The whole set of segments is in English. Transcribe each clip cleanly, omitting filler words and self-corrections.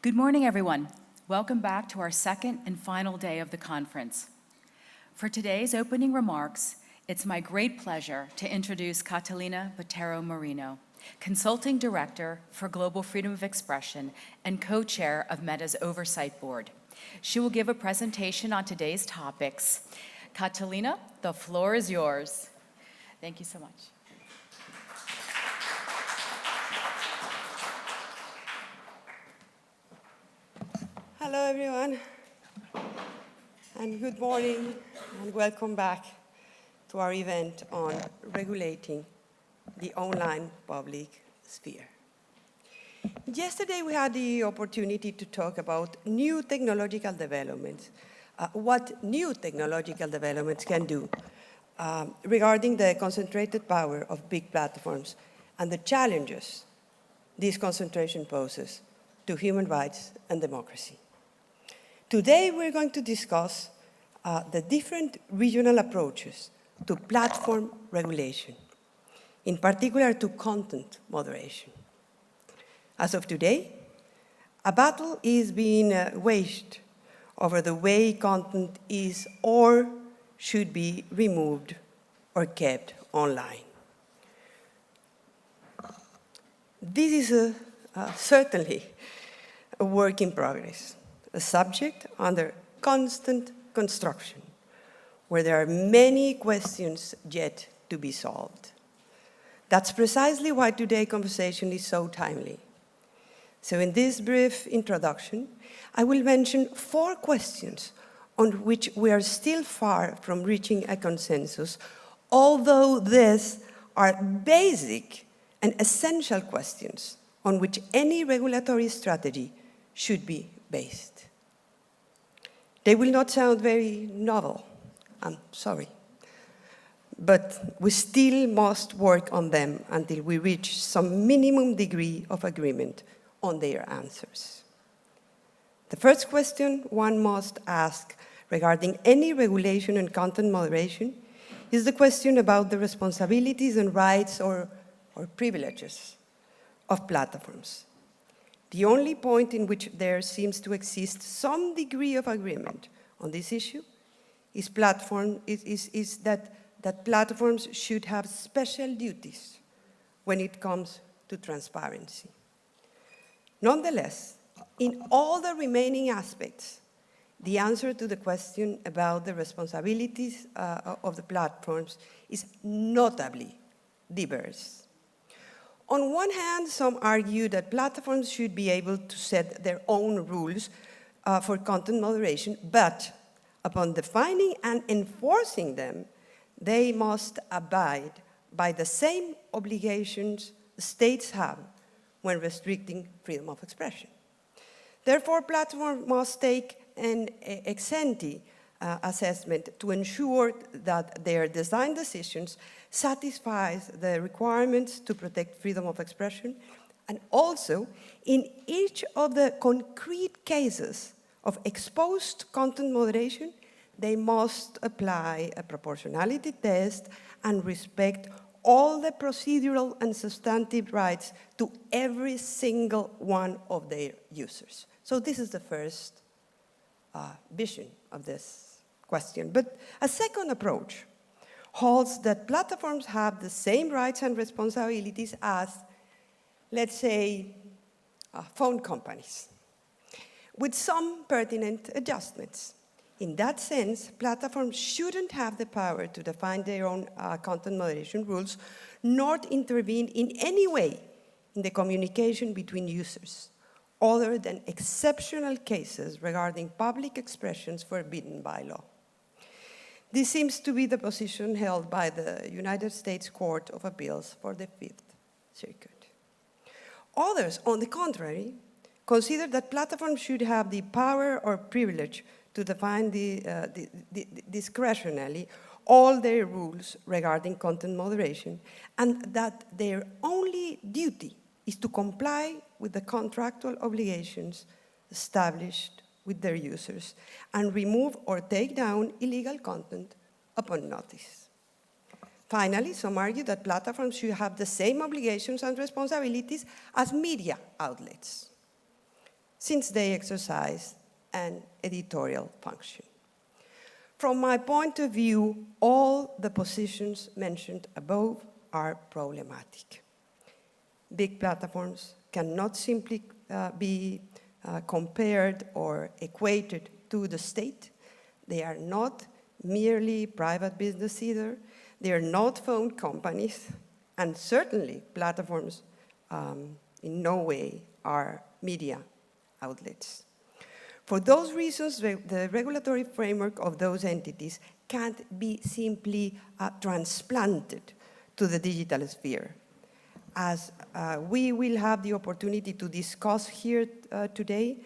Good morning, everyone. Welcome back to our second and final day of the conference. For today's opening remarks, it's my great pleasure to introduce Catalina Botero Marino, Consulting Director for Global Freedom of Expression and co-chair of Meta's Oversight Board. She will give a presentation on today's topics. Catalina, the floor is yours. Thank you so much. Hello, everyone, and good morning, and welcome back to our event on regulating the online public sphere. Yesterday, we had the opportunity to talk about new technological developments, what new technological developments can do regarding the concentrated power of big platforms and the challenges this concentration poses to human rights and democracy. Today, we're going to discuss the different regional approaches to platform regulation, in particular to content moderation. As of today, a battle is being waged over the way content is or should be removed or kept online. This is certainly a work in progress, a subject under constant construction, where there are many questions yet to be solved. That's precisely why today's conversation is so timely. So in this brief introduction, I will mention 4 questions on which we are still far from reaching a consensus, although these are basic and essential questions on which any regulatory strategy should be based. They will not sound very novel, I'm sorry, but we still must work on them until we reach some minimum degree of agreement on their answers. The first question one must ask regarding any regulation and content moderation is the question about the responsibilities and rights or privileges of platforms. The only point in which there seems to exist some degree of agreement on this issue is that platforms should have special duties when it comes to transparency. Nonetheless, in all the remaining aspects, the answer to the question about the responsibilities of the platforms is notably diverse. On one hand, some argue that platforms should be able to set their own rules for content moderation, but upon defining and enforcing them, they must abide by the same obligations states have when restricting freedom of expression. Therefore, platforms must take an ex ante assessment to ensure that their design decisions satisfies the requirements to protect freedom of expression, and also in each of the concrete cases of exposed content moderation, they must apply a proportionality test and respect all the procedural and substantive rights to every single one of their users. So this is the first vision of this question. But a second approach holds that platforms have the same rights and responsibilities as, let's say, phone companies, with some pertinent adjustments. In that sense, platforms shouldn't have the power to define their own content moderation rules, nor intervene in any way in the communication between users, other than exceptional cases regarding public expressions forbidden by law. This seems to be the position held by the United States Court of Appeals for the Fifth Circuit. Others, on the contrary, consider that platforms should have the power or privilege to define discretionally all their rules regarding content moderation, and that their only duty is to comply with the contractual obligations established with their users and remove or take down illegal content upon notice. Finally, some argue that platforms should have the same obligations and responsibilities as media outlets. since they exercise an editorial function. From my point of view, all the positions mentioned above are problematic. Big platforms cannot simply be compared or equated to the state. They are not merely private business either. They are not phone companies, and certainly platforms in no way are media outlets. For those reasons, the regulatory framework of those entities can't be simply transplanted to the digital sphere. As we will have the opportunity to discuss here today,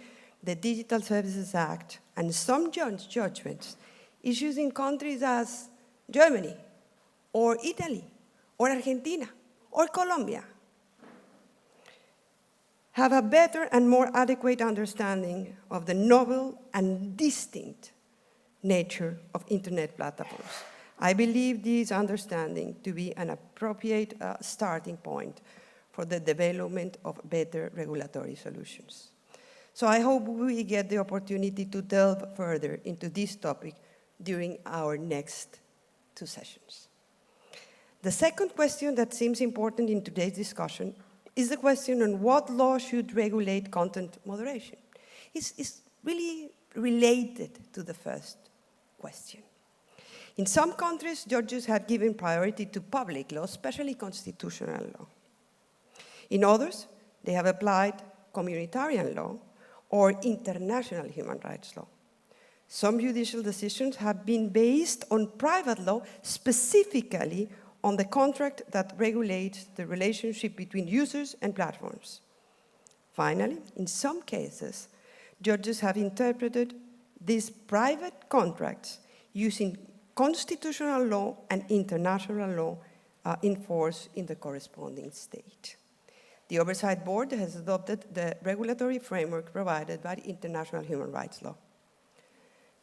the Digital Services Act and some judgments issued in countries as Germany, or Italy, or Argentina, or Colombia, have a better and more adequate understanding of the novel and distinct nature of internet platforms. I believe this understanding to be an appropriate starting point for the development of better regulatory solutions. So I hope we get the opportunity to delve further into this topic during our next two sessions. The second question that seems important in today's discussion is the question on what law should regulate content moderation. It's really related to the first question. In some countries, judges have given priority to public law, especially constitutional law. In others, they have applied communitarian law or international human rights law. Some judicial decisions have been based on private law, specifically on the contract that regulates the relationship between users and platforms. Finally, in some cases, judges have interpreted these private contracts using constitutional law and international law in force in the corresponding state. The Oversight Board has adopted the regulatory framework provided by international human rights law.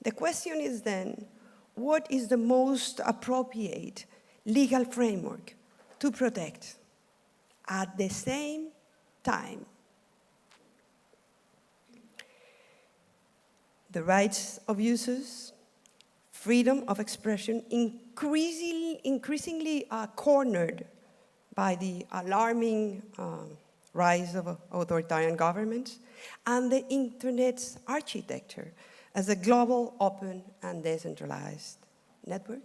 The question is then, what is the most appropriate legal framework to protect at the same time the rights of users, freedom of expression, increasingly cornered by the alarming rise of authoritarian governments, and the internet's architecture as a global, open, and decentralized network?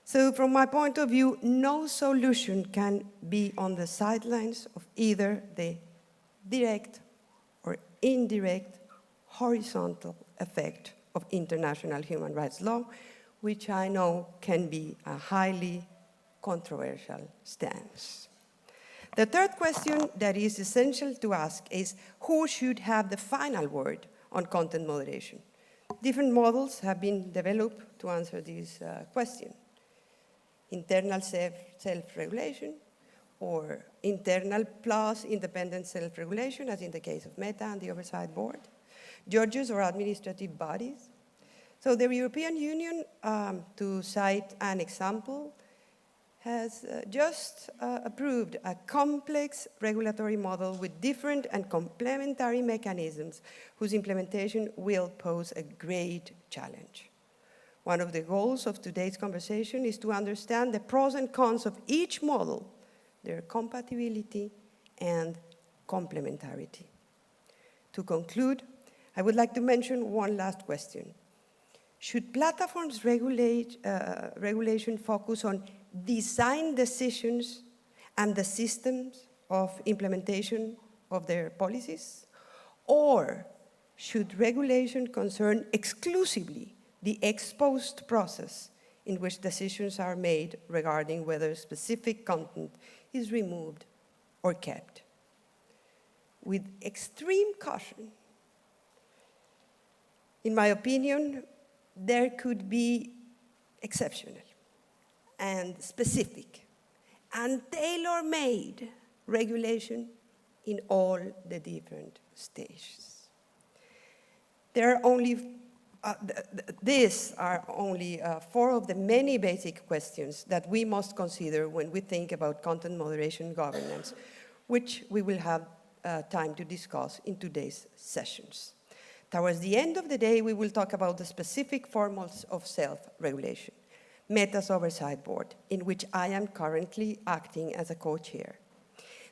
So from my point of view, no solution can be on the sidelines of either the direct or indirect horizontal effect of international human rights law, which I know can be a highly controversial stance. The third question that is essential to ask is who should have the final word on content moderation? Different models have been developed to answer this question. Internal self-regulation, or internal plus independent self-regulation, as in the case of Meta and the Oversight Board, judges or administrative bodies. So the European Union, to cite an example, has just approved a complex regulatory model with different and complementary mechanisms whose implementation will pose a great challenge. One of the goals of today's conversation is to understand the pros and cons of each model, their compatibility and complementarity. To conclude, I would like to mention one last question. Should platforms regulation focus on design decisions and the systems of implementation of their policies? Or should regulation concern exclusively the ex-post process in which decisions are made regarding whether specific content is removed or kept? With extreme caution, in my opinion, there could be exceptional and specific and tailor-made regulation in all the different stages. There are only these are only four of the many basic questions that we must consider when we think about content moderation governance, which we will have time to discuss in today's sessions. Towards the end of the day, we will talk about the specific forms of self-regulation, Meta's Oversight Board, in which I am currently acting as a co-chair.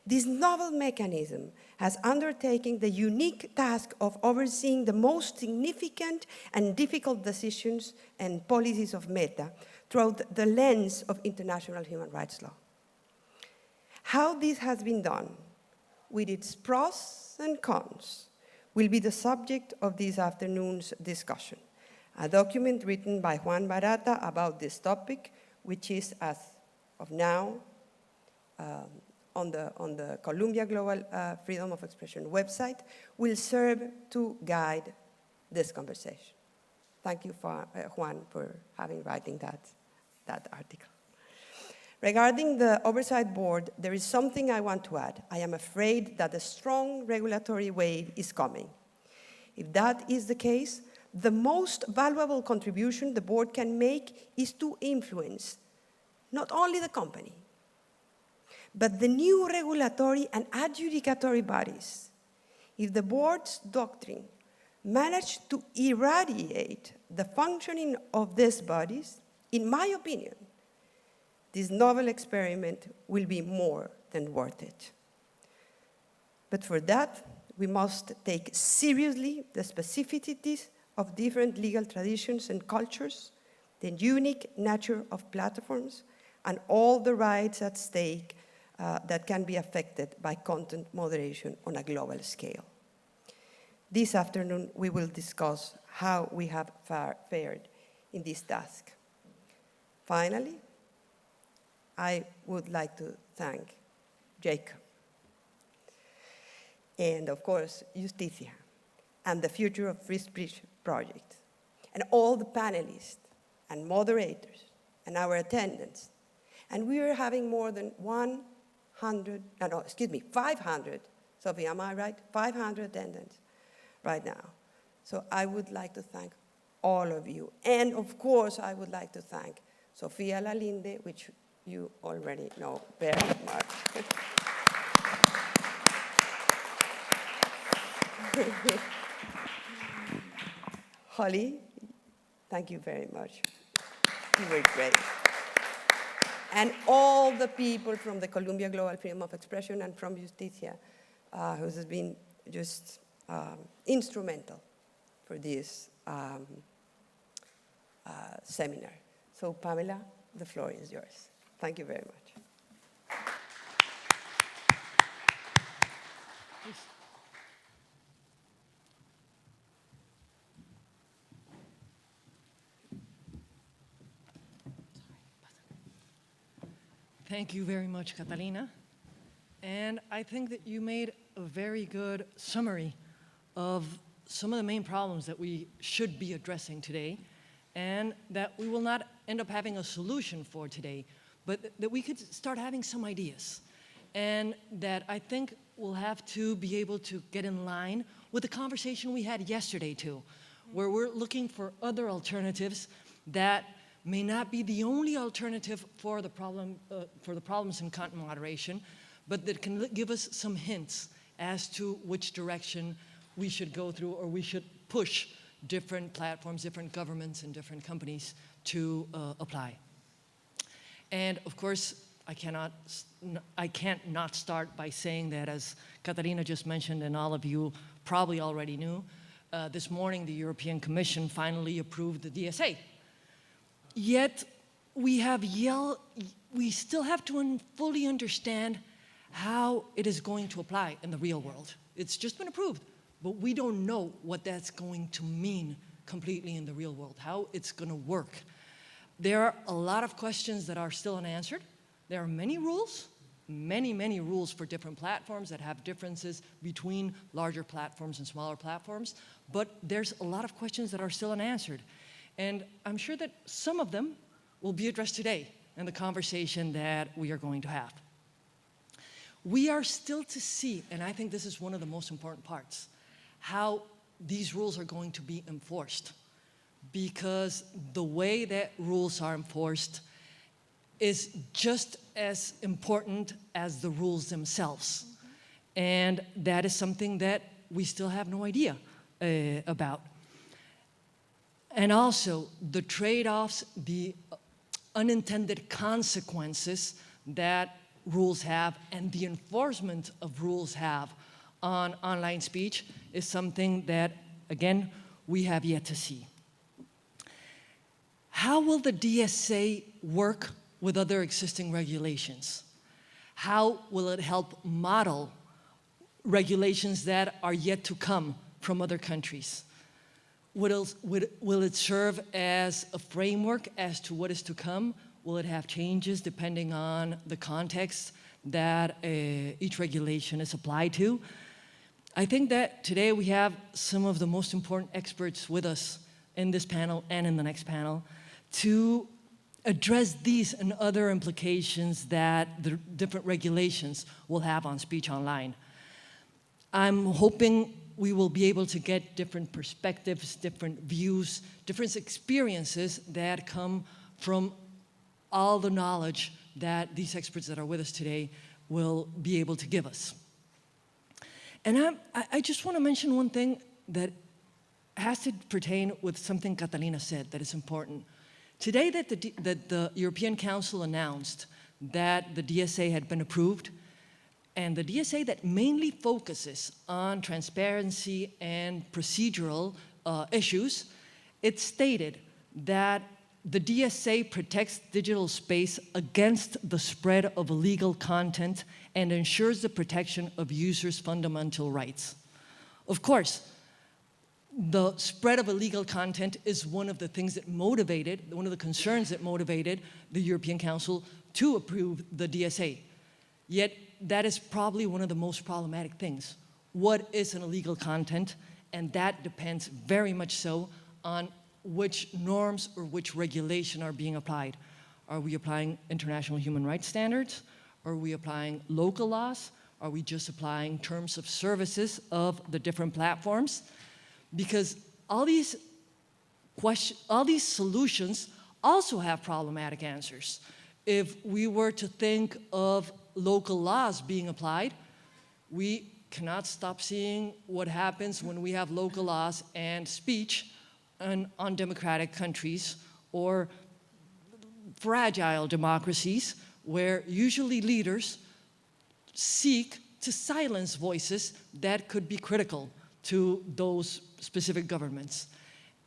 This novel mechanism has undertaken the unique task of overseeing the most significant and difficult decisions and policies of Meta through the lens of international human rights law. How this has been done, with its pros and cons, will be the subject of this afternoon's discussion. A document written by Juan Barata about this topic, which is, as of now, on the Columbia Global Freedom of Expression website, will serve to guide this conversation. Thank you, Juan, for writing that article. Regarding the Oversight Board, there is something I want to add. I am afraid that a strong regulatory wave is coming. If that is the case, the most valuable contribution the board can make is to influence not only the company, but the new regulatory and adjudicatory bodies. If the board's doctrine managed to irradiate the functioning of these bodies, in my opinion, this novel experiment will be more than worth it. But for that, we must take seriously the specificities of different legal traditions and cultures, the unique nature of platforms, and all the rights at stake that can be affected by content moderation on a global scale. This afternoon, we will discuss how we have fared in this task. Finally, I would like to thank Jacob, and of course, Justitia, and the Future of Free Speech Project, and all the panelists and moderators, and our attendants. And we are having more than 500, Sophie, am I right? 500 attendants right now. So I would like to thank all of you. And of course, I would like to thank Sofia Lalinde, which you already know very much. Holly, thank you very much. You were great. And all the people from the Columbia Global Freedom of Expression and from Justitia, who has been just instrumental for this seminar. So Pamela, the floor is yours. Thank you very much. Thank you very much, Catalina. And I think that you made a very good summary of some of the main problems that we should be addressing today, and that we will not end up having a solution for today, but that we could start having some ideas. And that I think we'll have to be able to get in line with the conversation we had yesterday too, where we're looking for other alternatives that may not be the only alternative for the problems in content moderation, but that can give us some hints as to which direction we should go through, or we should push different platforms, different governments, and different companies to apply. And of course, I can't not start by saying that, as Catalina just mentioned, and all of you probably already knew, this morning the European Commission finally approved the DSA. Yet we still have to fully understand how it is going to apply in the real world. It's just been approved, but we don't know what that's going to mean completely in the real world, how it's going to work. There are a lot of questions that are still unanswered. There are many rules, many rules for different platforms that have differences between larger platforms and smaller platforms, but there's a lot of questions that are still unanswered. And I'm sure that some of them will be addressed today in the conversation that we are going to have. We are still to see, and I think this is one of the most important parts, how these rules are going to be enforced. Because the way that rules are enforced is just as important as the rules themselves. And that is something that we still have no idea about. And also the trade-offs, the unintended consequences that rules have and the enforcement of rules have on online speech is something that, again, we have yet to see. How will the DSA work with other existing regulations? How will it help model regulations that are yet to come from other countries? Will it serve as a framework as to what is to come? Will it have changes depending on the context that each regulation is applied to? I think that today we have some of the most important experts with us in this panel and in the next panel to address these and other implications that the different regulations will have on speech online. I'm hoping we will be able to get different perspectives, different views, different experiences that come from all the knowledge that these experts that are with us today will be able to give us. And I just want to mention one thing that has to pertain with something Catalina said that is important. Today that the European Council announced that the DSA had been approved, and the DSA that mainly focuses on transparency and procedural issues, it stated that the DSA protects digital space against the spread of illegal content and ensures the protection of users' fundamental rights. Of course, the spread of illegal content is one of the things that motivated, one of the concerns that motivated the European Council to approve the DSA. Yet, that is probably one of the most problematic things. What is an illegal content? And that depends very much so on which norms or which regulation are being applied. Are we applying international human rights standards? Are we applying local laws? Are we just applying terms of services of the different platforms? Because all these solutions also have problematic answers. If we were to think of local laws being applied, we cannot stop seeing what happens when we have local laws and speech in undemocratic countries or fragile democracies where usually leaders seek to silence voices that could be critical to those specific governments.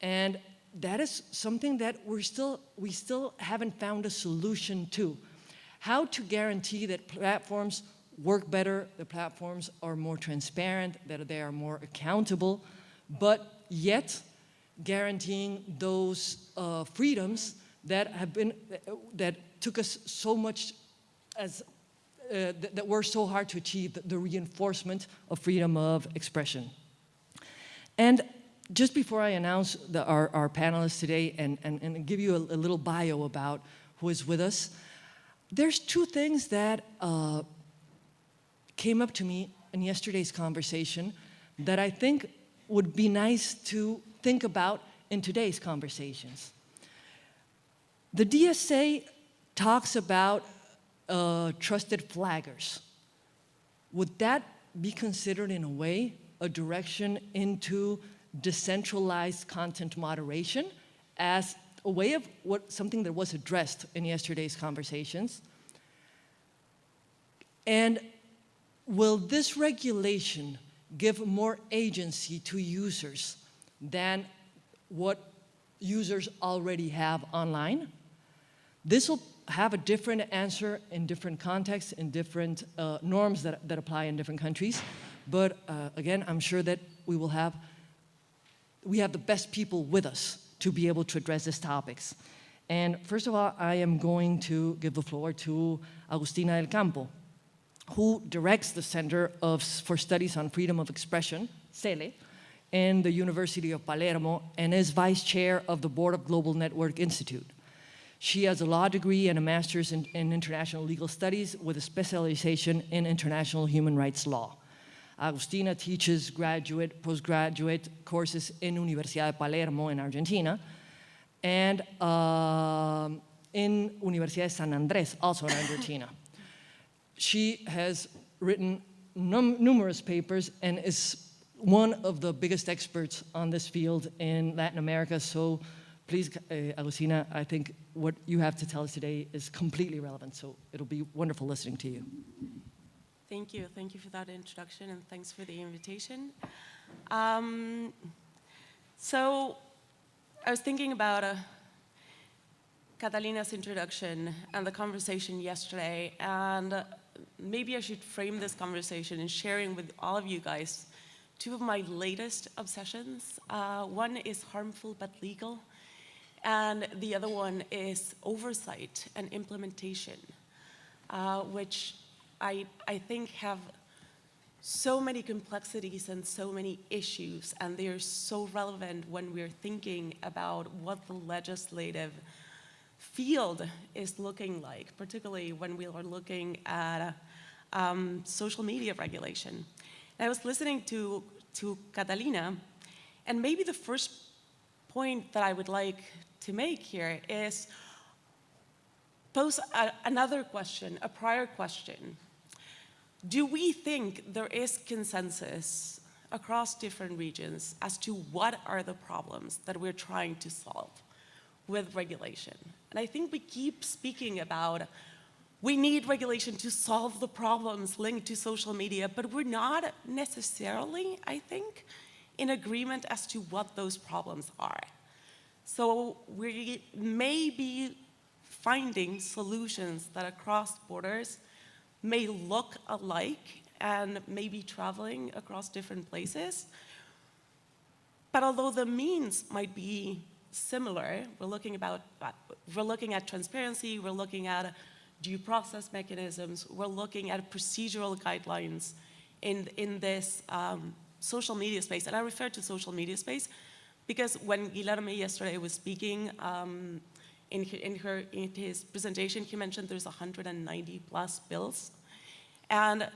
And that is something that we still haven't found a solution to. How to guarantee that platforms work better, the platforms are more transparent, that they are more accountable, but yet guaranteeing those freedoms that took us so much that were so hard to achieve, the reinforcement of freedom of expression. And just before I announce our panelists today and give you a little bio about who is with us, there's two things that came up to me in yesterday's conversation that I think would be nice to think about in today's conversations. The DSA talks about trusted flaggers. Would that be considered in a way a direction into decentralized content moderation as a way of something that was addressed in yesterday's conversations? And will this regulation give more agency to users than what users already have online? This will have a different answer in different contexts, in different norms that apply in different countries. But again, I'm sure that we have the best people with us to be able to address these topics. And first of all, I am going to give the floor to Agustina del Campo, who directs the Center for Studies on Freedom of Expression, CELE, in the University of Palermo, and is vice chair of the Board of Global Network Institute. She has a law degree and a master's in international legal studies with a specialization in international human rights law. Agustina teaches graduate, postgraduate courses in Universidad de Palermo in Argentina, and in Universidad de San Andrés, also in Argentina. She has written numerous papers and is one of the biggest experts on this field in Latin America. So please, Agustina, I think what you have to tell us today is completely relevant. So it'll be wonderful listening to you. Thank you. Thank you for that introduction, and thanks for the invitation. So I was thinking about Catalina's introduction and the conversation yesterday, and maybe I should frame this conversation in sharing with all of you guys two of my latest obsessions. One is harmful but legal, and the other one is oversight and implementation, which I think have so many complexities and so many issues, and they're so relevant when we're thinking about what the legislative field is looking like, particularly when we are looking at social media regulation. And I was listening to Catalina, and maybe the first point that I would like to make here is pose another question, a prior question. Do we think there is consensus across different regions as to what are the problems that we're trying to solve with regulation? And I think we keep speaking about we need regulation to solve the problems linked to social media, but we're not necessarily, I think, in agreement as to what those problems are. So we may be finding solutions that across borders may look alike and may be traveling across different places. But although the means might be similar, we're looking at transparency, we're looking at due process mechanisms, we're looking at procedural guidelines in this social media space. And I refer to social media space because when Guilherme yesterday was speaking, in his presentation, he mentioned there's 190 plus bills. And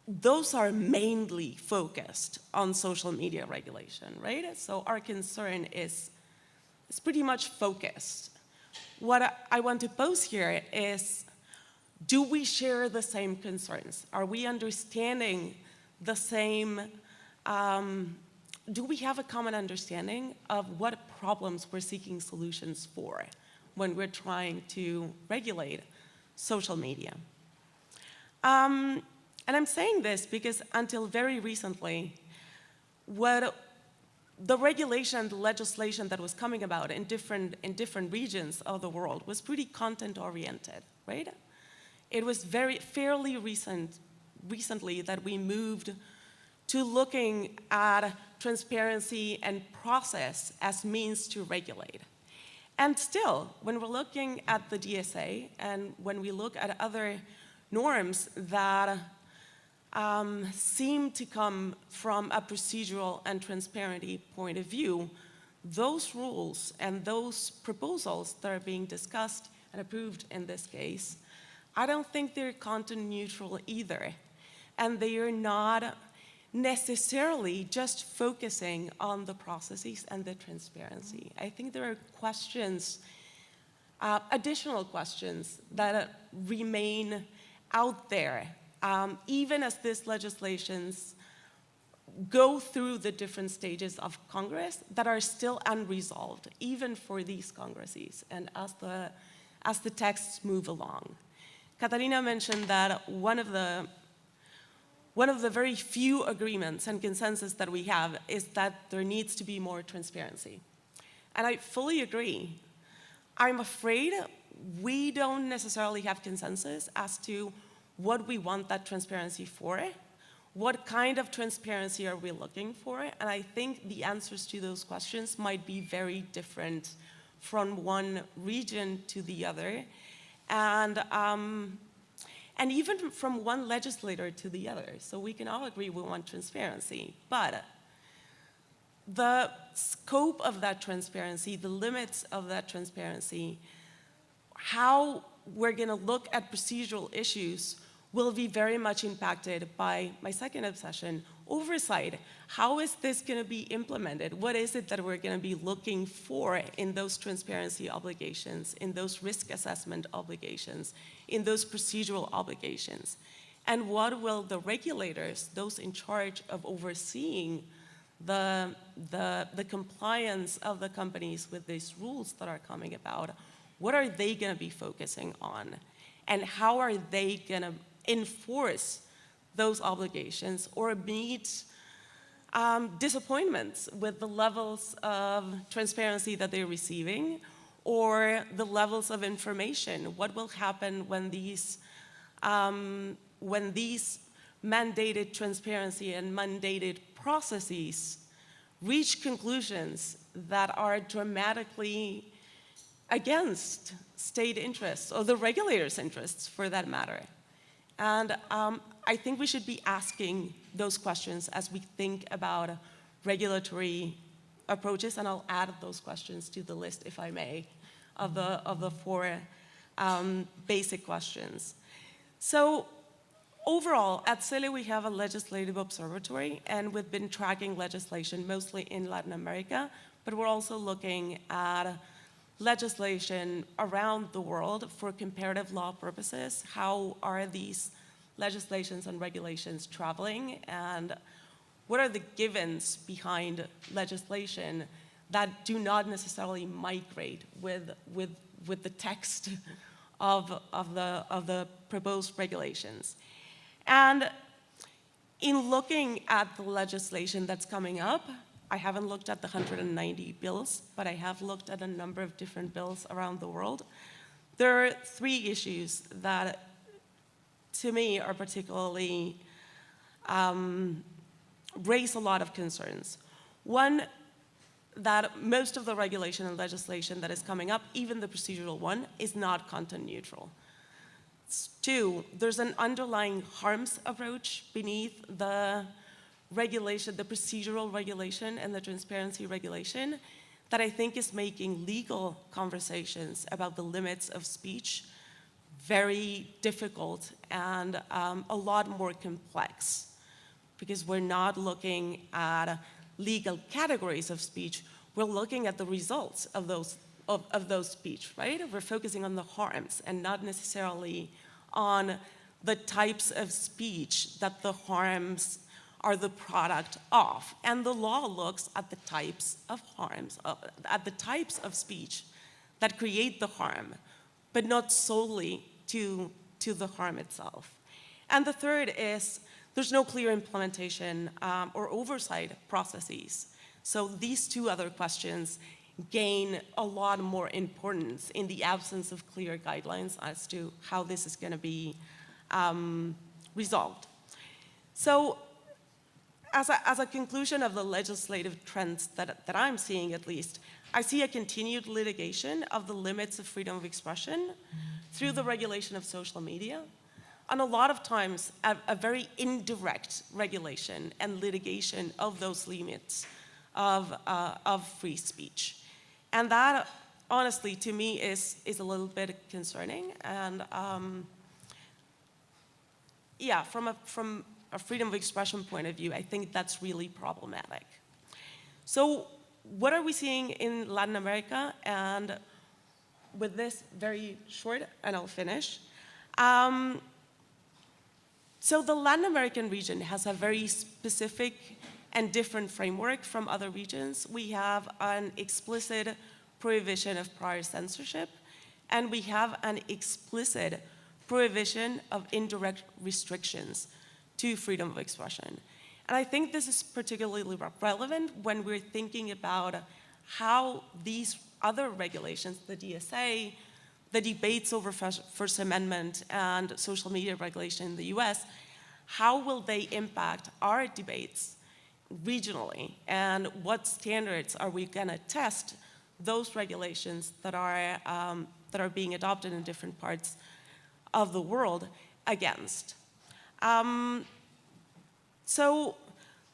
those are mainly focused on social media regulation, right? So our concern is pretty much focused. What I want to pose here is, do we share the same concerns? Are we understanding the same, do we have a common understanding of what problems we're seeking solutions for when we're trying to regulate social media? And I'm saying this because until very recently, what the regulation, the legislation that was coming about in different regions of the world was pretty content-oriented, right? It was fairly recently that we moved to looking at transparency and process as means to regulate. And still, when we're looking at the DSA and when we look at other norms that seem to come from a procedural and transparency point of view, those rules and those proposals that are being discussed and approved in this case, I don't think they're content neutral either. And they are not necessarily just focusing on the processes and the transparency. I think there are questions, additional questions that remain out there, even as these legislations go through the different stages of Congress that are still unresolved, even for these Congresses, and as the texts move along. Catalina mentioned that one of the very few agreements and consensus that we have is that there needs to be more transparency. And I fully agree. I'm afraid we don't necessarily have consensus as to what we want that transparency for, what kind of transparency are we looking for, and I think the answers to those questions might be very different from one region to the other, and even from one legislator to the other. So we can all agree we want transparency, but the scope of that transparency, the limits of that transparency, how we're going to look at procedural issues will be very much impacted by my second obsession, oversight. How is this going to be implemented? What is it that we're going to be looking for in those transparency obligations, in those risk assessment obligations, in those procedural obligations? And what will the regulators, those in charge of overseeing the compliance of the companies with these rules that are coming about, what are they going to be focusing on? And how are they going to enforce those obligations or meet disappointments with the levels of transparency that they're receiving or the levels of information? What will happen when these mandated transparency and mandated processes reach conclusions that are dramatically against state interests, or the regulators' interests for that matter? And I think we should be asking those questions as we think about regulatory approaches, and I'll add those questions to the list, if I may, of the four basic questions. So overall, at CELE we have a legislative observatory, and we've been tracking legislation mostly in Latin America, but we're also looking at legislation around the world for comparative law purposes. How are these legislations and regulations traveling, and what are the givens behind legislation that do not necessarily migrate with the text of the proposed regulations? And in looking at the legislation that's coming up, I haven't looked at the 190 bills, but I have looked at a number of different bills around the world. There are three issues that, to me, are particularly raise a lot of concerns. One, that most of the regulation and legislation that is coming up, even the procedural one, is not content neutral. Two, there's an underlying harms approach beneath the regulation, the procedural regulation and the transparency regulation, that I think is making legal conversations about the limits of speech very difficult and a lot more complex, because we're not looking at legal categories of speech, we're looking at the results of those speech, right? We're focusing on the harms and not necessarily on the types of speech that the harms are the product of. And the law looks at the types of harms, at the types of speech that create the harm, but not solely to the harm itself. And the third is there's no clear implementation or oversight processes. So these two other questions gain a lot more importance in the absence of clear guidelines as to how this is going to be resolved. So as a conclusion of the legislative trends that I'm seeing, at least, I see a continued litigation of the limits of freedom of expression through the regulation of social media, and a lot of times a very indirect regulation and litigation of those limits of free speech. And that, honestly, to me, is a little bit concerning. And yeah, from a freedom of expression point of view, I think that's really problematic. So what are we seeing in Latin America? And with this very short, and I'll finish. So the Latin American region has a very specific and different framework from other regions. We have an explicit prohibition of prior censorship, and we have an explicit prohibition of indirect restrictions to freedom of expression. And I think this is particularly relevant when we're thinking about how these other regulations, the DSA, the debates over First Amendment and social media regulation in the US, how will they impact our debates regionally, and what standards are we going to test those regulations that are being adopted in different parts of the world against? So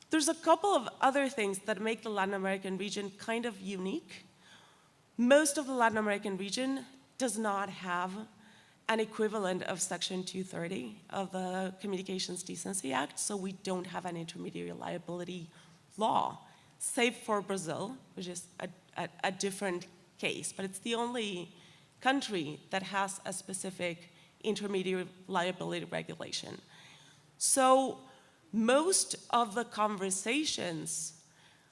there's a couple of other things that make the Latin American region kind of unique. Most of the Latin American region does not have an equivalent of Section 230 of the Communications Decency Act, so we don't have an intermediary liability law, save for Brazil, which is a different case, but it's the only country that has a specific intermediary liability regulation. So most of the conversations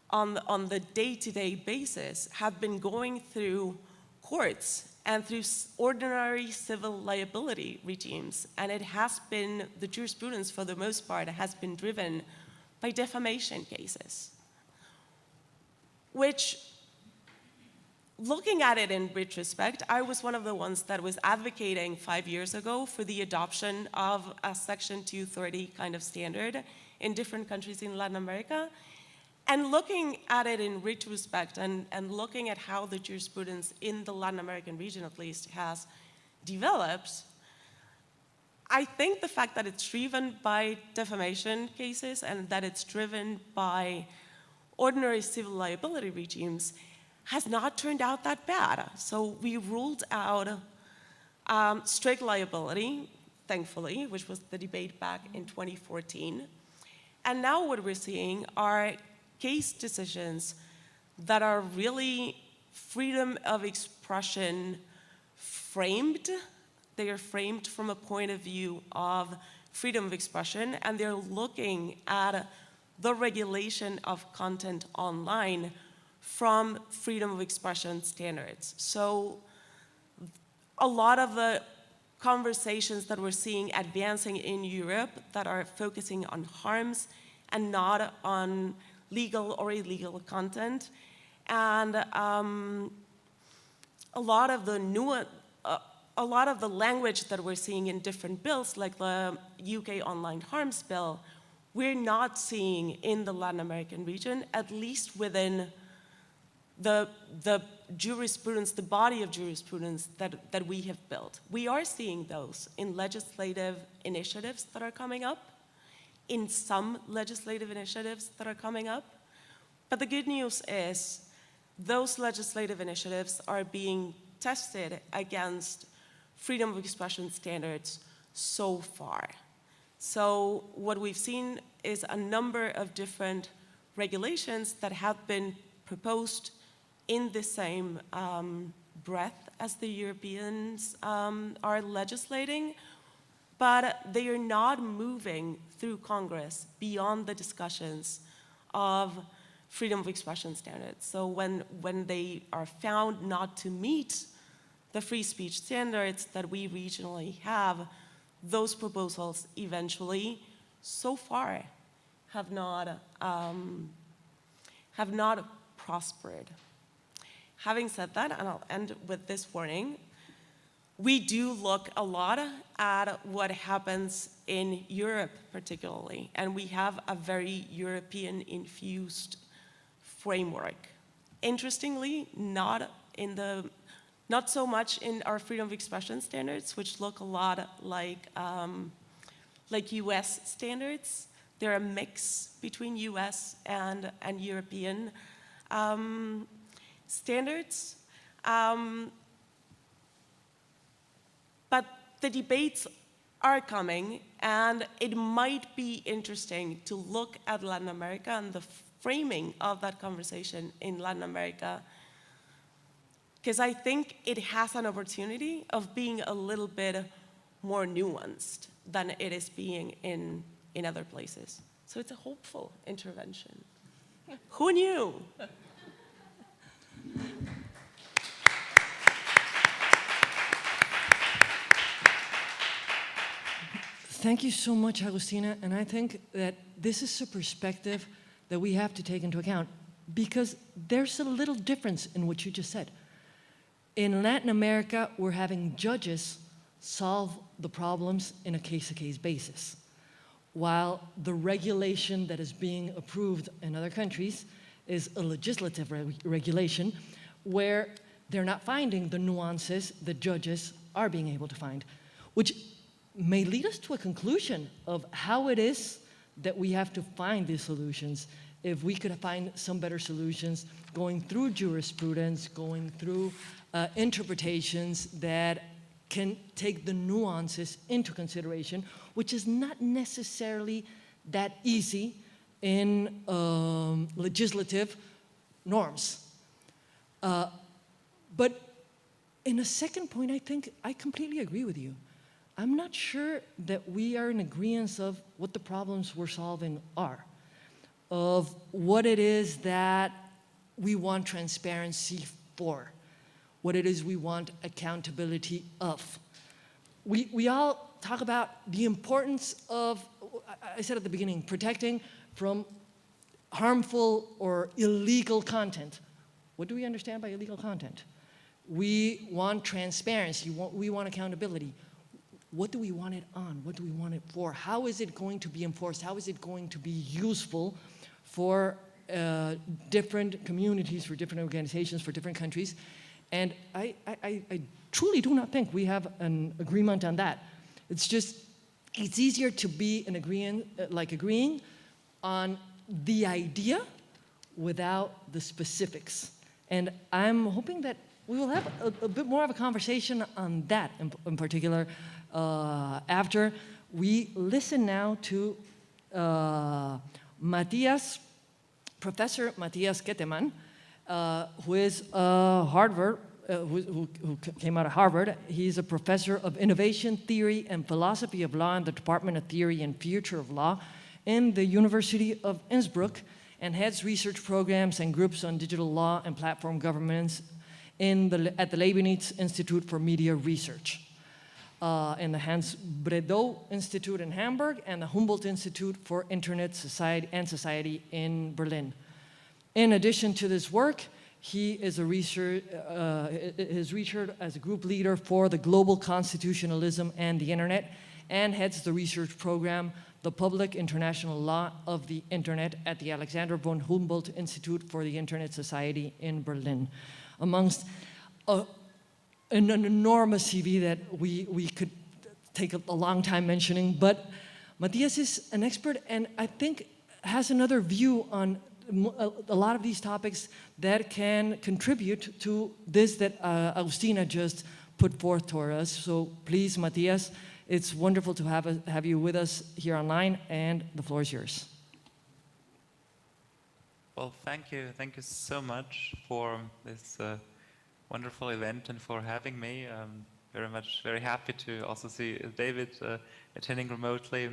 on the day-to-day basis have been going through courts and through ordinary civil liability regimes. And it has been, the jurisprudence for the most part has been driven by defamation cases, which, looking at it in retrospect, I was one of the ones that was advocating 5 years ago for the adoption of a Section 230 kind of standard in different countries in Latin America. And looking at it in retrospect and looking at how the jurisprudence in the Latin American region, at least, has developed, I think the fact that it's driven by defamation cases and that it's driven by ordinary civil liability regimes has not turned out that bad. So we ruled out strict liability, thankfully, which was the debate back in 2014. And now what we're seeing are case decisions that are really freedom of expression framed. They are framed from a point of view of freedom of expression, and they're looking at the regulation of content online from freedom of expression standards. So a lot of the conversations that we're seeing advancing in Europe that are focusing on harms and not on legal or illegal content, and a lot of the language that we're seeing in different bills, like the UK online harms bill, we're not seeing in the Latin American region, at least within the jurisprudence, the body of jurisprudence that we have built. We are seeing those in legislative initiatives that are coming up, in some legislative initiatives that are coming up. But the good news is those legislative initiatives are being tested against freedom of expression standards so far. So what we've seen is a number of different regulations that have been proposed in the same breath as the Europeans are legislating, but they are not moving through Congress beyond the discussions of freedom of expression standards. So when they are found not to meet the free speech standards that we regionally have, those proposals eventually, so far, have not prospered. Having said that, and I'll end with this warning, we do look a lot at what happens in Europe particularly, and we have a very European-infused framework. Interestingly, not so much in our freedom of expression standards, which look a lot like US standards. They're a mix between US and European standards. But the debates are coming, and it might be interesting to look at Latin America and the framing of that conversation in Latin America, because I think it has an opportunity of being a little bit more nuanced than it is being in other places. So it's a hopeful intervention. Who knew? Thank you so much, Agustina, and I think that this is a perspective that we have to take into account, because there's a little difference in what you just said. In Latin America, we're having judges solve the problems in a case-to-case basis, while the regulation that is being approved in other countries is a legislative regulation where they're not finding the nuances that judges are being able to find, which may lead us to a conclusion of how it is that we have to find these solutions. If we could find some better solutions going through jurisprudence, going through interpretations that can take the nuances into consideration, which is not necessarily that easy in legislative norms. But in a second point, I think I completely agree with you. I'm not sure that we are in agreement of what the problems we're solving are, of what it is that we want transparency for, what it is we want accountability of. We all talk about the importance of, I said at the beginning, protecting from harmful or illegal content. What do we understand by illegal content? We want transparency, we want accountability. What do we want it on? What do we want it for? How is it going to be enforced? How is it going to be useful for different communities, for different organizations, for different countries? And I truly do not think we have an agreement on that. It's just, it's easier to be an agreeing on the idea without the specifics. And I'm hoping that we will have a bit more of a conversation on that in particular after we listen now to Professor Matthias Keteman, who is who came out of Harvard. He's a professor of innovation theory and philosophy of law in the Department of Theory and Future of Law in the University of Innsbruck, and heads research programs and groups on digital law and platform governance at the Leibniz Institute for Media Research, in the Hans Bredow Institute in Hamburg, and the Humboldt Institute for Internet Society in Berlin. In addition to this work, he is research as a group leader for the Global Constitutionalism and the Internet, and heads the research program, The Public International Law of the Internet, at the Alexander von Humboldt Institute for the Internet Society in Berlin. Amongst an enormous CV that we could take a long time mentioning, but Matthias is an expert and I think has another view on a lot of these topics that can contribute to this that Agustina just put forth toward us. So please, Matthias, it's wonderful to have you with us here online, and the floor is yours. Well, thank you so much for this wonderful event and for having me. Very happy to also see David attending remotely.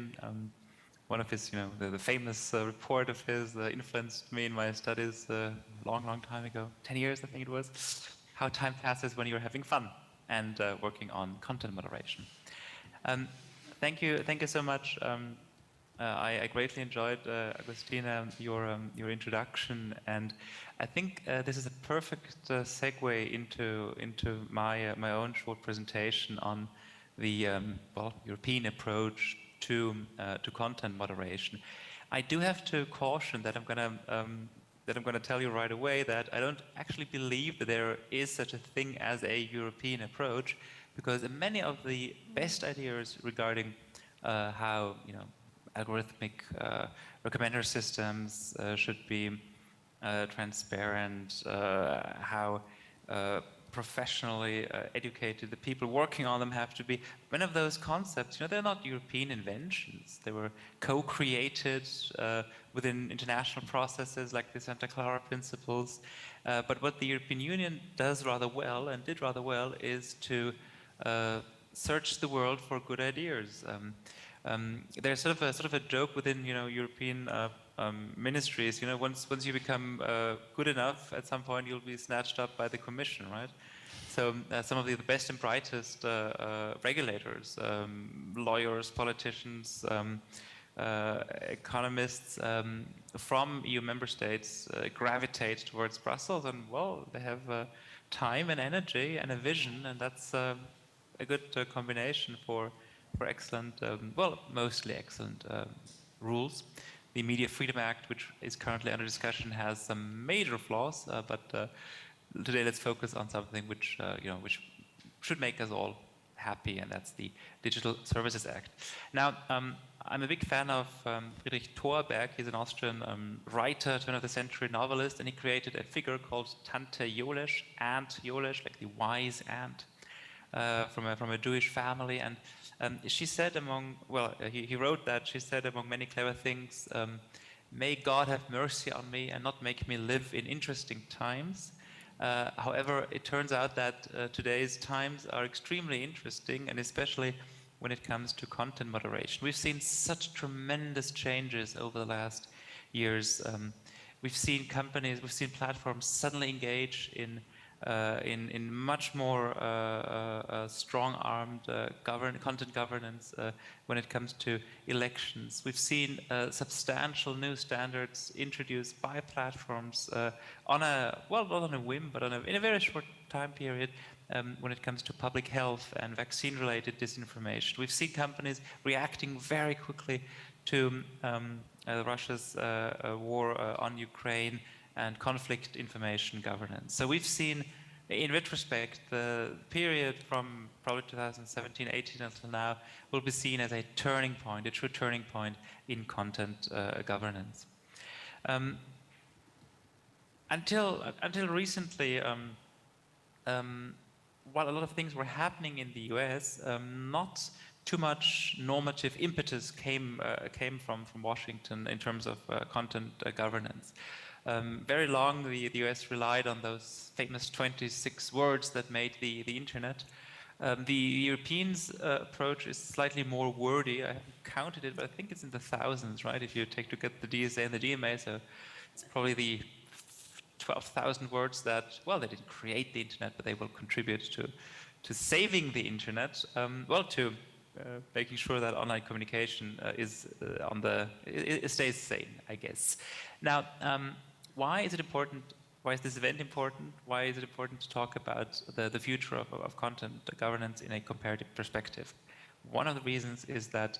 One of his, the famous report of his influenced me in my studies a long time ago, 10 years I think it was, how time passes when you're having fun and working on content moderation. Thank you so much. I greatly enjoyed, Agustina, your introduction, and I think this is a perfect segue into my own short presentation on the European approach to content moderation. I do have to caution that I'm gonna tell you right away that I don't actually believe that there is such a thing as a European approach, because many of the best ideas regarding how algorithmic recommender systems should be transparent, how professionally educated the people working on them have to be. Many of those concepts, they're not European inventions. They were co-created within international processes like the Santa Clara Principles. But what the European Union does rather well, and did rather well, is to search the world for good ideas. There's sort of a joke within European ministries. Once you become good enough, at some point you'll be snatched up by the Commission, right? So some of the best and brightest regulators, lawyers, politicians, economists from EU member states gravitate towards Brussels, and well, they have time and energy and a vision, and that's a good combination for excellent, mostly excellent rules. The Media Freedom Act, which is currently under discussion, has some major flaws, but today let's focus on something which should make us all happy, and that's the Digital Services Act. Now, I'm a big fan of Friedrich Thorberg. He's an Austrian writer, turn of the century novelist, and he created a figure called Tante Jolesch, Aunt Jolesch, like the wise aunt, from a Jewish family. And she said he wrote that, she said among many clever things, may God have mercy on me and not make me live in interesting times. However, it turns out that today's times are extremely interesting, and especially when it comes to content moderation. We've seen such tremendous changes over the last years. We've seen companies, we've seen platforms suddenly engage in much more strong-armed content governance when it comes to elections. We've seen substantial new standards introduced by platforms on a, well, not on a whim, but in a very short time period when it comes to public health and vaccine-related disinformation. We've seen companies reacting very quickly to Russia's war on Ukraine and conflict information governance. So we've seen, in retrospect, the period from probably 2017, 18 until now will be seen as a turning point, a true turning point in content governance. Until recently, while a lot of things were happening in the US, not too much normative impetus came from Washington in terms of content governance. Very long, the US relied on those famous 26 words that made the internet. The Europeans' approach is slightly more wordy. I haven't counted it, but I think it's in the thousands, right? If you take to get the DSA and the DMA, so it's probably the 12,000 words that, well, they didn't create the internet, but they will contribute to saving the internet, to making sure that online communication it stays sane, I guess. Now, why is it important? Why is this event important? Why is it important to talk about the future of content governance in a comparative perspective? One of the reasons is that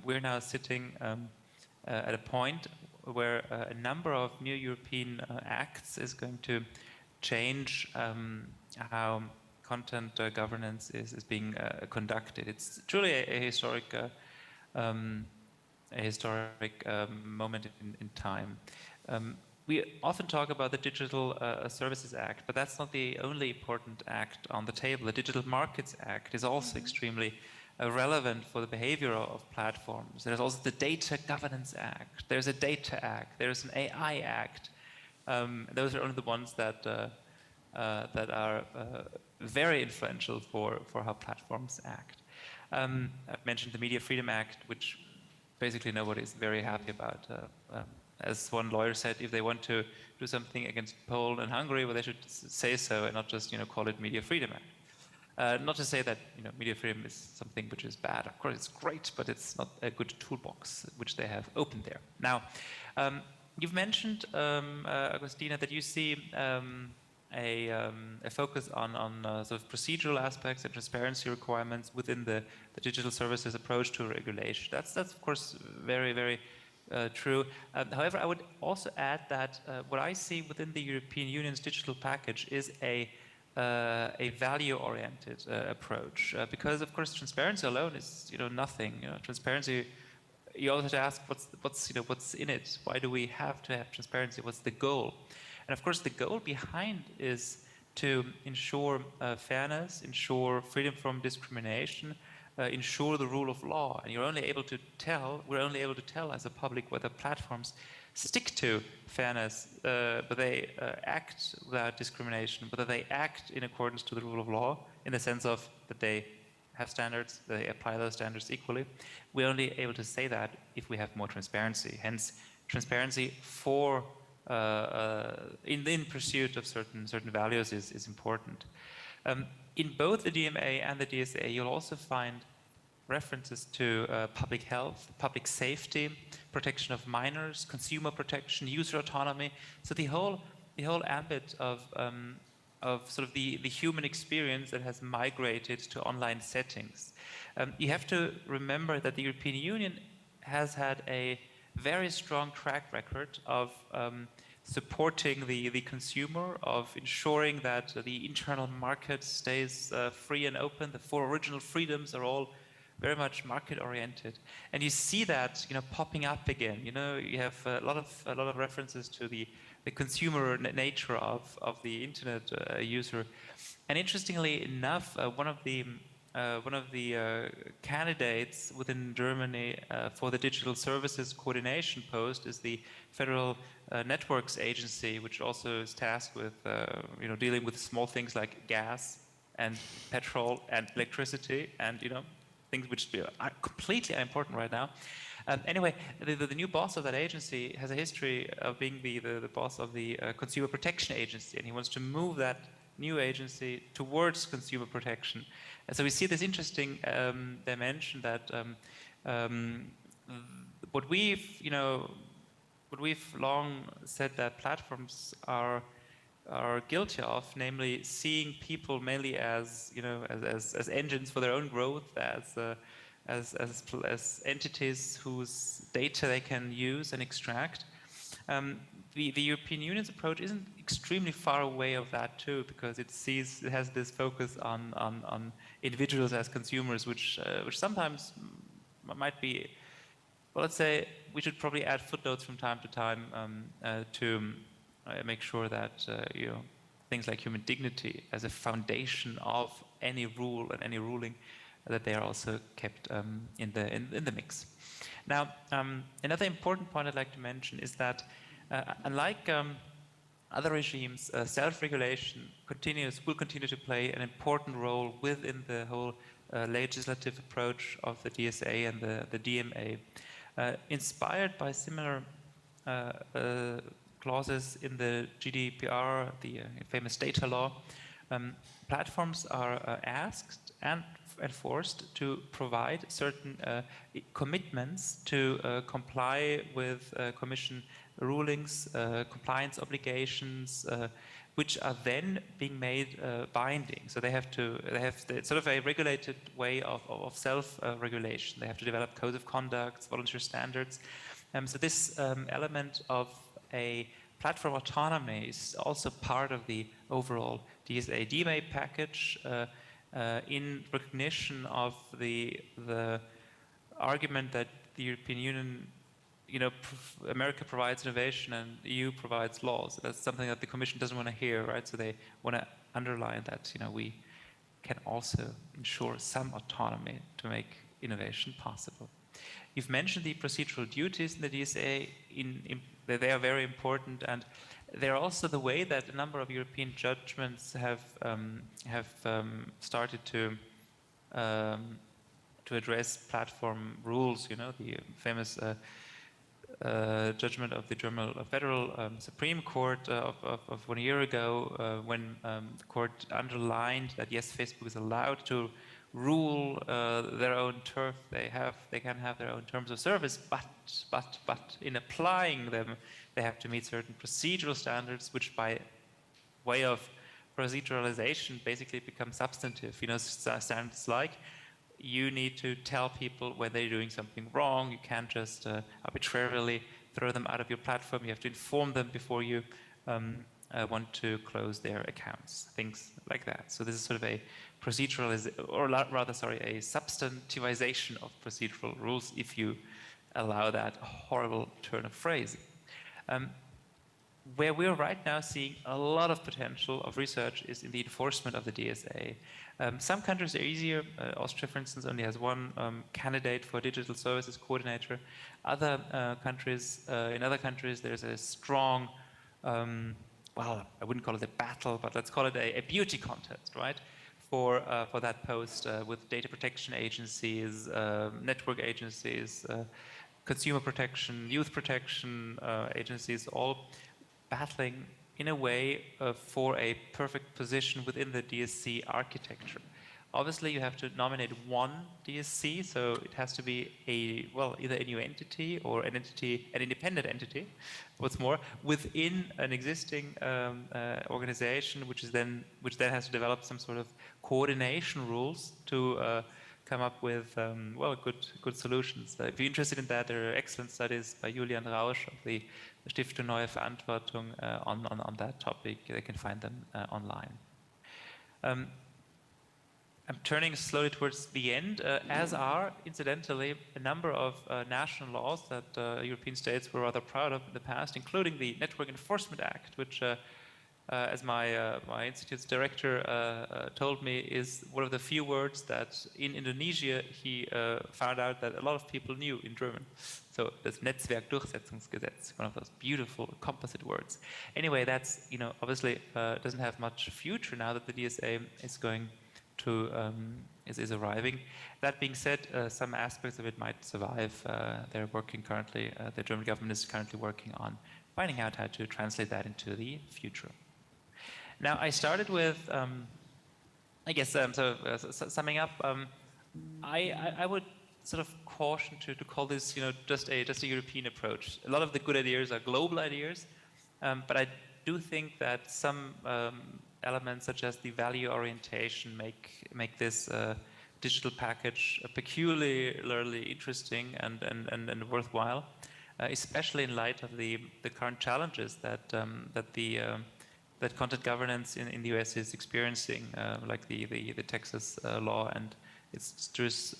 we're now sitting at a point where a number of new European acts is going to change how content governance is being conducted. It's truly a historic moment in time. We often talk about the Digital Services Act, but that's not the only important act on the table. The Digital Markets Act is also extremely relevant for the behavior of platforms. There's also the Data Governance Act. There's a Data Act. There's an AI Act. Those are only the ones that are very influential for how platforms act. I've mentioned the Media Freedom Act, which basically nobody is very happy about. As one lawyer said, if they want to do something against Poland and Hungary, well, they should say so and not just call it Media Freedom Act. Not to say that media freedom is something which is bad. Of course, it's great, but it's not a good toolbox which they have opened there. Now, you've mentioned, Agustina, that you see a focus on sort of procedural aspects and transparency requirements within the digital services approach to regulation. That's of course very, very true. However, I would also add that what I see within the European Union's digital package is a value-oriented approach, because of course transparency alone is nothing. Transparency, you always have to ask what's in it. Why do we have to have transparency? What's the goal? And of course, the goal behind is to ensure fairness, ensure freedom from discrimination, ensure the rule of law. And we're only able to tell as a public whether platforms stick to fairness, but they act without discrimination, whether they act in accordance to the rule of law, in the sense of that they have standards, they apply those standards equally. We're only able to say that if we have more transparency. Hence, transparency for in pursuit of certain values is important. In both the DMA and the DSA, you'll also find references to public health, public safety, protection of minors, consumer protection, user autonomy. So the whole ambit of sort of the human experience that has migrated to online settings. You have to remember that the European Union has had a very strong track record of supporting the consumer, of ensuring that the internal market stays free and open. The four original freedoms are all very much market-oriented, and you see that popping up again. You have a lot of references to the consumer nature of the internet user, and interestingly enough, one of the candidates within Germany for the digital services coordination post is the Federal Networks Agency, which also is tasked with dealing with small things like gas and petrol and electricity and things which are completely unimportant right now. Anyway, the new boss of that agency has a history of being the boss of the Consumer Protection Agency, and he wants to move that new agency towards consumer protection. And so we see this interesting dimension that what we've long said that platforms are guilty of, namely seeing people mainly as as engines for their own growth, as entities whose data they can use and extract. The European Union's approach isn't extremely far away of that too, because it has this focus on individuals as consumers, which sometimes might be, well, let's say we should probably add footnotes from time to time to make sure that things like human dignity as a foundation of any rule and any ruling, that they are also kept in the mix. Now, another important point I'd like to mention is that unlike other regimes, self-regulation will continue to play an important role within the whole legislative approach of the DSA and the DMA, inspired by similar clauses in the GDPR, the famous data law. Platforms are asked and forced to provide certain commitments to comply with Commission rulings, compliance obligations, which are then being made binding. So they have sort of a regulated way of self-regulation. They have to develop codes of conduct, voluntary standards. So this element of a platform autonomy is also part of the overall DSA-DMA package, in recognition of the argument that the European Union, America provides innovation and EU provides laws. That's something that the Commission doesn't want to hear, right? So they want to underline that we can also ensure some autonomy to make innovation possible. You've mentioned the procedural duties in the DSA. They are very important, and they're also the way that a number of European judgments have started to address platform rules. The famous judgment of the German Federal Supreme Court of 1 year ago, when the court underlined that yes, Facebook is allowed to rule their own turf. They can have their own terms of service, but in applying them, they have to meet certain procedural standards, which by way of proceduralization basically become substantive. Standards like you need to tell people when they're doing something wrong. You can't just arbitrarily throw them out of your platform. You have to inform them before you want to close their accounts, things like that. So this is sort of a a substantivization of procedural rules, if you allow that horrible turn of phrasing. Where we're right now seeing a lot of potential of research is in the enforcement of the DSA. Some countries are easier. Austria, for instance, only has one candidate for digital services coordinator. In other countries, there's a strong, well, I wouldn't call it a battle, but let's call it a beauty contest, right? For that post with data protection agencies, network agencies, consumer protection, youth protection agencies, all battling in a way for a perfect position within the DSC architecture. Obviously, you have to nominate one DSC, so it has to be either a new entity or an independent entity, what's more, within an existing organization, which then has to develop some sort of coordination rules to come up with good solutions. If you're interested in that, there are excellent studies by Julian Rausch of the Stiftung Neue Verantwortung on that topic. They can find them online. I'm turning slowly towards the end, as are, incidentally, a number of national laws that European states were rather proud of in the past, including the Network Enforcement Act, which, as my institute's director told me, is one of the few words that in Indonesia he found out that a lot of people knew in German. So das Netzwerkdurchsetzungsgesetz, one of those beautiful composite words. Anyway, that's obviously doesn't have much future now that the DSA is going is arriving. That being said, some aspects of it might survive. They're working currently. The German government is currently working on finding out how to translate that into the future. Now, I started with, I guess, summing up. I would sort of caution to call this, just a European approach. A lot of the good ideas are global ideas, but I do think that some elements, such as the value orientation, make this digital package peculiarly interesting and worthwhile, especially in light of the current challenges that content governance in the US is experiencing, like the Texas law and its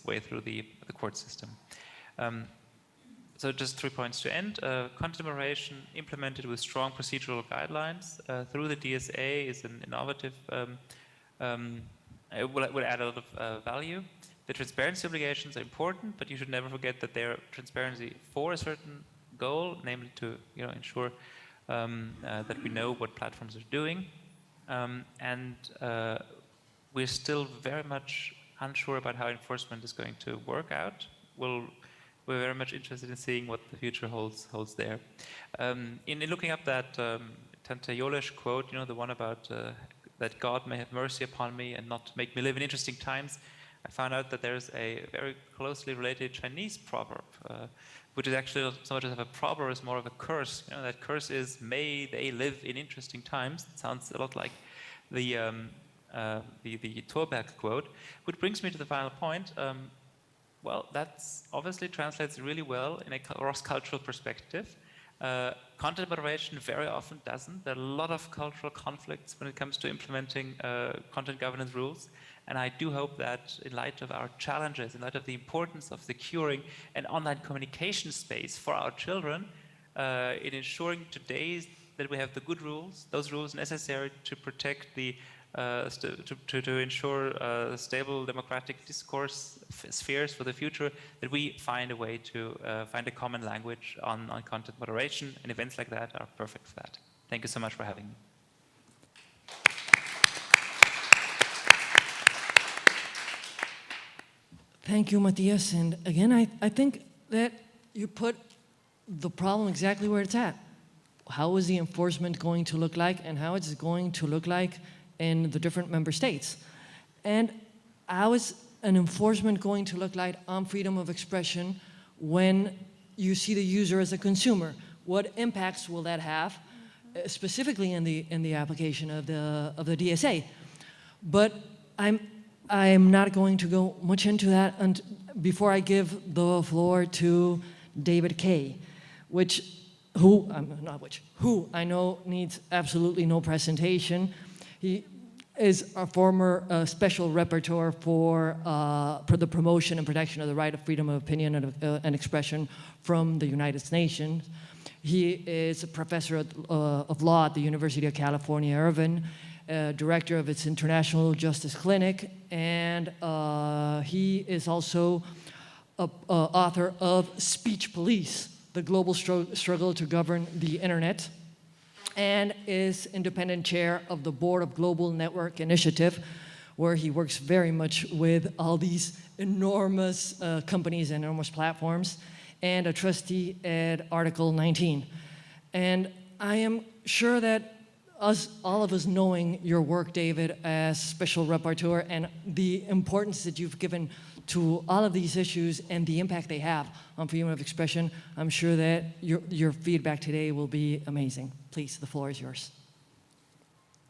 way through the court system. So just 3 points to end. Content moderation implemented with strong procedural guidelines through the DSA is an innovative, it will add a lot of value. The transparency obligations are important, but you should never forget that they're transparency for a certain goal, namely to ensure that we know what platforms are doing. We're still very much unsure about how enforcement is going to work out. We're very much interested in seeing what the future holds there. In looking up that Tante Yolesh quote, the one about that God may have mercy upon me and not make me live in interesting times, I found out that there's a very closely related Chinese proverb, which is actually not so much as a proverb as more of a curse. That curse is, may they live in interesting times. It sounds a lot like the Thorberg quote, which brings me to the final point. Well, that obviously translates really well in a cross-cultural perspective. Content moderation very often doesn't. There are a lot of cultural conflicts when it comes to implementing content governance rules. And I do hope that in light of our challenges, in light of the importance of securing an online communication space for our children, in ensuring today that we have the good rules, those rules necessary to protect the to ensure stable democratic discourse spheres for the future, that we find a way to find a common language on content moderation, and events like that are perfect for that. Thank you so much for having me. Thank you, Matthias. And again, I think that you put the problem exactly where it's at. How is the enforcement going to look like, and how is it going to look like in the different member states? And how is an enforcement going to look like on freedom of expression when you see the user as a consumer? What impacts will that have, specifically in the application of the DSA? But I'm not going to go much into that before I give the floor to David Kay, who I know needs absolutely no presentation. He is a former special rapporteur for the promotion and protection of the right of freedom of opinion and expression from the United Nations. He is a professor of law at the University of California, Irvine, director of its International Justice Clinic, and he is also author of Speech Police, the Global Struggle to Govern the Internet, and is independent chair of the Board of Global Network Initiative, where he works very much with all these enormous companies and enormous platforms, and a trustee at Article 19. And I am sure that all of us knowing your work, David, as special rapporteur, and the importance that you've given to all of these issues and the impact they have on freedom of expression, I'm sure that your feedback today will be amazing. Please, the floor is yours.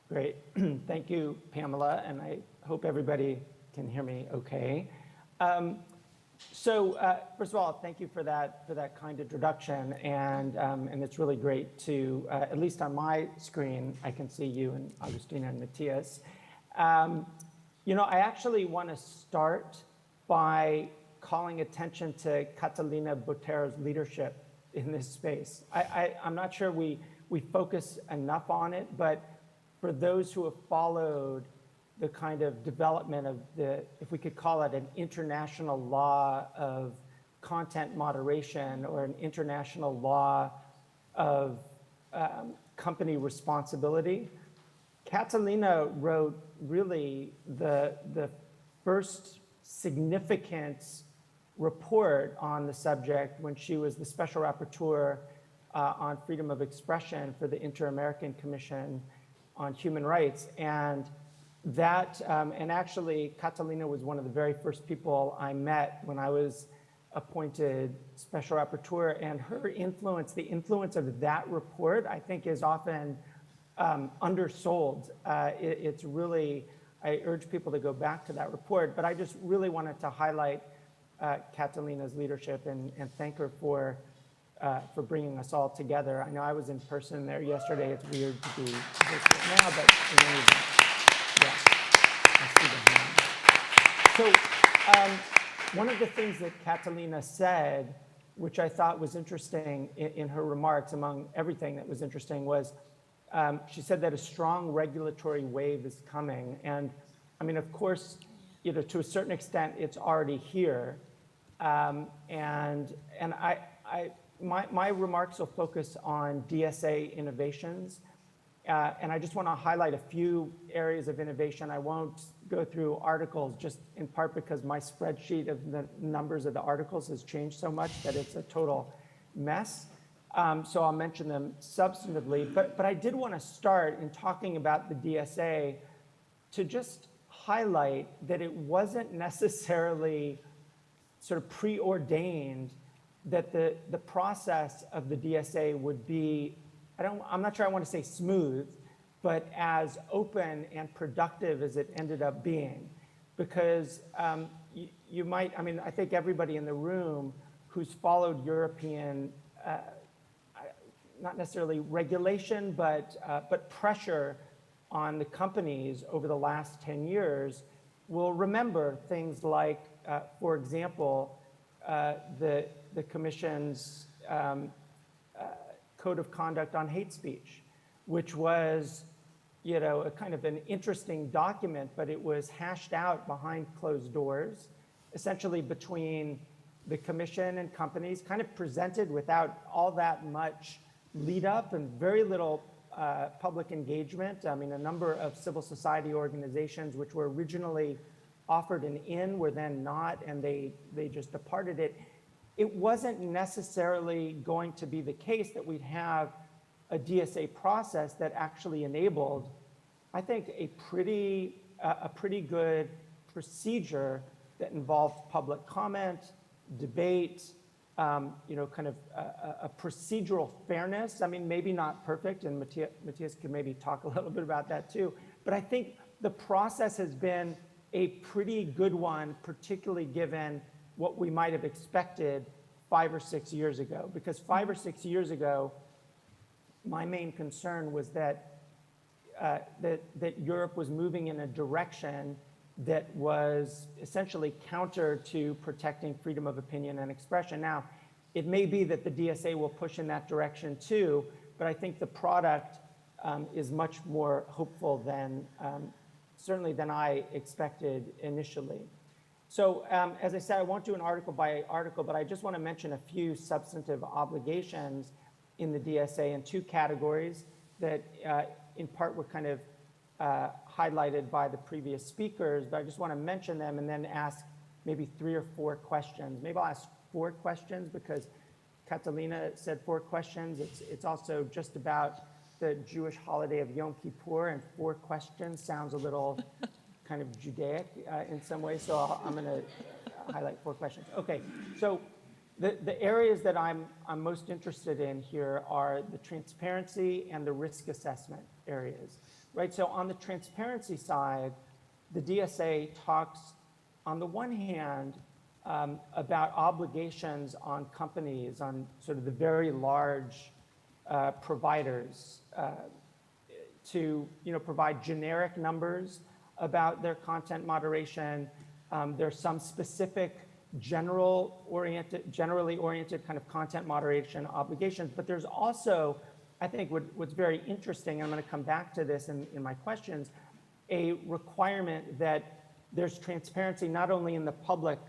Great. Thank you, Pamela, and I hope everybody can hear me okay. First of all, thank you for that kind introduction, and it's really great to, at least on my screen, I can see you and Agustina and Matthias. I actually want to start by calling attention to Catalina Botero's leadership in this space. I'm not sure we focus enough on it, but for those who have followed the kind of development of if we could call it an international law of content moderation or an international law of company responsibility, Catalina wrote really the first significant report on the subject when she was the special rapporteur on freedom of expression for the Inter-American Commission on Human Rights. And that, and actually Catalina was one of the very first people I met when I was appointed special rapporteur, and her influence, the influence of that report, I think is often undersold. It's really, I urge people to go back to that report, but I just really wanted to highlight Catalina's leadership and thank her for bringing us all together. I know I was in person there yesterday. It's weird to be virtual now, but in any event, yeah, I see the hand. So one of the things that Catalina said, which I thought was interesting in her remarks, among everything that was interesting, was she said that a strong regulatory wave is coming. And I mean, of course, you know, to a certain extent, it's already here. And my remarks will focus on DSA innovations. And I just want to highlight a few areas of innovation. I won't go through articles, just in part because my spreadsheet of the numbers of the articles has changed so much that it's a total mess. So I'll mention them substantively. But I did want to start in talking about the DSA to just highlight that it wasn't necessarily sort of preordained that the process of the DSA would be, I'm not sure I want to say smooth, but as open and productive as it ended up being. Because you might, I mean, I think everybody in the room who's followed European, not necessarily regulation, but pressure on the companies over the last 10 years will remember things like, for example, the Commission's Code of Conduct on Hate Speech, which was, you know, a kind of an interesting document, but it was hashed out behind closed doors, essentially between the Commission and companies, kind of presented without all that much lead up and very little public engagement. I mean, a number of civil society organizations which were originally offered an in were then not, and they just departed it. It wasn't necessarily going to be the case that we'd have a DSA process that actually enabled, I think, a pretty good procedure that involved public comment, debate, you know, kind of a procedural fairness. I mean, maybe not perfect, and Matthias could maybe talk a little bit about that too. But I think the process has been a pretty good one, particularly given what we might have expected 5 or 6 years ago. Because 5 or 6 years ago, my main concern was that that Europe was moving in a direction that was essentially counter to protecting freedom of opinion and expression. Now, it may be that the DSA will push in that direction too, but I think the product is much more hopeful than, certainly than I expected initially. So as I said, I won't do an article by article, but I just want to mention a few substantive obligations in the DSA in 2 categories that in part were kind of highlighted by the previous speakers, but I just want to mention them and then ask maybe 3 or 4 questions. Maybe I'll ask 4 questions because Catalina said 4 questions. It's also just about the Jewish holiday of Yom Kippur, and 4 questions sounds a little kind of Judaic in some ways, so I'm going to highlight 4 questions. Okay, so the areas that I'm most interested in here are the transparency and the risk assessment areas, right? So on the transparency side, the DSA talks, on the one hand, about obligations on companies, on sort of the very large providers to, you know, provide generic numbers about their content moderation. There's some specific generally oriented kind of content moderation obligations, but there's also, I think what's very interesting, and I'm going to come back to this in my questions, a requirement that there's transparency not only in the public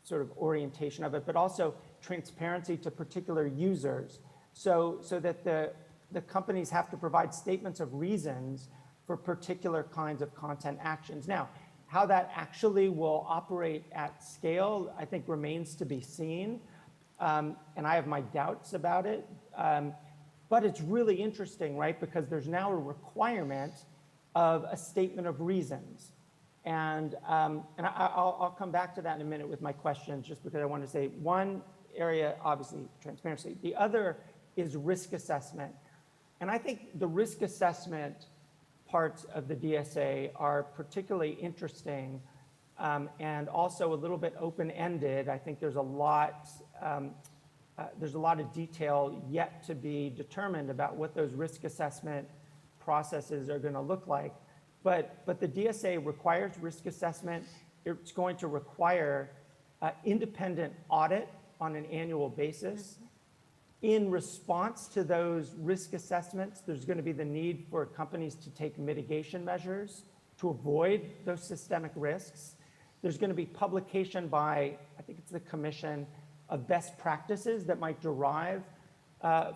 sort of orientation of it, but also transparency to particular users, so that the companies have to provide statements of reasons for particular kinds of content actions. Now, how that actually will operate at scale, I think remains to be seen. And I have my doubts about it. But it's really interesting, right? Because there's now a requirement of a statement of reasons. And I'll come back to that in a minute with my questions, just because I want to say one area, obviously, transparency. The other is risk assessment. And I think the risk assessment parts of the DSA are particularly interesting and also a little bit open-ended. I think there's a lot of detail yet to be determined about what those risk assessment processes are going to look like. But the DSA requires risk assessment. It's going to require independent audit on an annual basis. In response to those risk assessments, there's going to be the need for companies to take mitigation measures to avoid those systemic risks. There's going to be publication by, I think it's the Commission, of best practices that might derive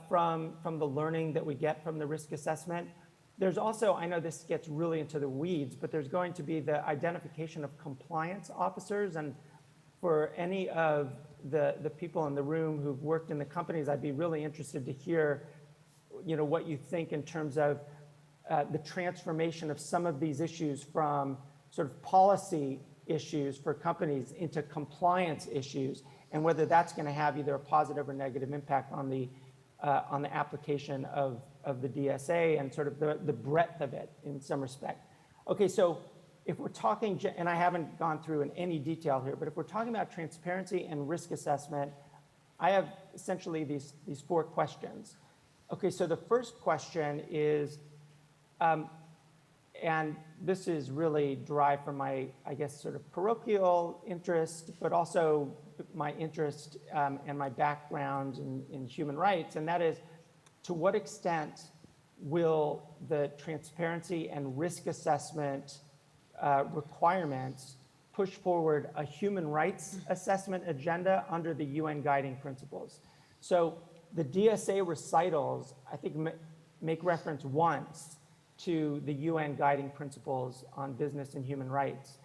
from the learning that we get from the risk assessment. There's also, I know this gets really into the weeds, but there's going to be the identification of compliance officers. And for any of the people in the room who've worked in the companies, I'd be really interested to hear, what you think in terms of the transformation of some of these issues from sort of policy issues for companies into compliance issues, and whether that's going to have either a positive or negative impact on the application of the DSA and sort of the breadth of it in some respect. Okay, so if we're talking, and I haven't gone through in any detail here, but if we're talking about transparency and risk assessment, I have essentially these 4 questions. Okay, so the first question is, and this is really derived from my, I guess, sort of parochial interest, but also my interest and my background in human rights, and that is, to what extent will the transparency and risk assessment requirements push forward a human rights assessment agenda under the UN guiding principles? So the DSA recitals, I think, make reference once to the UN guiding principles on business and human rights.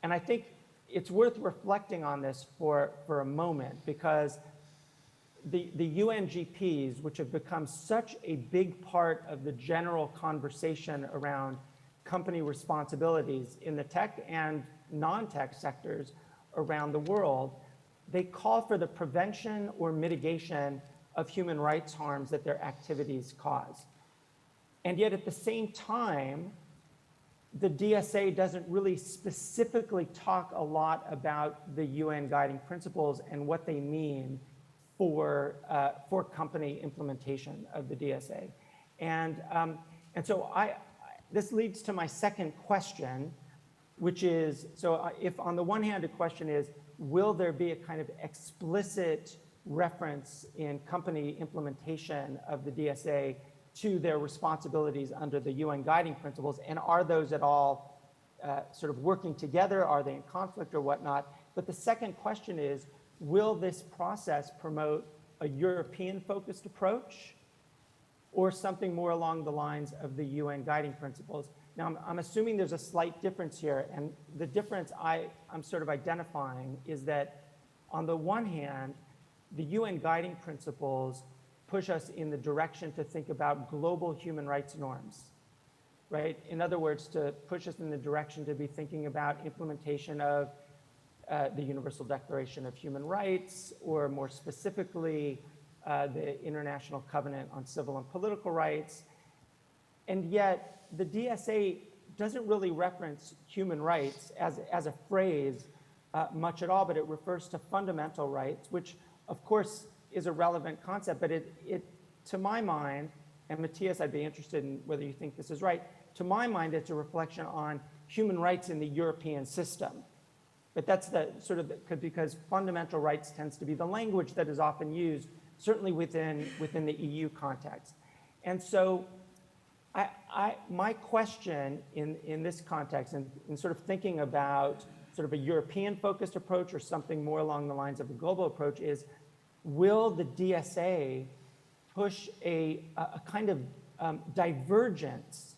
And I think it's worth reflecting on this for a moment, because the UNGPs, which have become such a big part of the general conversation around company responsibilities in the tech and non-tech sectors around the world, they call for the prevention or mitigation of human rights harms that their activities cause. And yet at the same time, the DSA doesn't really specifically talk a lot about the UN guiding principles and what they mean for company implementation of the DSA. And so this leads to my second question, which is, so if on the one hand, the question is, will there be a kind of explicit reference in company implementation of the DSA to their responsibilities under the UN guiding principles? And are those at all sort of working together? Are they in conflict or whatnot? But the second question is, will this process promote a European-focused approach or something more along the lines of the UN guiding principles? Now, I'm assuming there's a slight difference here, and the difference I'm sort of identifying is that on the one hand, the UN guiding principles push us in the direction to think about global human rights norms, right? In other words, to push us in the direction to be thinking about implementation of the Universal Declaration of Human Rights, or more specifically, the International Covenant on Civil and Political Rights. And yet, the DSA doesn't really reference human rights as a phrase much at all, but it refers to fundamental rights, which, of course, is a relevant concept, but it to my mind, and Matthias, I'd be interested in whether you think this is right, to my mind, it's a reflection on human rights in the European system. But that's the sort of, because fundamental rights tends to be the language that is often used, certainly within the EU context. And so my question in this context, and in sort of thinking about sort of a European-focused approach or something more along the lines of a global approach, is, will the DSA push a kind of divergence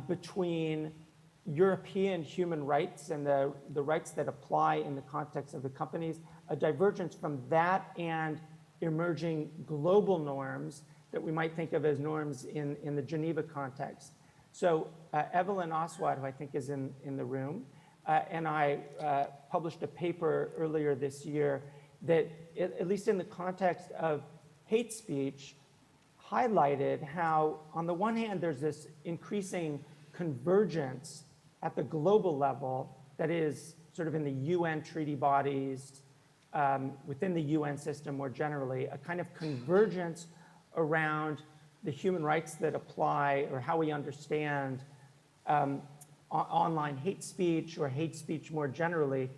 between European human rights and the rights that apply in the context of the companies, a divergence from that and emerging global norms that we might think of as norms in the Geneva context. So Evelyn Oswald, who I think is in the room, and I published a paper earlier this year that, at least in the context of hate speech, highlighted how, on the one hand, there's this increasing convergence at the global level that is sort of in the UN treaty bodies, within the UN system more generally, a kind of convergence around the human rights that apply or how we understand online hate speech or hate speech more generally.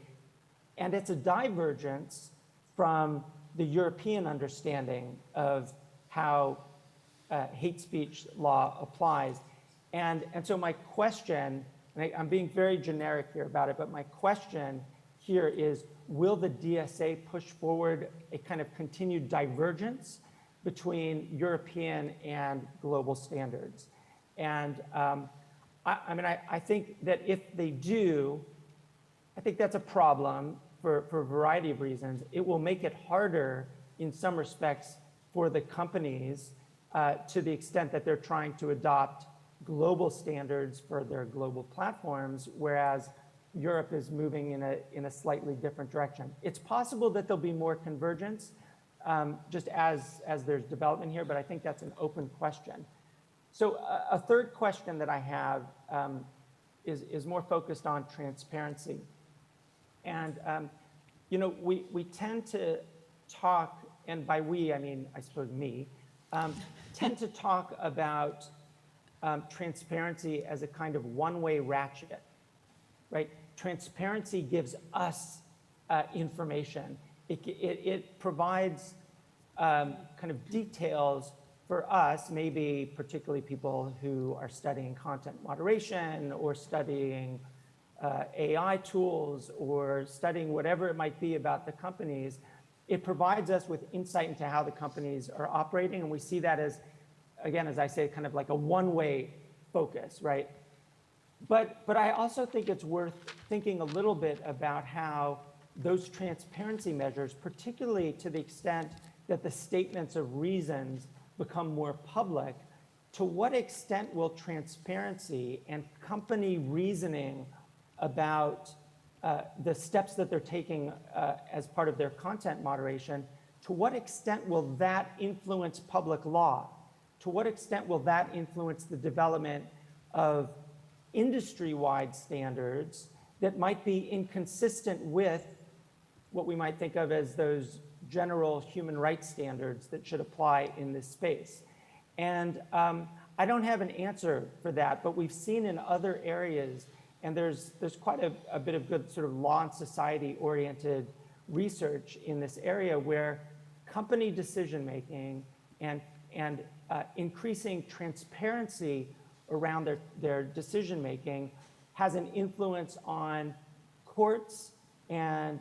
And it's a divergence from the European understanding of how hate speech law applies. And so my question, and I'm being very generic here about it, but my question here is, will the DSA push forward a kind of continued divergence between European and global standards? And I think that if they do, I think that's a problem for a variety of reasons. It will make it harder in some respects for the companies to the extent that they're trying to adopt global standards for their global platforms, whereas Europe is moving in a slightly different direction. It's possible that there'll be more convergence just as there's development here, but I think that's an open question. So a third question that I have is more focused on transparency. And you know, we tend to talk, and by we, I mean, I suppose me, tend to talk about transparency as a kind of one-way ratchet, right? Transparency gives us information. It provides kind of details for us, maybe particularly people who are studying content moderation or studying AI tools or studying whatever it might be about the companies. It provides us with insight into how the companies are operating, and we see that as, again, as I say, kind of like a one-way focus, right? But I also think it's worth thinking a little bit about how those transparency measures, particularly to the extent that the statements of reasons become more public, to what extent will transparency and company reasoning about the steps that they're taking as part of their content moderation, to what extent will that influence public law? To what extent will that influence the development of industry-wide standards that might be inconsistent with what we might think of as those general human rights standards that should apply in this space? And I don't have an answer for that, but we've seen in other areas, and there's quite a bit of good sort of law and society-oriented research in this area where company decision-making and increasing transparency around their decision-making has an influence on courts and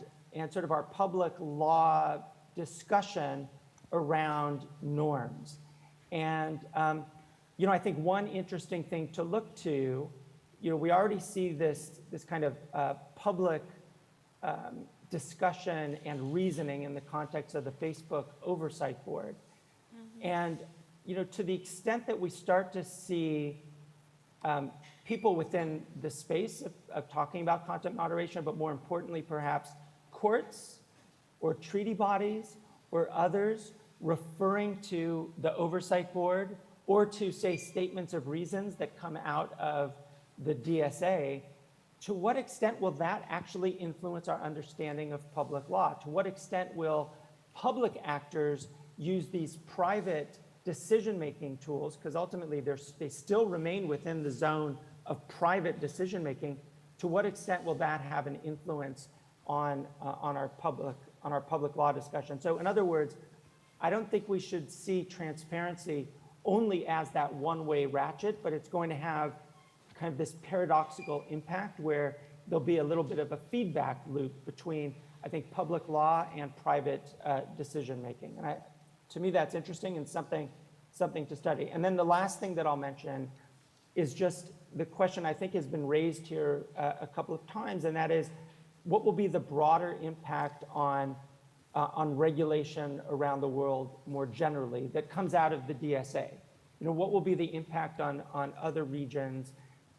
sort of our public law discussion around norms. And you know, I think one interesting thing to look to, you know, we already see this kind of public discussion and reasoning in the context of the Facebook Oversight Board. Mm-hmm. And you know, to the extent that we start to see people within the space of talking about content moderation, but more importantly, perhaps courts or treaty bodies or others referring to the Oversight Board or to, say, statements of reasons that come out of the DSA, to what extent will that actually influence our understanding of public law? To what extent will public actors use these private decision-making tools, because ultimately they still remain within the zone of private decision-making? To what extent will that have an influence on our public law discussion? So in other words, I don't think we should see transparency only as that one-way ratchet, but it's going to have kind of this paradoxical impact where there'll be a little bit of a feedback loop between, I think, public law and private decision-making. And to me, that's interesting and something to study. And then the last thing that I'll mention is just the question I think has been raised here a couple of times, and that is, what will be the broader impact on regulation around the world more generally that comes out of the DSA? You know, what will be the impact on other regions,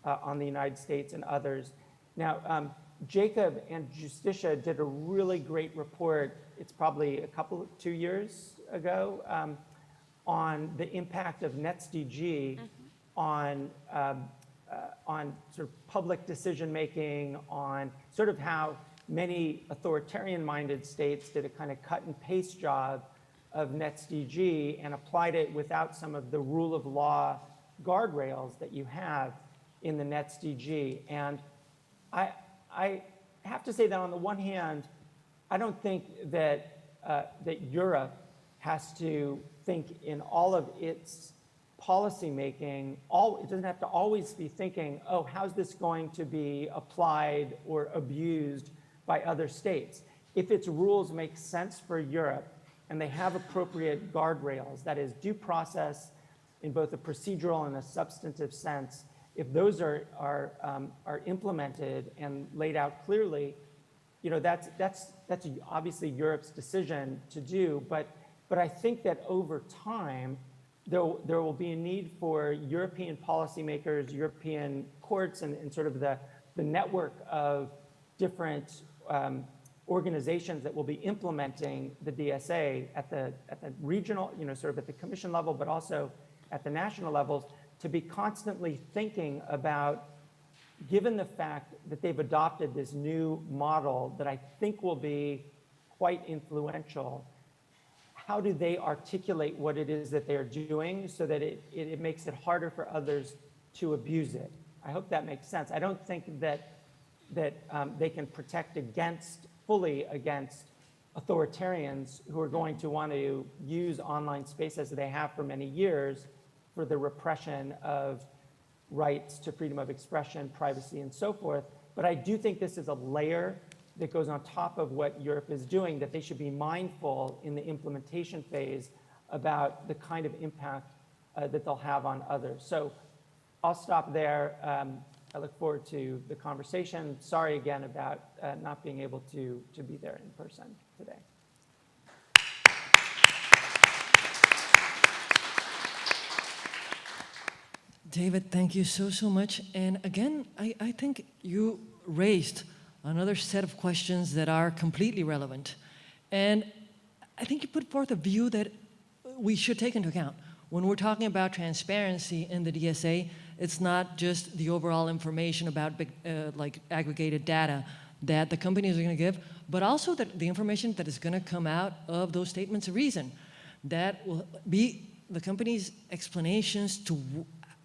on the United States and others? Now, Jacob and Justitia did a really great report, it's probably 2 years ago, on the impact of NetzDG on sort of public decision-making, on sort of how many authoritarian-minded states did a kind of cut-and-paste job of NetzDG and applied it without some of the rule of law guardrails that you have in the NetzDG. And I have to say that on the one hand, I don't think that, that Europe has to think in all of its policy making, it doesn't have to always be thinking, oh, how's this going to be applied or abused by other states? If its rules make sense for Europe and they have appropriate guardrails, that is due process in both a procedural and a substantive sense, if those are implemented and laid out clearly, you know, that's obviously Europe's decision to do. But I think that over time, there will be a need for European policymakers, European courts, and sort of the network of different organizations that will be implementing the DSA at the regional, you know, sort of at the commission level, but also at the national levels, to be constantly thinking about, given the fact that they've adopted this new model that I think will be quite influential, how do they articulate what it is that they're doing so that it makes it harder for others to abuse it? I hope that makes sense. I don't think that they can protect fully against authoritarians who are going to want to use online space as they have for many years for the repression of rights to freedom of expression, privacy, and so forth. But I do think this is a layer that goes on top of what Europe is doing, that they should be mindful in the implementation phase about the kind of impact that they'll have on others. So I'll stop there. I look forward to the conversation. Sorry again about not being able to be there in person today. David, thank you so much. And again, I think you raised another set of questions that are completely relevant. And I think you put forth a view that we should take into account. When we're talking about transparency in the DSA, it's not just the overall information about like aggregated data that the companies are going to give, but also the information that is going to come out of those statements of reason. That will be the company's explanations to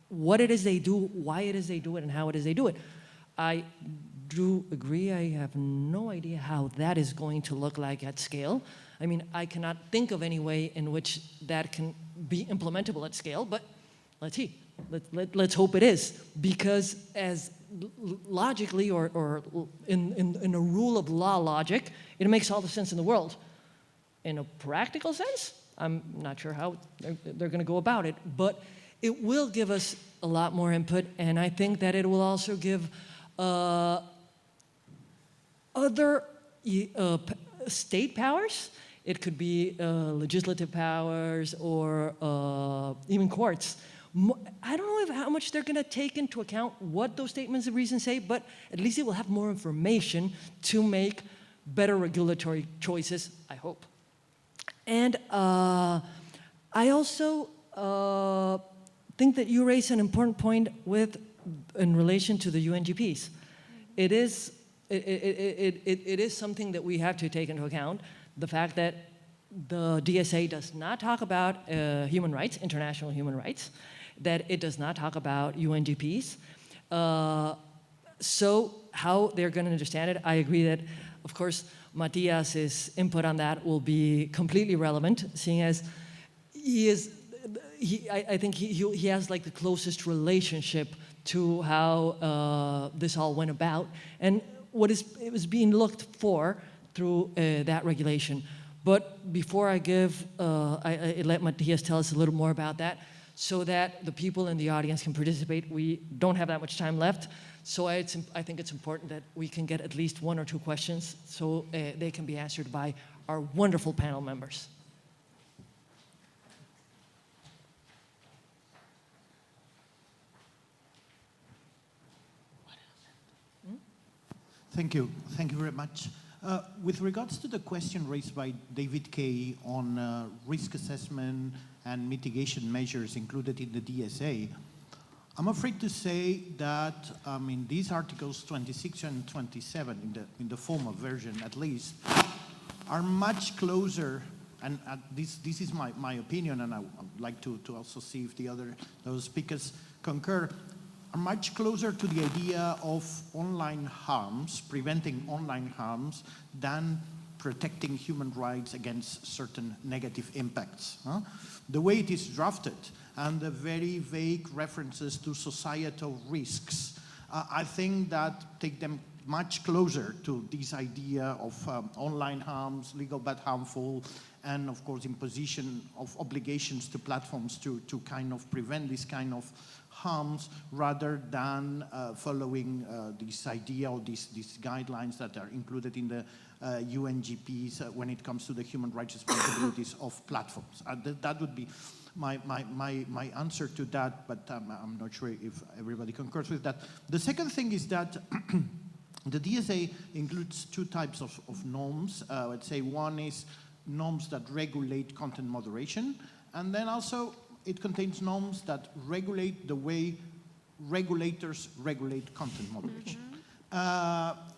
what it is they do, why it is they do it, and how it is they do it. I do agree, I have no idea how that is going to look like at scale. I mean, I cannot think of any way in which that can be implementable at scale, but let's see. Let's hope it is, because as logically or in a rule of law logic, it makes all the sense in the world. In a practical sense, I'm not sure how they're going to go about it, but it will give us a lot more input, and I think that it will also give other state powers. It could be legislative powers or even courts. I don't know how much they're going to take into account what those statements of reason say, but at least it will have more information to make better regulatory choices, I hope. And I also think that you raise an important point in relation to the UNGPs. It is something that we have to take into account, the fact that the DSA does not talk about human rights, international human rights, that it does not talk about UNGPs. So how they're going to understand it, I agree that, of course, Matthias's input on that will be completely relevant, seeing as I think he has like the closest relationship to how this all went about and it was being looked for through that regulation. But before I give, I let Matthias tell us a little more about that. so that the people in the audience can participate. We don't have that much time left, so I think it's important that we can get at least 1 or 2 questions so they can be answered by our wonderful panel members. Thank you. Thank you very much. With regards to the question raised by David Kay on risk assessment and mitigation measures included in the DSA, I'm afraid to say that in these articles 26 and 27, in the former version at least, are much closer, and this is my opinion, and I would like to also see if those speakers concur, are much closer to the idea of online harms, preventing online harms, than protecting human rights against certain negative impacts. The way it is drafted and the very vague references to societal risks, I think that take them much closer to this idea of online harms, legal but harmful, and of course imposition of obligations to platforms to kind of prevent this kind of harms, rather than following this idea or these guidelines that are included in the UNGPs when it comes to the human rights responsibilities of platforms. That would be my answer to that, but I'm not sure if everybody concurs with that. The second thing is that the DSA includes 2 types of norms. Let's say one is norms that regulate content moderation, and then also it contains norms that regulate the way regulators regulate content moderation.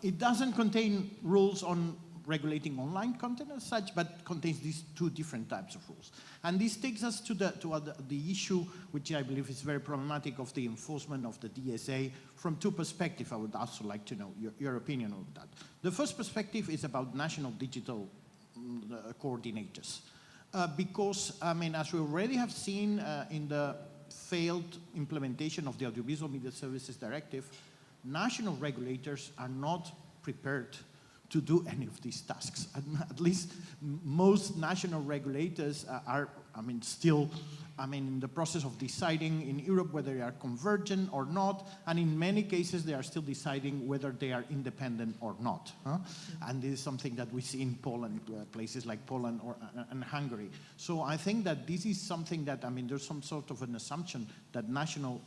It doesn't contain rules on regulating online content as such, but contains these 2 different types of rules. And this takes us to the issue, which I believe is very problematic, of the enforcement of the DSA from 2 perspectives. I would also like to know your opinion on that. The first perspective is about national digital coordinators. Because, I mean, as we already have seen in the failed implementation of the Audiovisual Media Services Directive, national regulators are not prepared to do any of these tasks. At least most national regulators are, still, in the process of deciding in Europe whether they are convergent or not, and in many cases they are still deciding whether they are independent or not. And this is something that we see in Poland, places like Poland and Hungary. So I think that this is something that, there's some sort of an assumption that national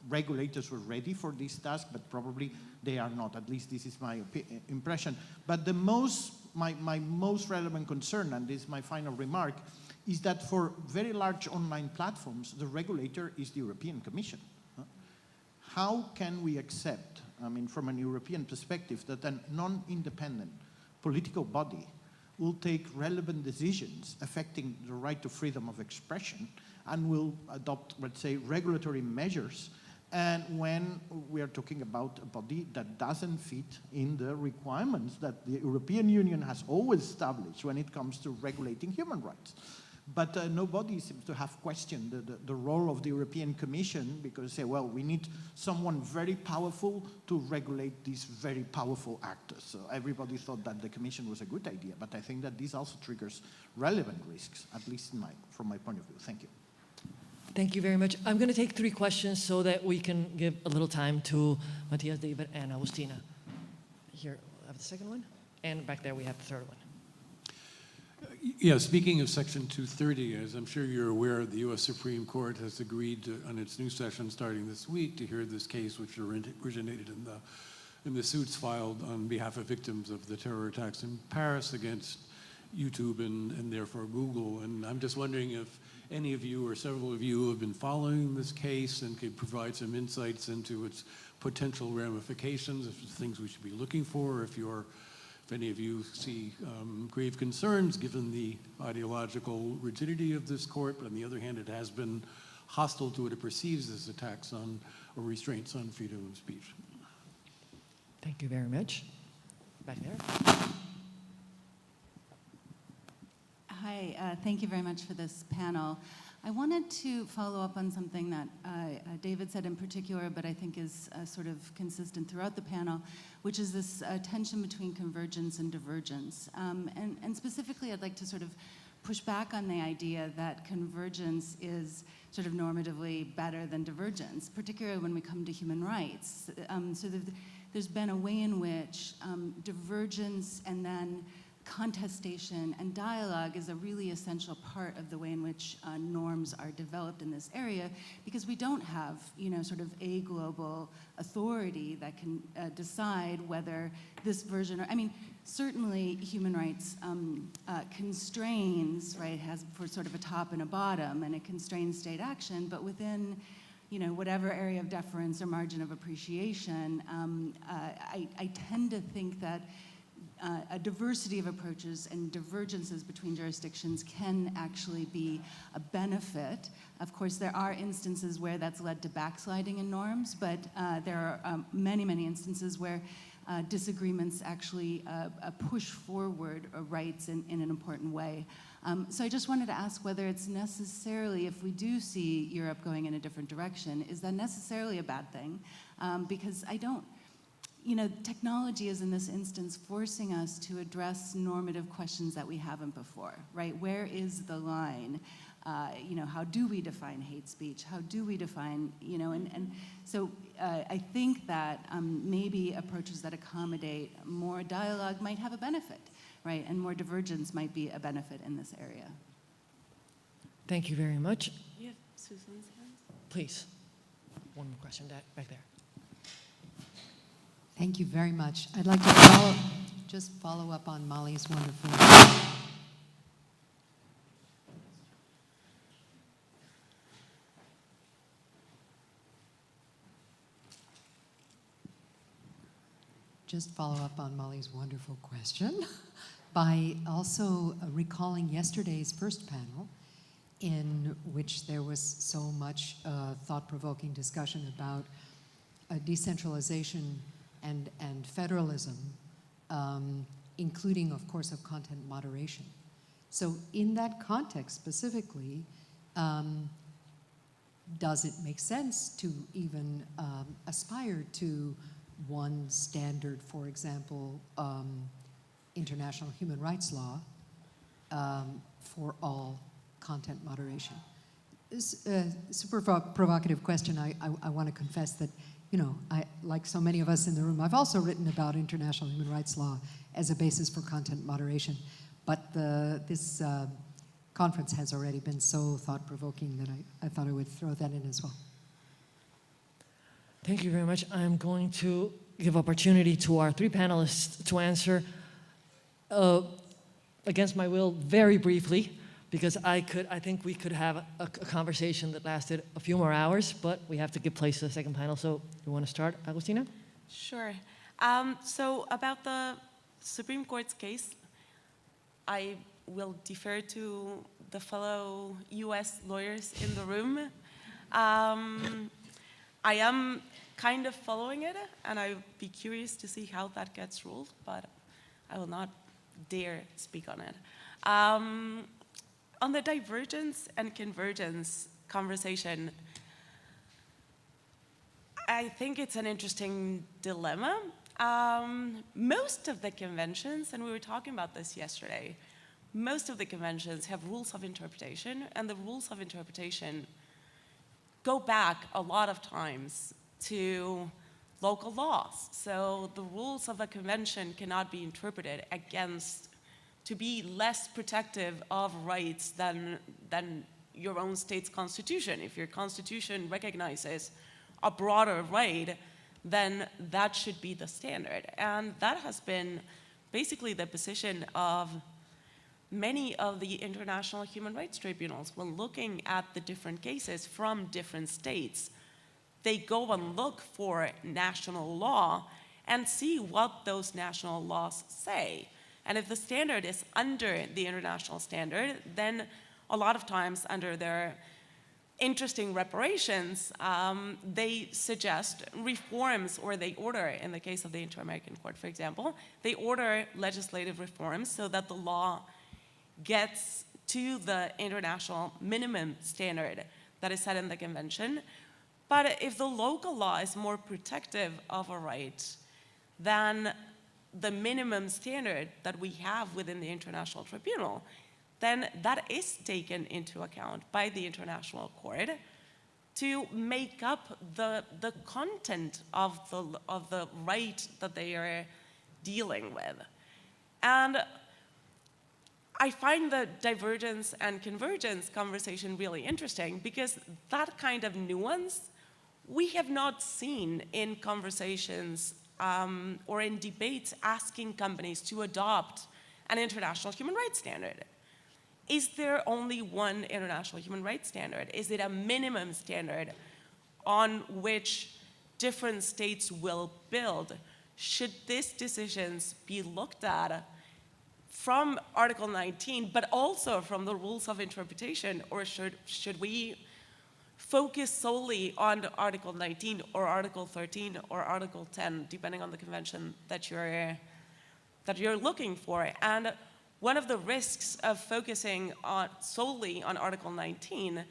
regulators were ready for this task, but probably they are not. At least this is my impression. But my most relevant concern, and this is my final remark, is that for very large online platforms, the regulator is the European Commission. How can we accept, from an European perspective, that a non-independent political body will take relevant decisions affecting the right to freedom of expression and will adopt, let's say, regulatory measures, and when we are talking about a body that doesn't fit in the requirements that the European Union has always established when it comes to regulating human rights? But nobody seems to have questioned the role of the European Commission, because they say, well, we need someone very powerful to regulate these very powerful actors. So everybody thought that the Commission was a good idea, but I think that this also triggers relevant risks, at least from my point of view. Thank you. Thank you very much. I'm going to take 3 questions so that we can give a little time to Matthias, David, and Agustina. Here, we have the second one, and back there we have the third one. Yeah, speaking of Section 230, as I'm sure you're aware, the U.S. Supreme Court has agreed to, on its new session starting this week, to hear this case which originated in the suits filed on behalf of victims of the terror attacks in Paris against YouTube and therefore Google. And I'm just wondering if any of you or several of you have been following this case and could provide some insights into its potential ramifications, if there's things we should be looking for, if any of you see grave concerns given the ideological rigidity of this court, but on the other hand, it has been hostile to what it perceives as attacks on or restraints on freedom of speech. Thank you very much. Back there. Hi, thank you very much for this panel. I wanted to follow up on something that David said in particular, but I think is sort of consistent throughout the panel, which is this tension between convergence and divergence. And specifically, I'd like to sort of push back on the idea that convergence is sort of normatively better than divergence, particularly when we come to human rights. There's been a way in which divergence and then contestation and dialogue is a really essential part of the way in which norms are developed in this area, because we don't have, sort of a global authority that can decide whether this version, certainly human rights constrains, right, has for sort of a top and a bottom, and it constrains state action, but within whatever area of deference or margin of appreciation, I tend to think that a diversity of approaches and divergences between jurisdictions can actually be a benefit. Of course, there are instances where that's led to backsliding in norms, but there are many, many instances where disagreements actually push forward rights in an important way. So I just wanted to ask whether it's necessarily, if we do see Europe going in a different direction, is that necessarily a bad thing? Because I don't, technology is in this instance forcing us to address normative questions that we haven't before, right? Where is the line? How do we define hate speech? How do we define, and so I think that maybe approaches that accommodate more dialogue might have a benefit, right? And more divergence might be a benefit in this area. Thank you very much. You have Susan's hand? Please, one more question back there. Thank you very much. I'd like to just follow up on Molly's wonderful. Just follow up on Molly's wonderful question by also recalling yesterday's first panel, in which there was so much thought-provoking discussion about decentralization and federalism, including, of course, of content moderation. So in that context specifically, does it make sense to even aspire to one standard, for example, international human rights law for all content moderation? This super provocative question. I want to confess that, like so many of us in the room, I've also written about international human rights law as a basis for content moderation. But this conference has already been so thought-provoking that I thought I would throw that in as well. Thank you very much. I'm going to give opportunity to our three panelists to answer against my will very briefly, because I think we could have a conversation that lasted a few more hours, but we have to give place to the second panel. So you want to start, Agustina? Sure. So about the Supreme Court's case, I will defer to the fellow US lawyers in the room. I am kind of following it, and I would be curious to see how that gets ruled, but I will not dare speak on it. On the divergence and convergence conversation, I think it's an interesting dilemma. Most of the conventions, and we were talking about this yesterday, most of the conventions have rules of interpretation, and the rules of interpretation go back a lot of times to local laws. So the rules of a convention cannot be interpreted against to be less protective of rights than your own state's constitution. If your constitution recognizes a broader right, then that should be the standard. And that has been basically the position of many of the international human rights tribunals. When looking at the different cases from different states, they go and look for national law and see what those national laws say. And if the standard is under the international standard, then a lot of times under their interesting reparations, they suggest reforms, or they order, in the case of the Inter-American Court, for example, they order legislative reforms so that the law gets to the international minimum standard that is set in the convention. But if the local law is more protective of a right than the minimum standard that we have within the international tribunal, then that is taken into account by the International Court to make up the content of the right that they are dealing with. And I find the divergence and convergence conversation really interesting because that kind of nuance we have not seen in conversations or in debates asking companies to adopt an international human rights standard. Is there only one international human rights standard? Is it a minimum standard on which different states will build? Should these decisions be looked at from Article 19, but also from the rules of interpretation, or should we focus solely on Article 19 or Article 13 or Article 10, depending on the convention that you're looking for? And one of the risks of focusing solely on Article 19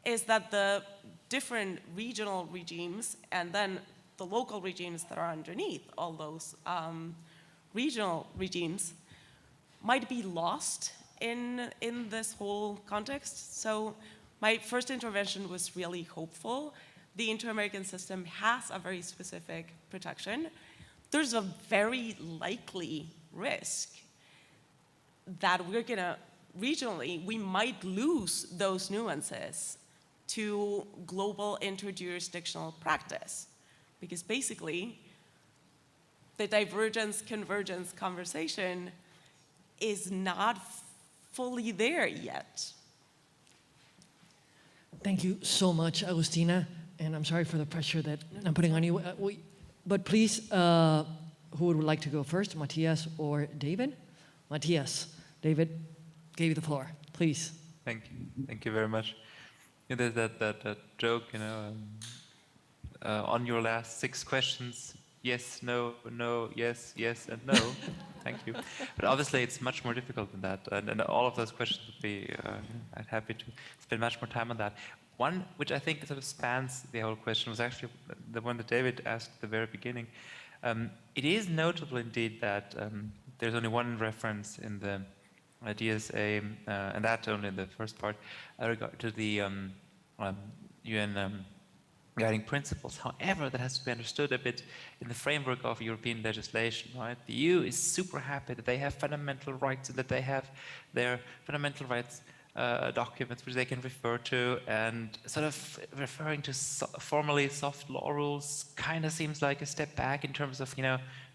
is that the different regional regimes and then the local regimes that are underneath all those regional regimes might be lost in this whole context. So my first intervention was really hopeful. The Inter-American system has a very specific protection. There's a very likely risk that we're gonna, regionally, we might lose those nuances to global interjurisdictional practice. Because basically, the divergence-convergence conversation is not fully there yet. Thank you so much, Agustina, and I'm sorry for the pressure that I'm putting on you. But please, who would like to go first, Matthias or David? Matthias, David, gave you the floor, please. Thank you very much. There's that joke, on your last 6 questions, yes, no, no, yes, yes, and no. Thank you. But obviously, it's much more difficult than that. And all of those questions would be, I'm happy to spend much more time on that. One, which I think sort of spans the whole question, was actually the one that David asked at the very beginning. It is notable indeed that there's only one reference in the DSA, and that only in the first part, regard to the UN guiding principles. However, that has to be understood a bit in the framework of European legislation, right? The EU is super happy that they have fundamental rights and that they have their fundamental rights documents which they can refer to, and sort of referring to formally soft law rules kind of seems like a step back in terms of,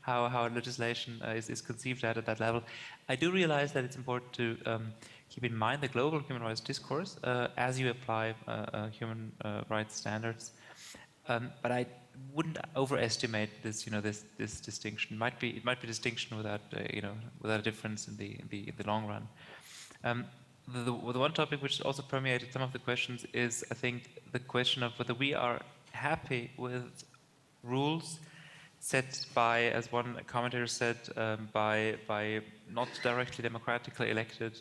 how legislation is conceived at that level. I do realize that it's important to keep in mind the global human rights discourse as you apply human rights standards. But I wouldn't overestimate this, this distinction. It might be a distinction without, without a difference in the long run. The one topic which also permeated some of the questions is, I think, the question of whether we are happy with rules set by, as one commentator said, by not directly democratically elected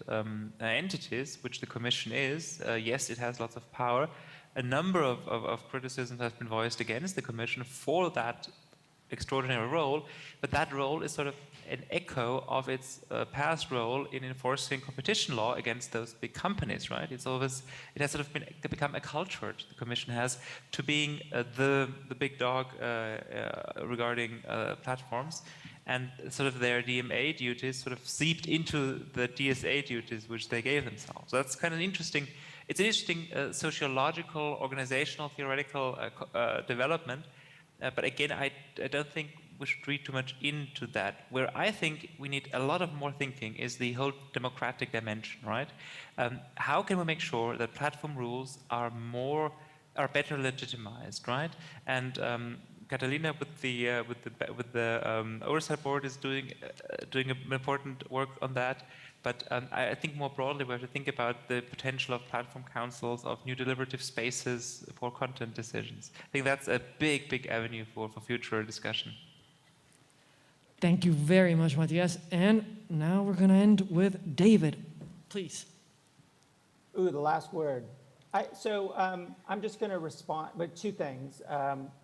entities, which the Commission is. Yes, it has lots of power. A number of criticisms have been voiced against the Commission for that extraordinary role, but that role is sort of an echo of its past role in enforcing competition law against those big companies, right? It has sort of become a culture the Commission has to being the big dog regarding platforms, and sort of their DMA duties sort of seeped into the DSA duties which they gave themselves. So that's kind of interesting. It's an interesting sociological, organizational, theoretical development. But again, I don't think we should read too much into that. Where I think we need a lot of more thinking is the whole democratic dimension, right? How can we make sure that platform rules are better legitimized, right? And Catalina with the oversight board is doing important work on that. But I think more broadly we have to think about the potential of platform councils, of new deliberative spaces for content decisions. I think that's a big avenue for future discussion. Thank you very much, Matthias. And now we're going to end with David. Please. Ooh, the last word. I'm just going to respond with 2 things.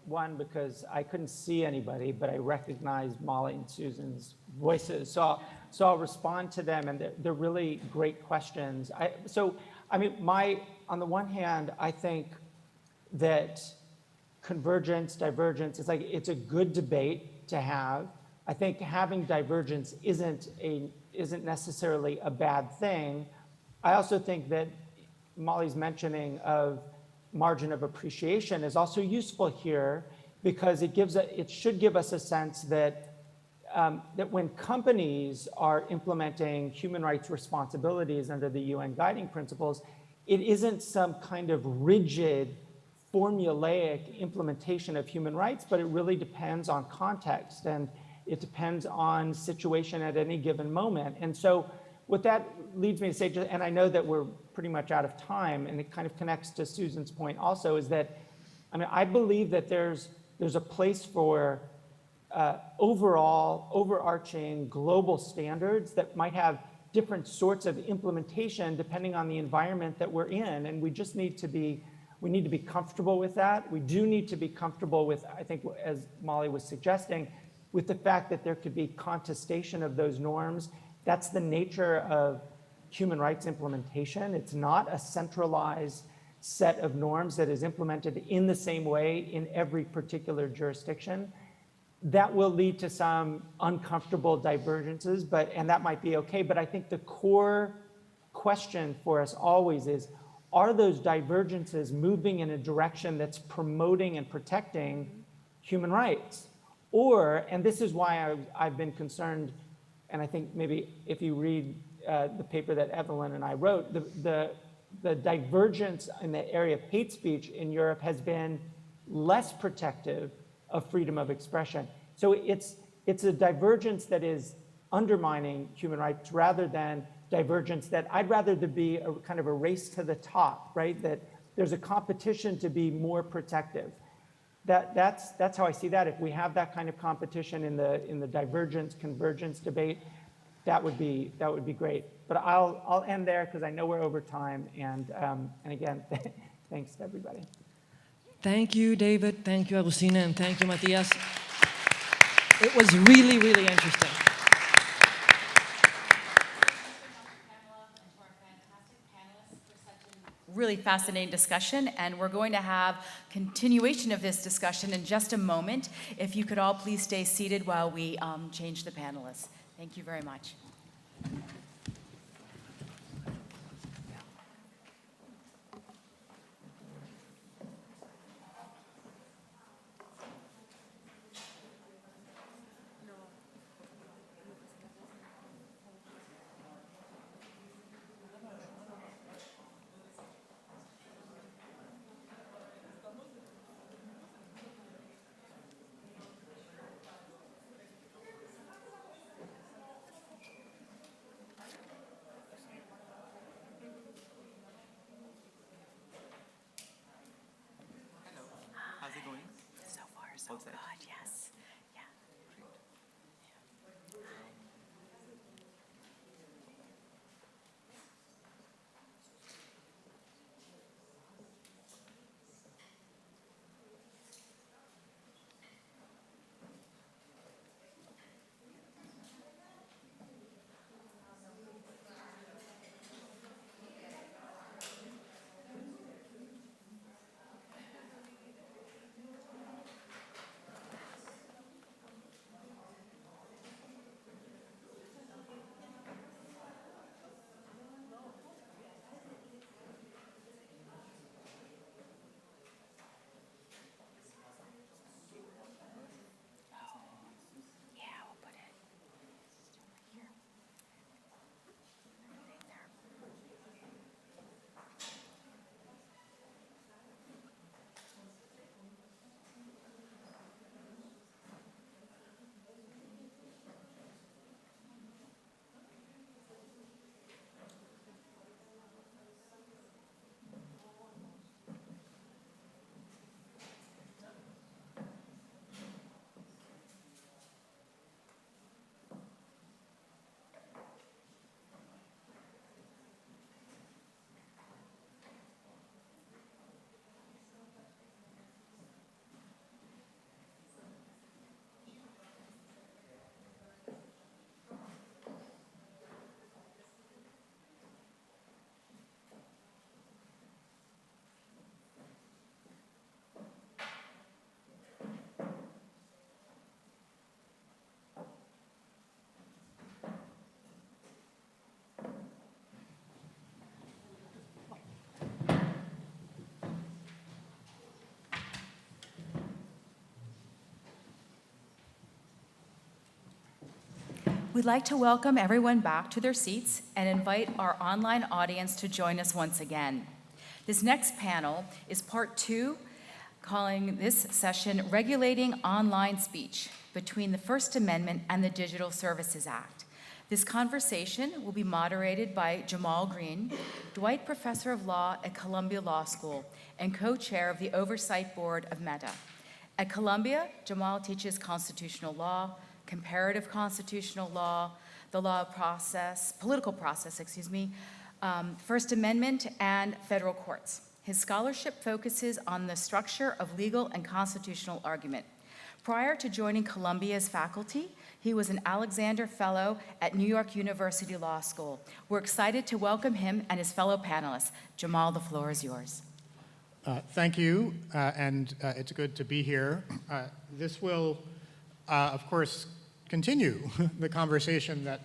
One, because I couldn't see anybody, but I recognized Molly and Susan's voices. So So I'll respond to them, and they're really great questions. On the one hand, I think that convergence, divergence, it's a good debate to have. I think having divergence isn't necessarily a bad thing. I also think that Molly's mentioning of margin of appreciation is also useful here, because it should give us a sense that when companies are implementing human rights responsibilities under the UN guiding principles, it isn't some kind of rigid, formulaic implementation of human rights, but it really depends on context, and it depends on situation at any given moment. And so what that leads me to say, and I know that we're pretty much out of time, and it kind of connects to Susan's point also, is that, I believe that there's a place for overall, overarching global standards that might have different sorts of implementation depending on the environment that we're in, and we just need to be comfortable with that. We do need to be comfortable with, I think, as Molly was suggesting, with the fact that there could be contestation of those norms. That's the nature of human rights implementation. It's not a centralized set of norms that is implemented in the same way in every particular jurisdiction. That will lead to some uncomfortable divergences, and that might be okay, but I think the core question for us always is, are those divergences moving in a direction that's promoting and protecting human rights? Or, and this is why I've been concerned, and I think maybe if you read the paper that Evelyn and I wrote, the divergence in the area of hate speech in Europe has been less protective of freedom of expression. So it's a divergence that is undermining human rights rather than divergence that I'd rather there be a kind of a race to the top, right? That there's a competition to be more protective. That's how I see that. If we have that kind of competition in the divergence convergence debate, that would be great. But I'll end there because I know we're over time. And again, thanks to everybody. Thank you, David. Thank you, Agustina, and thank you, Matthias. It was really, really interesting. Really fascinating discussion, and we're going to have continuation of this discussion in just a moment. If you could all please stay seated while we change the panelists. Thank you very much. How's it going? So far, so good, yes. Yeah. We'd like to welcome everyone back to their seats and invite our online audience to join us once again. This next panel is part 2, calling this session Regulating Online Speech Between the First Amendment and the Digital Services Act. This conversation will be moderated by Jamal Green, Dwight Professor of Law at Columbia Law School and co-chair of the Oversight Board of Meta. At Columbia, Jamal teaches constitutional law, comparative constitutional law, the law process, political process, First Amendment, and federal courts. His scholarship focuses on the structure of legal and constitutional argument. Prior to joining Columbia's faculty, he was an Alexander Fellow at New York University Law School. We're excited to welcome him and his fellow panelists. Jamal, the floor is yours. Thank you, and it's good to be here. This will, of course, continue the conversation that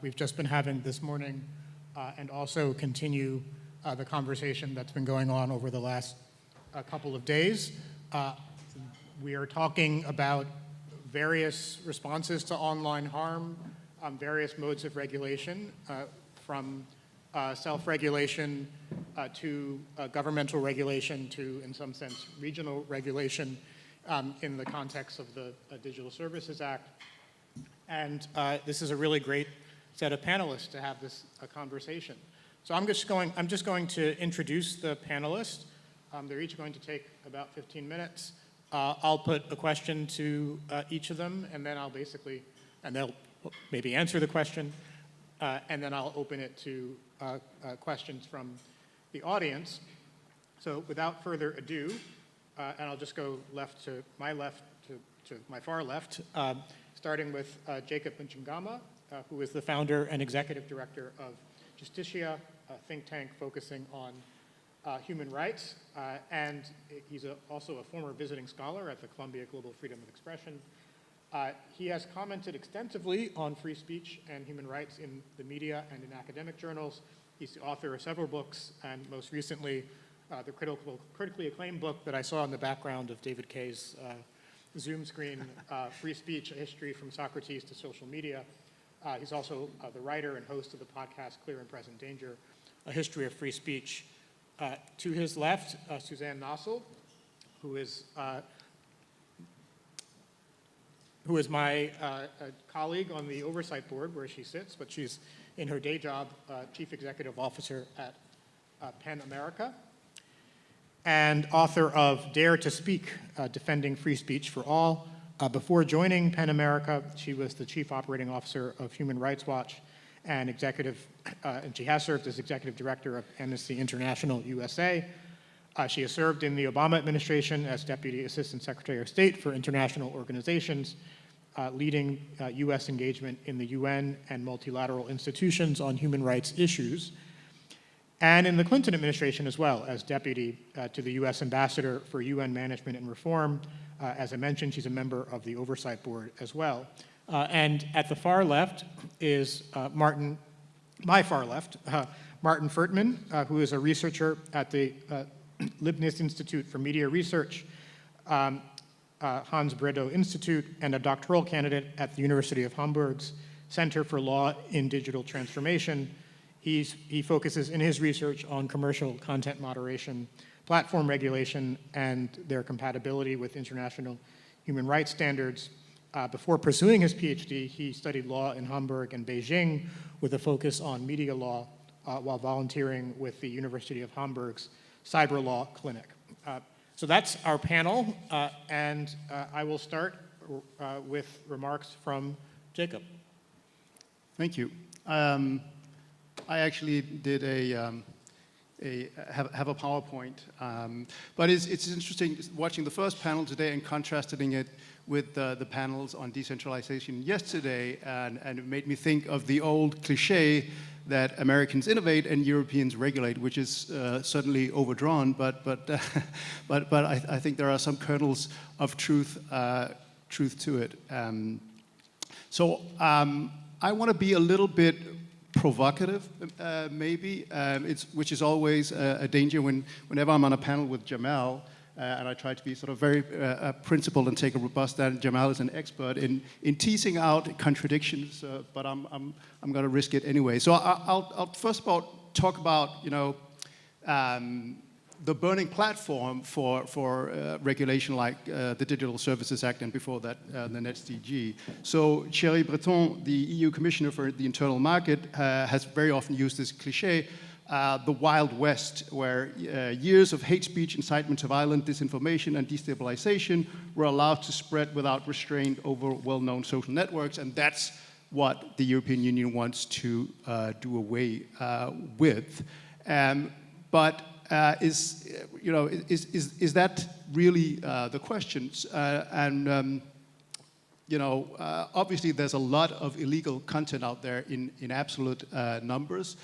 we've just been having this morning, and also continue the conversation that's been going on over the last couple of days. We are talking about various responses to online harm, various modes of regulation, from self-regulation to governmental regulation to, in some sense, regional regulation in the context of the Digital Services Act. And this is a really great set of panelists to have this conversation. So I'm just going to introduce the panelists. They're each going to take about 15 minutes. I'll put a question to each of them, and then they'll maybe answer the question, and then I'll open it to questions from the audience. So without further ado, and I'll just go to my far left, starting with Jacob Mchangama, who is the founder and executive director of Justitia, a think tank focusing on human rights, and he's also a former visiting scholar at the Columbia Global Freedom of Expression. He has commented extensively on free speech and human rights in the media and in academic journals. He's the author of several books, and most recently, the critically acclaimed book that I saw in the background of David Kaye's Zoom screen, Free Speech, A History from Socrates to Social Media. He's also the writer and host of the podcast Clear and Present Danger, A History of Free Speech. To his left, Suzanne Nossel, who is my colleague on the Oversight Board where she sits, but she's in her day job Chief Executive Officer at PEN America, and author of Dare to Speak, Defending Free Speech for All. Before joining PEN America, she was the Chief Operating Officer of Human Rights Watch and and she has served as Executive Director of Amnesty International USA. She has served in the Obama administration as Deputy Assistant Secretary of State for International Organizations, leading US engagement in the UN and multilateral institutions on human rights issues, and in the Clinton administration as well as Deputy to the US Ambassador for UN Management and Reform. As I mentioned, she's a member of the Oversight Board as well. And at the far left is Martin Furtman, who is a researcher at the Leibniz Institute for Media Research, Hans Bredow Institute, and a doctoral candidate at the University of Hamburg's Center for Law in Digital Transformation. He focuses in his research on commercial content moderation, platform regulation, and their compatibility with international human rights standards. Before pursuing his PhD, he studied law in Hamburg and Beijing with a focus on media law while volunteering with the University of Hamburg's Cyber Law Clinic. So that's our panel, and I will start with remarks from Jacob. Thank you. I actually did have a PowerPoint, but it's interesting watching the first panel today and contrasting it with the panels on decentralization yesterday, and it made me think of the old cliche that Americans innovate and Europeans regulate, which is certainly overdrawn, but I think there are some kernels of truth to it. So I want to be a little bit provocative, maybe, which is always a danger whenever I'm on a panel with Jamal. and I try to be sort of very principled and take a robust stand. Jamal is an expert in teasing out contradictions, but I'm going to risk it anyway. So I'll first of all talk about, you know, the burning platform for regulation like the Digital Services Act, and before that, the NetzDG. So Thierry Breton, the EU Commissioner for the Internal Market, has very often used this cliche, the Wild West, where years of hate speech, incitement to violence, disinformation, and destabilization were allowed to spread without restraint over well-known social networks, and that's what the European Union wants to do away with. But is that really the question? Obviously there's a lot of illegal content out there in absolute numbers.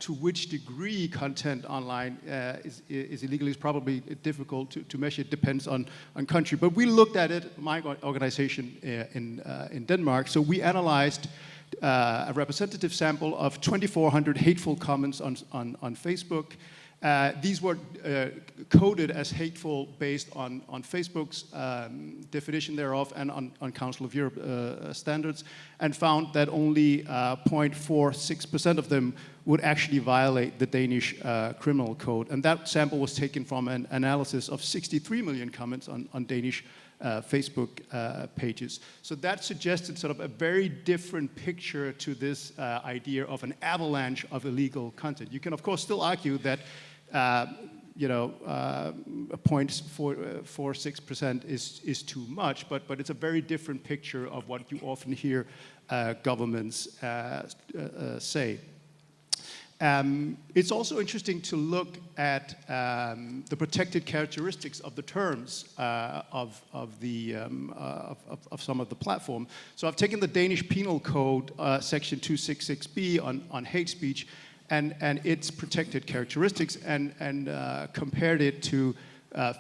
To which degree content online is illegal is probably difficult to measure. It depends on country. But we looked at it, my organization in Denmark. So we analyzed a representative sample of 2,400 hateful comments on Facebook. These were coded as hateful based on Facebook's definition thereof and on Council of Europe standards, and found that only 0.46% of them would actually violate the Danish criminal code. And that sample was taken from an analysis of 63 million comments on Danish Facebook pages. So that suggested sort of a very different picture to this idea of an avalanche of illegal content. You can, of course, still argue that 0.46% is too much, but it's a very different picture of what you often hear governments say. It's also interesting to look at the protected characteristics of the terms of some of the platform. So I've taken the Danish Penal Code, section 266b on hate speech, and its protected characteristics, and compared it to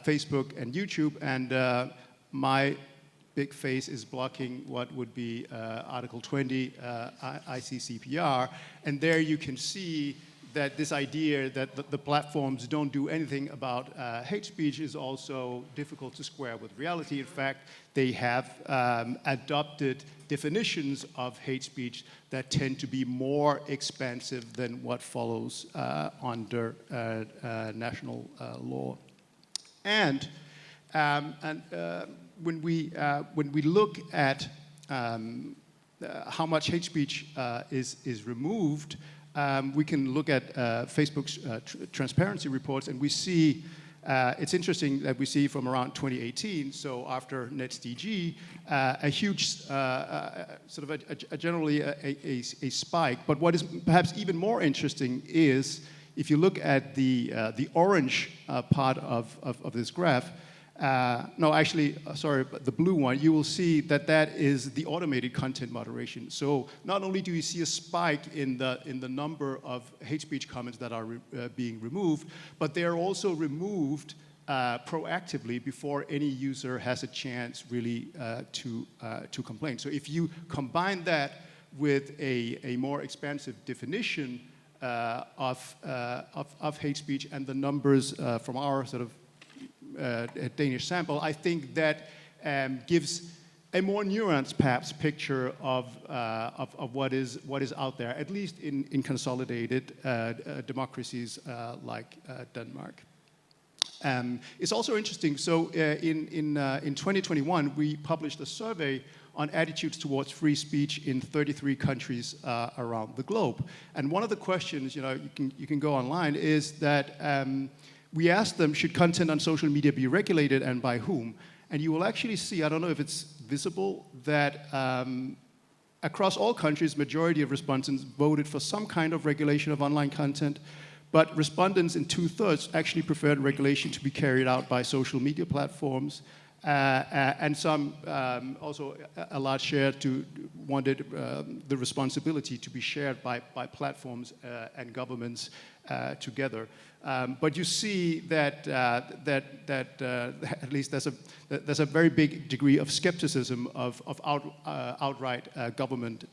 Facebook and YouTube, and my big face is blocking what would be Article 20 ICCPR, and there you can see that this idea that the platforms don't do anything about hate speech is also difficult to square with reality. In fact, they have adopted definitions of hate speech that tend to be more expansive than what follows under national law. And when we look at how much hate speech is removed, we can look at Facebook's transparency reports, and we see, it's interesting that we see from around 2018, so after NetzDG, a huge, sort of generally a spike. But what is perhaps even more interesting is, if you look at the orange part of this graph, no, actually, sorry, but the blue one, you will see that that is the automated content moderation. So not only do you see a spike in the number of hate speech comments that are being removed, but they are also removed proactively before any user has a chance really to complain. So if you combine that with a more expansive definition of hate speech and the numbers from our sort of Danish sample, I think that gives a more nuanced, perhaps, picture of what is out there, at least in consolidated democracies like Denmark. It's also interesting. So in 2021, we published a survey on attitudes towards free speech in 33 countries around the globe. And one of the questions, you can go online, is that we asked them, should content on social media be regulated and by whom? And you will actually see, I don't know if it's visible, that across all countries, majority of respondents voted for some kind of regulation of online content, but respondents in 2/3 actually preferred regulation to be carried out by social media platforms, and some, also a large share wanted the responsibility to be shared by platforms and governments together. But you see that at least there's a very big degree of skepticism of outright government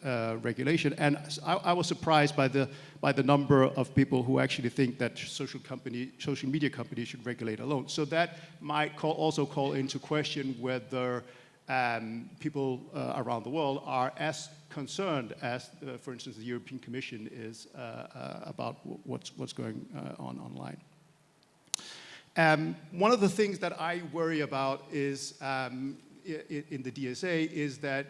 regulation, and I was surprised by the number of people who actually think that social media companies should regulate alone. So that might also call into question whether people around the world are as concerned as, for instance, the European Commission is about what's going on online. One of the things that I worry about is in the DSA is that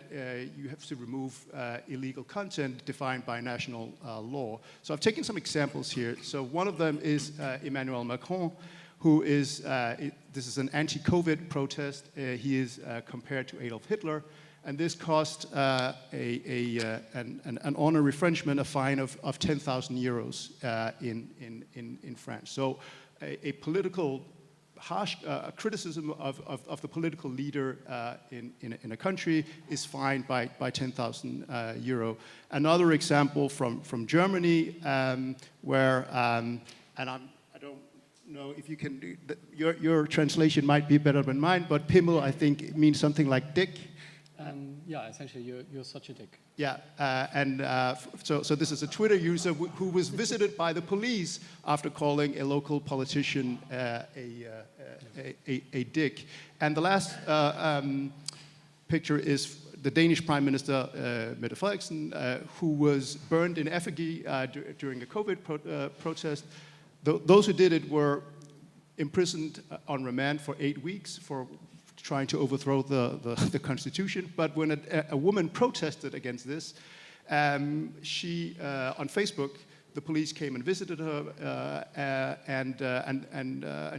you have to remove illegal content defined by national law. So I've taken some examples here. So one of them is Emmanuel Macron, who is, this is an anti-COVID protest. He is compared to Adolf Hitler. And this cost an honor retrenchment, a fine of 10,000 euros in France. So a political harsh criticism of the political leader in a country is fined by 10,000 euro. Another example from Germany, where and I don't know if you can your translation might be better than mine, but Pimmel I think it means something like dick. Yeah, essentially, you're such a dick. Yeah, so this is a Twitter user who was visited by the police after calling a local politician a dick. And the last picture is the Danish Prime Minister, Mette Frederiksen, who was burned in effigy during a COVID protest. Those who did it were imprisoned on remand for 8 weeks for trying to overthrow the constitution. But when a woman protested against this, she on Facebook, the police came and visited her and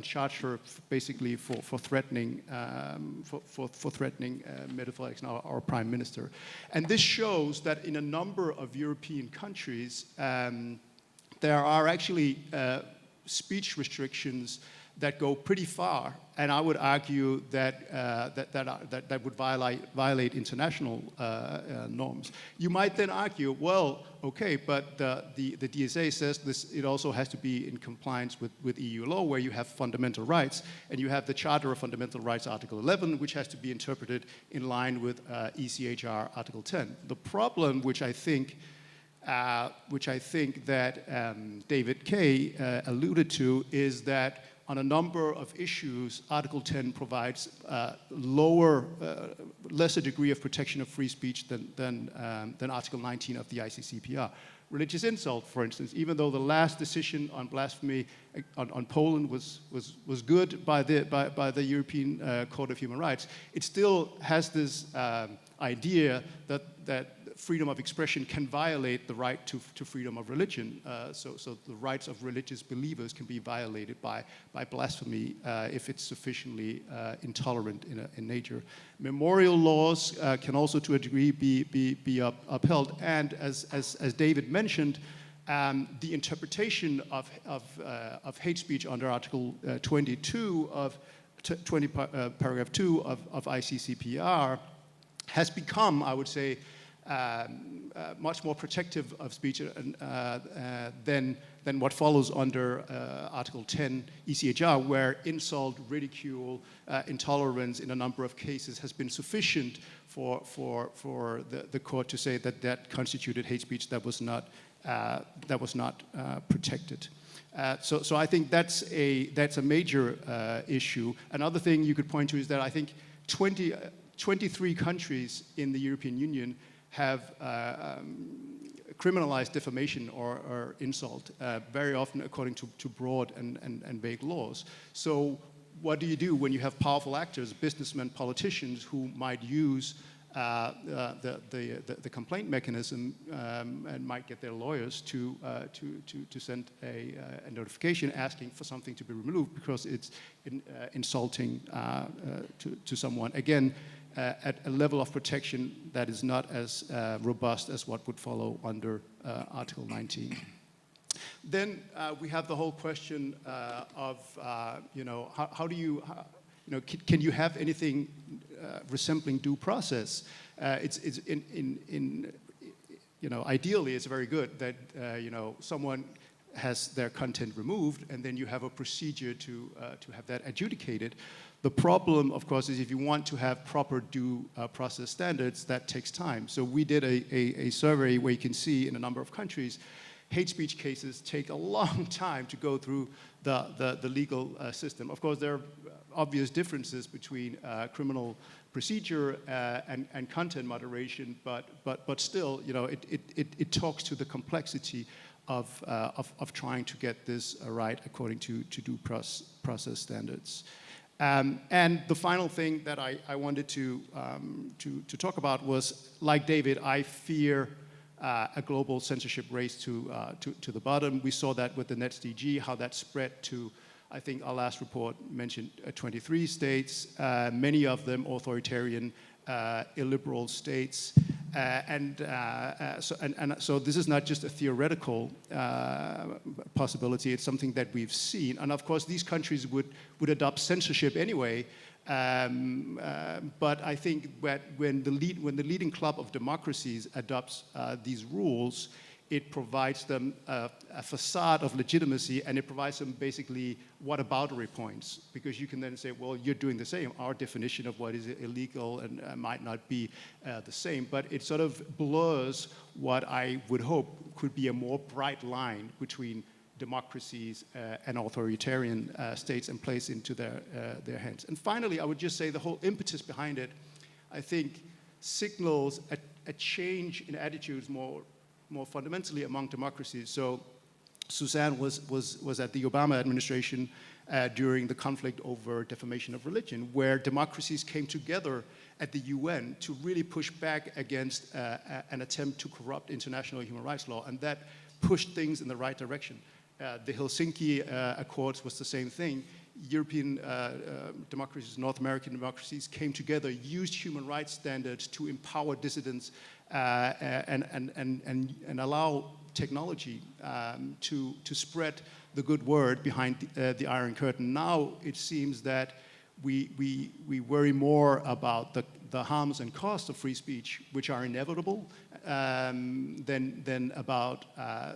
charged her basically for threatening Mette Frederiksen, our prime minister. And this shows that in a number of European countries, there are actually speech restrictions that go pretty far, and I would argue that would violate international norms. You might then argue, well, okay, but the DSA says this. It also has to be in compliance with EU law, where you have fundamental rights, and you have the Charter of Fundamental Rights, Article 11, which has to be interpreted in line with ECHR Article 10. The problem, which I think that David Kay alluded to, is that on a number of issues, Article 10 provides lesser degree of protection of free speech than Article 19 of the ICCPR. Religious insult, for instance, even though the last decision on blasphemy on Poland was good by the European Court of Human Rights, it still has this idea that freedom of expression can violate the right to freedom of religion. So the rights of religious believers can be violated by blasphemy if it's sufficiently intolerant in nature. Memorial laws can also, to a degree, be upheld. And as David mentioned, the interpretation of hate speech under Article 22 of paragraph 2 of ICCPR has become, I would say, much more protective of speech than what follows under Article 10 ECHR, where insult, ridicule, intolerance in a number of cases has been sufficient for the court to say that constituted hate speech that was not protected. So I think that's a major issue. Another thing you could point to is that I think 23 countries in the European Union have criminalized defamation or insult, very often according to broad and vague laws. So what do you do when you have powerful actors, businessmen, politicians, who might use the complaint mechanism and might get their lawyers to send a notification asking for something to be removed because it's insulting to someone? Again, at a level of protection that is not as robust as what would follow under Article 19. Then we have the whole question of, how do you, can you have anything resembling due process? Ideally, it's very good that, someone has their content removed, and then you have a procedure to have that adjudicated. The problem, of course, is if you want to have proper due process standards, that takes time. So we did a survey where you can see in a number of countries, hate speech cases take a long time to go through the legal system. Of course, there are obvious differences between criminal procedure and content moderation, but still, you know, it talks to the complexity of trying to get this right according to due process standards. And the final thing that I wanted to talk about was, like David, I fear a global censorship race to the bottom. We saw that with the NetzDG, how that spread to, I think our last report mentioned 23 states, many of them authoritarian, illiberal states. So this is not just a theoretical possibility, it's something that we've seen. And of course, these countries would adopt censorship anyway. But I think that when the leading club of democracies adopts these rules, it provides them a facade of legitimacy, and it provides them basically whataboutery points, because you can then say, well, you're doing the same. Our definition of what is illegal and might not be the same, but it sort of blurs what I would hope could be a more bright line between democracies and authoritarian states and place into their hands. And finally, I would just say the whole impetus behind it, I think, signals a change in attitudes more fundamentally among democracies. So Suzanne was at the Obama administration during the conflict over defamation of religion, where democracies came together at the UN to really push back against an attempt to corrupt international human rights law, and that pushed things in the right direction. The Helsinki Accords was the same thing. European democracies, North American democracies came together, used human rights standards to empower dissidents and allow technology to spread the good word behind the Iron Curtain. Now it seems that we worry more about the harms and costs of free speech, which are inevitable, than about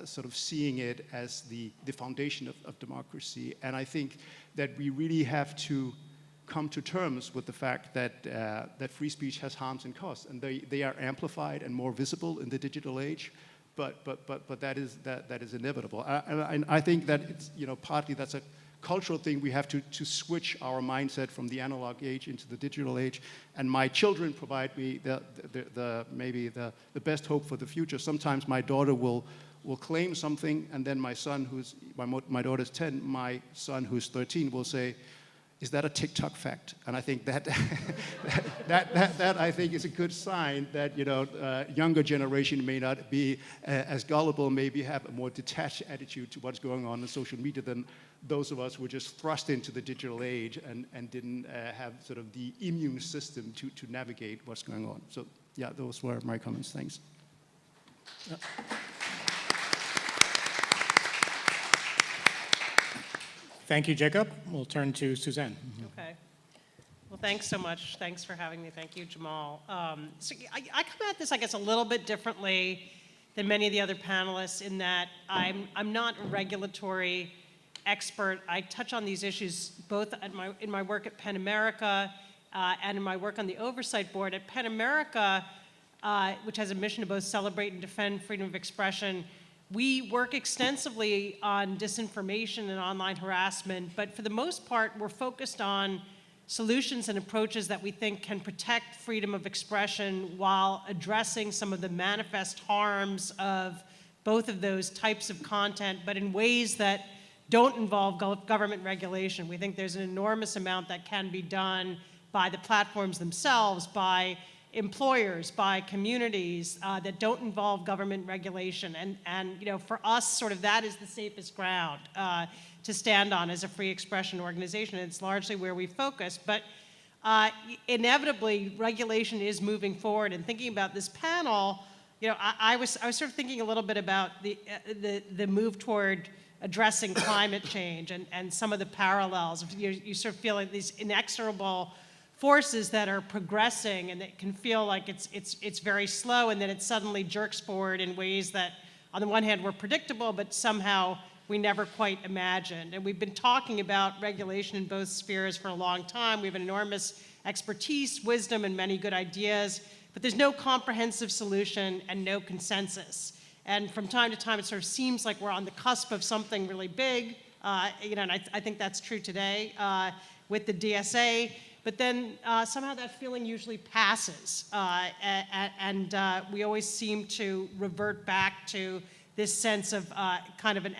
sort of seeing it as the foundation of democracy. And I think that we really have to come to terms with the fact that that free speech has harms and costs, and they are amplified and more visible in the digital age. But that is inevitable. And I think that it's, you know, partly that's a cultural thing. We have to switch our mindset from the analog age into the digital age. And my children provide me maybe the best hope for the future. Sometimes my daughter will claim something, and then my son, my daughter's 10, my son who's 13 will say, "Is that a TikTok fact?" And I think that that I think is a good sign that, you know, younger generation may not be as gullible, maybe have a more detached attitude to what's going on social media than those of us who were just thrust into the digital age and didn't have sort of the immune system to navigate what's going on. So yeah, those were my comments. Thanks. Yeah. Thank you, Jacob. We'll turn to Suzanne. Okay. Well, thanks so much. Thanks for having me. Thank you, Jamal. So I come at this, I guess, a little bit differently than many of the other panelists in that I'm not a regulatory expert. I touch on these issues both in my work at PEN America and in my work on the Oversight Board. At PEN America, which has a mission to both celebrate and defend freedom of expression, we work extensively on disinformation and online harassment, but for the most part, we're focused on solutions and approaches that we think can protect freedom of expression while addressing some of the manifest harms of both of those types of content, but in ways that don't involve government regulation. We think there's an enormous amount that can be done by the platforms themselves, by employers, by communities that don't involve government regulation. And you know, for us, sort of that is the safest ground to stand on as a free expression organization. And it's largely where we focus. But inevitably, regulation is moving forward. And thinking about this panel, you know, I was sort of thinking a little bit about the move toward addressing climate change and some of the parallels. You sort of feel like these inexorable forces that are progressing, and it can feel like it's very slow, and then it suddenly jerks forward in ways that, on the one hand, were predictable, but somehow we never quite imagined. And we've been talking about regulation in both spheres for a long time. We have an enormous expertise, wisdom, and many good ideas, but there's no comprehensive solution and no consensus. And from time to time, it sort of seems like we're on the cusp of something really big, and I think that's true today with the DSA. But then somehow that feeling usually passes, and we always seem to revert back to this sense of kind of an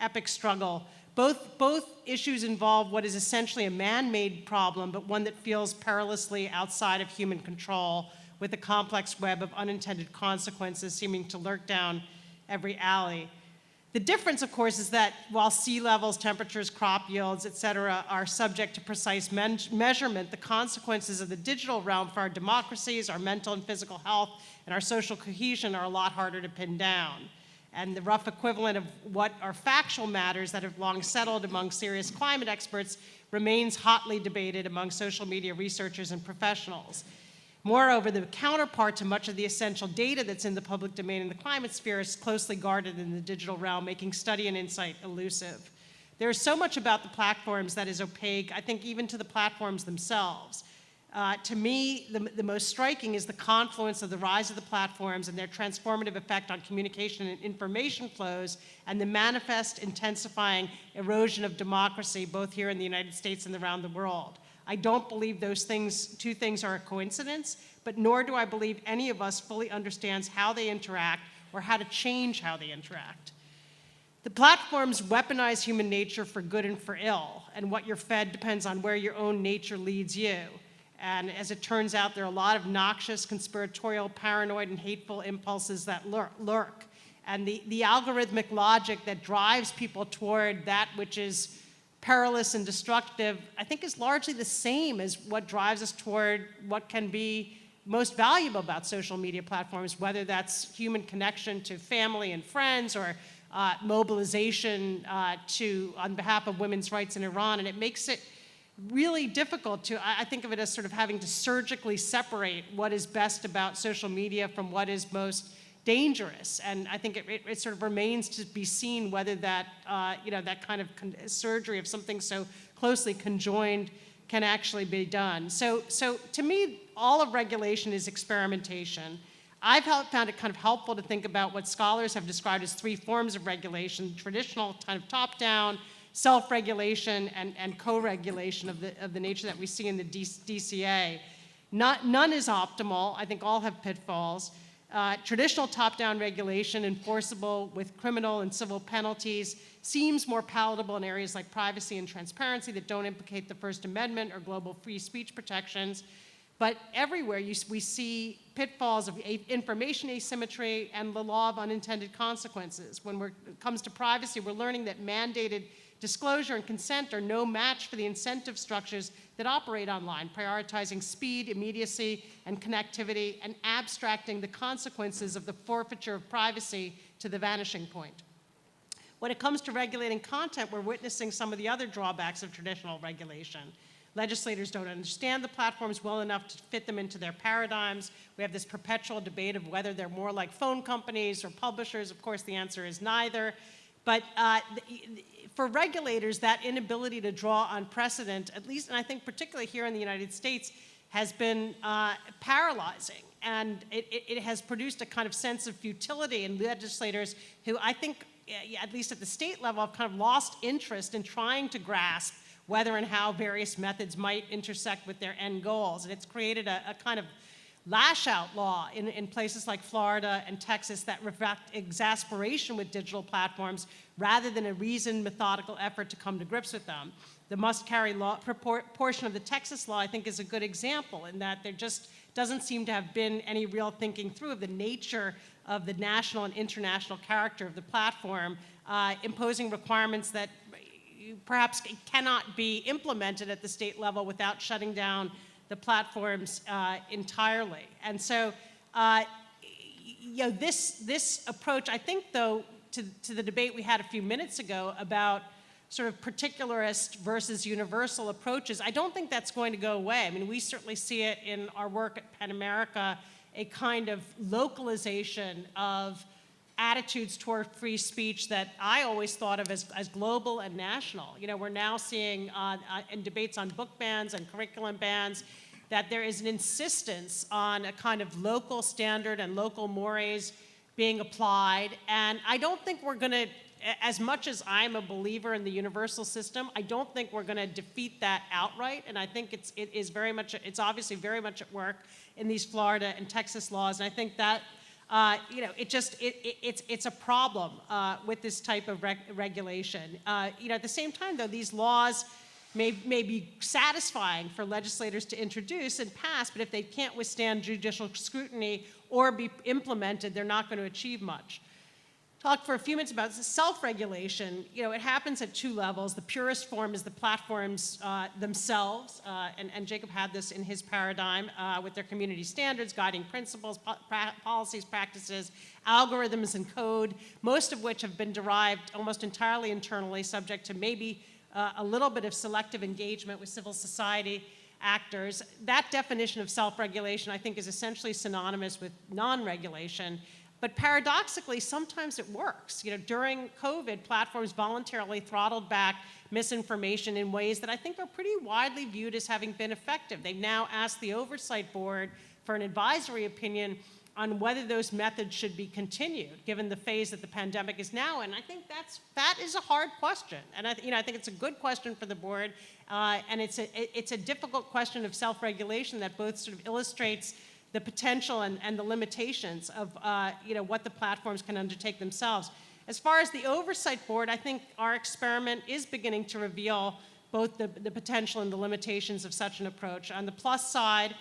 epic struggle. Both issues involve what is essentially a man-made problem, but one that feels perilously outside of human control, with a complex web of unintended consequences seeming to lurk down every alley. The difference, of course, is that while sea levels, temperatures, crop yields, et cetera, are subject to precise measurement, the consequences of the digital realm for our democracies, our mental and physical health, and our social cohesion are a lot harder to pin down. And the rough equivalent of what are factual matters that have long settled among serious climate experts remains hotly debated among social media researchers and professionals. Moreover, the counterpart to much of the essential data that's in the public domain in the climate sphere is closely guarded in the digital realm, making study and insight elusive. There is so much about the platforms that is opaque, I think even to the platforms themselves. To me, the most striking is the confluence of the rise of the platforms and their transformative effect on communication and information flows, and the manifest intensifying erosion of democracy, both here in the United States and around the world. I don't believe those two things are a coincidence, but nor do I believe any of us fully understands how they interact or how to change how they interact. The platforms weaponize human nature for good and for ill, and what you're fed depends on where your own nature leads you. And as it turns out, there are a lot of noxious, conspiratorial, paranoid, and hateful impulses that lurk. And the algorithmic logic that drives people toward that which is perilous and destructive, I think is largely the same as what drives us toward what can be most valuable about social media platforms, whether that's human connection to family and friends or mobilization on behalf of women's rights in Iran. And it makes it really difficult to, I think of it as sort of having to surgically separate what is best about social media from what is most dangerous. And I think it sort of remains to be seen whether that, that kind of surgery of something so closely conjoined can actually be done. So to me, all of regulation is experimentation. I've found it kind of helpful to think about what scholars have described as three forms of regulation: traditional kind of top-down, self-regulation, and co-regulation of the nature that we see in the DCA. None is optimal. I think all have pitfalls. Traditional top-down regulation, enforceable with criminal and civil penalties, seems more palatable in areas like privacy and transparency that don't implicate the First Amendment or global free speech protections. But everywhere we see pitfalls of information asymmetry and the law of unintended consequences. When it comes to privacy, we're learning that mandated disclosure and consent are no match for the incentive structures that operate online, prioritizing speed, immediacy, and connectivity, and abstracting the consequences of the forfeiture of privacy to the vanishing point. When it comes to regulating content, we're witnessing some of the other drawbacks of traditional regulation. Legislators don't understand the platforms well enough to fit them into their paradigms. We have this perpetual debate of whether they're more like phone companies or publishers. Of course, the answer is neither. But for regulators, that inability to draw on precedent, at least, and I think particularly here in the United States, has been paralyzing. And it has produced a kind of sense of futility in legislators who I think, at least at the state level, have kind of lost interest in trying to grasp whether and how various methods might intersect with their end goals. And it's created a kind of lash-out law in places like Florida and Texas that reflect exasperation with digital platforms rather than a reasoned, methodical effort to come to grips with them. The must-carry law portion of the Texas law, I think, is a good example in that there just doesn't seem to have been any real thinking through of the nature of the national and international character of the platform, imposing requirements that perhaps cannot be implemented at the state level without shutting down the platforms entirely. And so, this approach, I think, though, to the debate we had a few minutes ago about sort of particularist versus universal approaches, I don't think that's going to go away. I mean, we certainly see it in our work at PEN America, a kind of localization of attitudes toward free speech that I always thought of as global and national. You know, we're now seeing in debates on book bans and curriculum bans that there is an insistence on a kind of local standard and local mores being applied. And I don't think we're going to, as much as I'm a believer in the universal system, I don't think we're going to defeat that outright. And I think it's obviously very much at work in these Florida and Texas laws. And I think that you know, it's a problem with this type of regulation. You know, at the same time, though, these laws may be satisfying for legislators to introduce and pass, but if they can't withstand judicial scrutiny or be implemented, they're not going to achieve much. Talk for a few minutes about self-regulation. You know, it happens at two levels. The purest form is the platforms themselves, and Jacob had this in his paradigm with their community standards, guiding principles, policies, practices, algorithms, and code, most of which have been derived almost entirely internally, subject to maybe a little bit of selective engagement with civil society actors. That definition of self-regulation, I think, is essentially synonymous with non-regulation. But paradoxically, sometimes it works. You know, during COVID, platforms voluntarily throttled back misinformation in ways that I think are pretty widely viewed as having been effective. They've now asked the Oversight Board for an advisory opinion on whether those methods should be continued, given the phase that the pandemic is now in. I think that is a hard question, and I think it's a good question for the board, and it's a difficult question of self-regulation that both sort of illustrates the potential and the limitations of you know, what the platforms can undertake themselves. As far as the Oversight Board, I think our experiment is beginning to reveal both the potential and the limitations of such an approach. On the plus side,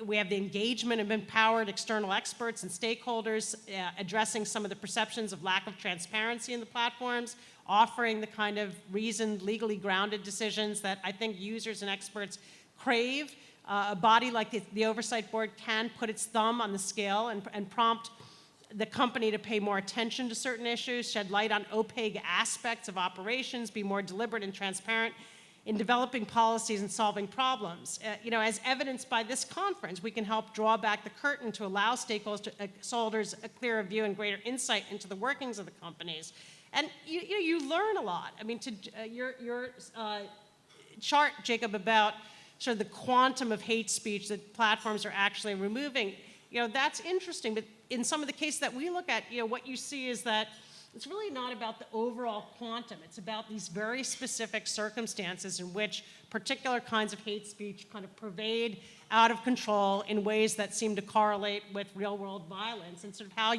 we have the engagement of empowered external experts and stakeholders addressing some of the perceptions of lack of transparency in the platforms, offering the kind of reasoned, legally grounded decisions that I think users and experts crave. A body like the Oversight Board can put its thumb on the scale and prompt the company to pay more attention to certain issues, shed light on opaque aspects of operations, be more deliberate and transparent in developing policies and solving problems. You know, as evidenced by this conference, we can help draw back the curtain to allow stakeholders a clearer view and greater insight into the workings of the companies. And you learn a lot. I mean, your chart, Jacob, about sort of the quantum of hate speech that platforms are actually removing, you know, that's interesting. But in some of the cases that we look at, you know, what you see is that it's really not about the overall quantum. It's about these very specific circumstances in which particular kinds of hate speech kind of pervade out of control in ways that seem to correlate with real-world violence, and sort of how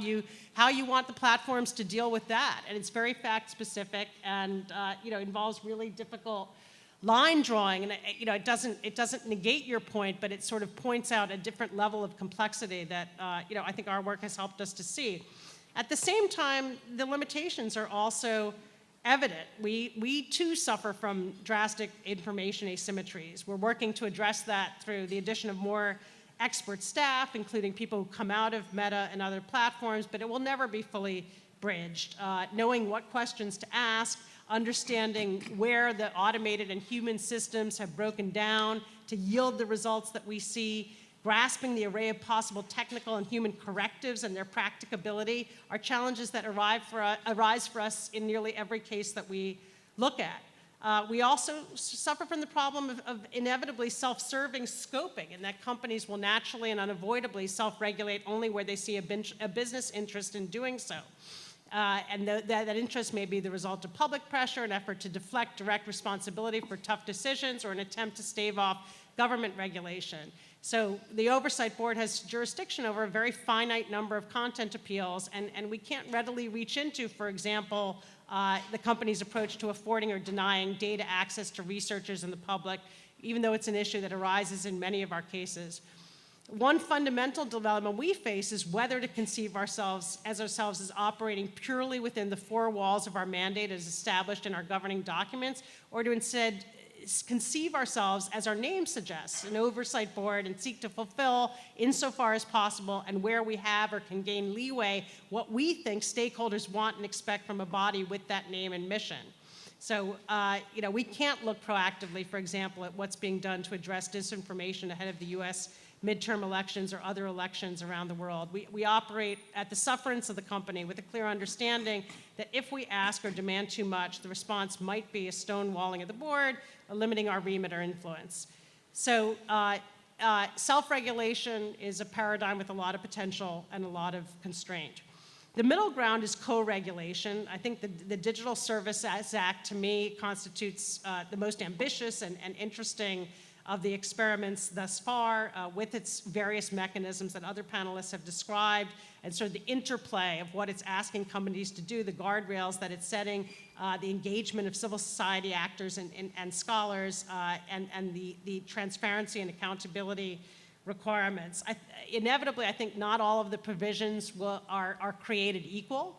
you want the platforms to deal with that. And it's very fact-specific, and you know, involves really difficult line drawing, and you know, it doesn't negate your point, but it sort of points out a different level of complexity that you know, I think our work has helped us to see. At the same time, the limitations are also evident. We too suffer from drastic information asymmetries. We're working to address that through the addition of more expert staff, including people who come out of Meta and other platforms, but it will never be fully bridged. Knowing what questions to ask, understanding where the automated and human systems have broken down to yield the results that we see, grasping the array of possible technical and human correctives and their practicability are challenges that arise for us in nearly every case that we look at. We also suffer from the problem of inevitably self-serving scoping, and that companies will naturally and unavoidably self-regulate only where they see a business interest in doing so. And that interest may be the result of public pressure, an effort to deflect direct responsibility for tough decisions, or an attempt to stave off government regulation. So the Oversight Board has jurisdiction over a very finite number of content appeals, and we can't readily reach into, for example, the company's approach to affording or denying data access to researchers and the public, even though it's an issue that arises in many of our cases. One fundamental development we face is whether to conceive ourselves as operating purely within the four walls of our mandate as established in our governing documents, or to instead conceive ourselves, as our name suggests, an oversight board, and seek to fulfill, insofar as possible, and where we have or can gain leeway, what we think stakeholders want and expect from a body with that name and mission. So, you know, we can't look proactively, for example, at what's being done to address disinformation ahead of the U.S. midterm elections or other elections around the world. We operate at the sufferance of the company with a clear understanding that if we ask or demand too much, the response might be a stonewalling of the board or limiting our remit or influence. So self-regulation is a paradigm with a lot of potential and a lot of constraint. The middle ground is co-regulation. I think the Digital Services Act, to me, constitutes the most ambitious and interesting of the experiments thus far, with its various mechanisms that other panelists have described, and sort of the interplay of what it's asking companies to do, the guardrails that it's setting, the engagement of civil society actors and scholars, and the transparency and accountability requirements. Inevitably, I think not all of the provisions are created equal.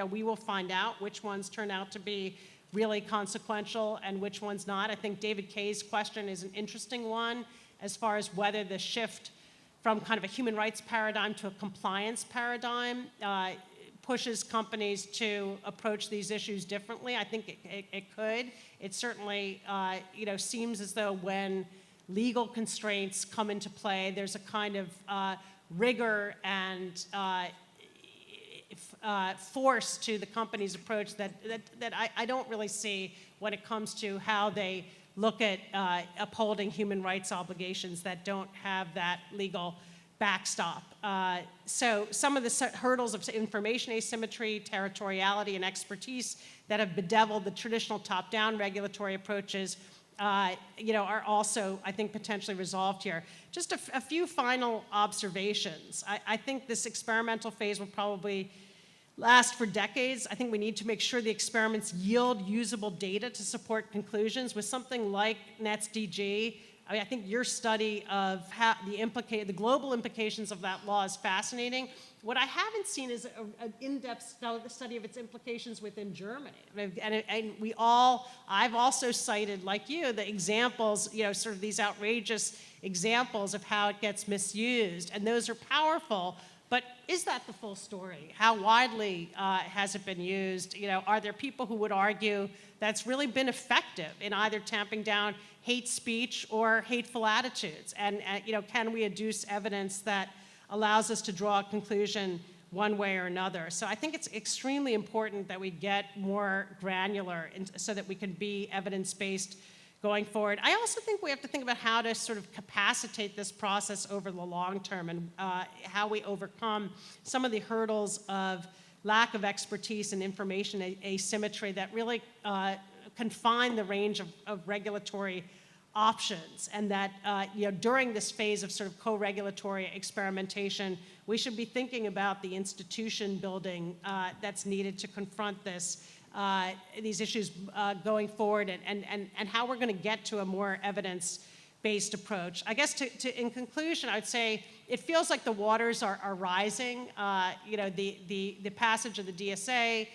We will find out which ones turn out to be really consequential and which ones not. I think David Kay's question is an interesting one as far as whether the shift from kind of a human rights paradigm to a compliance paradigm pushes companies to approach these issues differently. I think it could. It certainly seems as though when legal constraints come into play, there's a kind of rigor and force to the company's approach that I don't really see when it comes to how they look at upholding human rights obligations that don't have that legal backstop. So some of the hurdles of information asymmetry, territoriality, and expertise that have bedeviled the traditional top-down regulatory approaches are also, I think, potentially resolved here. Just a few final observations. I think this experimental phase will probably last for decades. I think we need to make sure the experiments yield usable data to support conclusions. With something like NetzDG, I think your study of how the global implications of that law is fascinating. What I haven't seen is an in-depth study of its implications within Germany. And I've also cited, like you, the examples, sort of these outrageous examples of how it gets misused. And those are powerful, but is that the full story? How widely has it been used? Are there people who would argue that's really been effective in either tamping down hate speech or hateful attitudes? And can we adduce evidence that allows us to draw a conclusion one way or another? So I think it's extremely important that we get more granular so that we can be evidence-based going forward. I also think we have to think about how to sort of capacitate this process over the long term and how we overcome some of the hurdles of lack of expertise and information asymmetry that really confine the range of regulatory options, and that during this phase of sort of co-regulatory experimentation, we should be thinking about the institution building that's needed to confront these issues going forward, and how we're going to get to a more evidence-based approach. I guess in conclusion, I'd say it feels like the waters are rising. The passage of the DSA,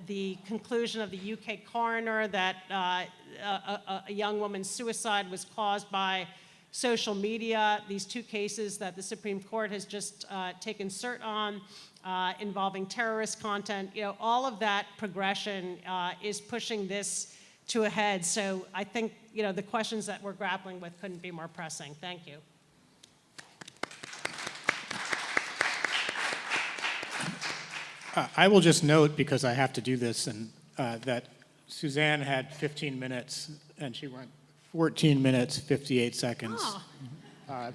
the conclusion of the UK coroner that a young woman's suicide was caused by social media, these two cases that the Supreme Court has just taken cert on involving terrorist content, all of that progression is pushing this to a head. So I think the questions that we're grappling with couldn't be more pressing. Thank you. I will just note, because I have to do this, and that Suzanne had 15 minutes, and she went 14 minutes, 58 seconds. Oh.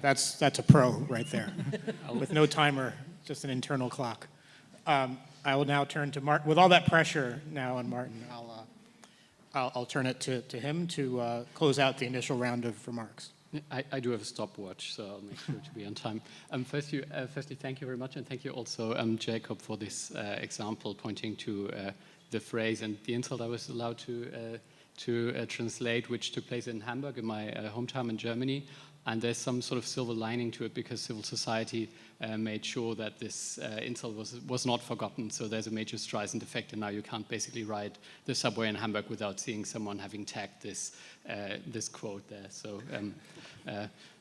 That's a pro right there, with no timer, just an internal clock. I will now turn to Martin. With all that pressure now on Martin, I'll turn it to him to close out the initial round of remarks. I do have a stopwatch, so I'll make sure to be on time. Firstly, thank you very much, and thank you also, Jacob, for this example pointing to the phrase and the insult I was allowed to translate, which took place in Hamburg, in my hometown in Germany. And there's some sort of silver lining to it, because civil society made sure that this insult was not forgotten. So there's a major Streisand effect, and now you can't basically ride the subway in Hamburg without seeing someone having tagged this quote there. So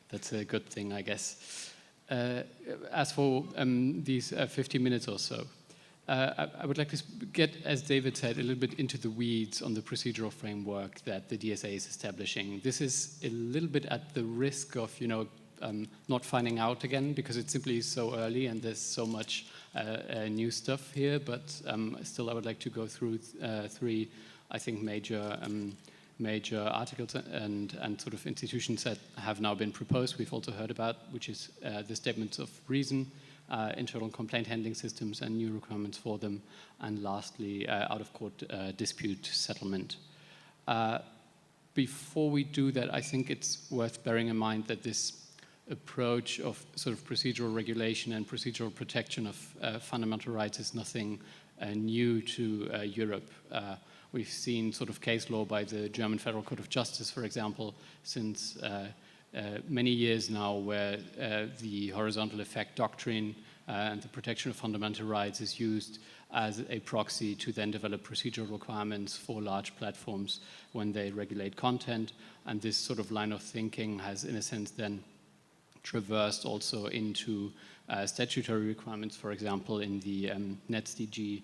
that's a good thing, I guess. As for these 50 minutes or so, I would like to get, as David said, a little bit into the weeds on the procedural framework that the DSA is establishing. This is a little bit at the risk of, not finding out again, because it's simply so early and there's so much new stuff here. But still, I would like to go through three, I think, major articles and sort of institutions that have now been proposed, we've also heard about, which is the statements of reason, internal complaint handling systems and new requirements for them, and lastly, out-of-court dispute settlement. Before we do that, I think it's worth bearing in mind that this approach of sort of procedural regulation and procedural protection of fundamental rights is nothing new to Europe. We've seen sort of case law by the German Federal Court of Justice, for example, since many years now, where the horizontal effect doctrine and the protection of fundamental rights is used as a proxy to then develop procedural requirements for large platforms when they regulate content. And this sort of line of thinking has, in a sense, then traversed also into statutory requirements, for example, in the NetzDG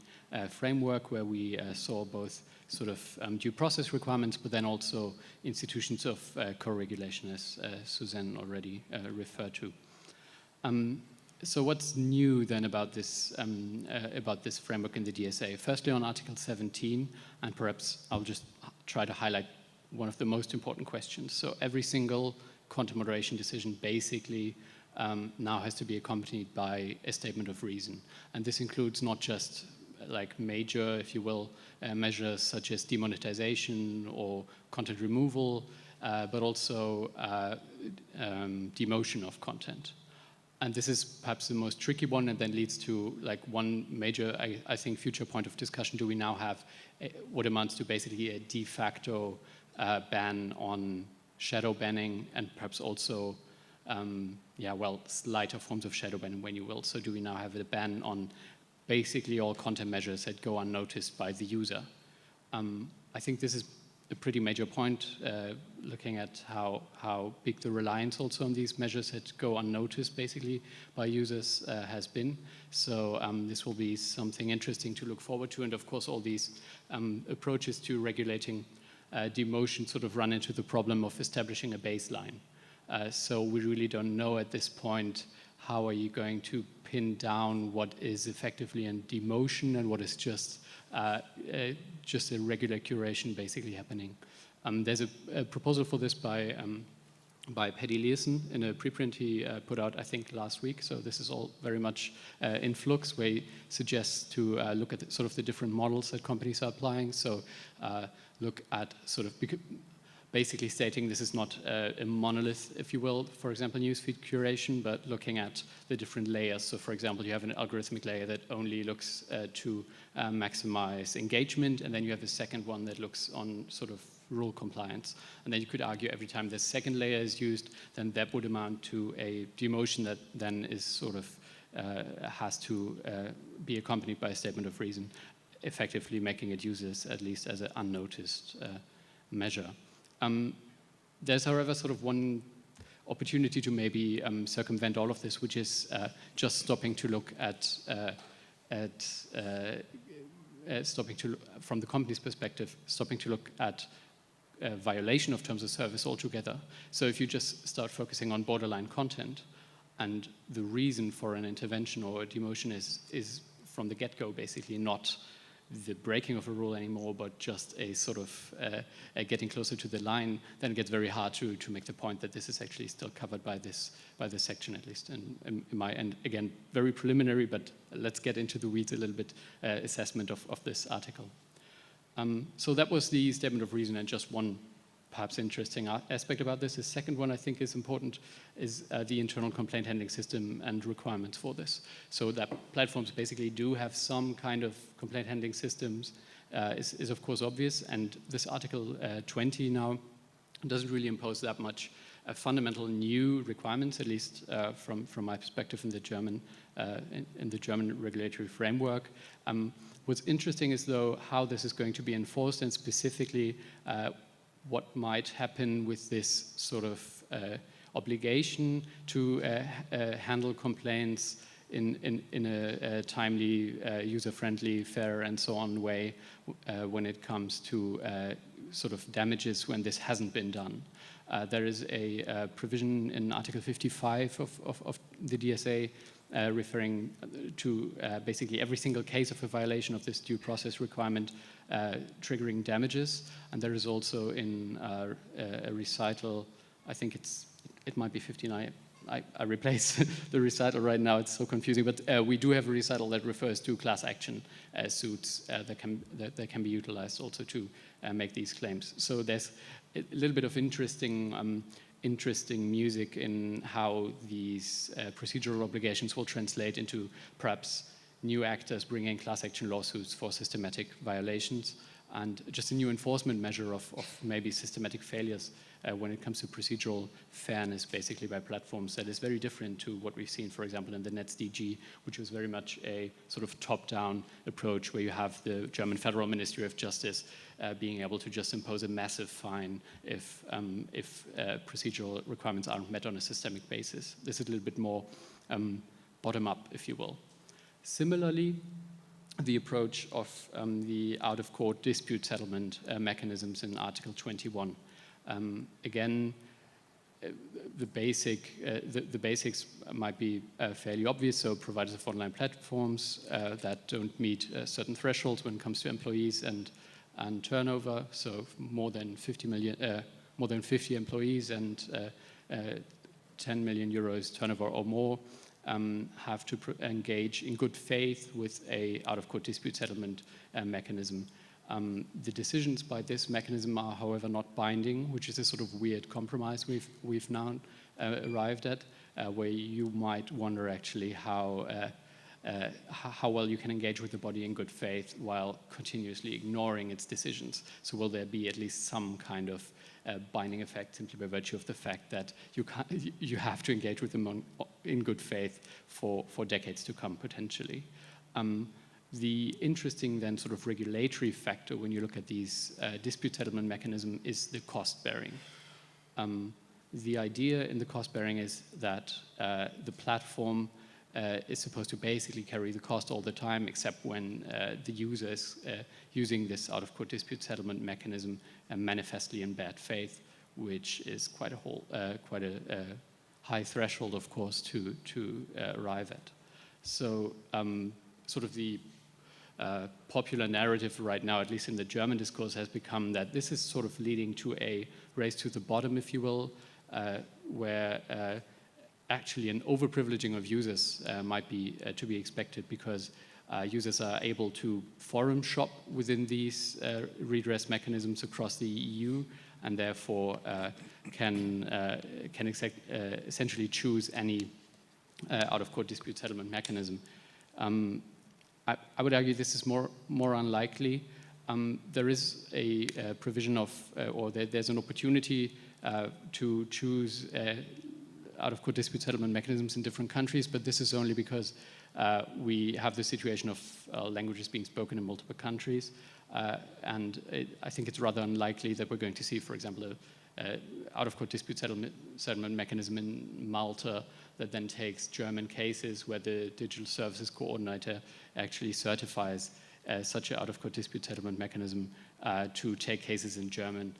framework, where we saw both sort of due process requirements, but then also institutions of co-regulation, as Suzanne already referred to. So what's new then about this framework in the DSA? Firstly, on Article 17, and perhaps I'll just try to highlight one of the most important questions. So every single content moderation decision basically now has to be accompanied by a statement of reason. And this includes not just like major, if you will, measures such as demonetization or content removal, but also demotion of content. And this is perhaps the most tricky one, and then leads to like one major, I think, future point of discussion. Do we now have what amounts to basically a de facto ban on shadow banning, and perhaps also, lighter forms of shadow banning, when you will. So do we now have a ban on basically all content measures that go unnoticed by the user? I think this is a pretty major point, looking at how big the reliance also on these measures that go unnoticed basically by users has been. So this will be something interesting to look forward to. And of course, all these approaches to regulating demotion sort of run into the problem of establishing a baseline. So we really don't know at this point, how are you going to pin down what is effectively a demotion and what is just a regular curation basically happening. There's a proposal for this by Paddy Learson in a preprint he put out, I think, last week. So this is all very much in flux, where he suggests to look at sort of the different models that companies are applying. So look at sort of basically stating this is not a monolith, if you will, for example, newsfeed curation, but looking at the different layers. So for example, you have an algorithmic layer that only looks to maximize engagement, and then you have a second one that looks on sort of rule compliance. And then you could argue every time the second layer is used, then that would amount to a demotion that then is sort of has to be accompanied by a statement of reason, effectively making it useless, at least as an unnoticed measure. There's, however, sort of one opportunity to maybe circumvent all of this, which is just stopping to look from the company's perspective, stopping to look at violation of terms of service altogether. So if you just start focusing on borderline content, and the reason for an intervention or a demotion is from the get-go basically not the breaking of a rule anymore, but just a sort of getting closer to the line, then it gets very hard to make the point that this is actually still covered by this section, at least in my end. Again, very preliminary, but let's get into the weeds a little bit, assessment of this article. So that was the statement of reason, and just one perhaps interesting aspect about this. The second one I think is important is the internal complaint handling system and requirements for this. So that platforms basically do have some kind of complaint handling systems is of course obvious, and this Article 20 now doesn't really impose that much fundamental new requirements, at least from my perspective in the German regulatory framework. What's interesting is though how this is going to be enforced, and specifically what might happen with this sort of obligation to handle complaints in a timely, user-friendly, fair, and so on way when it comes to sort of damages when this hasn't been done. There is a provision in Article 55 of the DSA referring to basically every single case of a violation of this due process requirement triggering damages. And there is also in a recital, I think it might be 59. I replace the recital right now, it's so confusing, but we do have a recital that refers to class action suits that can be utilized also to make these claims. So there's a little bit of interesting music in how these procedural obligations will translate into perhaps new actors bringing class action lawsuits for systematic violations, and just a new enforcement measure of maybe systematic failures when it comes to procedural fairness, basically by platforms, that is very different to what we've seen, for example, in the NetzDG, which was very much a sort of top-down approach where you have the German Federal Ministry of Justice being able to just impose a massive fine if procedural requirements aren't met on a systemic basis. This is a little bit more bottom-up, if you will. Similarly, the approach of the out-of-court dispute settlement mechanisms in Article 21. Again, the basics might be fairly obvious. So providers of online platforms that don't meet certain thresholds when it comes to employees and turnover. So more than 50 employees and 10 million euros turnover or more have to engage in good faith with a out-of-court dispute settlement mechanism. The decisions by this mechanism are, however, not binding, which is a sort of weird compromise we've now arrived at, where you might wonder actually how well you can engage with the body in good faith while continuously ignoring its decisions. So will there be at least some kind of binding effect simply by virtue of the fact that you have to engage with them in good faith for decades to come, potentially? The interesting then sort of regulatory factor when you look at these dispute settlement mechanism is the cost bearing. The idea in the cost bearing is that the platform is supposed to basically carry the cost all the time, except when the user is using this out-of-court dispute settlement mechanism manifestly in bad faith, which is quite a high threshold, of course, to arrive at. So sort of the popular narrative right now, at least in the German discourse, has become that this is sort of leading to a race to the bottom, if you will, where actually an overprivileging of users might be to be expected, because users are able to forum shop within these redress mechanisms across the EU, and therefore can essentially choose any out-of-court dispute settlement mechanism. I would argue this is more unlikely. There is a provision of, or there's an opportunity to choose out-of-court dispute settlement mechanisms in different countries, but this is only because we have the situation of languages being spoken in multiple countries. And I think it's rather unlikely that we're going to see, for example, an out-of-court dispute settlement mechanism in Malta that then takes German cases where the digital services coordinator actually certifies such an out-of-court dispute settlement mechanism to take cases in German.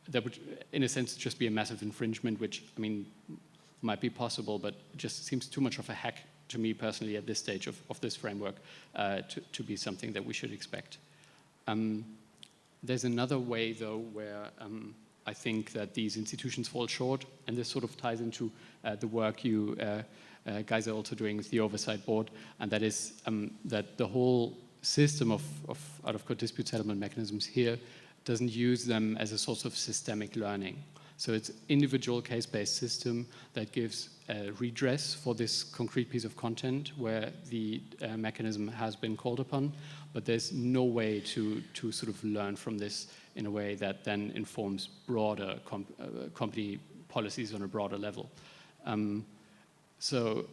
That would, in a sense, just be a massive infringement, which, I mean, might be possible, but just seems too much of a hack to me personally at this stage of this framework to be something that we should expect. There's another way, though, where I think that these institutions fall short, and this sort of ties into the work you guys are also doing with the Oversight Board, and that is that the whole system of out-of-court dispute settlement mechanisms here doesn't use them as a source of systemic learning. So it's individual case-based system that gives redress for this concrete piece of content where the mechanism has been called upon, but there's no way to sort of learn from this in a way that then informs broader company policies on a broader level. So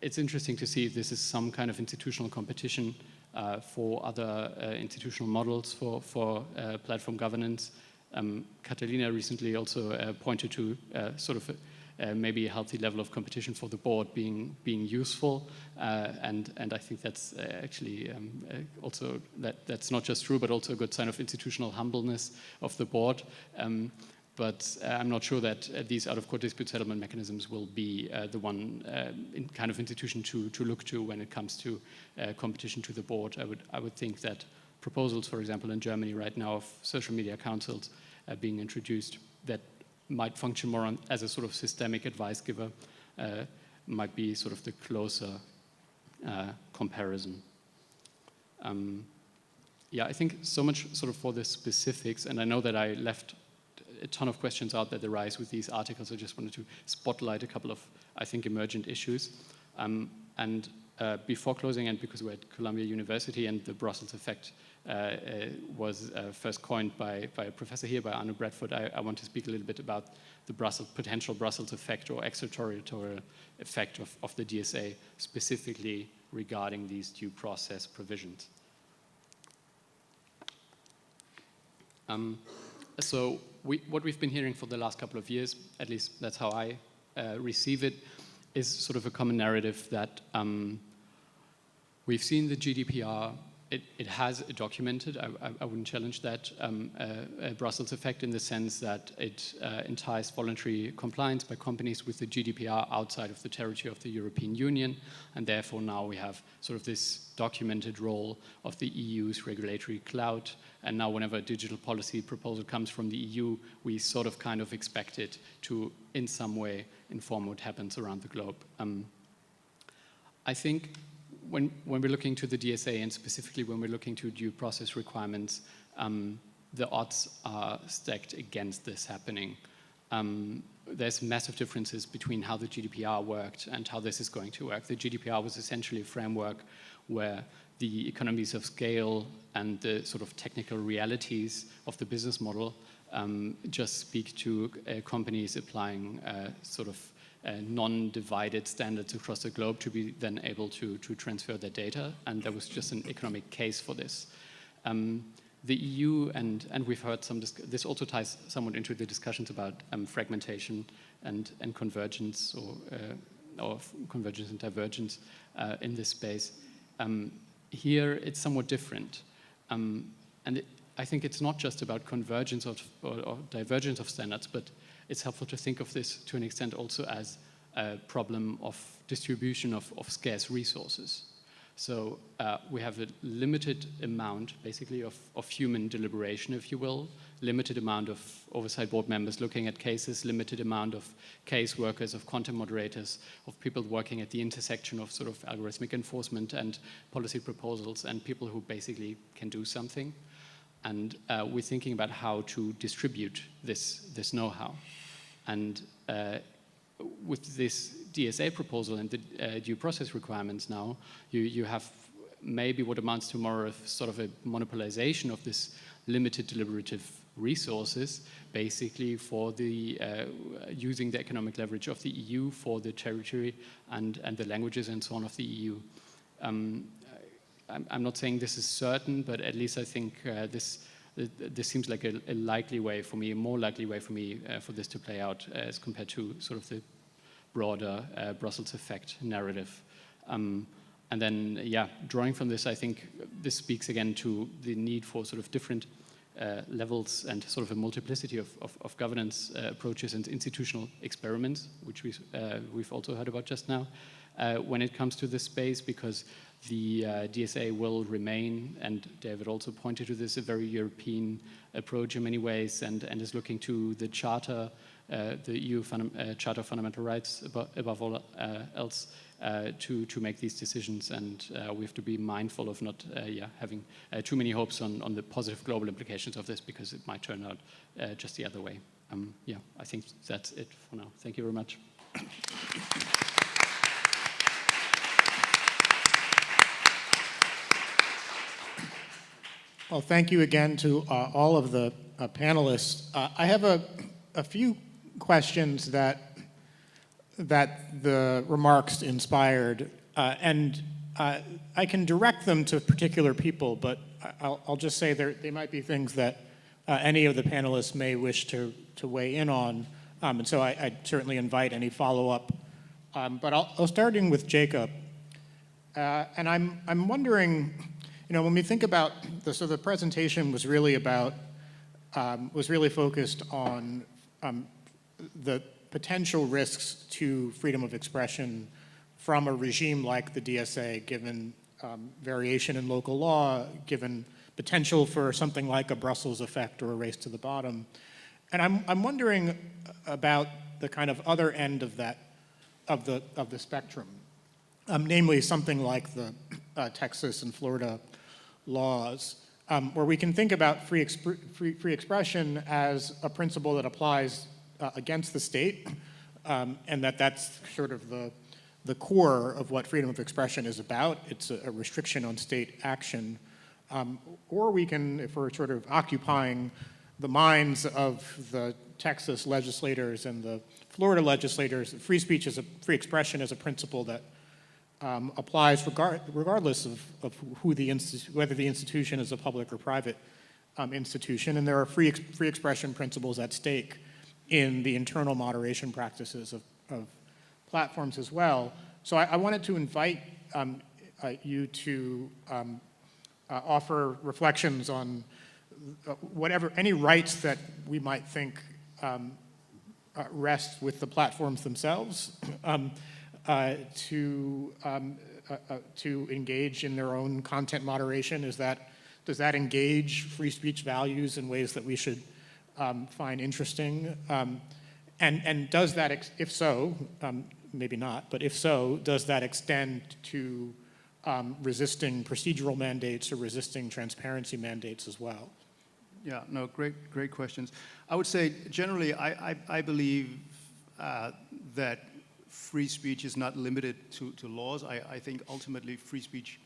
it's interesting to see if this is some kind of institutional competition for other institutional models for platform governance. Catalina recently also pointed to sort of maybe a healthy level of competition for the board being useful, and I think that's actually also that's not just true, but also a good sign of institutional humbleness of the board. but I'm not sure that these out-of-court dispute settlement mechanisms will be the one kind of institution to look to when it comes to competition to the board. I would think that proposals, for example, in Germany right now of social media councils being introduced that might function more as a sort of systemic advice giver might be sort of the closer comparison. Yeah, I think so much sort of for the specifics, and I know that I left a ton of questions out that arise with these articles. I just wanted to spotlight a couple of, I think, emergent issues. Before closing, and because we're at Columbia University and the Brussels effect was first coined by a professor here, by Arno Bradford, I want to speak a little bit about the potential Brussels effect or extraterritorial effect of the DSA, specifically regarding these due process provisions. So what we've been hearing for the last couple of years, at least that's how I receive it, is sort of a common narrative that we've seen the GDPR. It has documented, I wouldn't challenge that, a Brussels effect in the sense that it entices voluntary compliance by companies with the GDPR outside of the territory of the European Union, and therefore now we have sort of this documented role of the EU's regulatory clout, and now whenever a digital policy proposal comes from the EU, we sort of kind of expect it to, in some way, inform what happens around the globe. I think when we're looking to the DSA, and specifically when we're looking to due process requirements, the odds are stacked against this happening. There's massive differences between how the GDPR worked and how this is going to work. The GDPR was essentially a framework where the economies of scale and the sort of technical realities of the business model just speak to companies applying sort of non-divided standards across the globe to be then able to transfer their data, and there was just an economic case for this. The EU, and we've heard this also ties somewhat into the discussions about fragmentation and convergence, or convergence and divergence in this space. Here it's somewhat different. I think it's not just about convergence or divergence of standards, but it's helpful to think of this to an extent also as a problem of distribution of scarce resources. So we have a limited amount, basically, of human deliberation, if you will, limited amount of oversight board members looking at cases, limited amount of case workers, of content moderators, of people working at the intersection of sort of algorithmic enforcement and policy proposals, and people who basically can do something. And we're thinking about how to distribute this know-how. And with this DSA proposal and the due process requirements now, you have maybe what amounts to more of sort of a monopolization of this limited deliberative resources, basically for the using the economic leverage of the EU for the territory and the languages and so on of the EU. I'm not saying this is certain, but at least I think this seems like a likely way for me, a more likely way for me for this to play out as compared to sort of the broader Brussels effect narrative. And then, yeah, drawing from this, I think this speaks again to the need for sort of different levels and sort of a multiplicity of governance approaches and institutional experiments, which we've also heard about just now, when it comes to this space, because the DSA will remain, and David also pointed to this, a very European approach in many ways, and is looking to the Charter, the EU Charter of Fundamental Rights above all else, to make these decisions, and we have to be mindful of not having too many hopes on the positive global implications of this, because it might turn out just the other way. Yeah, I think that's it for now. Thank you very much. Well, thank you again to all of the panelists. I have a few questions that the remarks inspired, and I can direct them to particular people, but I'll just say they might be things that any of the panelists may wish to weigh in on, and so I certainly invite any follow-up. But I'll starting with Jacob, and I'm wondering, you know, when we think about so the presentation was really about was really focused on the potential risks to freedom of expression from a regime like the DSA, given variation in local law, given potential for something like a Brussels effect or a race to the bottom. And I'm wondering about the kind of other end of that, of the spectrum, namely something like the Texas and Florida laws, where we can think about free expression as a principle that applies against the state, and that's sort of the core of what freedom of expression is about. It's a restriction on state action. Or we can, if we're sort of occupying the minds of the Texas legislators and the Florida legislators, free speech is free expression is a principle that applies regardless of who whether the institution is a public or private institution, and there are free expression principles at stake in the internal moderation practices of platforms as well. So I wanted to invite you to offer reflections on any rights that we might think rest with the platforms themselves to engage in their own content moderation. Does that engage free speech values in ways that we should find interesting? And does that, if so, maybe not, but if so, does that extend to resisting procedural mandates or resisting transparency mandates as well? Yeah, no, great questions. I would say generally, I believe that free speech is not limited to laws. I think ultimately free speech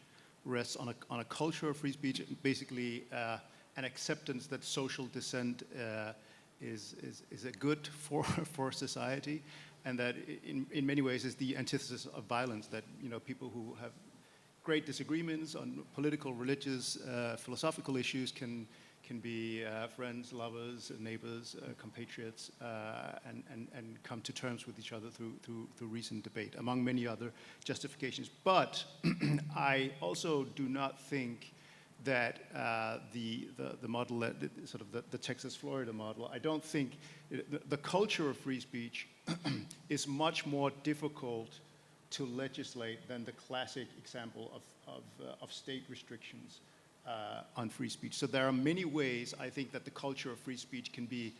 rests on a culture of free speech, basically an acceptance that social dissent is a good for society, and that in many ways is the antithesis of violence. That people who have great disagreements on political, religious, philosophical issues can be friends, lovers, neighbors, compatriots, and come to terms with each other through reasoned debate, among many other justifications. But I also do not think that the model, sort of the Texas-Florida model, I don't think the culture of free speech is much more difficult to legislate than the classic example of state restrictions on free speech. So there are many ways I think that the culture of free speech can be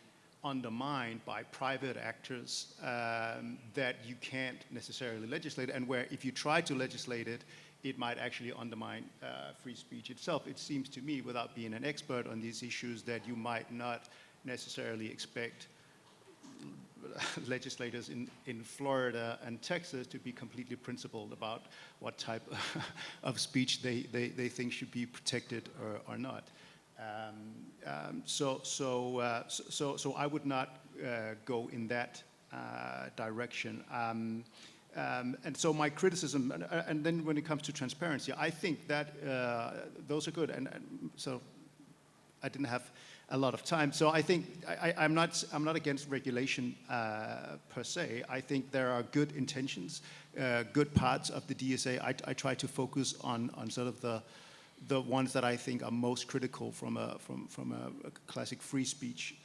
undermined by private actors that you can't necessarily legislate, and where if you try to legislate it, it might actually undermine free speech itself. It seems to me, without being an expert on these issues, that you might not necessarily expect legislators in Florida and Texas to be completely principled about what type of speech they think should be protected or not. So I would not go in that direction. And so my criticism, and then when it comes to transparency, I think that those are good. And so I didn't have a lot of time. So I think I'm not against regulation per se. I think there are good intentions, good parts of the DSA. I try to focus on sort of the ones that I think are most critical from a classic free speech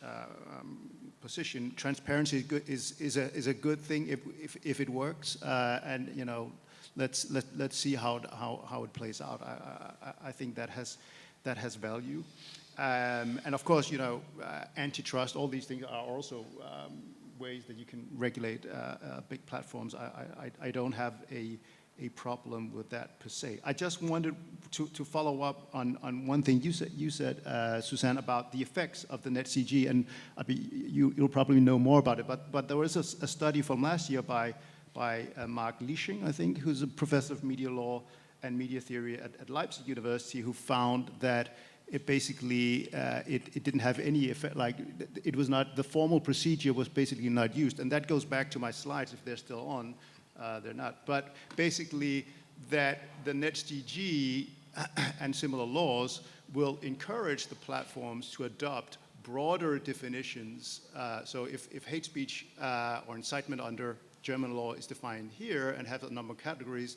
position. Transparency is a good thing if it works, and let's see how it plays out. I think that has value. And of course, antitrust, all these things are also ways that you can regulate big platforms. I don't have a problem with that per se. I just wanted to follow up on one thing you said, Suzanne, about the effects of the NetCG, and you'll probably know more about it. But there was a study from last year by Mark Lisching, I think, who's a professor of media law and media theory at Leipzig University, who found that it basically, it didn't have any effect, like it was not, the formal procedure was basically not used. And that goes back to my slides, if they're still on, they're not. But basically that the NetCG and similar laws will encourage the platforms to adopt broader definitions. So if hate speech or incitement under German law is defined here and has a number of categories,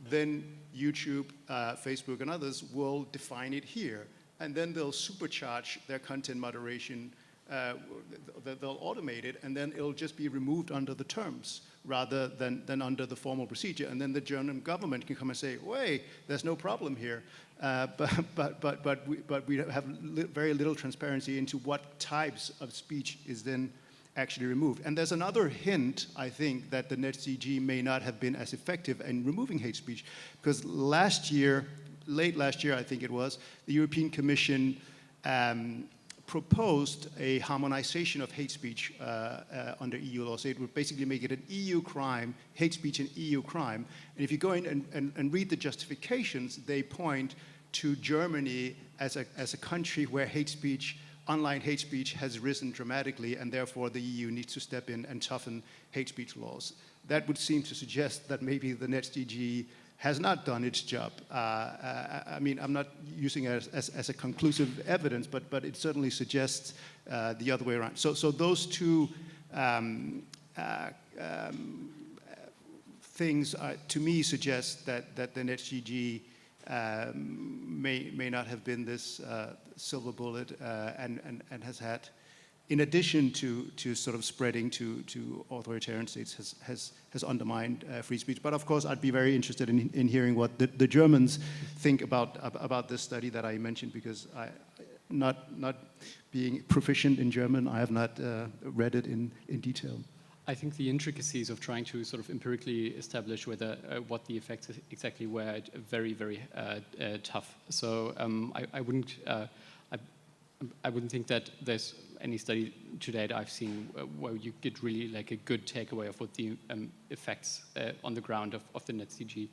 then YouTube, Facebook, and others will define it here. And then they'll supercharge their content moderation they'll automate it, and then it'll just be removed under the terms rather than under the formal procedure. And then the German government can come and say, wait, there's no problem here. But we have very little transparency into what types of speech is then actually removed. And there's another hint, I think, that the NetzDG may not have been as effective in removing hate speech, because last year, late last year, I think it was, the European Commission proposed a harmonization of hate speech under EU law. So it would basically make it an EU crime, hate speech an EU crime. And if you go in and read the justifications, they point to Germany as a country where hate speech, online hate speech has risen dramatically, and therefore the EU needs to step in and toughen hate speech laws. That would seem to suggest that maybe the NetzDG has not done its job. I mean, I'm not using it as a conclusive evidence, but it certainly suggests the other way around. So those two things, to me, suggest that the NetzDG may not have been this silver bullet and has had, in addition to sort of spreading to authoritarian states, has undermined free speech. But of course, I'd be very interested in hearing what the Germans think about this study that I mentioned, because not being proficient in German, I have not read it in detail. I think the intricacies of trying to sort of empirically establish whether what the effects exactly were are very, very tough. So I wouldn't think that there's any study to date I've seen where you get really like a good takeaway of what the effects on the ground of the NetzDG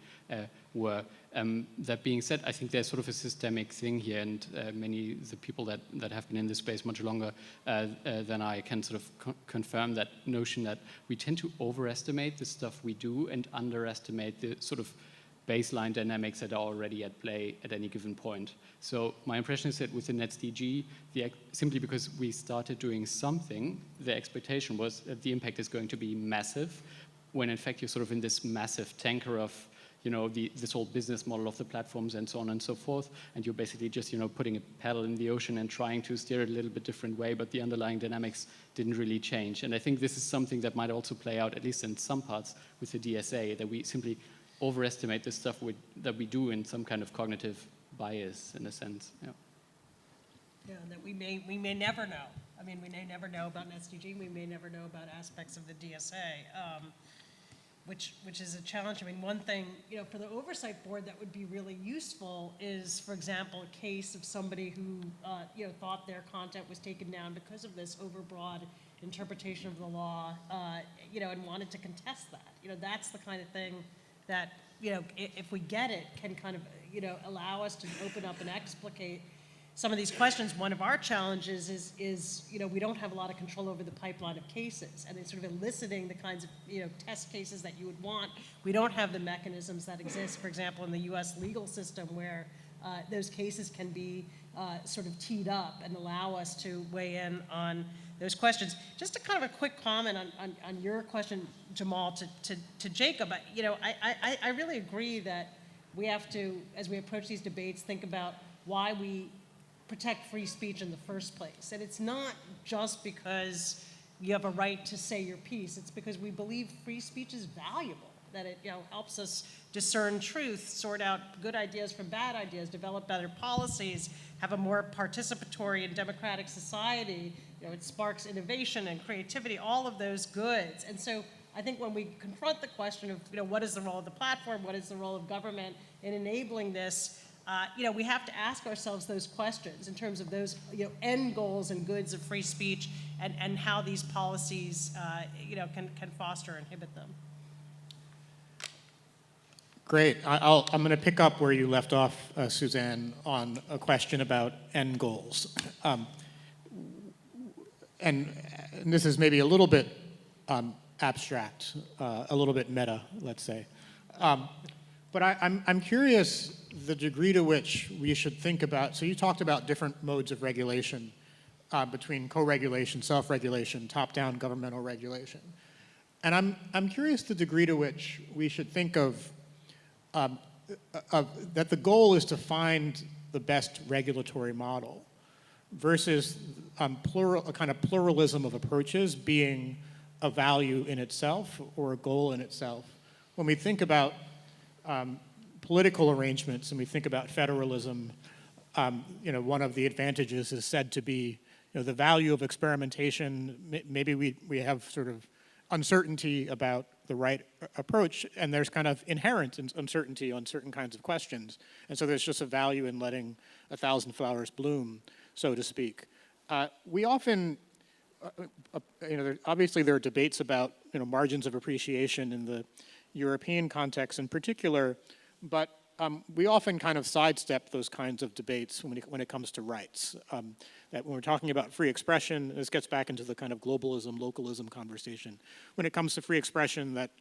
were. That being said, I think there's sort of a systemic thing here, and many of the people that have been in this space much longer than I can sort of confirm that notion that we tend to overestimate the stuff we do and underestimate the sort of baseline dynamics that are already at play at any given point. So my impression is that with the NetzDG, simply because we started doing something, the expectation was that the impact is going to be massive, when in fact you're sort of in this massive tanker of, this whole business model of the platforms and so on and so forth, and you're basically just, putting a paddle in the ocean and trying to steer it a little bit different way, but the underlying dynamics didn't really change. And I think this is something that might also play out, at least in some parts, with the DSA, that we simply overestimate the stuff that we do in some kind of cognitive bias, in a sense. Yeah. Yeah, and that we may never know. I mean, we may never know about NetzDG. We may never know about aspects of the DSA, which is a challenge. I mean, one thing, for the oversight board that would be really useful is, for example, a case of somebody who, thought their content was taken down because of this overbroad interpretation of the law, and wanted to contest that. That's the kind of thing that, if we get it, can kind of, allow us to open up and explicate some of these questions. One of our challenges is we don't have a lot of control over the pipeline of cases, and it's sort of eliciting the kinds of, test cases that you would want. We don't have the mechanisms that exist, for example, in the US legal system, where those cases can be sort of teed up and allow us to weigh in on those questions. Just a kind of a quick comment on your question, Jamal, to Jacob. I really agree that we have to, as we approach these debates, think about why we protect free speech in the first place. And it's not just because you have a right to say your piece. It's because we believe free speech is valuable, that it helps us discern truth, sort out good ideas from bad ideas, develop better policies, have a more participatory and democratic society. It sparks innovation and creativity, all of those goods. And so I think when we confront the question of what is the role of the platform, what is the role of government in enabling this, we have to ask ourselves those questions in terms of those end goals and goods of free speech, and how these policies can foster and inhibit them. Great. I'm going to pick up where you left off, Suzanne, on a question about end goals. And this is maybe a little bit abstract, a little bit meta, let's say. But I'm curious the degree to which we should think about, so you talked about different modes of regulation between co-regulation, self-regulation, top-down governmental regulation. And I'm curious the degree to which we should think of that the goal is to find the best regulatory model. versus a kind of pluralism of approaches being a value in itself or a goal in itself. When we think about political arrangements and we think about federalism, one of the advantages is said to be the value of experimentation. Maybe we have sort of uncertainty about the right approach, and there's kind of inherent uncertainty on certain kinds of questions. And so there's just a value in letting 1,000 flowers bloom, so to speak. We often, obviously there are debates about margins of appreciation in the European context in particular, but we often kind of sidestep those kinds of debates when it comes to rights. That when we're talking about free expression, this gets back into the kind of globalism, localism conversation. When it comes to free expression, that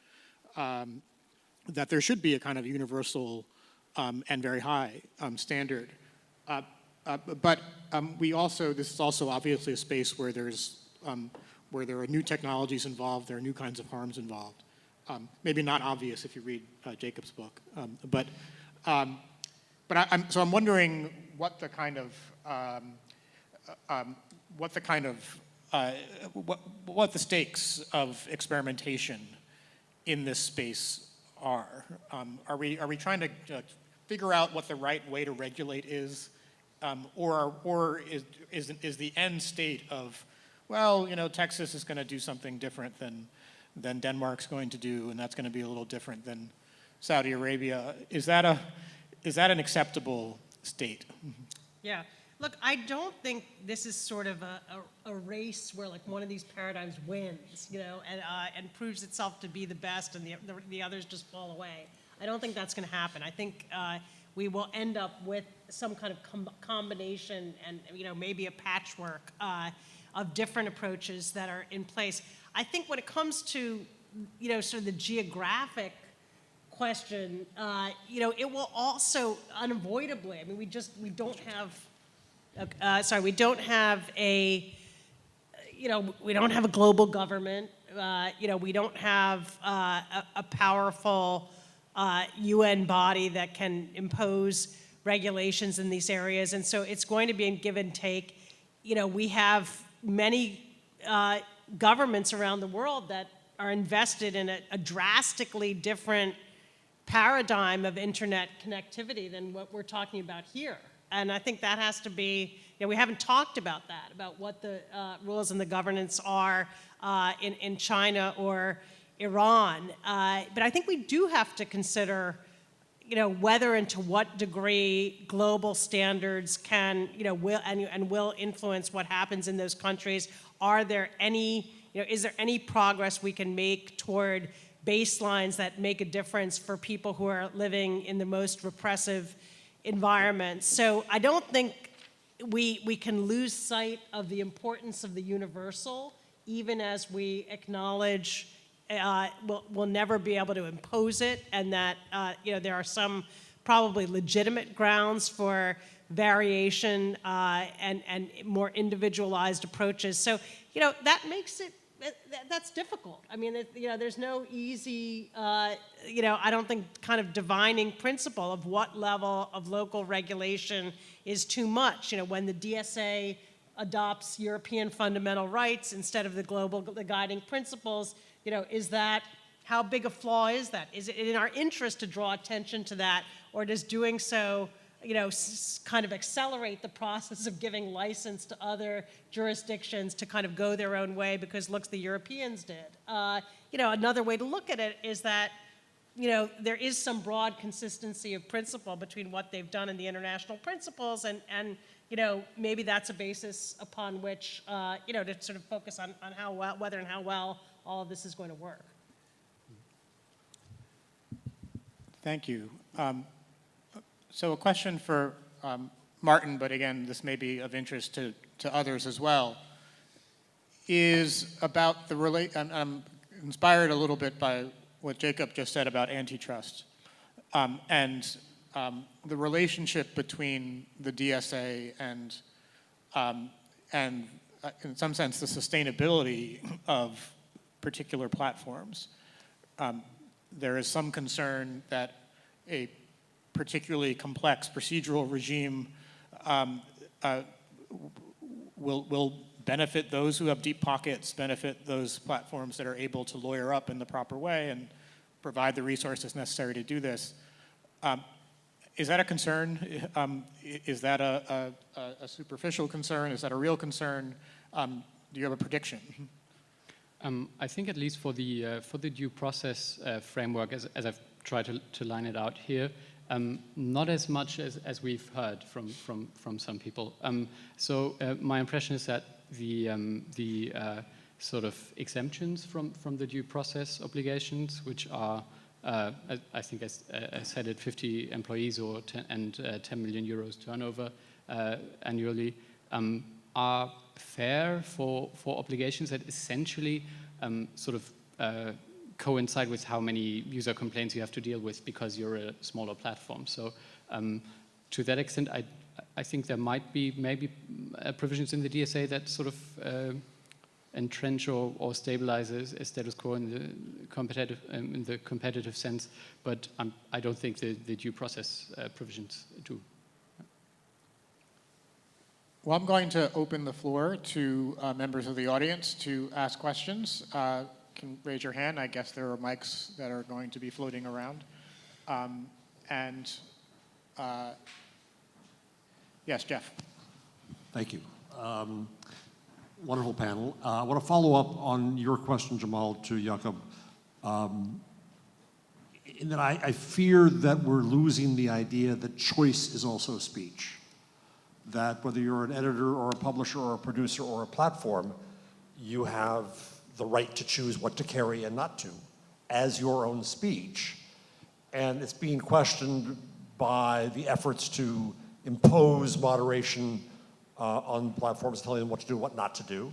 there should be a kind of universal and very high standard. But we also, this is also obviously a space where there are new technologies involved, there are new kinds of harms involved. Maybe not obvious if you read Jacob's book, so I'm wondering what the kind of what the stakes of experimentation in this space are. Are we trying to figure out what the right way to regulate is, or is the end state of, well, Texas is going to do something different than Denmark's going to do, and that's going to be a little different than Saudi Arabia. Is that an acceptable state? Yeah. Look, I don't think this is sort of a race where like one of these paradigms wins, and proves itself to be the best, and the others just fall away. I don't think that's going to happen. I think we will end up with some kind of combination and maybe a patchwork of different approaches that are in place. I think when it comes to sort of the geographic question, it will also unavoidably. I mean, we don't have a global government. We don't have a powerful UN body that can impose regulations in these areas, and so it's going to be a give and take. We have many governments around the world that are invested in a drastically different paradigm of internet connectivity than what we're talking about here. And I think that has to be, we haven't talked about that, about what the rules and the governance are in China or Iran. But I think we do have to consider, whether and to what degree global standards can, will influence what happens in those countries. Are there any, is there any progress we can make toward baselines that make a difference for people who are living in the most repressive environments? So I don't think we can lose sight of the importance of the universal, even as we acknowledge we'll never be able to impose it, and that there are some probably legitimate grounds for variation and more individualized approaches. So that makes it that's difficult. I mean, there's no easy, I don't think, kind of divining principle of what level of local regulation is too much. When the DSA adopts European fundamental rights instead of the guiding principles, how big a flaw is that? Is it in our interest to draw attention to that, or does doing so kind of accelerate the process of giving license to other jurisdictions to kind of go their own way because, look, the Europeans did. Another way to look at it is that, there is some broad consistency of principle between what they've done and the international principles, and maybe that's a basis upon which, to sort of focus on how well, whether and how well all of this is going to work. Thank you. So a question for Martin, but again, this may be of interest to others as well, is about I'm inspired a little bit by what Jacob just said about antitrust and the relationship between the DSA and in some sense, the sustainability of particular platforms. There is some concern that a particularly complex procedural regime will benefit those who have deep pockets, benefit those platforms that are able to lawyer up in the proper way and provide the resources necessary to do this. Is that a concern? Is that a superficial concern? Is that a real concern? Do you have a prediction? I think at least for the due process framework, as I've tried to line it out here, not as much as we've heard from some people. So my impression is that the sort of exemptions from the due process obligations, which are, I think I said it, 50 employees or 10 million euros turnover annually, are fair for obligations that essentially sort of coincide with how many user complaints you have to deal with because you're a smaller platform. So to that extent, I think there might be maybe provisions in the DSA that sort of entrench or stabilize a status quo in the competitive sense, but I don't think the due process provisions do. Well, I'm going to open the floor to members of the audience to ask questions. You can raise your hand. I guess there are mics that are going to be floating around. Yes, Jeff. Thank you. Wonderful panel. I want to follow up on your question, Jamal, to Jakob, in that I fear that we're losing the idea that choice is also speech. That whether you're an editor or a publisher or a producer or a platform, you have the right to choose what to carry and not to as your own speech. And it's being questioned by the efforts to impose moderation on platforms, telling them what to do, what not to do.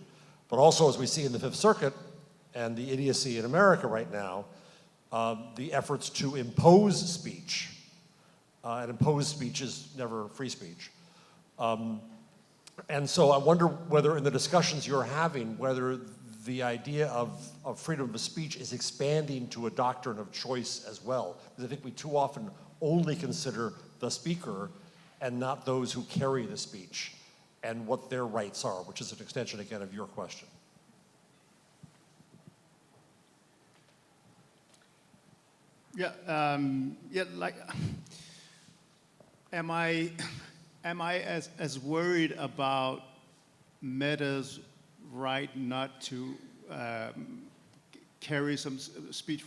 But also, as we see in the Fifth Circuit and the idiocy in America right now, the efforts to impose speech, and imposed speech is never free speech. And so I wonder whether in the discussions you're having, whether the idea of freedom of speech is expanding to a doctrine of choice as well. Because I think we too often only consider the speaker and not those who carry the speech and what their rights are, which is an extension, again, of your question. Am I as worried about Meta's right not to carry some speech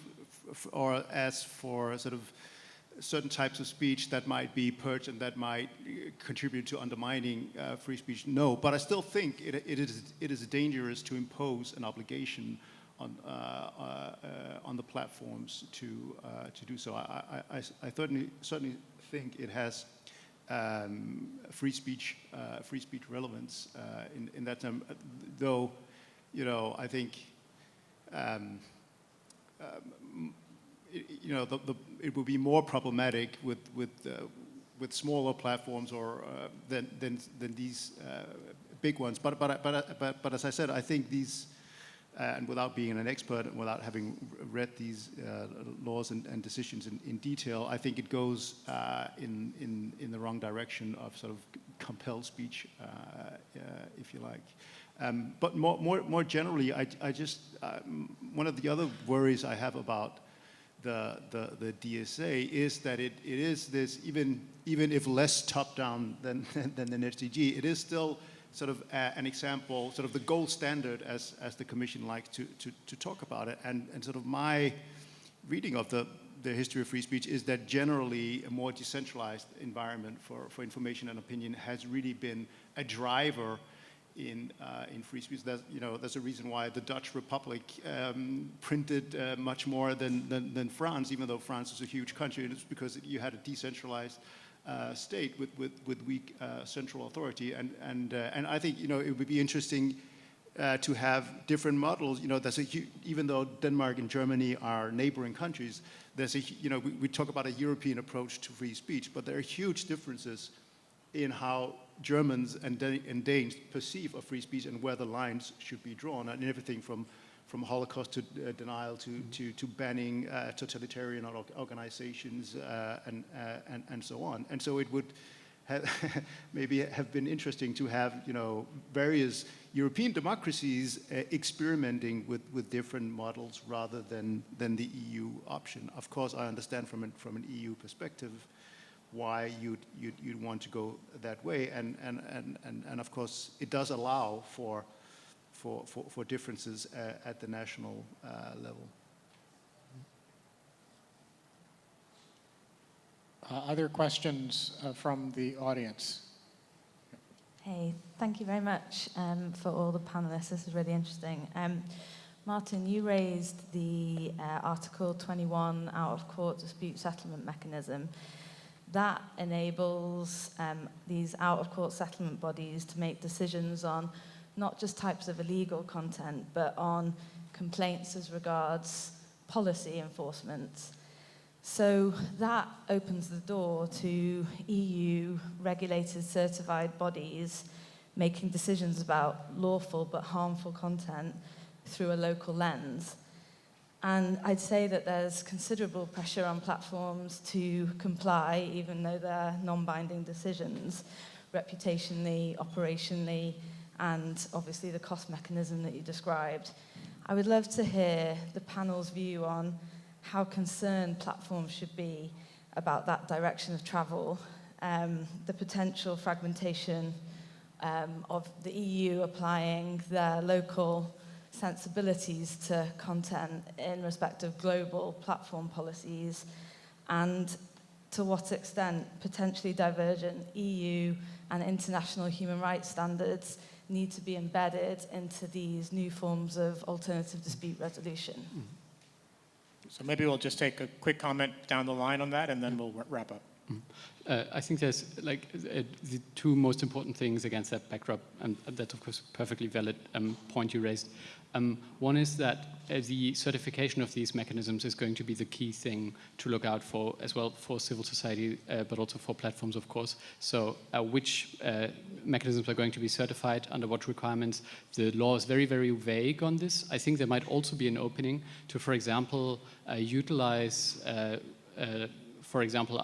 or as for sort of certain types of speech that might be purged and that might contribute to undermining free speech? No, but I still think it is dangerous to impose an obligation on the platforms to do so. I certainly think it has free speech relevance in that term. Though, I think it will be more problematic with smaller platforms or than these big ones. But as I said, I think these. And without being an expert and without having read these laws and decisions in detail, I think it goes in the wrong direction of sort of compelled speech, if you like. But more generally, I just one of the other worries I have about the DSA is that it is this, even if less top down than the SDG, it is still sort of an example, sort of the gold standard as the Commission likes to talk about it. And sort of my reading of the history of free speech is that generally a more decentralized environment for information and opinion has really been a driver in free speech. There's a reason why the Dutch Republic printed much more than France, even though France is a huge country. And it's because you had a decentralized state with weak central authority, and I think it would be interesting to have different models. Even though Denmark and Germany are neighboring countries, there's we talk about a European approach to free speech, but there are huge differences in how Germans and Danes perceive of free speech and where the lines should be drawn, and everything from Holocaust to denial to banning totalitarian organizations and so on. And so it would maybe have been interesting to have, various European democracies experimenting with different models rather than the EU option. Of course, I understand from an EU perspective why you'd want to go that way, and of course it does allow for differences at the national level. Other questions from the audience? Hey, thank you very much for all the panelists. This is really interesting. Martin, you raised the Article 21 out-of-court dispute settlement mechanism. That enables these out-of-court settlement bodies to make decisions on not just types of illegal content, but on complaints as regards policy enforcement. So that opens the door to EU regulated certified bodies making decisions about lawful but harmful content through a local lens. And I'd say that there's considerable pressure on platforms to comply, even though they're non-binding decisions, reputationally, operationally, and obviously the cost mechanism that you described. I would love to hear the panel's view on how concerned platforms should be about that direction of travel, the potential fragmentation of the EU applying their local sensibilities to content in respect of global platform policies, and to what extent potentially divergent EU and international human rights standards need to be embedded into these new forms of alternative dispute resolution. So maybe we'll just take a quick comment down the line on that, and then we'll wrap up. I think there's the two most important things against that backdrop, and that's of course a perfectly valid point you raised. One is that the certification of these mechanisms is going to be the key thing to look out for, as well for civil society, but also for platforms, of course. So which mechanisms are going to be certified, under what requirements? The law is very, very vague on this. I think there might also be an opening to, for example, utilize for example,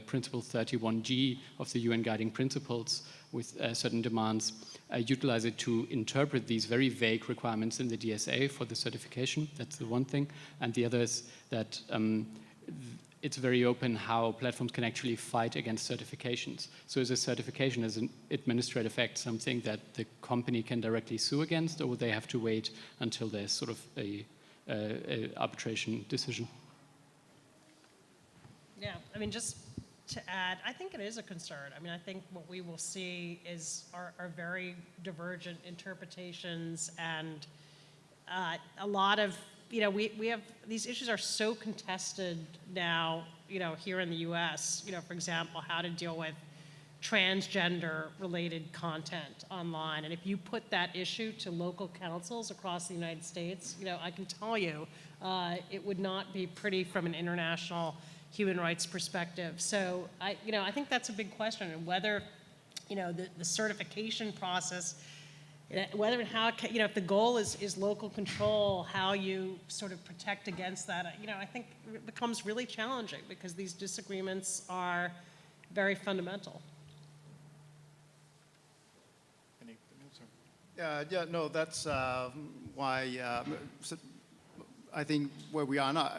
Principle 31G of the UN Guiding Principles with certain demands, utilize it to interpret these very vague requirements in the DSA for the certification. That's the one thing. And the other is that it's very open how platforms can actually fight against certifications. So is a certification as an administrative act something that the company can directly sue against, or would they have to wait until there's sort of a arbitration decision? Yeah, I mean, just to add, I think it is a concern. I mean, I think what we will see are very divergent interpretations, and a lot of, we have, these issues are so contested now, here in the US, for example, how to deal with transgender-related content online. And if you put that issue to local councils across the United States, I can tell you, it would not be pretty from an international human rights perspective. So I think that's a big question, and whether, the certification process, whether and how, if the goal is local control, how you sort of protect against that, I think it becomes really challenging because these disagreements are very fundamental. Yeah, no, that's why I think where we are now,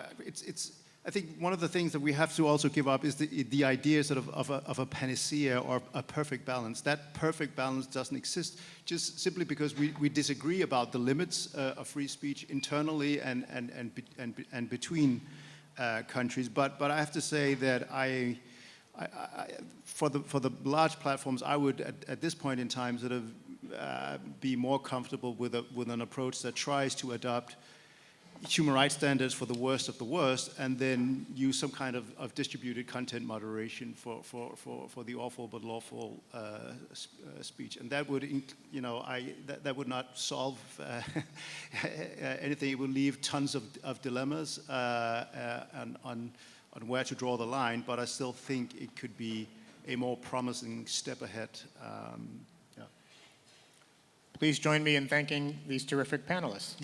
I think one of the things that we have to also give up is the idea sort of a panacea or a perfect balance. That perfect balance doesn't exist just simply because we disagree about the limits of free speech internally and between countries. But I have to say that for the large platforms, I would at this point in time sort of be more comfortable with an approach that tries to adopt human rights standards for the worst of the worst, and then use some kind of distributed content moderation for the awful but lawful speech. And that would, that would not solve anything. It would leave tons of dilemmas on where to draw the line, but I still think it could be a more promising step ahead. Yeah. Please join me in thanking these terrific panelists.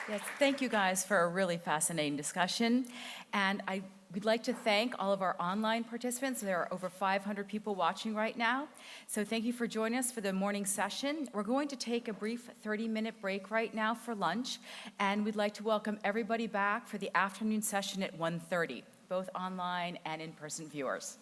Yes, thank you guys for a really fascinating discussion. And we'd like to thank all of our online participants. There are over 500 people watching right now. So thank you for joining us for the morning session. We're going to take a brief 30-minute break right now for lunch. And we'd like to welcome everybody back for the afternoon session at 1:30, both online and in-person viewers.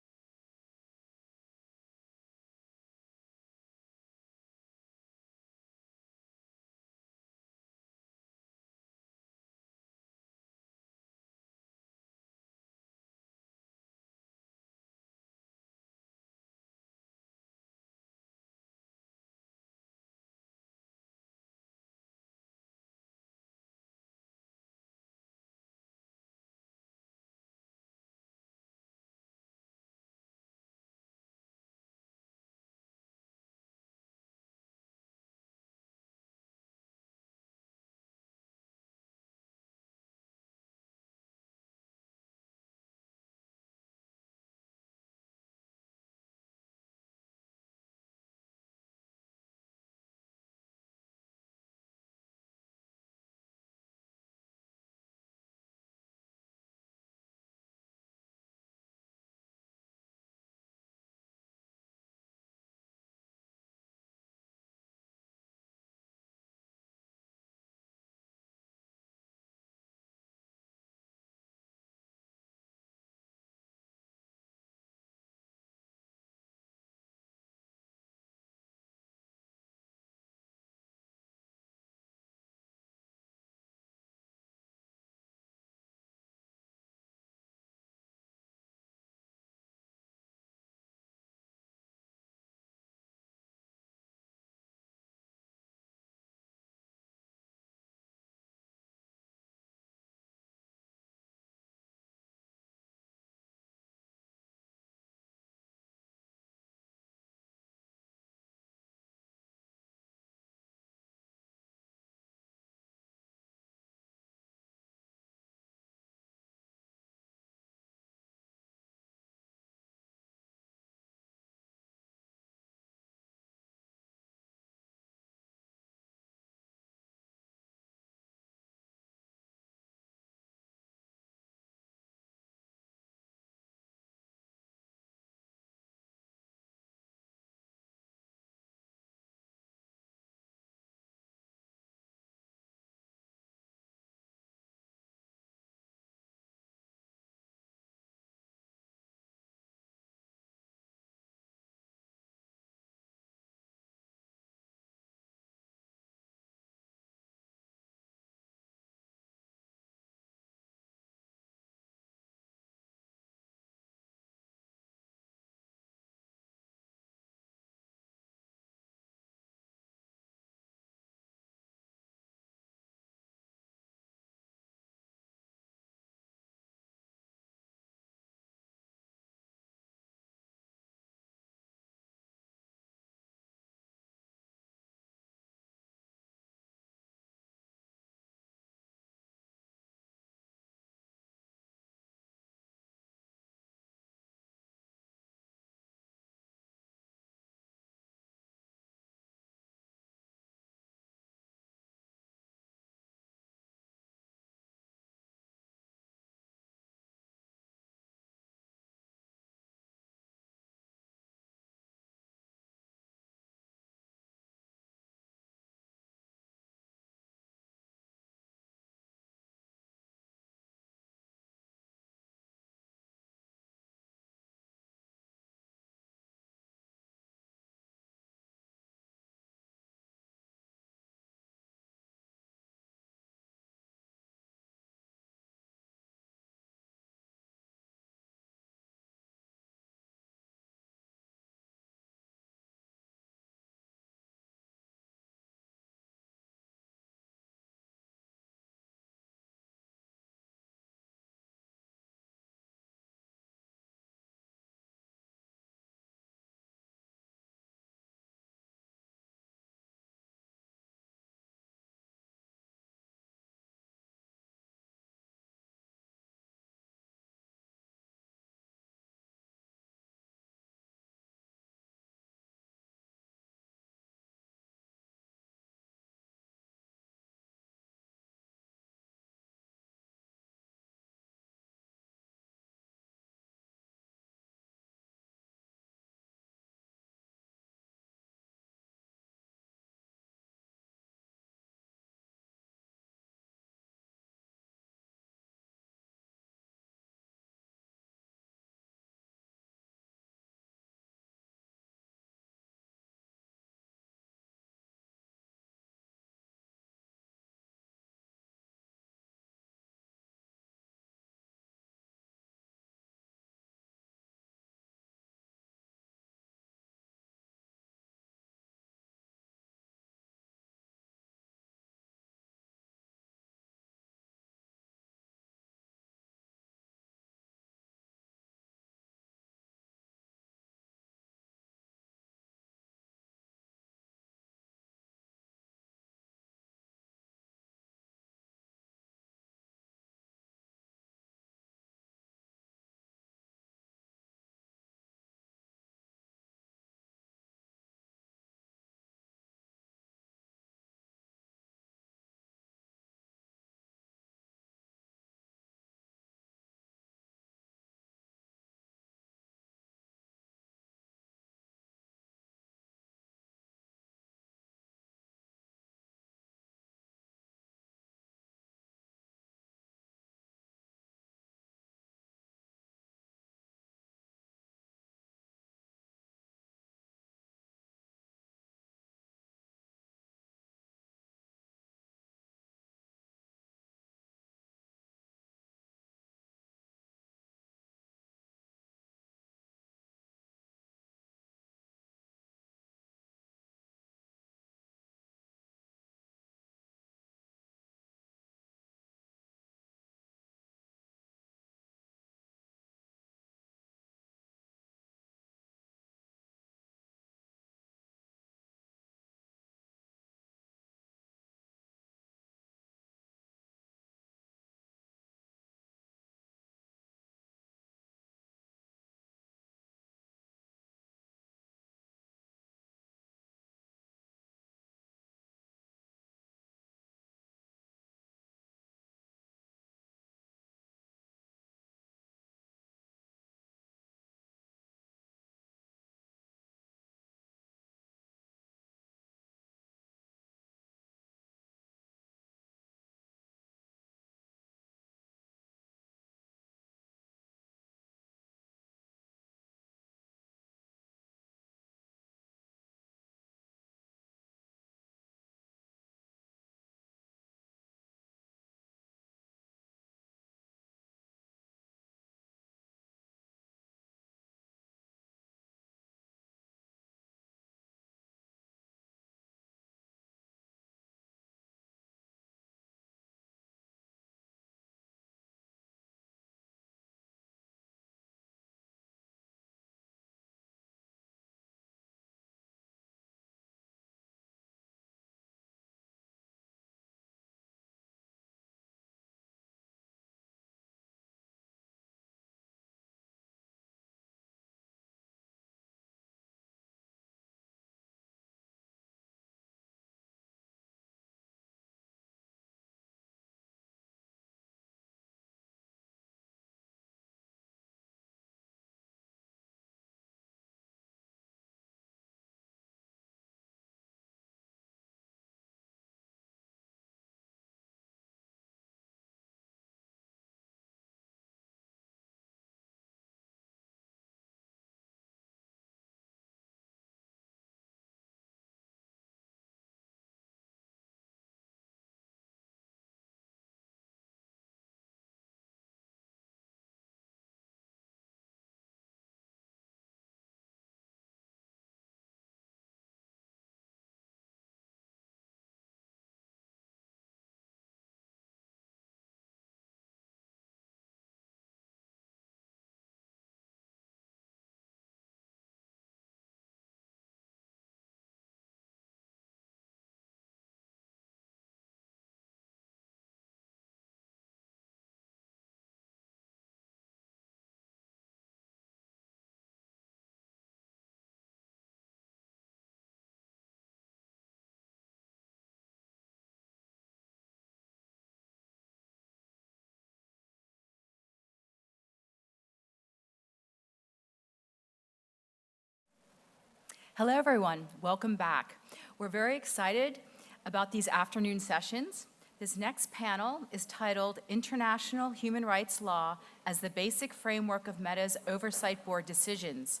Hello, everyone. Welcome back. We're very excited about these afternoon sessions. This next panel is titled International Human Rights Law as the Basic Framework of Meta's Oversight Board Decisions,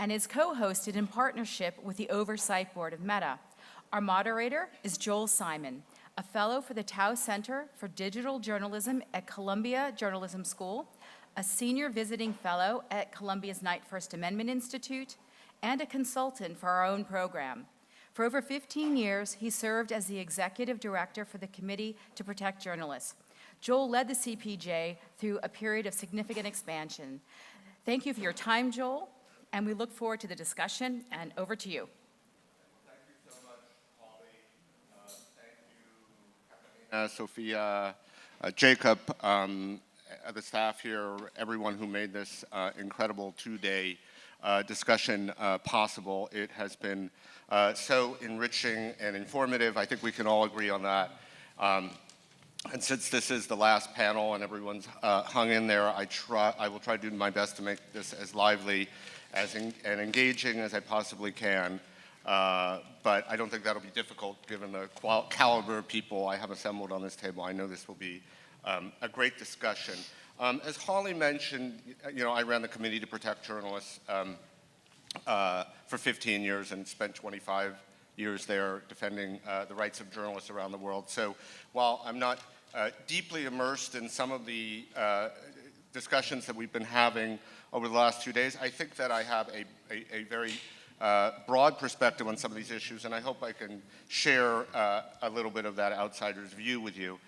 and is co-hosted in partnership with the Oversight Board of Meta. Our moderator is Joel Simon, a fellow for the Tao Center for Digital Journalism at Columbia Journalism School, a senior visiting fellow at Columbia's Knight First Amendment Institute, and a consultant for our own program. For over 15 years, he served as the executive director for the Committee to Protect Journalists. Joel led the CPJ through a period of significant expansion. Thank you for your time, Joel, and we look forward to the discussion, and over to you. Thank you so much, Holly. Thank you, Sophia, Jacob, the staff here, everyone who made this incredible two-day discussion possible. It has been so enriching and informative. I think we can all agree on that. And since this is the last panel and everyone's hung in there, I will try to do my best to make this as lively and engaging as I possibly can. But I don't think that'll be difficult given the caliber of people I have assembled on this table. I know this will be a great discussion. As Holly mentioned, I ran the Committee to Protect Journalists for 15 years and spent 25 years there defending the rights of journalists around the world. So while I'm not deeply immersed in some of the discussions that we've been having over the last 2 days, I think that I have a very broad perspective on some of these issues, and I hope I can share a little bit of that outsider's view with you.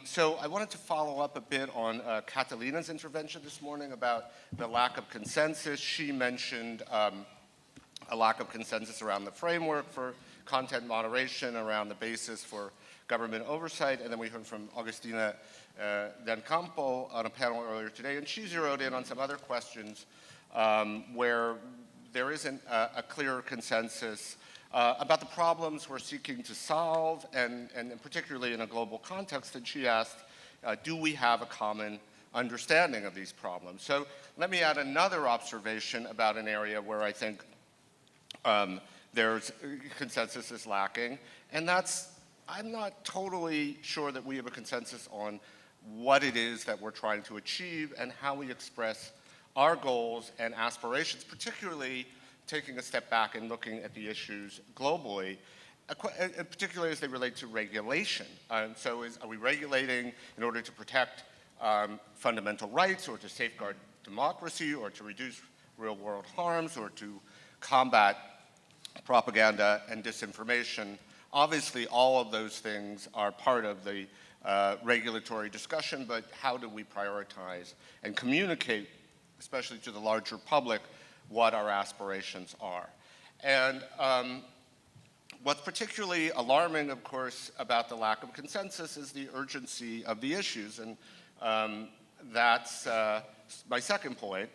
So I wanted to follow up a bit on Catalina's intervention this morning about the lack of consensus. She mentioned a lack of consensus around the framework for content moderation, around the basis for government oversight, and then we heard from Agustina Del Campo on a panel earlier today, and she zeroed in on some other questions where there isn't a clear consensus about the problems we're seeking to solve, and particularly in a global context. And she asked, do we have a common understanding of these problems? So let me add another observation about an area where I think there's consensus is lacking, and that's, I'm not totally sure that we have a consensus on what it is that we're trying to achieve and how we express our goals and aspirations, particularly taking a step back and looking at the issues globally, and particularly as they relate to regulation. So are we regulating in order to protect fundamental rights, or to safeguard democracy, or to reduce real-world harms, or to combat propaganda and disinformation? Obviously, all of those things are part of the regulatory discussion, but how do we prioritize and communicate, especially to the larger public, what our aspirations are? And what's particularly alarming, of course, about the lack of consensus is the urgency of the issues, and that's my second point.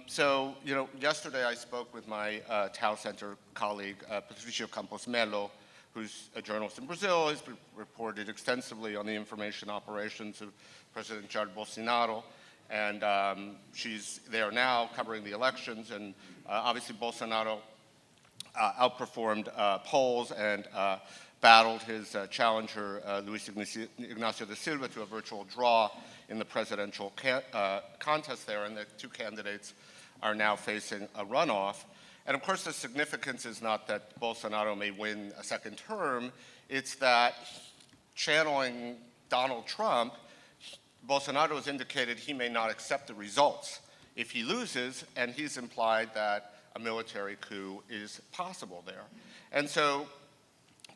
So, yesterday I spoke with my Tao Center colleague, Patricio Campos Melo, who's a journalist in Brazil. He's reported extensively on the information operations of President Jair Bolsonaro. And she's there now covering the elections, and obviously Bolsonaro outperformed polls and battled his challenger, Luis Ignacio da Silva, to a virtual draw in the presidential contest there, and the two candidates are now facing a runoff. And of course, the significance is not that Bolsonaro may win a second term, it's that, channeling Donald Trump, Bolsonaro has indicated he may not accept the results if he loses, and he's implied that a military coup is possible there. And so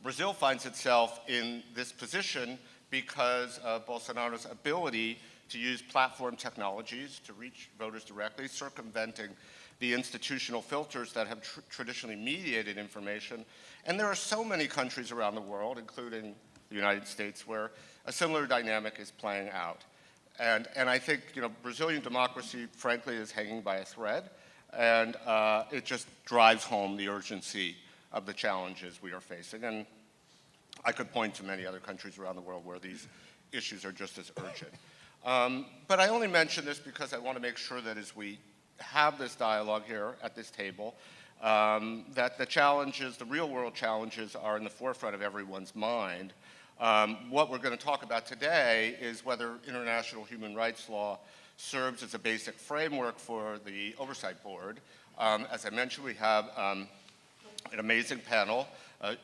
Brazil finds itself in this position because of Bolsonaro's ability to use platform technologies to reach voters directly, circumventing the institutional filters that have traditionally mediated information. And there are so many countries around the world, including the United States, where a similar dynamic is playing out. And I think, Brazilian democracy, frankly, is hanging by a thread, and it just drives home the urgency of the challenges we are facing. And I could point to many other countries around the world where these issues are just as urgent. But I only mention this because I want to make sure that as we have this dialogue here at this table, that the challenges, the real world challenges, are in the forefront of everyone's mind. What we're going to talk about today is whether international human rights law serves as a basic framework for the Oversight Board. As I mentioned, we have an amazing panel.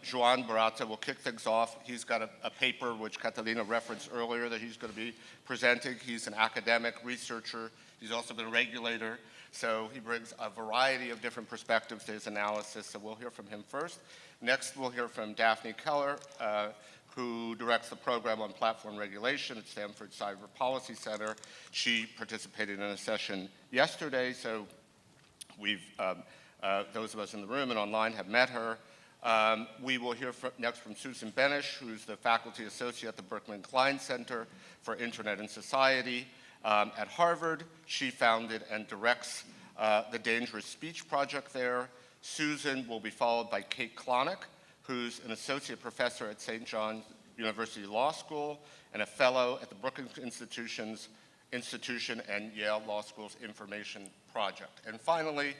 Joan Barata will kick things off. He's got a paper which Catalina referenced earlier that he's going to be presenting. He's an academic researcher. He's also been a regulator. So he brings a variety of different perspectives to his analysis. So we'll hear from him first. Next, we'll hear from Daphne Keller, who directs the program on platform regulation at Stanford Cyber Policy Center. She participated in a session yesterday, so we've, those of us in the room and online have met her. We will hear next from Susan Benish, who's the faculty associate at the Berkman Klein Center for Internet and Society at Harvard. She founded and directs the Dangerous Speech Project there. Susan will be followed by Kate Klonick, who's an associate professor at St. John's University Law School and a fellow at the Brookings Institution and Yale Law School's Information Project. And finally,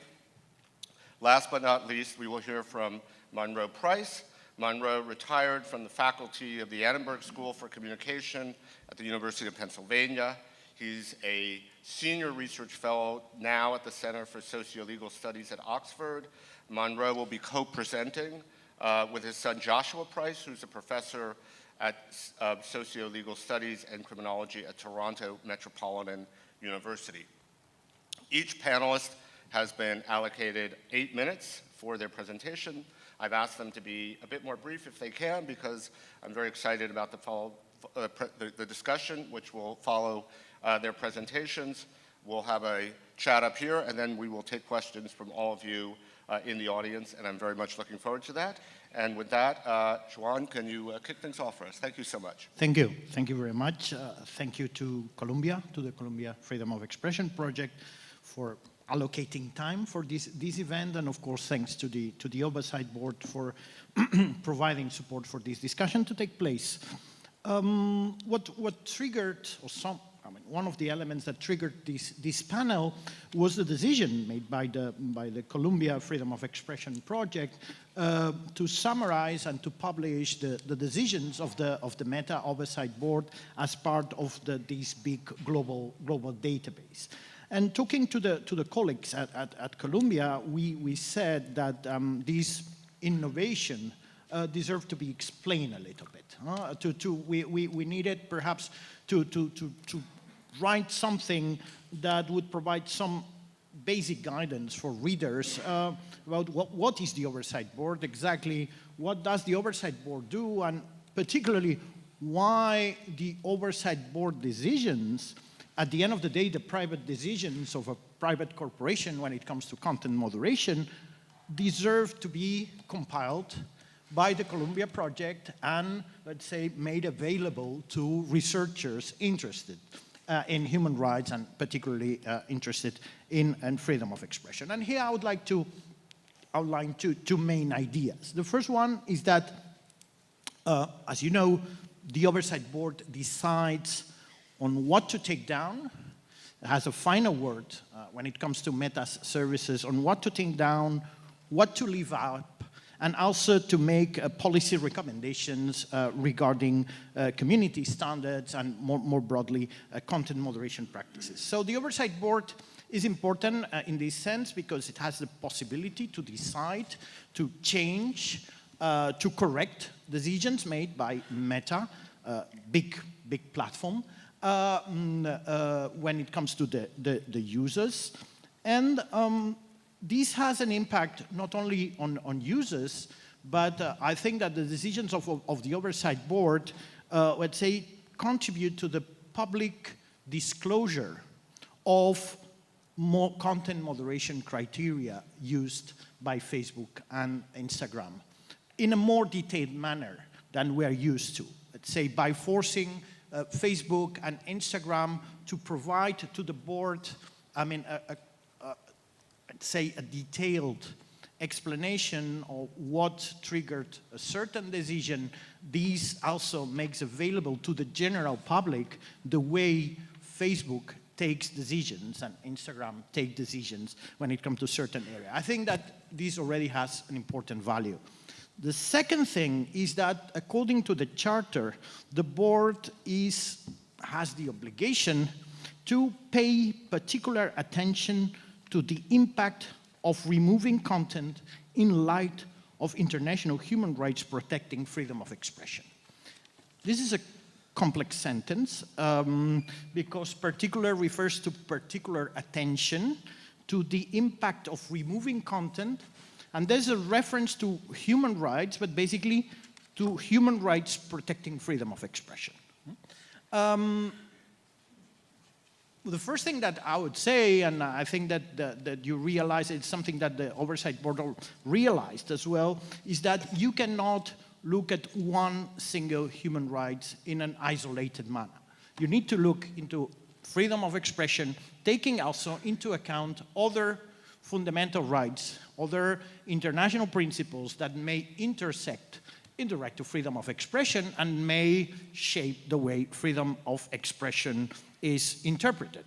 last but not least, we will hear from Monroe Price. Monroe retired from the faculty of the Annenberg School for Communication at the University of Pennsylvania. He's a senior research fellow now at the Center for Socio-Legal Studies at Oxford. Monroe will be co-presenting with his son Joshua Price, who's a professor at Socio-Legal Studies and Criminology at Toronto Metropolitan University. Each panelist has been allocated 8 minutes for their presentation. I've asked them to be a bit more brief if they can, because I'm very excited about the discussion, which will follow their presentations. We'll have a chat up here, and then we will take questions from all of you in the audience, and I'm very much looking forward to that. And with that, Joan, can you kick things off for us? Thank you so much. Thank you. Thank you very much. Thank you to Columbia, to the Columbia Freedom of Expression Project for allocating time for this event, and of course thanks to the Oversight Board for providing support for this discussion to take place. What triggered, one of the elements that triggered this panel was the decision made by the Columbia Freedom of Expression Project to summarize and to publish the decisions of the Meta Oversight Board as part of this big global database. And talking to the colleagues at Columbia, we said that this innovation deserved to be explained a little bit. We needed perhaps to write something that would provide some basic guidance for readers about what is the Oversight Board exactly, what does the Oversight Board do, and particularly why the Oversight Board decisions, at the end of the day, the private decisions of a private corporation when it comes to content moderation, deserve to be compiled by the Columbia Project and, let's say, made available to researchers interested in human rights and particularly interested in freedom of expression. And here I would like to outline two main ideas. The first one is that, as you know, the Oversight Board decides on what to take down. It has a final word when it comes to Meta's services on what to take down, what to leave out, and also to make policy recommendations regarding community standards and more broadly content moderation practices. So the Oversight Board is important in this sense because it has the possibility to decide, to change, to correct decisions made by Meta, big platform, when it comes to the users. And this has an impact not only on users, but I think that the decisions of the Oversight Board, let's say, contribute to the public disclosure of more content moderation criteria used by Facebook and Instagram in a more detailed manner than we are used to. Let's say by forcing Facebook and Instagram to provide to the board, say a detailed explanation of what triggered a certain decision. This also makes available to the general public the way Facebook takes decisions and Instagram take decisions when it comes to certain area. I think that this already has an important value. The second thing is that according to the charter, the board has the obligation to pay particular attention to the impact of removing content in light of international human rights protecting freedom of expression. This is a complex sentence because particular refers to particular attention to the impact of removing content, and there's a reference to human rights, but basically to human rights protecting freedom of expression. The first thing that I would say, and I think that you realize it's something that the Oversight Board realized as well, is that you cannot look at one single human right in an isolated manner. You need to look into freedom of expression, taking also into account other fundamental rights, other international principles that may intersect in the right to freedom of expression and may shape the way freedom of expression is interpreted.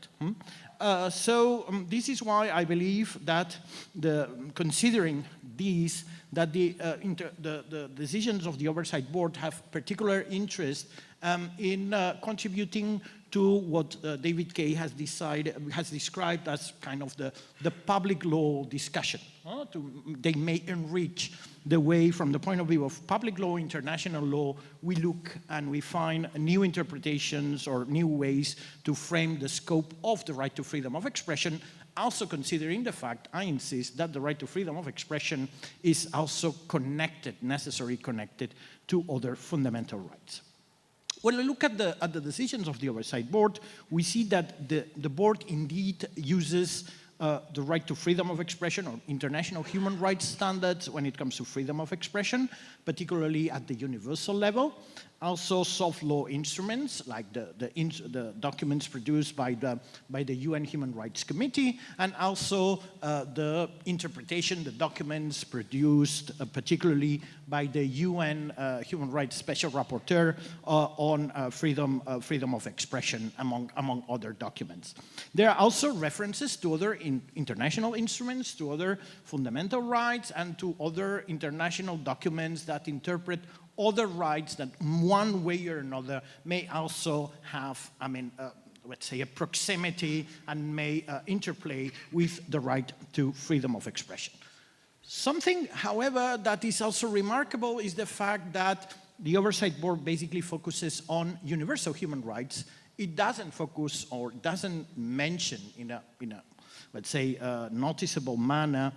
This is why I believe that considering these, that the decisions of the Oversight Board have particular interest in contributing to what David Kay has described as kind of the public law discussion. They may enrich the way, from the point of view of public law, international law, we look and we find new interpretations or new ways to frame the scope of the right to freedom of expression, also considering the fact, I insist, that the right to freedom of expression is also connected, necessarily connected to other fundamental rights. When we look at the decisions of the Oversight Board, we see that the board indeed uses the right to freedom of expression or international human rights standards when it comes to freedom of expression, particularly at the universal level. Also soft law instruments like the documents produced by the UN Human Rights Committee, and also the interpretation, the documents produced particularly by the UN Human Rights Special Rapporteur on freedom of expression, among other documents. There are also references to other international instruments, to other fundamental rights, and to other international documents that interpret other rights that one way or another may also have, let's say, a proximity and may interplay with the right to freedom of expression. Something, however, that is also remarkable is the fact that the Oversight Board basically focuses on universal human rights. It doesn't focus or doesn't mention in a let's say, noticeable manner,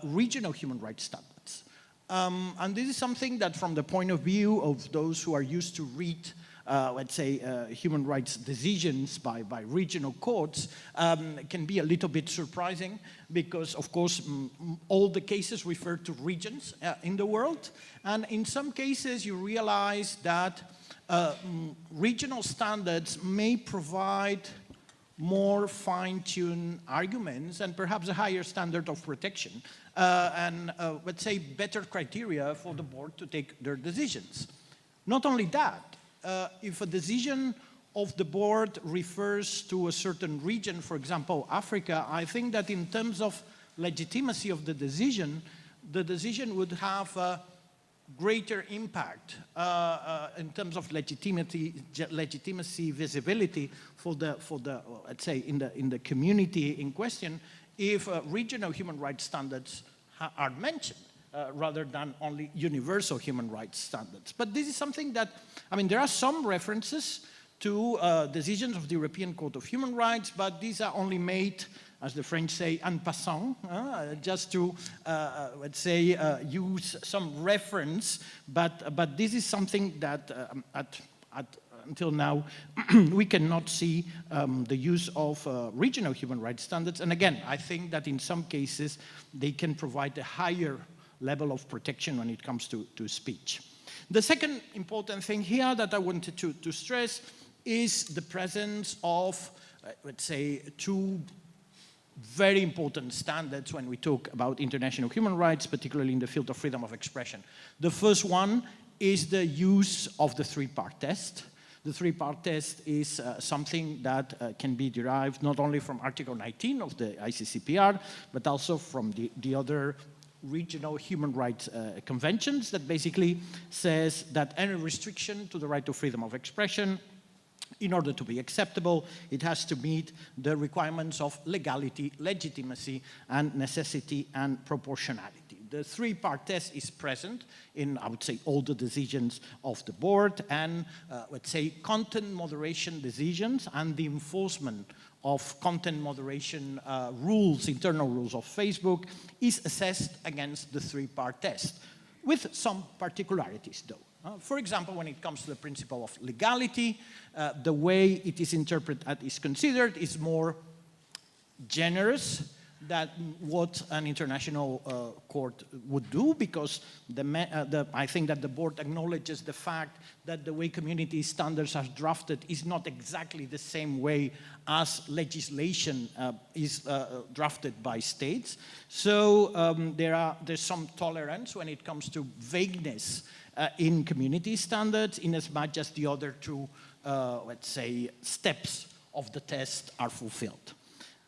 regional human rights standards. And this is something that from the point of view of those who are used to read, let's say, human rights decisions by regional courts can be a little bit surprising because, of course, all the cases refer to regions in the world. And in some cases, you realize that regional standards may provide more fine-tuned arguments and perhaps a higher standard of protection and, let's say, better criteria for the board to take their decisions. Not only that, if a decision of the board refers to a certain region, for example, Africa, I think that in terms of legitimacy of the decision would have a greater impact in terms of legitimacy, visibility for the let's say in the community in question, if regional human rights standards are mentioned rather than only universal human rights standards. But this is something that, there are some references to decisions of the European Court of Human Rights, but these are only made, as the French say, en passant, just to, let's say, use some reference, but this is something that until now we cannot see the use of regional human rights standards. And again, I think that in some cases they can provide a higher level of protection when it comes to speech. The second important thing here that I wanted to stress is the presence of, let's say, two very important standards when we talk about international human rights, particularly in the field of freedom of expression. The first one is the use of the three-part test. The three-part test is something that can be derived not only from Article 19 of the ICCPR, but also from the other regional human rights conventions that basically says that any restriction to the right to freedom of expression, in order to be acceptable, it has to meet the requirements of legality, legitimacy, and necessity and proportionality. The three-part test is present in, I would say, all the decisions of the board, and let's say content moderation decisions and the enforcement of content moderation rules, internal rules of Facebook, is assessed against the three-part test, with some particularities though. For example, when it comes to the principle of legality, the way it is interpreted and is considered is more generous than what an international court would do, because I think that the board acknowledges the fact that the way community standards are drafted is not exactly the same way as legislation is drafted by states. So there's some tolerance when it comes to vagueness in community standards, in as much as the other two, let's say, steps of the test are fulfilled.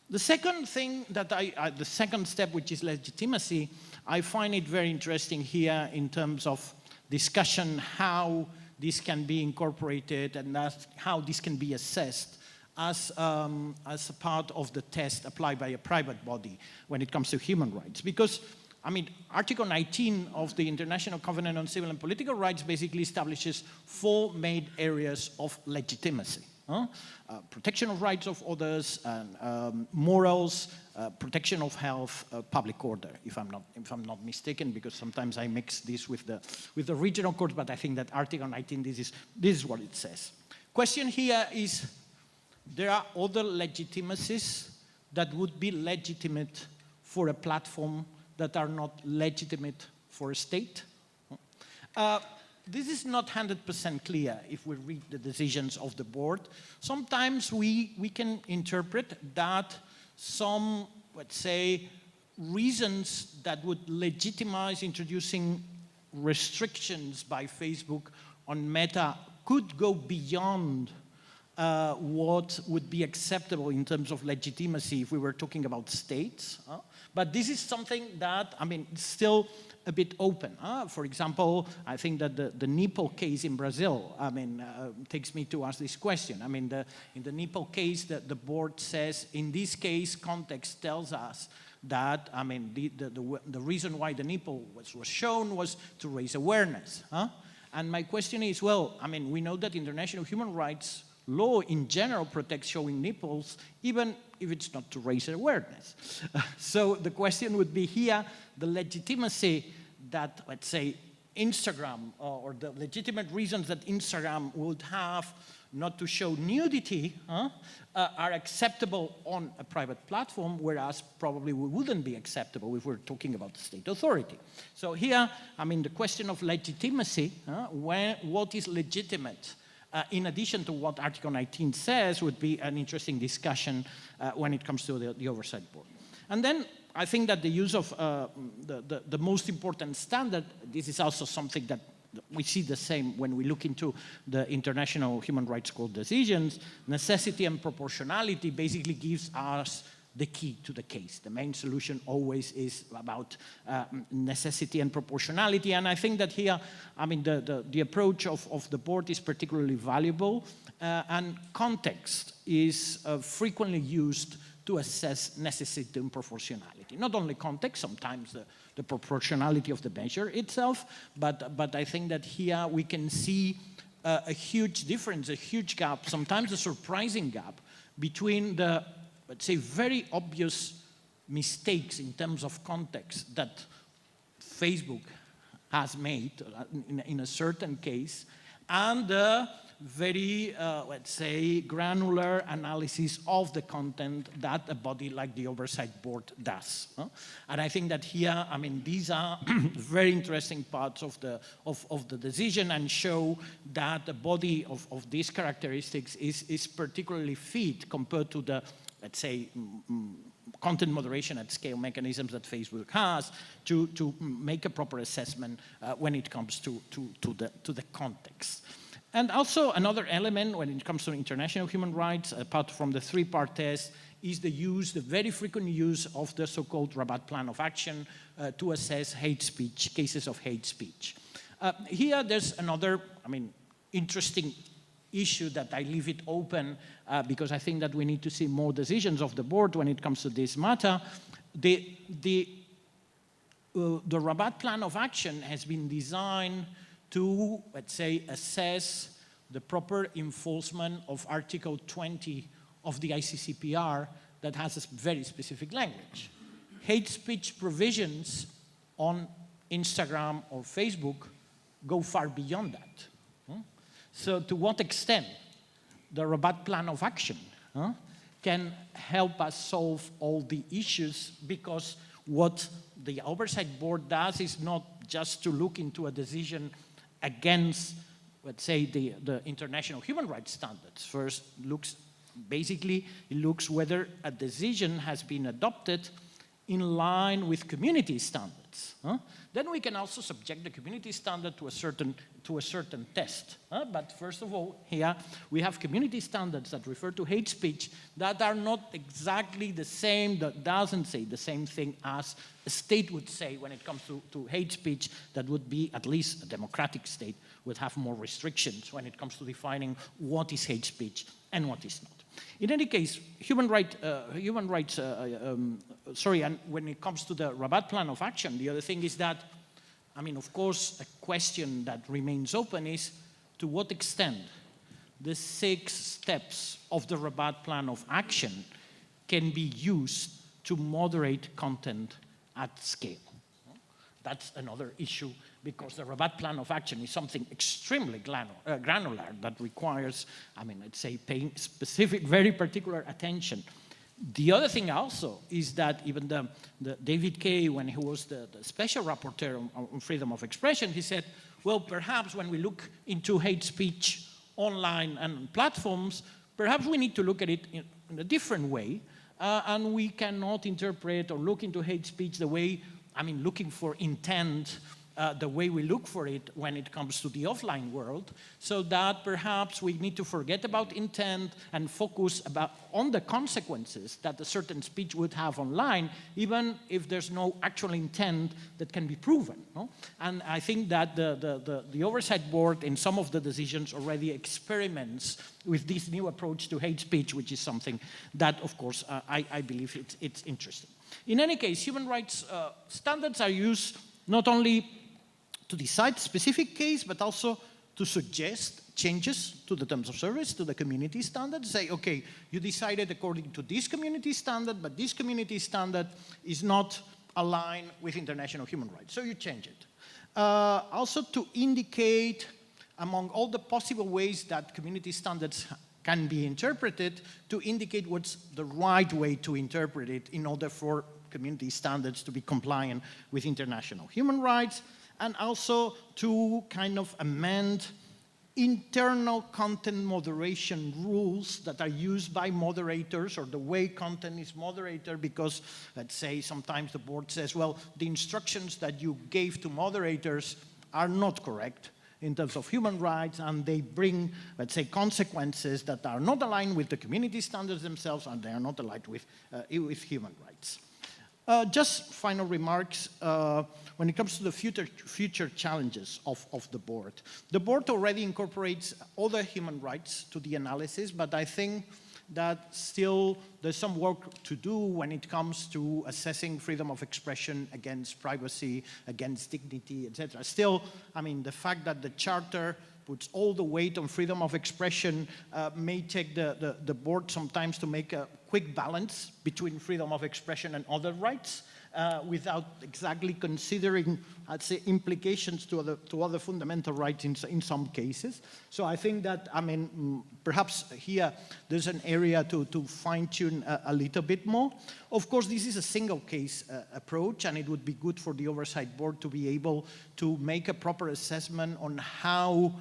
The second thing that the second step, which is legitimacy, I find it very interesting here in terms of discussion how this can be incorporated and how this can be assessed as a part of the test applied by a private body when it comes to human rights. Because, I mean, Article 19 of the International Covenant on Civil and Political Rights basically establishes 4 main areas of legitimacy. Protection of rights of others, morals, protection of health, public order, if I'm not mistaken, because sometimes I mix this with the regional court, but I think that Article 19, this is what it says. Question here is, there are other legitimacies that would be legitimate for a platform that are not legitimate for a state? This is not 100% clear if we read the decisions of the board. Sometimes we can interpret that some, let's say, reasons that would legitimize introducing restrictions by Facebook on Meta could go beyond what would be acceptable in terms of legitimacy if we were talking about states. But this is something that, I mean, still a bit open. For example, I think that the nipple case in Brazil, I mean, takes me to ask this question. I mean, in the nipple case, the board says, in this case, context tells us that, I mean, the reason why the nipple was shown was to raise awareness. And my question is, well, I mean, we know that international human rights law in general protects showing nipples, even if it's not to raise awareness. So the question would be here, the legitimacy that, let's say, Instagram, or the legitimate reasons that Instagram would have not to show nudity are acceptable on a private platform, whereas probably we wouldn't be acceptable if we're talking about the state authority. So here, I mean, the question of legitimacy, what is legitimate? In addition to what Article 19 says, would be an interesting discussion when it comes to the oversight board. And then I think that the use of the most important standard, this is also something that we see the same when we look into the International Human Rights Court decisions. Necessity and proportionality basically gives us the key to the case. The main solution always is about necessity and proportionality, and I think that here, I mean, the approach of the board is particularly valuable, and context is frequently used to assess necessity and proportionality. Not only context, sometimes the proportionality of the measure itself, but I think that here we can see a huge difference, a huge gap, sometimes a surprising gap between the, let's say, very obvious mistakes in terms of context that Facebook has made in a certain case, and the very, let's say, granular analysis of the content that a body like the Oversight Board does. And I think that here, I mean, these are very interesting parts of the decision, and show that a body of these characteristics is particularly fit compared to the, let's say, content moderation at scale mechanisms that Facebook has to make a proper assessment when it comes to the context. And also another element when it comes to international human rights, apart from the three-part test, is the very frequent use of the so-called Rabat Plan of Action to assess hate speech, cases of hate speech. Here there's another, interesting issue that I leave it open because I think that we need to see more decisions of the board when it comes to this matter. The Rabat Plan of Action has been designed to, let's say, assess the proper enforcement of Article 20 of the ICCPR that has a very specific language. Hate speech provisions on Instagram or Facebook go far beyond that. So to what extent the Rabat Plan of Action can help us solve all the issues, because what the Oversight Board does is not just to look into a decision against, let's say, the international human rights standards. First, it looks whether a decision has been adopted in line with community standards. Then we can also subject the community standard to a certain test. But first of all, here we have community standards that refer to hate speech that are not exactly the same, that doesn't say the same thing as a state would say when it comes to hate speech. That would be, at least a democratic state, would have more restrictions when it comes to defining what is hate speech and what is not. In any case, and when it comes to the Rabat Plan of Action, the other thing is that, of course, a question that remains open is to what extent the 6 steps of the Rabat Plan of Action can be used to moderate content at scale. That's another issue, because the Rabat Plan of Action is something extremely granular that requires, let's say, paying specific, very particular attention. The other thing also is that even the David Kay, when he was the special rapporteur on freedom of expression, he said, well, perhaps when we look into hate speech online and platforms, perhaps we need to look at it in a different way, and we cannot interpret or look into hate speech the way, looking for intent, the way we look for it when it comes to the offline world, so that perhaps we need to forget about intent and focus on the consequences that a certain speech would have online, even if there's no actual intent that can be proven. No? And I think that the Oversight Board in some of the decisions already experiments with this new approach to hate speech, which is something that, of course, I believe it's interesting. In any case, human rights standards are used not only to decide specific case, but also to suggest changes to the terms of service, to the community standard. Say, okay, you decided according to this community standard, but this community standard is not aligned with international human rights, so you change it. Also to indicate, among all the possible ways that community standards can be interpreted, to indicate what's the right way to interpret it in order for community standards to be compliant with international human rights, and also to kind of amend internal content moderation rules that are used by moderators, or the way content is moderated, because, let's say, sometimes the board says, well, the instructions that you gave to moderators are not correct in terms of human rights, and they bring, let's say, consequences that are not aligned with the community standards themselves, and they are not aligned with human rights. Just final remarks when it comes to the future challenges of the board. The board already incorporates other human rights to the analysis, but I think that still there's some work to do when it comes to assessing freedom of expression against privacy, against dignity, etc. Still, the fact that the Charter puts all the weight on freedom of expression may take the board sometimes to make a quick balance between freedom of expression and other rights without exactly considering, I'd say, implications to other fundamental rights in some cases. So I think that, perhaps here there's an area to fine-tune a little bit more. Of course, this is a single case approach, and it would be good for the Oversight Board to be able to make a proper assessment on how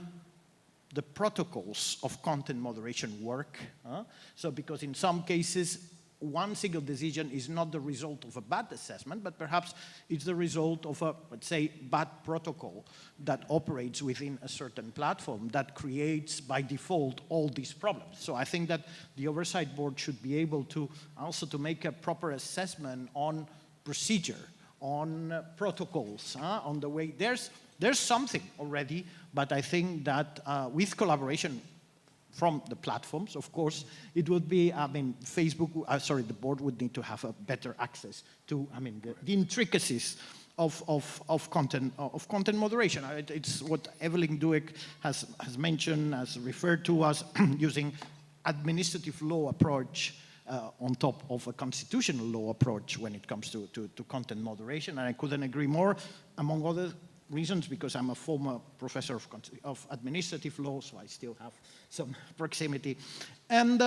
the protocols of content moderation work. So because in some cases, one single decision is not the result of a bad assessment, but perhaps it's the result of a, let's say, bad protocol that operates within a certain platform that creates by default all these problems. So I think that the oversight board should be able to also to make a proper assessment on procedure, on protocols, on the way. There's something already, but I think that with collaboration from the platforms, of course, it would be, I mean, the board would need to have a better access to, I mean, the intricacies of content moderation. It's what Evelyn Dueck has mentioned, has referred to as using administrative law approach on top of a constitutional law approach when it comes to content moderation, and I couldn't agree more, among other reasons, because I'm a former professor of administrative law, so I still have some proximity. And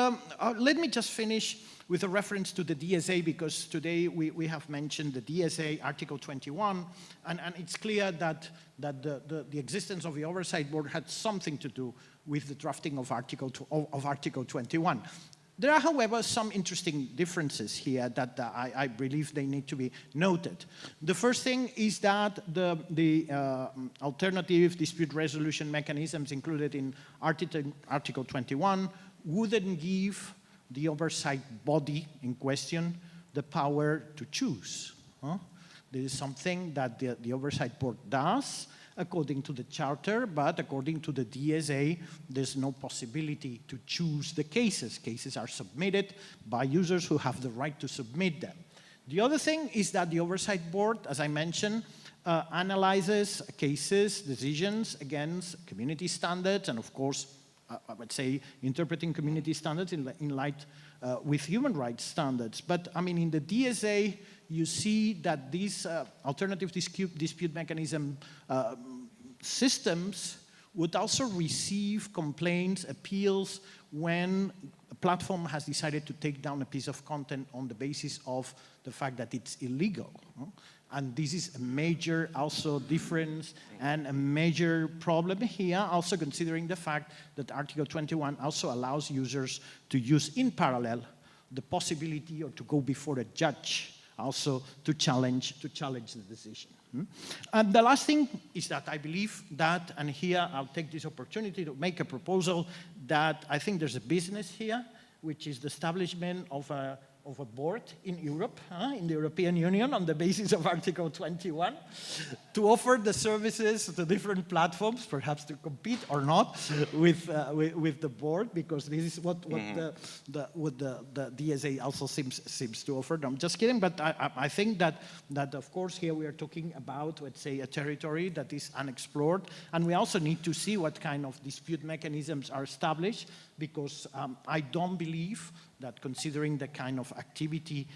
let me just finish with a reference to the DSA, because today we have mentioned the DSA Article 21, and it's clear that the existence of the Oversight Board had something to do with the drafting of Article 21. There are, however, some interesting differences here that I believe they need to be noted. The first thing is that the alternative dispute resolution mechanisms included in Article 21 wouldn't give the oversight body in question the power to choose. This is something that the oversight board does, according to the charter, but according to the DSA, there's no possibility to choose the cases. Cases are submitted by users who have the right to submit them. The other thing is that the Oversight Board, as I mentioned, analyzes cases, decisions against community standards, and of course, I would say interpreting community standards in light with human rights standards. But I mean, in the DSA, you see that these alternative dispute mechanism systems would also receive complaints, appeals, when a platform has decided to take down a piece of content on the basis of the fact that it's illegal. And this is a major also difference and a major problem here, also considering the fact that Article 21 also allows users to use in parallel the possibility or to go before a judge also to challenge the decision. And the last thing is that I believe that, and here I'll take this opportunity to make a proposal, that I think there's a business here, which is the establishment of a board in Europe, in the European Union, on the basis of Article 21, to offer the services to different platforms, perhaps to compete or not with the board, because this is what the DSA also seems to offer. No, I'm just kidding, but I think that of course here we are talking about, let's say, a territory that is unexplored, and we also need to see what kind of dispute mechanisms are established, because I don't believe that, considering the kind of activity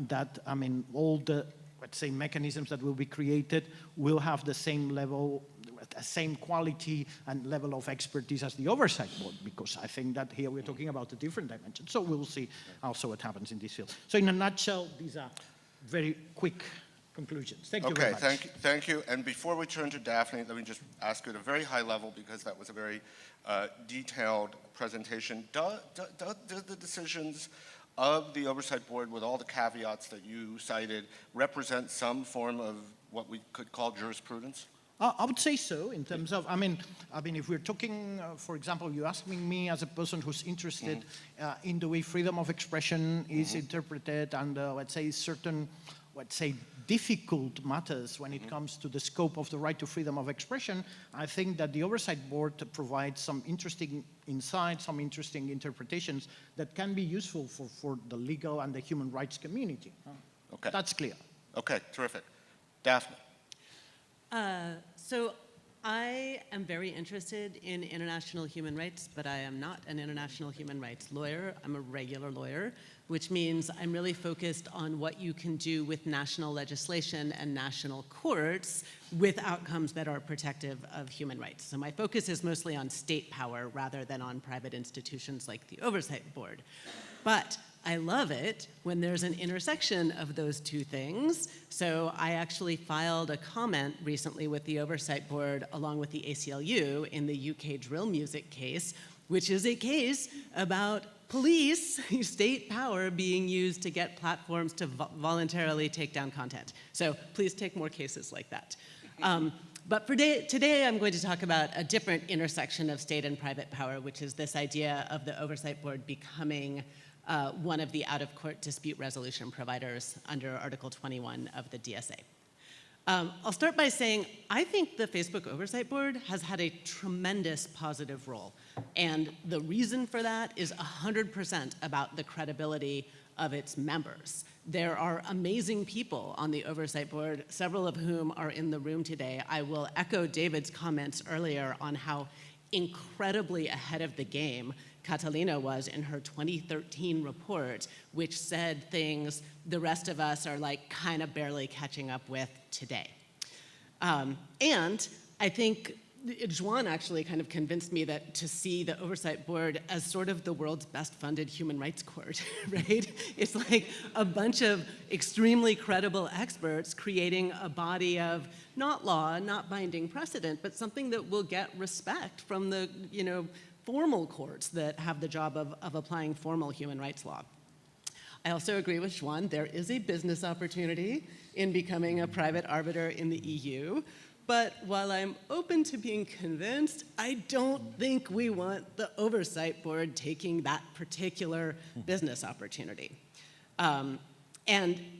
that, I mean, all the, let's say, mechanisms that will be created will have the same level, the same quality and level of expertise as the oversight board, because I think that here we're talking about a different dimension. So we'll see also what happens in this field. So in a nutshell, these are very quick conclusions. Thank you very much. Okay, thank you. And before we turn to Daphne, let me just ask you at a very high level, because that was a very detailed presentation. Do the decisions of the Oversight Board, with all the caveats that you cited, represent some form of what we could call jurisprudence? I would say so, in terms of, I mean, if we're talking, for example, you're asking me as a person who's interested in the way freedom of expression is interpreted, and let's say certain, let's say, difficult matters when it comes to the scope of the right to freedom of expression, I think that the Oversight Board provides some interesting insights, some interesting interpretations that can be useful for the legal and the human rights community. Okay. That's clear. Okay, terrific. Daphne. So I am very interested in international human rights, but I am not an international human rights lawyer. I'm a regular lawyer, which means I'm really focused on what you can do with national legislation and national courts with outcomes that are protective of human rights. So my focus is mostly on state power rather than on private institutions like the Oversight Board. But I love it when there's an intersection of those two things. So I actually filed a comment recently with the Oversight Board along with the ACLU in the UK drill music case, which is a case about police state power being used to get platforms to voluntarily take down content. So please take more cases like that. But for today, I'm going to talk about a different intersection of state and private power, which is this idea of the Oversight Board becoming one of the out-of-court dispute resolution providers under Article 21 of the DSA. I'll start by saying I think the Facebook Oversight Board has had a tremendous positive role. And the reason for that is 100% about the credibility of its members. There are amazing people on the Oversight Board, several of whom are in the room today. I will echo David's comments earlier on how incredibly ahead of the game Catalina was in her 2013 report, which said things the rest of us are like kind of barely catching up with today. And I think Juan actually kind of convinced me that to see the Oversight Board as sort of the world's best funded human rights court, right? It's like a bunch of extremely credible experts creating a body of not law, not binding precedent, but something that will get respect from the, formal courts that have the job of applying formal human rights law. I also agree with Juan, there is a business opportunity in becoming a private arbiter in the EU. But while I'm open to being convinced, I don't think we want the Oversight Board taking that particular business opportunity. And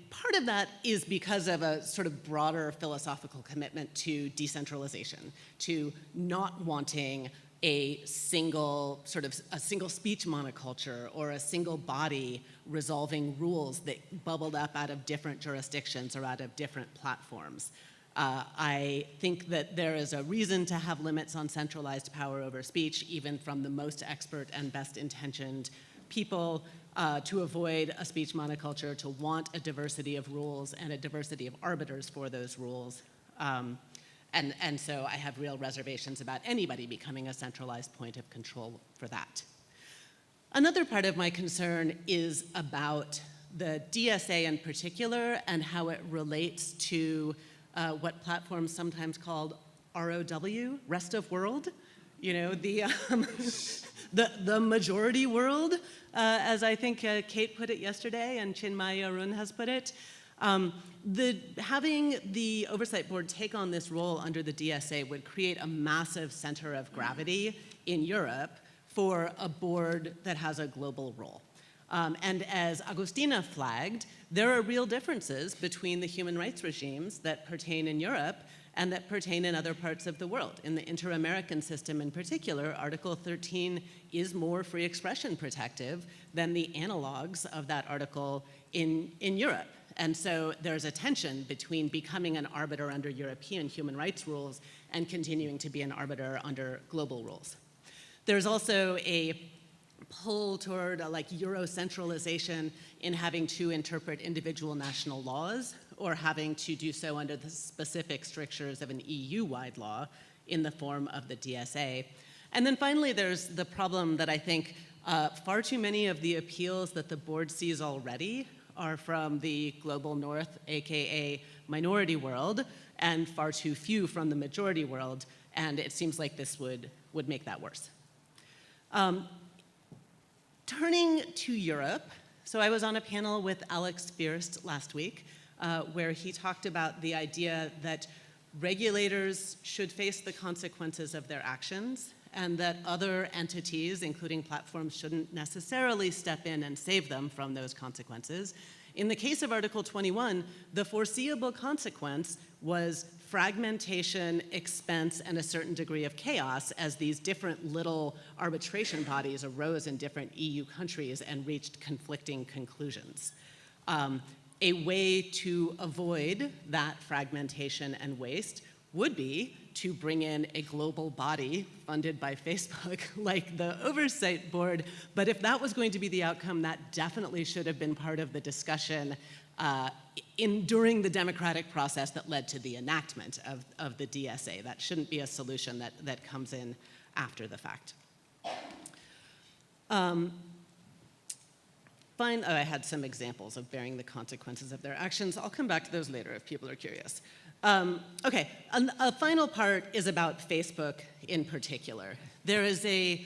part of that is because of a sort of broader philosophical commitment to decentralization, to not wanting a single speech monoculture or a single body resolving rules that bubbled up out of different jurisdictions or out of different platforms. I think that there is a reason to have limits on centralized power over speech, even from the most expert and best intentioned people, to avoid a speech monoculture, to want a diversity of rules and a diversity of arbiters for those rules. And so I have real reservations about anybody becoming a centralized point of control for that. Another part of my concern is about the DSA in particular and how it relates to what platforms sometimes called ROW, rest of world, the majority world, as I think Kate put it yesterday and Chinmay Arun has put it. Having the Oversight Board take on this role under the DSA would create a massive center of gravity in Europe for a board that has a global role. And as Agustina flagged, there are real differences between the human rights regimes that pertain in Europe and that pertain in other parts of the world. In the inter-American system in particular, Article 13 is more free expression protective than the analogs of that article in Europe. And so there's a tension between becoming an arbiter under European human rights rules and continuing to be an arbiter under global rules. There's also a pull toward Eurocentralization in having to interpret individual national laws or having to do so under the specific strictures of an EU-wide law in the form of the DSA. And then finally, there's the problem that I think far too many of the appeals that the board sees already are from the global north, AKA minority world, and far too few from the majority world, and it seems like this would make that worse. Turning to Europe, so I was on a panel with Alex Fierst last week, where he talked about the idea that regulators should face the consequences of their actions, and that other entities, including platforms, shouldn't necessarily step in and save them from those consequences. In the case of Article 21, the foreseeable consequence was fragmentation, expense, and a certain degree of chaos as these different little arbitration bodies arose in different EU countries and reached conflicting conclusions. A way to avoid that fragmentation and waste would be to bring in a global body funded by Facebook like the Oversight Board. But if that was going to be the outcome, that definitely should have been part of the discussion during the democratic process that led to the enactment of the DSA. That shouldn't be a solution that comes in after the fact. I had some examples of bearing the consequences of their actions. I'll come back to those later if people are curious. Okay, a final part is about Facebook in particular. There is a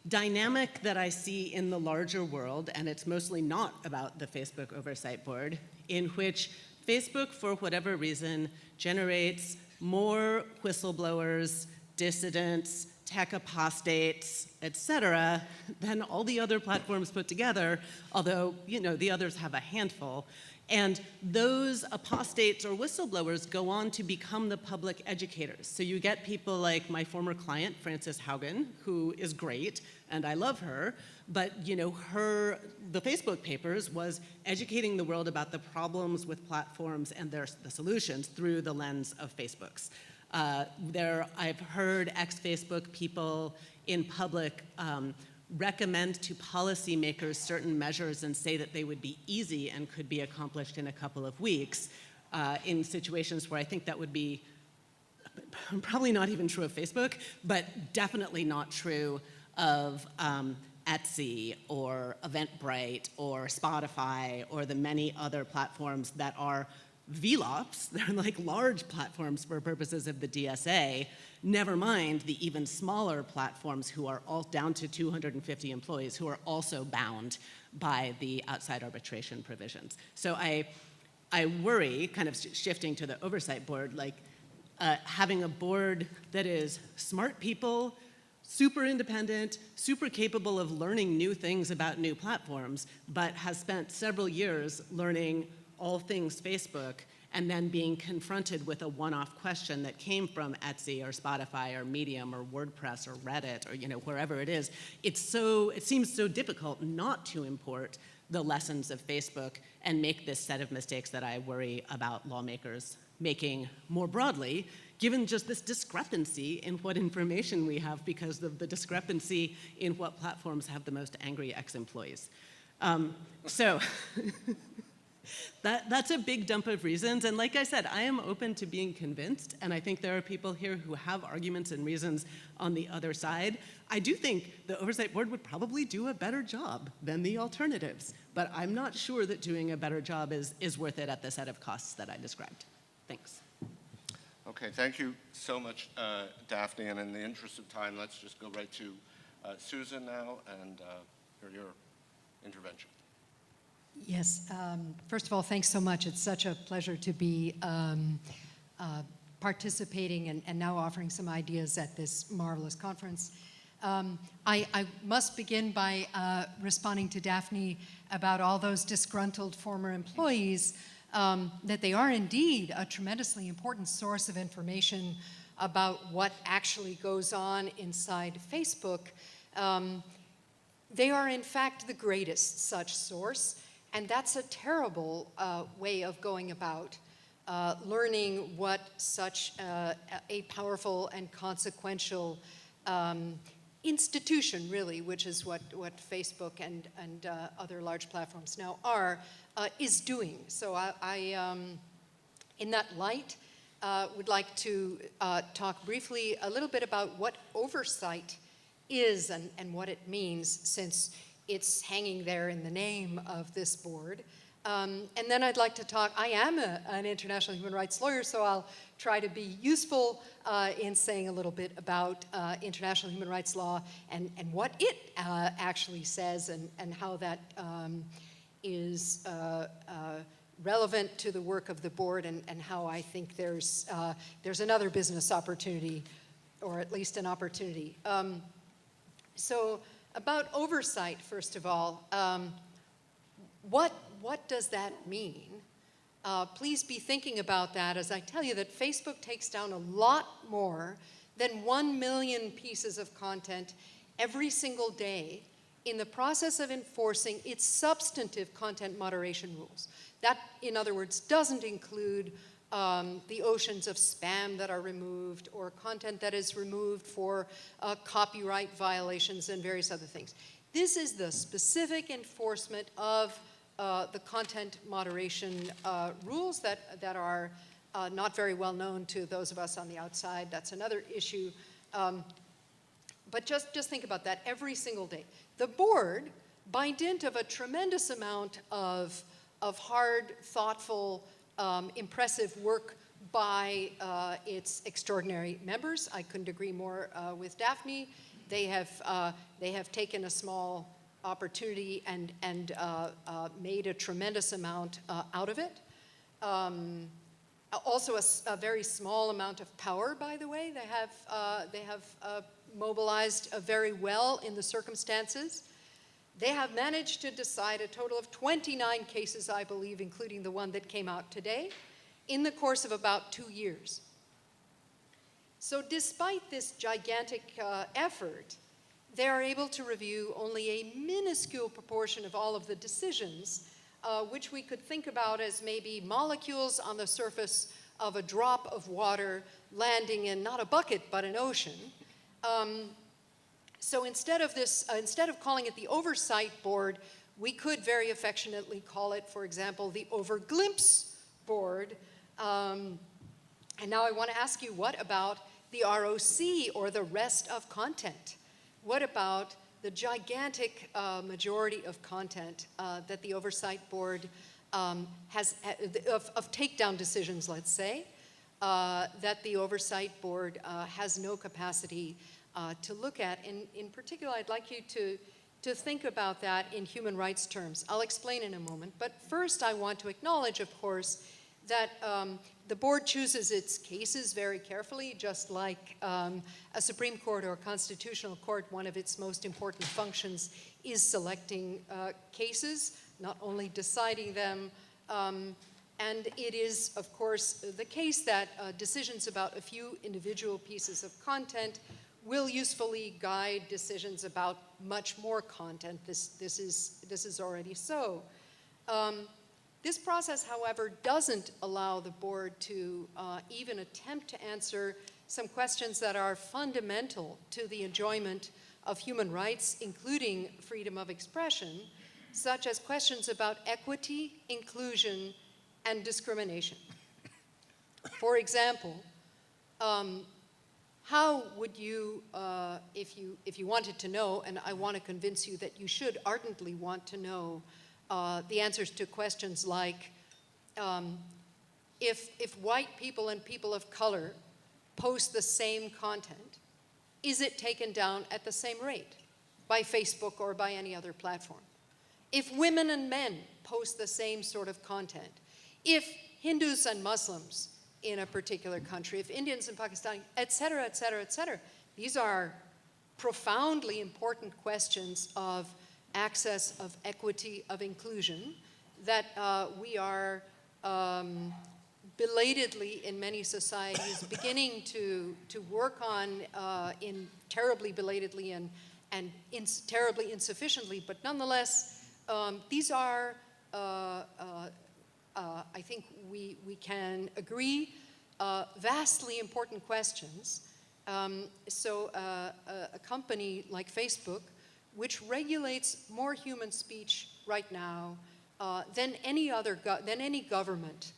dynamic that I see in the larger world, and it's mostly not about the Facebook Oversight Board, in which Facebook, for whatever reason, generates more whistleblowers, dissidents, tech apostates, et cetera, than all the other platforms put together, although, you know, the others have a handful. And those apostates or whistleblowers go on to become the public educators. So you get people like my former client, Frances Haugen, who is great, and I love her, but you know, the Facebook Papers was educating the world about the problems with platforms and the solutions through the lens of Facebook's. I've heard ex-Facebook people in public recommend to policymakers certain measures and say that they would be easy and could be accomplished in a couple of weeks in situations where I think that would be probably not even true of Facebook, but definitely not true of Etsy or Eventbrite or Spotify or the many other platforms that are VLOPs. They're like large platforms for purposes of the DSA, never mind the even smaller platforms who are all down to 250 employees who are also bound by the outside arbitration provisions. So I worry, kind of shifting to the oversight board, like having a board that is smart people, super independent, super capable of learning new things about new platforms, but has spent several years learning all things Facebook, and then being confronted with a one-off question that came from Etsy or Spotify or Medium or WordPress or Reddit or, you know, wherever it is. It seems so difficult not to import the lessons of Facebook and make this set of mistakes that I worry about lawmakers making more broadly, given just this discrepancy in what information we have because of the discrepancy in what platforms have the most angry ex-employees. That's a big dump of reasons, and like I said, I am open to being convinced, and I think there are people here who have arguments and reasons on the other side. I do think the Oversight Board would probably do a better job than the alternatives, but I'm not sure that doing a better job is worth it at the set of costs that I described. Thanks. Okay, thank you so much, Daphne, and in the interest of time, let's just go right to Susan now and hear your intervention. Yes, first of all, thanks so much. It's such a pleasure to be participating and now offering some ideas at this marvelous conference. I must begin by responding to Daphne about all those disgruntled former employees, that they are indeed a tremendously important source of information about what actually goes on inside Facebook. They are, in fact, the greatest such source. And that's a terrible way of going about learning what such a powerful and consequential institution, really, which is what Facebook and other large platforms now are, is doing. So I in that light, would like to talk briefly a little bit about what oversight is and what it means, since it's hanging there in the name of this board. And then I'd like to talk, I am an international human rights lawyer, so I'll try to be useful in saying a little bit about international human rights law and what it actually says and how that is relevant to the work of the board and how I think there's another business opportunity, or at least an opportunity. So about oversight, first of all, what does that mean? Please be thinking about that as I tell you that Facebook takes down a lot more than 1 million pieces of content every single day in the process of enforcing its substantive content moderation rules. That, in other words, doesn't include the oceans of spam that are removed or content that is removed for copyright violations and various other things. This is the specific enforcement of the content moderation rules that are not very well known to those of us on the outside. That's another issue. But just think about that every single day. The board, by dint of a tremendous amount of hard, thoughtful, impressive work by its extraordinary members, I couldn't agree more with Daphne. they have taken a small opportunity and made a tremendous amount out of it. Also a very small amount of power, by the way. They have mobilized very well in the circumstances. They have managed to decide a total of 29 cases, I believe, including the one that came out today, in the course of about 2 years. So despite this gigantic effort, they are able to review only a minuscule proportion of all of the decisions, which we could think about as maybe molecules on the surface of a drop of water landing in not a bucket, but an ocean. So instead of calling it the Oversight Board, we could very affectionately call it, for example, the Overglimpse Board. And now I want to ask you, what about the ROC, or the rest of content? What about the gigantic majority of content that the Oversight Board has, of takedown decisions, let's say, that the Oversight Board has no capacity to look at? In particular, I'd like you to think about that in human rights terms. I'll explain in a moment, but first I want to acknowledge, of course, that the board chooses its cases very carefully, just like a Supreme Court or a constitutional court. One of its most important functions is selecting cases, not only deciding them. And it is, of course, the case that decisions about a few individual pieces of content will usefully guide decisions about much more content. This is already so. This process, however, doesn't allow the board to even attempt to answer some questions that are fundamental to the enjoyment of human rights, including freedom of expression, such as questions about equity, inclusion, and discrimination. For example, how would you, if you wanted to know, and I want to convince you that you should ardently want to know the answers to questions like, if white people and people of color post the same content, is it taken down at the same rate by Facebook or by any other platform? If women and men post the same sort of content, if Hindus and Muslims in a particular country, if Indians and Pakistani, et cetera, et cetera, et cetera, these are profoundly important questions of access, of equity, of inclusion that we are belatedly in many societies beginning to work on in terribly belatedly and terribly insufficiently, but nonetheless, these are, I think we can agree, vastly important questions. So a company like Facebook, which regulates more human speech right now than any government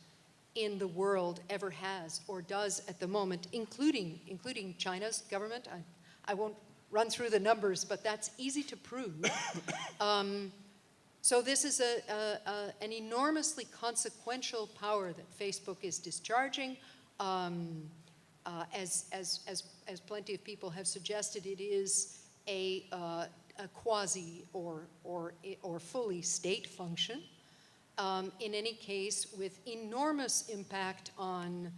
in the world ever has or does at the moment, including China's government. I won't run through the numbers, but that's easy to prove. So this is an enormously consequential power that Facebook is discharging. As plenty of people have suggested, it is a quasi or fully state function. In any case, with enormous impact on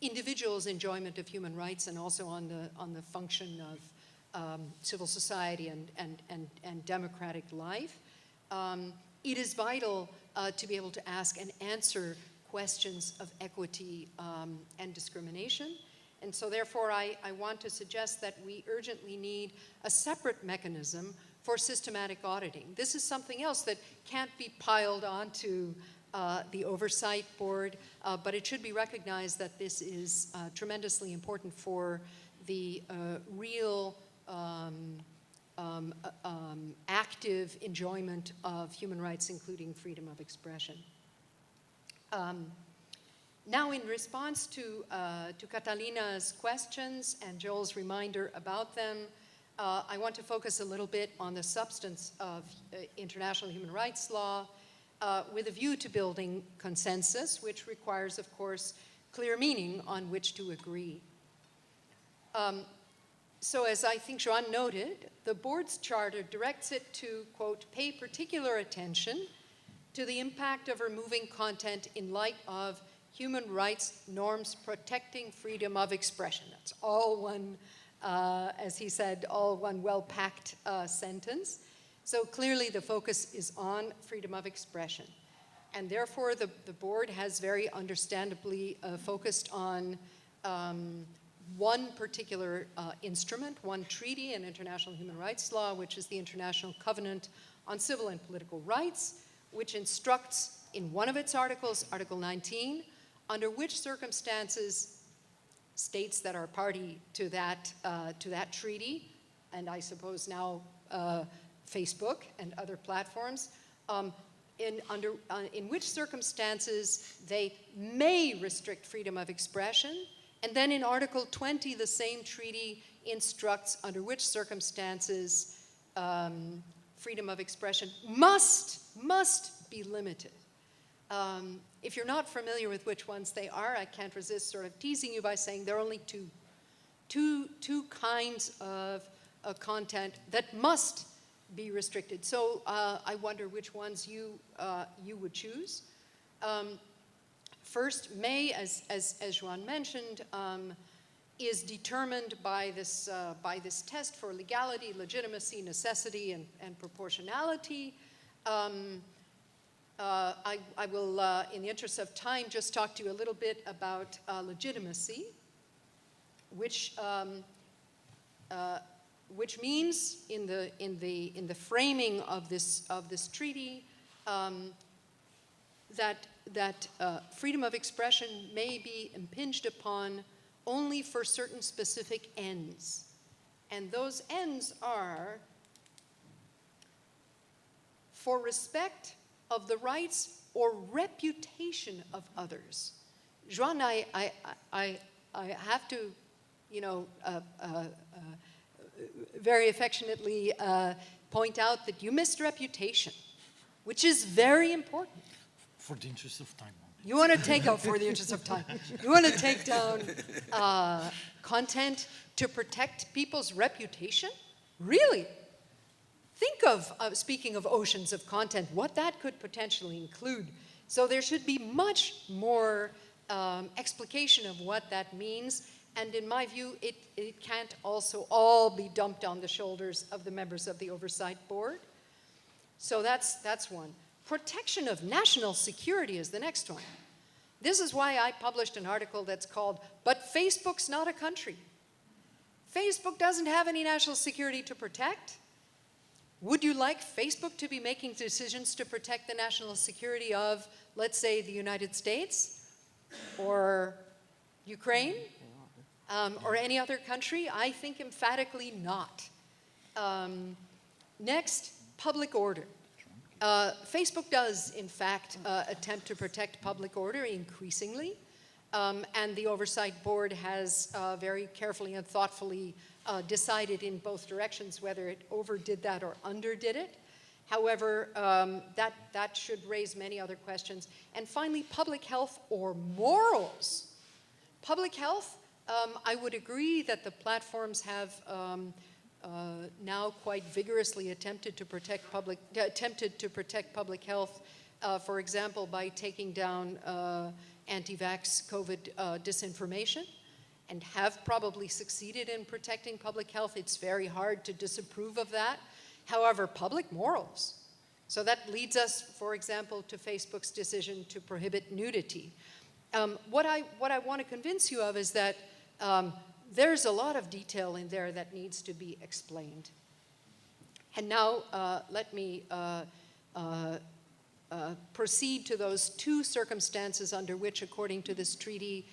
individuals' enjoyment of human rights and also on the function of civil society and democratic life. It is vital to be able to ask and answer questions of equity and discrimination. And so therefore, I want to suggest that we urgently need a separate mechanism for systematic auditing. This is something else that can't be piled onto the Oversight Board, but it should be recognized that this is tremendously important for the real active enjoyment of human rights, including freedom of expression. Now, in response to Catalina's questions and Joel's reminder about them, I want to focus a little bit on the substance of international human rights law with a view to building consensus, which requires, of course, clear meaning on which to agree. So as I think Joan noted, the board's charter directs it to, quote, pay particular attention to the impact of removing content in light of human rights norms protecting freedom of expression. That's all one, as he said, all one well-packed sentence. So clearly the focus is on freedom of expression. And therefore the board has very understandably focused on one particular instrument, one treaty in international human rights law, which is the International Covenant on Civil and Political Rights, which instructs in one of its articles, Article 19, under which circumstances states that are party to that treaty, and I suppose now Facebook and other platforms, in which circumstances they may restrict freedom of expression. And then in Article 20, the same treaty instructs under which circumstances freedom of expression must be limited. If you're not familiar with which ones they are, I can't resist sort of teasing you by saying there are only two kinds of content that must be restricted. So I wonder which ones you would choose. First, may, as Joan mentioned, is determined by this test for legality, legitimacy, necessity, and proportionality. I will, in the interest of time, just talk to you a little bit about legitimacy, which means, in the framing of this treaty, that freedom of expression may be impinged upon only for certain specific ends. And those ends are for respect of the rights or reputation of others. Joan, I have to, very affectionately point out that you missed reputation, which is very important. For the interest of time. You want to take out, for the interest of time, you want to take down content to protect people's reputation? Really? Think of, speaking of oceans of content, what that could potentially include. So there should be much more explication of what that means. And in my view, it can't also all be dumped on the shoulders of the members of the Oversight Board. So that's one. Protection of national security is the next one. This is why I published an article that's called, "But Facebook's not a country." Facebook doesn't have any national security to protect. Would you like Facebook to be making decisions to protect the national security of, let's say, the United States or Ukraine or any other country? I think emphatically not. Next, public order. Facebook does, in fact, attempt to protect public order increasingly, and the Oversight Board has very carefully and thoughtfully decided in both directions whether it overdid that or underdid it. However, that should raise many other questions. And finally, public health or morals. Public health, I would agree that the platforms have now quite vigorously attempted to protect public health, for example, by taking down anti-vax COVID disinformation, and have probably succeeded in protecting public health. It's very hard to disapprove of that. However, public morals. So that leads us, for example, to Facebook's decision to prohibit nudity. What I want to convince you of is that there's a lot of detail in there that needs to be explained. And now let me proceed to those two circumstances under which, according to this treaty,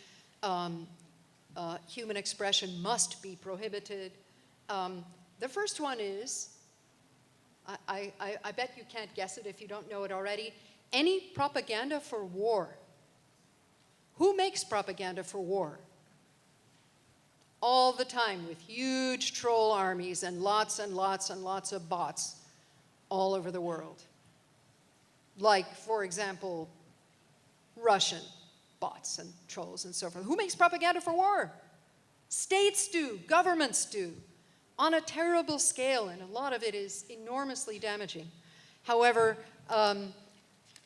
human expression must be prohibited. The first one is, I bet you can't guess it if you don't know it already, any propaganda for war. Who makes propaganda for war? All the time, with huge troll armies and lots and lots and lots of bots all over the world. Like, for example, Russian bots and trolls and so forth. Who makes propaganda for war? States do, governments do. on a terrible scale, and a lot of it is enormously damaging. However,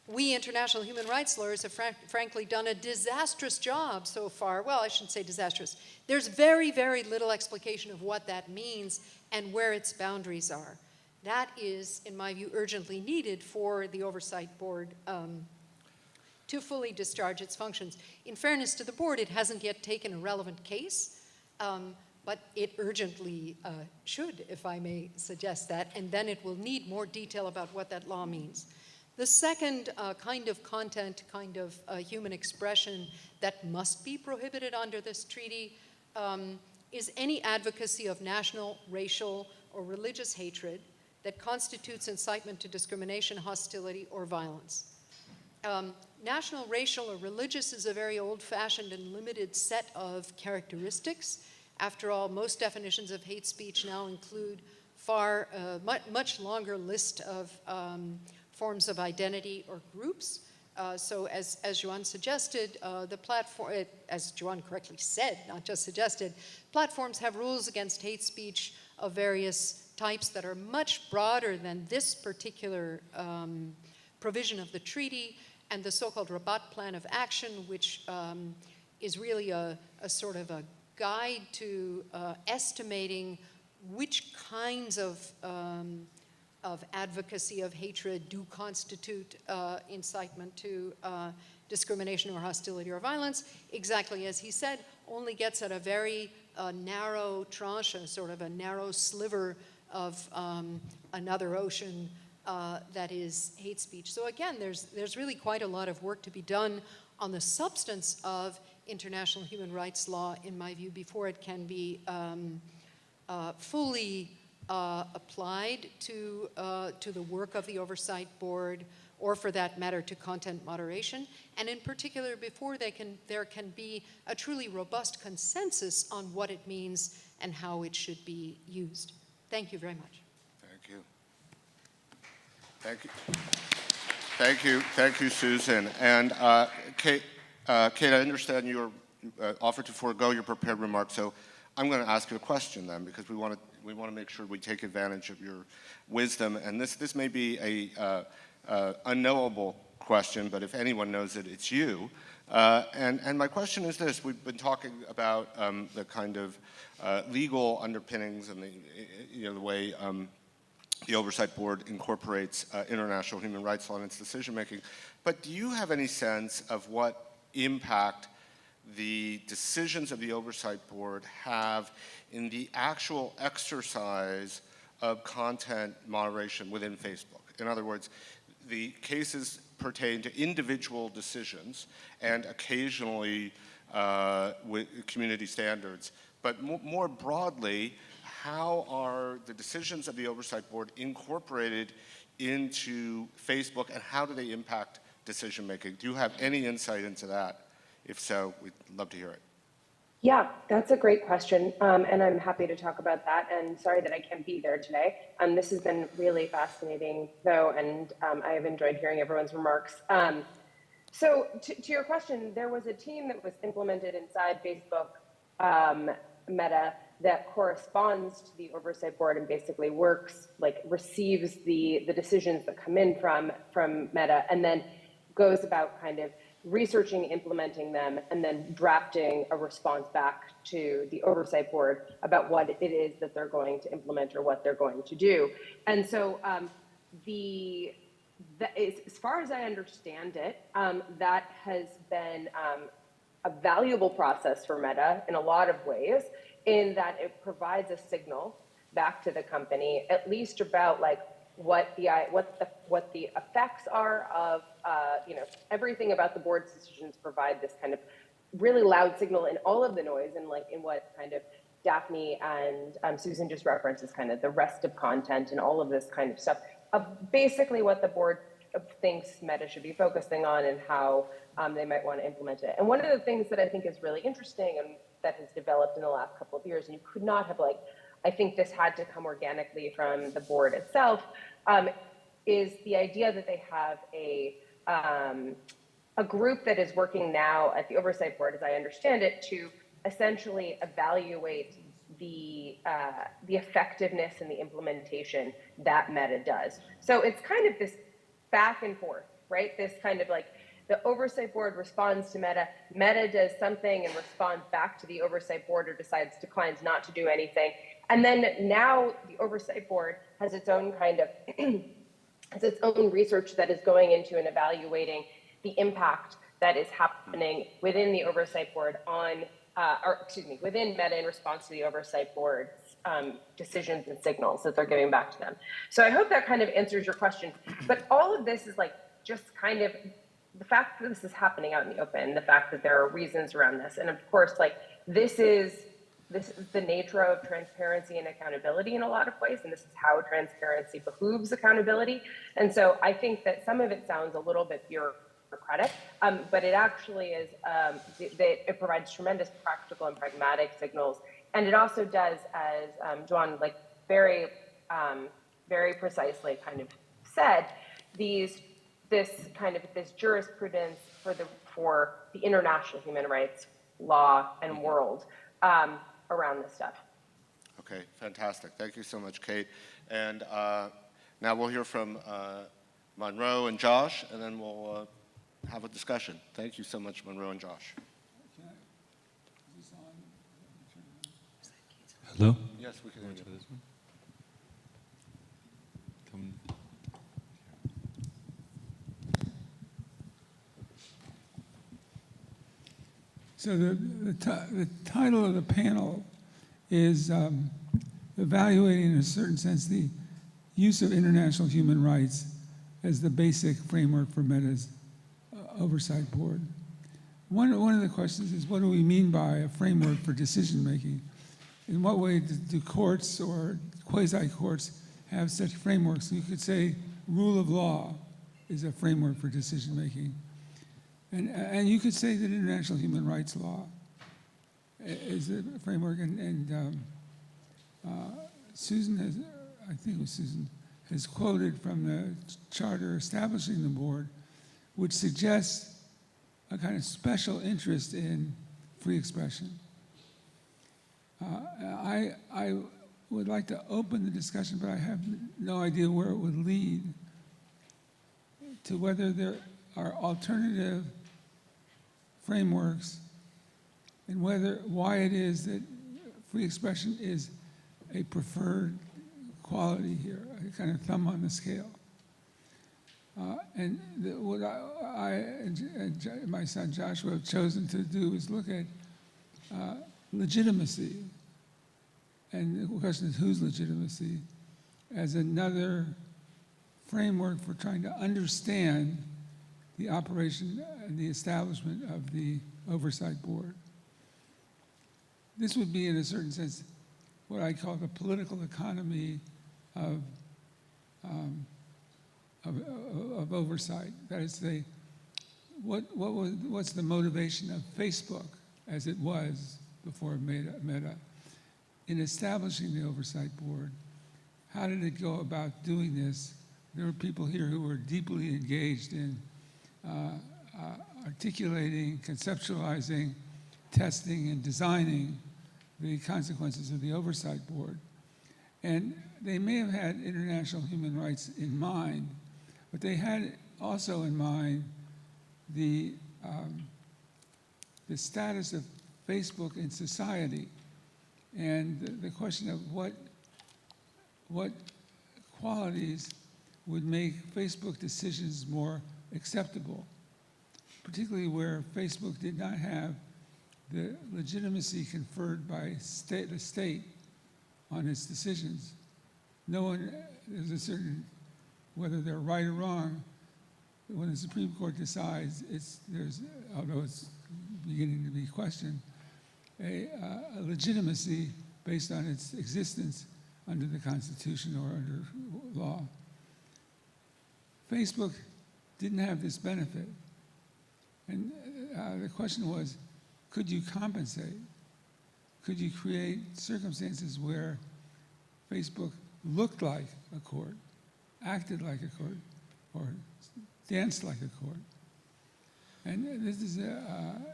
we international human rights lawyers have frankly done a disastrous job so far. Well, I shouldn't say disastrous. There's very, very little explication of what that means and where its boundaries are. That is, in my view, urgently needed for the Oversight Board to fully discharge its functions. In fairness to the board, it hasn't yet taken a relevant case, but it urgently should, if I may suggest that, and then it will need more detail about what that law means. The second kind of content, kind of human expression that must be prohibited under this treaty is any advocacy of national, racial, or religious hatred that constitutes incitement to discrimination, hostility, or violence. National, racial, or religious is a very old-fashioned and limited set of characteristics. After all, most definitions of hate speech now include much longer list of forms of identity or groups. So as Joanne suggested, the platform, as Joanne correctly said, not just suggested, platforms have rules against hate speech of various types that are much broader than this particular provision of the treaty, and the so-called Rabat Plan of Action, which is really a sort of a guide to estimating which kinds of advocacy of hatred do constitute incitement to discrimination or hostility or violence. Exactly as he said, only gets at a very narrow tranche, a sort of a narrow sliver of another ocean that is hate speech. So again, there's really quite a lot of work to be done on the substance of international human rights law, in my view, before it can be fully applied to the work of the Oversight Board, or for that matter, to content moderation, and in particular, before there can be a truly robust consensus on what it means and how it should be used. Thank you very much. Thank you. Thank you. Thank you, Susan. And Kate, I understand you offered to forego your prepared remarks, so I'm going to ask you a question then, because we want to make sure we take advantage of your wisdom. And this may be a unknowable question, but if anyone knows it, it's you. And my question is this: we've been talking about the kind of legal underpinnings and the way the Oversight Board incorporates international human rights law in its decision making. But do you have any sense of what impact the decisions of the Oversight Board have in the actual exercise of content moderation within Facebook? In other words, the cases pertain to individual decisions and occasionally with community standards. But more broadly, how are the decisions of the Oversight Board incorporated into Facebook, and how do they impact decision making? Do you have any insight into that? If so, we'd love to hear it. Yeah, that's a great question, and I'm happy to talk about that, and sorry that I can't be there today. This has been really fascinating, though, and I have enjoyed hearing everyone's remarks. So to your question, there was a team that was implemented inside Facebook Meta that corresponds to the Oversight Board and basically works, receives the decisions that come in from Meta, and then goes about kind of researching, implementing them, and then drafting a response back to the Oversight Board about what it is that they're going to implement or what they're going to do. And so as far as I understand it, that has been a valuable process for Meta in a lot of ways, in that it provides a signal back to the company, at least about what the effects are of everything about the board's decisions. Provide this kind of really loud signal in all of the noise, and in what kind of Daphne and Susan just referenced is kind of the rest of content and all of this kind of stuff of basically what the board thinks Meta should be focusing on and how they might want to implement it. And one of the things that I think is really interesting and that has developed in the last couple of years, and you could not have I think this had to come organically from the board itself, is the idea that they have a group that is working now at the Oversight Board, as I understand it, to essentially evaluate the effectiveness and the implementation that Meta does. So it's kind of this back and forth, right? This kind of like the oversight board responds to Meta, Meta does something and responds back to the oversight board or declines not to do anything. And then now the oversight board has its own kind of, has its own research that is going into and evaluating the impact that is happening within the oversight board on, within Meta in response to the oversight board's decisions and signals that they're giving back to them. So I hope that kind of answers your question. But all of this is like just kind of the fact that this is happening out in the open, the fact that there are reasons around this. And of course, like this is the nature of transparency and accountability in a lot of ways, and this is how transparency behooves accountability. And so I think that some of it sounds a little bit bureaucratic, but it actually is, it provides tremendous practical and pragmatic signals. And it also does, as John like very precisely kind of said, this jurisprudence for the international human rights law and world around this stuff. Okay, fantastic. Thank you so much, Kate. And now we'll hear from Monroe and Josh, and then we'll have a discussion. Thank you so much, Monroe and Josh. Hello? Yes, we can hear you. So the title of the panel is evaluating, in a certain sense, the use of international human rights as the basic framework for Meta's oversight board. One of the questions is, what do we mean by a framework for decision-making? In what way do courts or quasi-courts have such frameworks? You could say rule of law is a framework for decision-making. And you could say that international human rights law is a framework, and Susan has, I think it was Susan, has quoted from the charter establishing the board, which suggests a kind of special interest in free expression. I would like to open the discussion, but I have no idea where it would lead, to whether there are alternative frameworks and why it is that free expression is a preferred quality here, a kind of thumb on the scale. What I and my son Joshua have chosen to do is look at legitimacy, and the question is whose legitimacy, as another framework for trying to understand the operation and the establishment of the oversight board. This would be, in a certain sense, what I call the political economy of oversight. That is to say, what's the motivation of Facebook, as it was before Meta, in establishing the oversight board? How did it go about doing this? There are people here who were deeply engaged in articulating, conceptualizing, testing, and designing the consequences of the oversight board. And they may have had international human rights in mind, but they had also in mind the status of Facebook in society, and the question of what qualities would make Facebook decisions more acceptable, particularly where Facebook did not have the legitimacy conferred by the state on its decisions. No one, there's a certain, whether they're right or wrong, when the Supreme Court decides, although it's beginning to be questioned, a legitimacy based on its existence under the Constitution or under law. Facebook didn't have this benefit. And the question was, could you compensate? Could you create circumstances where Facebook looked like a court, acted like a court, or danced like a court? And this is an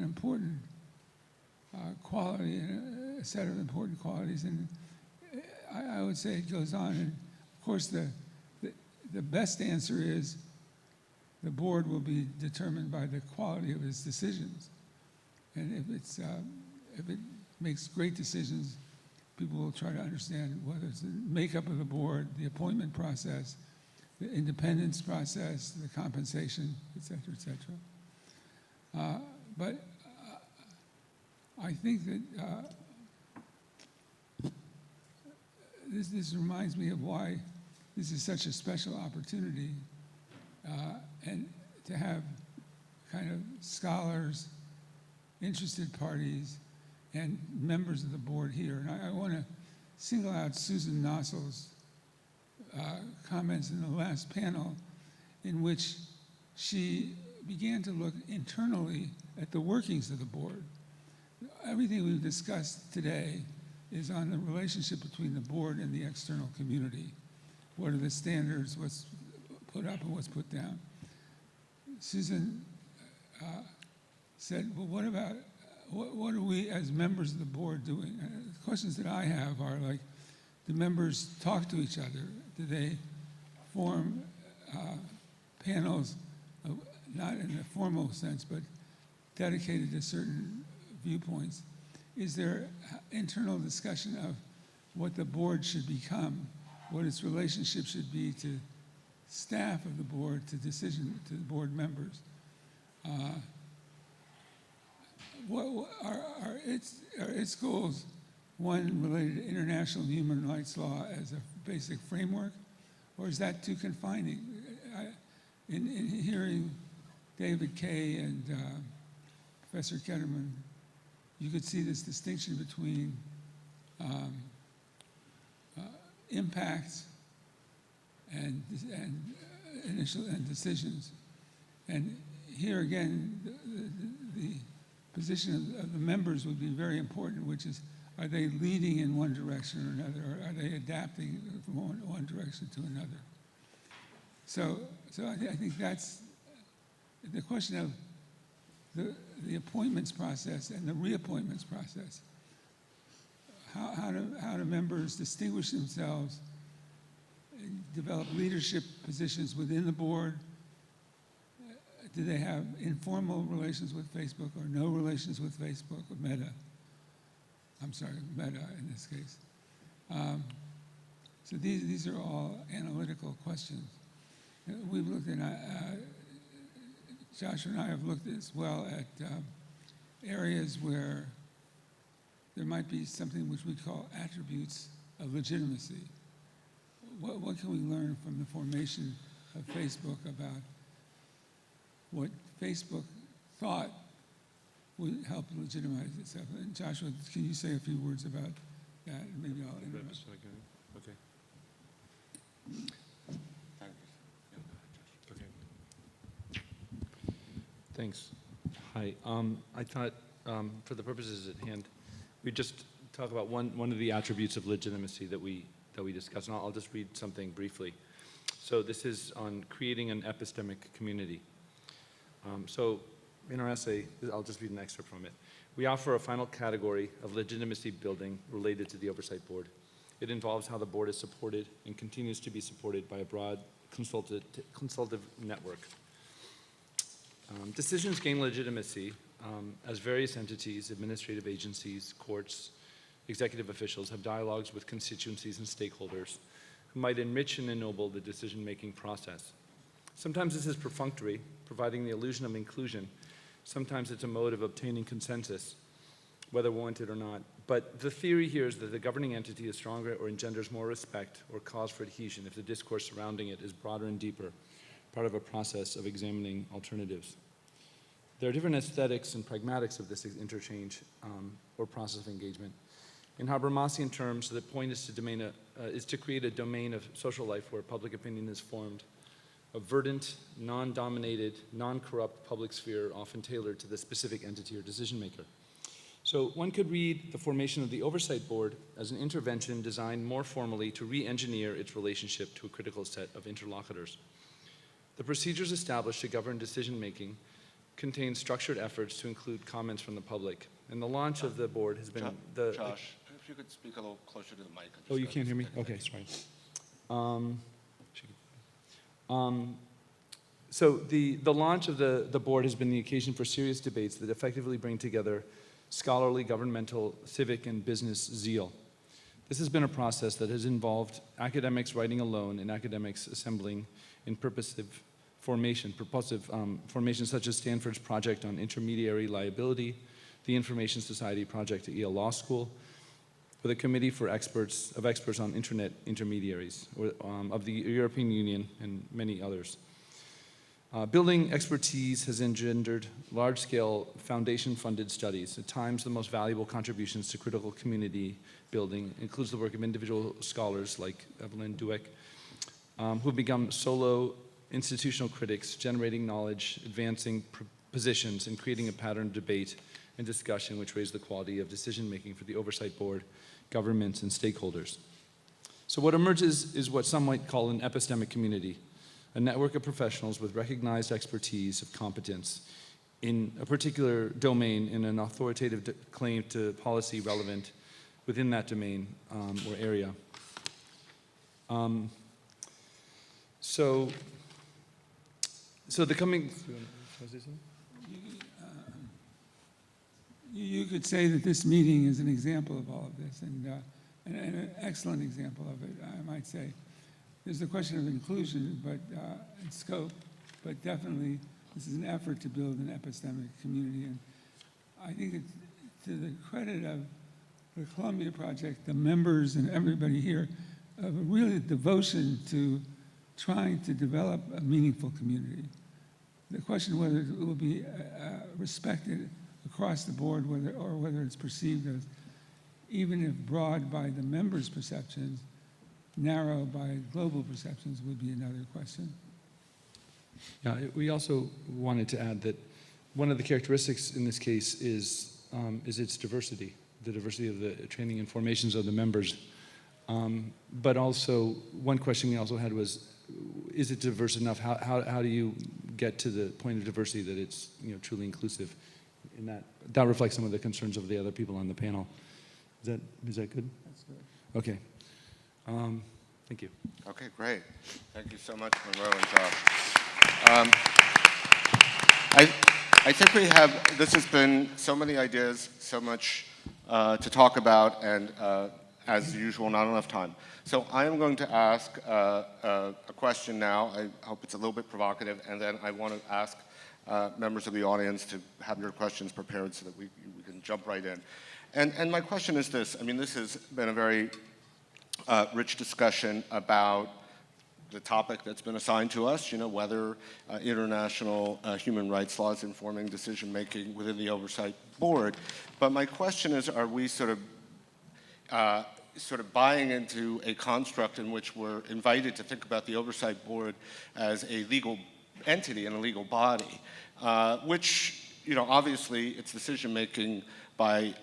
important quality, and a set of important qualities. And I would say it goes on. And of course, the best answer is the board will be determined by the quality of its decisions. And if it makes great decisions, people will try to understand whether it's the makeup of the board, the appointment process, the independence process, the compensation, et cetera, et cetera. But I think that this reminds me of why this is such a special opportunity, and to have kind of scholars, interested parties, and members of the board here. And I want to single out Susan Nossel's comments in the last panel, in which she began to look internally at the workings of the board. Everything we've discussed today is on the relationship between the board and the external community. What are the standards, what's put up and what's put down? Susan said, well, what are we as members of the board doing? The questions that I have are like, do members talk to each other? Do they form panels, not in a formal sense, but dedicated to certain viewpoints? Is there internal discussion of what the board should become, what its relationship should be to staff of the board, to the board members? Are its goals, one related to international human rights law as a basic framework, or is that too confining? In hearing David Kay and Professor Keteman, you could see this distinction between impacts and initial and decisions. And here again, the position of the members would be very important, which is, are they leading in one direction or another, or are they adapting from one direction to another? So I think that's the question of the appointments process and the reappointments process. How do members distinguish themselves, develop leadership positions within the board? Do they have informal relations with Facebook or no relations with Facebook or Meta? I'm sorry, Meta in this case. So these are all analytical questions. We've looked at, Joshua and I have looked as well at areas where there might be something which we call attributes of legitimacy. What can we learn from the formation of Facebook about what Facebook thought would help legitimize itself? And Joshua, can you say a few words about that? Maybe I'll interrupt. Okay. Thanks. Hi. I thought, for the purposes at hand, we'd just talk about one of the attributes of legitimacy that we discussed, and I'll just read something briefly. So this is on creating an epistemic community. So in our essay, I'll just read an excerpt from it. We offer a final category of legitimacy building related to the Oversight Board. It involves how the board is supported and continues to be supported by a broad consultative network. Decisions gain legitimacy as various entities, administrative agencies, courts, executive officials have dialogues with constituencies and stakeholders who might enrich and ennoble the decision-making process. Sometimes this is perfunctory, providing the illusion of inclusion. Sometimes it's a mode of obtaining consensus, whether warranted or not. But the theory here is that the governing entity is stronger or engenders more respect or cause for adhesion if the discourse surrounding it is broader and deeper, part of a process of examining alternatives. There are different aesthetics and pragmatics of this interchange or process of engagement. In Habermasian terms, the point is to create a domain of social life where public opinion is formed, a verdant, non-dominated, non-corrupt public sphere often tailored to the specific entity or decision maker. So one could read the formation of the Oversight Board as an intervention designed more formally to re-engineer its relationship to a critical set of interlocutors. The procedures established to govern decision-making contains structured efforts to include comments from the public. And the launch of the board has been Josh, if you could speak a little closer to the mic. Oh, you can't hear me? Okay, sorry. So the launch of the board has been the occasion for serious debates that effectively bring together scholarly, governmental, civic, and business zeal. This has been a process that has involved academics writing alone and academics assembling in purposive formation such as Stanford's project on intermediary liability, the Information Society project at Yale Law School, with a committee of experts on internet intermediaries of the European Union and many others. Building expertise has engendered large-scale foundation-funded studies. At times, the most valuable contributions to critical community building includes the work of individual scholars like Evelyn Dueck, who have become solo institutional critics, generating knowledge, advancing positions, and creating a pattern of debate and discussion which raise the quality of decision-making for the oversight board, governments, and stakeholders. So what emerges is what some might call an epistemic community, a network of professionals with recognized expertise of competence in a particular domain in an authoritative claim to policy relevant within that domain or area. So the coming... You could say that this meeting is an example of all of this, and an excellent example of it, I might say. There's the question of inclusion, and scope, but definitely this is an effort to build an epistemic community. And I think it's to the credit of the Columbia Project, the members and everybody here, of a really devotion to trying to develop a meaningful community. The question whether it will be respected across the board, or whether it's perceived as, even if broad by the members' perceptions, narrow by global perceptions, would be another question. Yeah, we also wanted to add that one of the characteristics in this case is its diversity, the diversity of the training and formations of the members. But also, one question we also had was, is it diverse enough? How do you get to the point of diversity that it's truly inclusive? And that reflects some of the concerns of the other people on the panel. Is that good? That's good. Okay. Thank you. Okay, great. Thank you so much, Monroe and Josh. I think we have, this has been so many ideas, so much to talk about, and as usual, not enough time. So I am going to ask a question now. I hope it's a little bit provocative, and then I want to ask members of the audience to have your questions prepared so that we can jump right in. And my question is this. I mean, this has been a very rich discussion about the topic that's been assigned to us, whether international human rights laws informing decision-making within the oversight board. But my question is, are we sort of buying into a construct in which we're invited to think about the oversight board as a legal entity and a legal body, which, obviously its decision-making by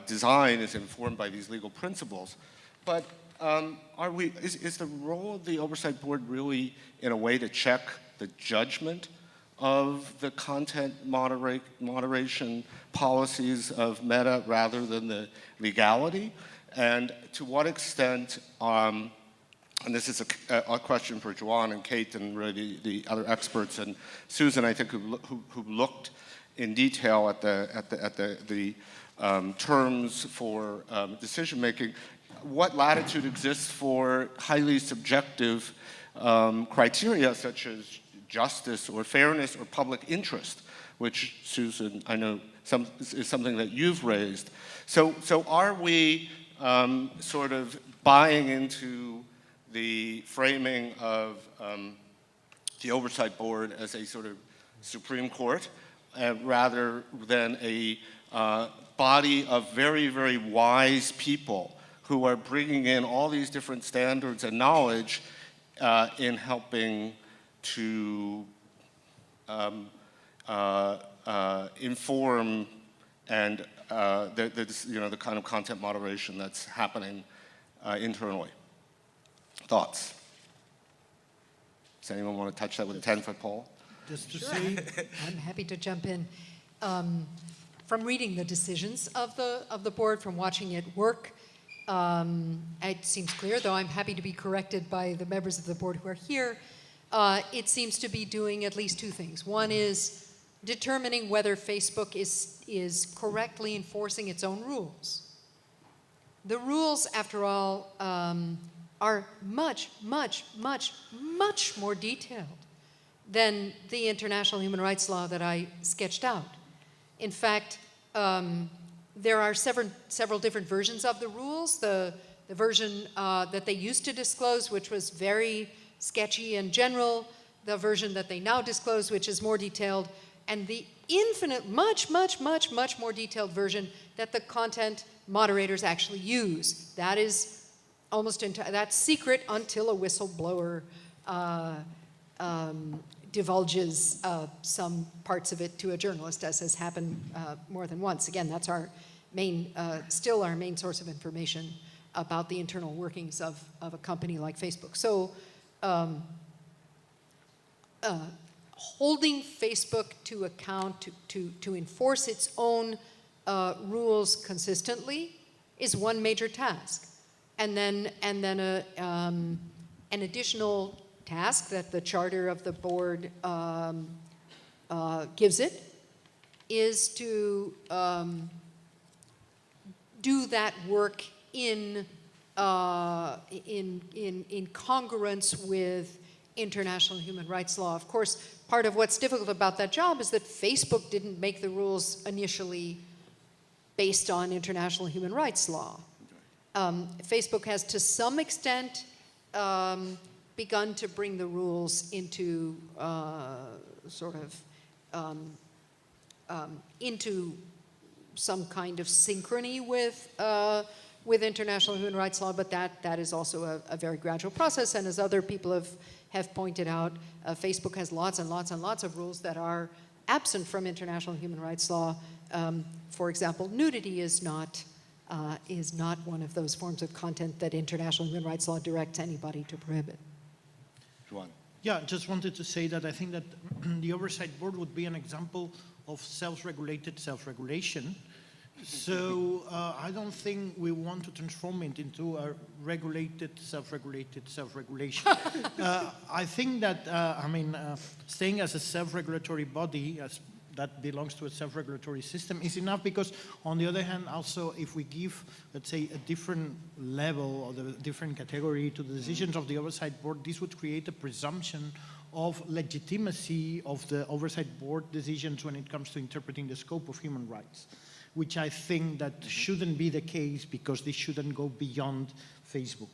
design is informed by these legal principles. But is the role of the oversight board really in a way to check the judgment of the content moderation policies of Meta rather than the legality? And to what extent, and this is a question for Joanne and Kate and really the other experts, and Susan, I think, who looked in detail at the terms for decision-making, what latitude exists for highly subjective criteria such as justice or fairness or public interest, which, Susan, I know is something that you've raised. So are we sort of buying into the framing of the oversight board as a sort of Supreme Court rather than a body of very, very wise people who are bringing in all these different standards and knowledge in helping to inform and the kind of content moderation that's happening internally? Thoughts? Does anyone want to touch that with a 10-foot pole? just to Sure. say. I'm happy to jump in. From reading the decisions of the board, from watching it work, it seems clear, though I'm happy to be corrected by the members of the board who are here, it seems to be doing at least two things. One is determining whether Facebook is correctly enforcing its own rules. The rules, after all, are much, much, much, much more detailed than the international human rights law that I sketched out. In fact, there are several different versions of the rules. The version that they used to disclose, which was very sketchy and general, the version that they now disclose, which is more detailed, and the infinite, much, much, much, much more detailed version that the content moderators actually use. That is almost that's secret until a whistleblower divulges some parts of it to a journalist, as has happened more than once. Again, that's our main, still our main source of information about the internal workings of a company like Facebook. So holding Facebook to account, to enforce its own rules consistently is one major task. And then an additional task that the charter of the board gives it is to do that work in congruence with international human rights law. Of course, part of what's difficult about that job is that Facebook didn't make the rules initially based on international human rights law. Facebook has, to some extent, begun to bring the rules into into some kind of synchrony with international human rights law, but that is also a very gradual process. And as other people have pointed out, Facebook has lots and lots and lots of rules that are absent from international human rights law. For example, nudity is not one of those forms of content that international human rights law directs anybody to prohibit. Juan. Yeah, just wanted to say that I think that the Oversight Board would be an example of self-regulated self-regulation. So I don't think we want to transform it into a regulated self-regulation. I think that, staying as a self-regulatory body, that belongs to a self-regulatory system is enough, because on the other hand, also, if we give, let's say, a different level or a different category to the decisions of the Oversight Board, this would create a presumption of legitimacy of the Oversight Board decisions when it comes to interpreting the scope of human rights, which I think that shouldn't be the case, because this shouldn't go beyond Facebook.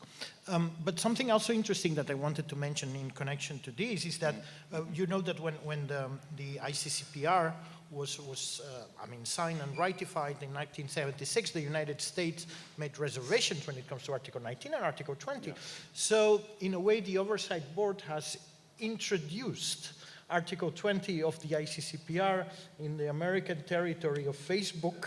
But something also interesting that I wanted to mention in connection to this is that you know that when the ICCPR was signed and ratified in 1976, the United States made reservations when it comes to Article 19 and Article 20. Yeah. So in a way, the Oversight Board has introduced Article 20 of the ICCPR in the American territory of Facebook,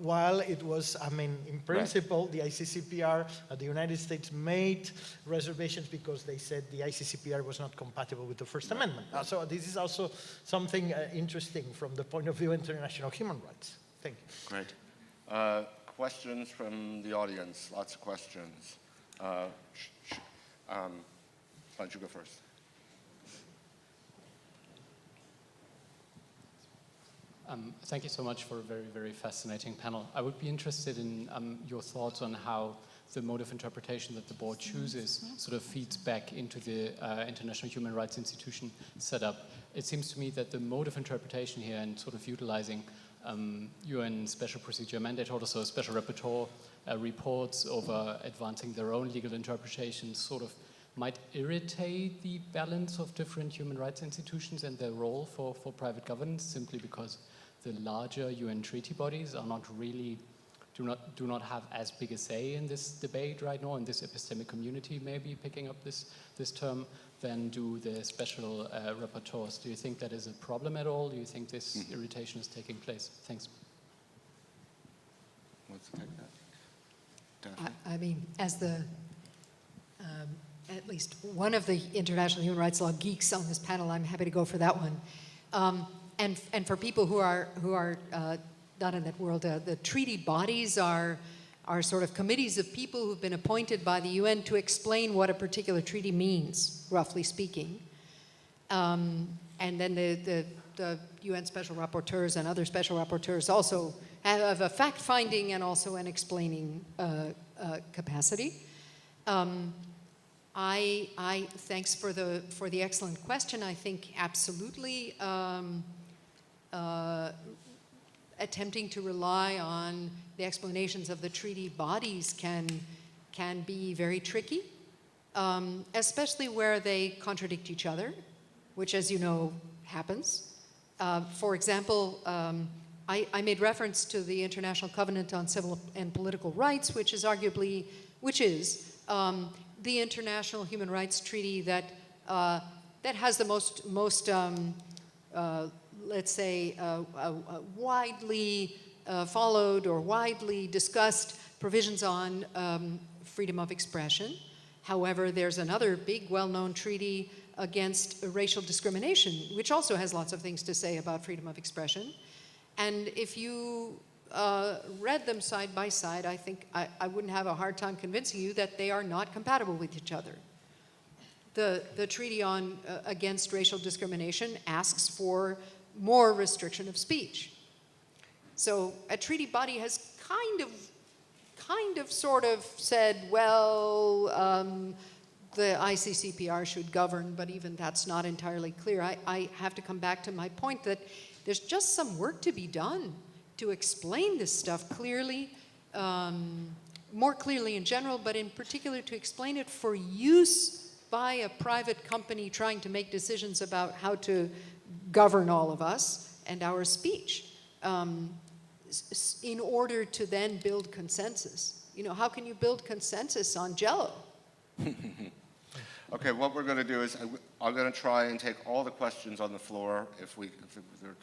while it was, in principle, the ICCPR, the United States made reservations because they said the ICCPR was not compatible with the First Amendment. So this is also something interesting from the point of view of international human rights. Thank you. Great. Questions from the audience? Lots of questions. Why don't you go first? Thank you so much for a very, very fascinating panel. I would be interested in your thoughts on how the mode of interpretation that the board chooses sort of feeds back into the international human rights institution setup. It seems to me that the mode of interpretation here and sort of utilizing UN special procedure mandate, also special rapporteur reports over advancing their own legal interpretations sort of might irritate the balance of different human rights institutions and their role for private governance, simply because the larger UN treaty bodies are not really, do not have as big a say in this debate right now, in this epistemic community maybe picking up this term, than do the special rapporteurs. Do you think that is a problem at all? Do you think this irritation is taking place? Thanks. Let's take that. I mean, as the at least one of the international human rights law geeks on this panel. I'm happy to go for that one. And for people who are not in that world, the treaty bodies are sort of committees of people who've been appointed by the UN to explain what a particular treaty means, roughly speaking. And then the UN special rapporteurs and other special rapporteurs also have a fact-finding and also an explaining capacity. Thanks for the excellent question. I think absolutely attempting to rely on the explanations of the treaty bodies can be very tricky, especially where they contradict each other, which, as you know, happens. For example, I made reference to the International Covenant on Civil and Political Rights, which is the international human rights treaty that has the most let's say, widely followed or widely discussed provisions on freedom of expression. However, there's another big, well-known treaty against racial discrimination, which also has lots of things to say about freedom of expression. And if you read them side by side, I think I wouldn't have a hard time convincing you that they are not compatible with each other. The treaty on against racial discrimination asks for more restriction of speech. So a treaty body has kind of sort of said, well, the ICCPR should govern, but even that's not entirely clear. I have to come back to my point that there's just some work to be done to explain this stuff clearly, more clearly in general, but in particular to explain it for use by a private company trying to make decisions about how to govern all of us and our speech in order to then build consensus. You know, how can you build consensus on Jell-O? Okay, what we're going to do is I'm going to try and take all the questions on the floor.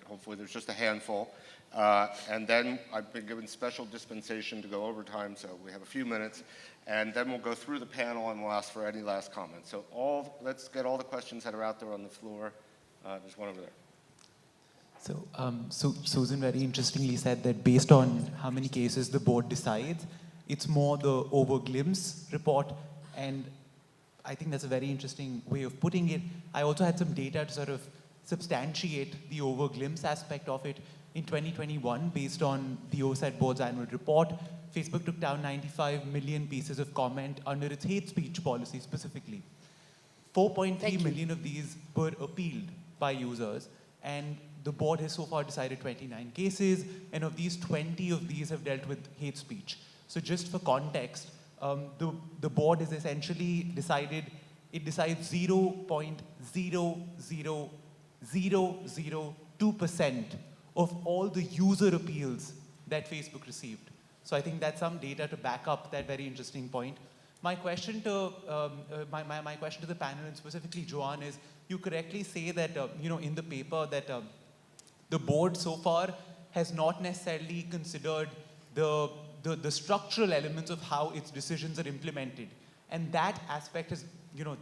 Hopefully there's just a handful. And then I've been given special dispensation to go over time, so we have a few minutes. And then we'll go through the panel and we'll ask for any last comments. So let's get all the questions that are out there on the floor. There's one over there. So Susan very interestingly said that based on how many cases the board decides, it's more the over-glimpse report. And I think that's a very interesting way of putting it. I also had some data to sort of substantiate the over-glimpse aspect of it. In 2021, based on the Oversight Board's annual report, Facebook took down 95 million pieces of comment under its hate speech policy specifically. 4.3 million of these were appealed by users, and the board has so far decided 29 cases, and of these, 20 of these have dealt with hate speech. So just for context, the board has essentially decided, it decides 0.00002% of all the user appeals that Facebook received. So I think that's some data to back up that very interesting point. My question to my question to the panel, and specifically Joanne, is you correctly say that in the paper that the board so far has not necessarily considered the structural elements of how its decisions are implemented, and that aspect is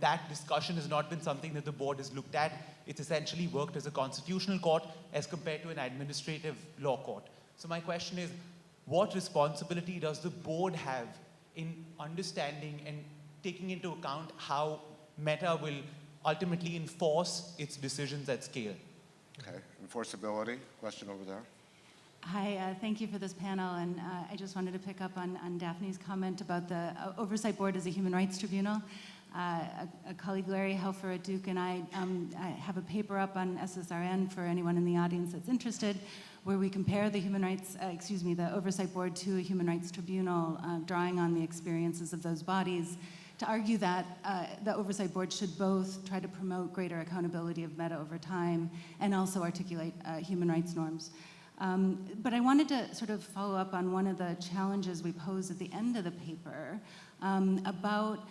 that discussion has not been something that the board has looked at. It's essentially worked as a constitutional court as compared to an administrative law court. So my question is, what responsibility does the board have in understanding and taking into account how Meta will ultimately enforce its decisions at scale? Okay, enforceability, question over there. Hi, thank you for this panel, and I just wanted to pick up on Daphne's comment about the Oversight Board as a human rights tribunal. A colleague, Larry Helfer at Duke, and I have a paper up on SSRN for anyone in the audience that's interested, where we compare the the Oversight Board to a human rights tribunal, drawing on the experiences of those bodies, to argue that the Oversight Board should both try to promote greater accountability of Meta over time and also articulate human rights norms. But I wanted to sort of follow up on one of the challenges we pose at the end of the paper about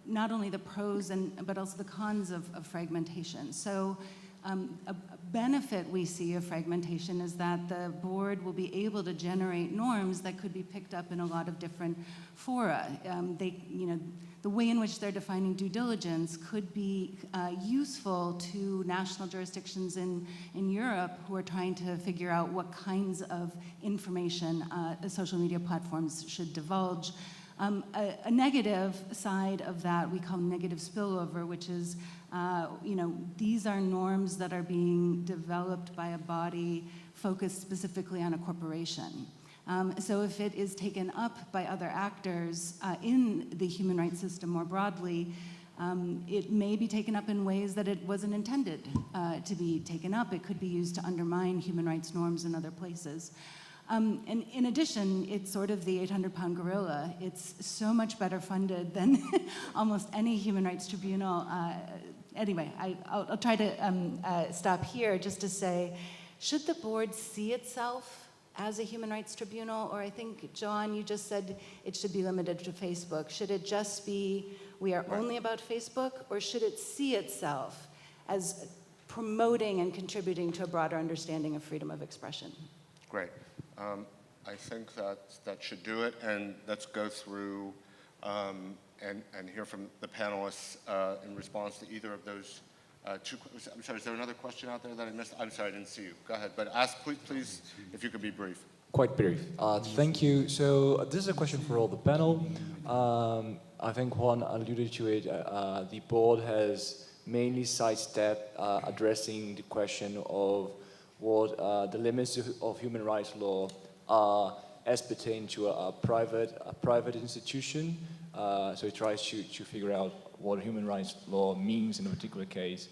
not only the pros but also the cons of fragmentation. So a benefit we see of fragmentation is that the board will be able to generate norms that could be picked up in a lot of different fora. the way in which they're defining due diligence could be useful to national jurisdictions in Europe who are trying to figure out what kinds of information social media platforms should divulge. A negative side of that we call negative spillover, which is, these are norms that are being developed by a body focused specifically on a corporation. So if it is taken up by other actors in the human rights system more broadly, it may be taken up in ways that it wasn't intended to be taken up. It could be used to undermine human rights norms in other places. And in addition, it's sort of the 800-pound gorilla. It's so much better funded than almost any human rights tribunal. Anyway, I'll try to stop here just to say, should the board see itself as a human rights tribunal? Or I think, John, you just said it should be limited to Facebook. Should it just be, we are only about Facebook? Or should it see itself as promoting and contributing to a broader understanding of freedom of expression? Great. I think that should do it, and let's go through and hear from the panelists in response to either of those two. I'm sorry, is there another question out there that I missed? I'm sorry, I didn't see you. Go ahead, but ask, please, if you could be brief. Quite brief. Thank you. So this is a question for all the panel. I think Juan alluded to it. The board has mainly sidestepped addressing the question of what the limits of human rights law are as pertain to a private institution. So it tries to figure out what human rights law means in a particular case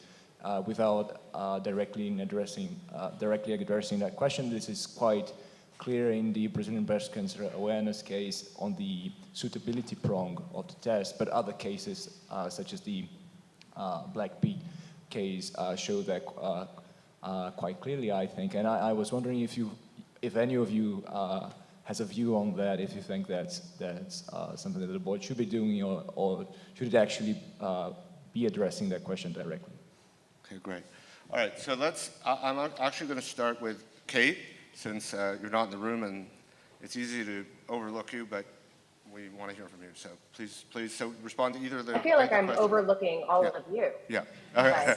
without directly addressing that question. This is quite clear in the Brazilian breast cancer awareness case on the suitability prong of the test, but other cases such as the Black Beat case show that quite clearly, I think. And I was wondering if any of you has a view on that, if you think that's something that the board should be doing, or should it actually be addressing that question directly? Okay, great. All right, so I'm actually going to start with Kate, since you're not in the room and it's easy to overlook you, but we want to hear from you. So please, so respond to either of the I feel like I'm questions. overlooking all of you. Yeah. All right.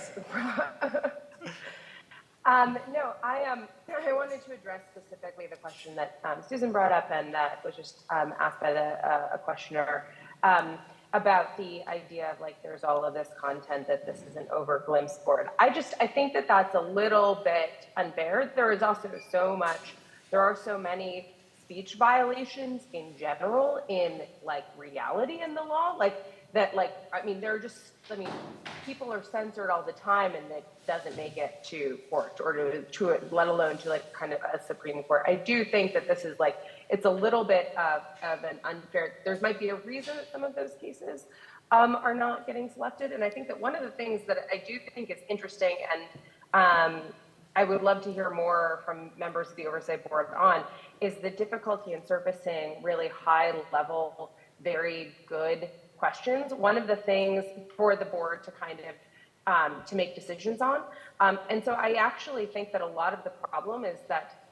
No, I wanted to address specifically the question that Susan brought up and that was just asked by a questioner about the idea of like there's all of this content that this is an over-glimpsed board. I think that that's a little bit unfair. There is also there are so many speech violations in general in like reality in the law, people are censored all the time and it doesn't make it to court or to let alone to like kind of a Supreme Court. I do think that this is like, it's a little bit of an unfair, there might be a reason that some of those cases are not getting selected. And I think that one of the things that I do think is interesting and I would love to hear more from members of the Oversight Board on is the difficulty in surfacing really high level, very good questions. One of the things for the board to kind of to make decisions on. And so I actually think that a lot of the problem is that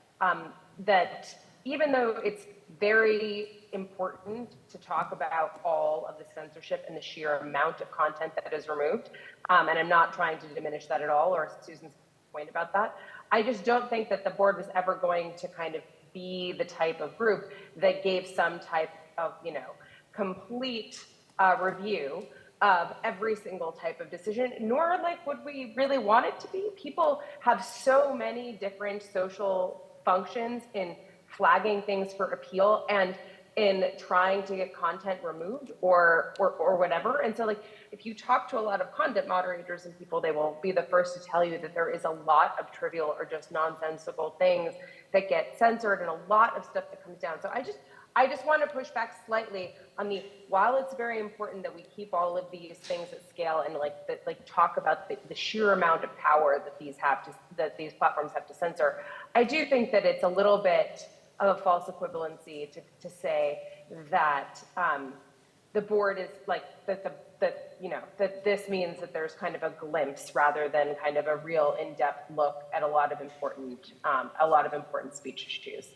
that even though it's very important to talk about all of the censorship and the sheer amount of content that is removed, and I'm not trying to diminish that at all, or Susan's point about that, I just don't think that the board was ever going to kind of be the type of group that gave some type of, complete review of every single type of decision, nor like would we really want it to be. People have so many different social functions in flagging things for appeal and in trying to get content removed or whatever. And so like, if you talk to a lot of content moderators and people, they will be the first to tell you that there is a lot of trivial or just nonsensical things that get censored and a lot of stuff that comes down. So I just want to push back slightly on while it's very important that we keep all of these things at scale and talk about the sheer amount of power that these platforms have to censor, I do think that it's a little bit of a false equivalency to say that the board is like that this means that there's kind of a glimpse rather than kind of a real in-depth look at a lot of important speech issues.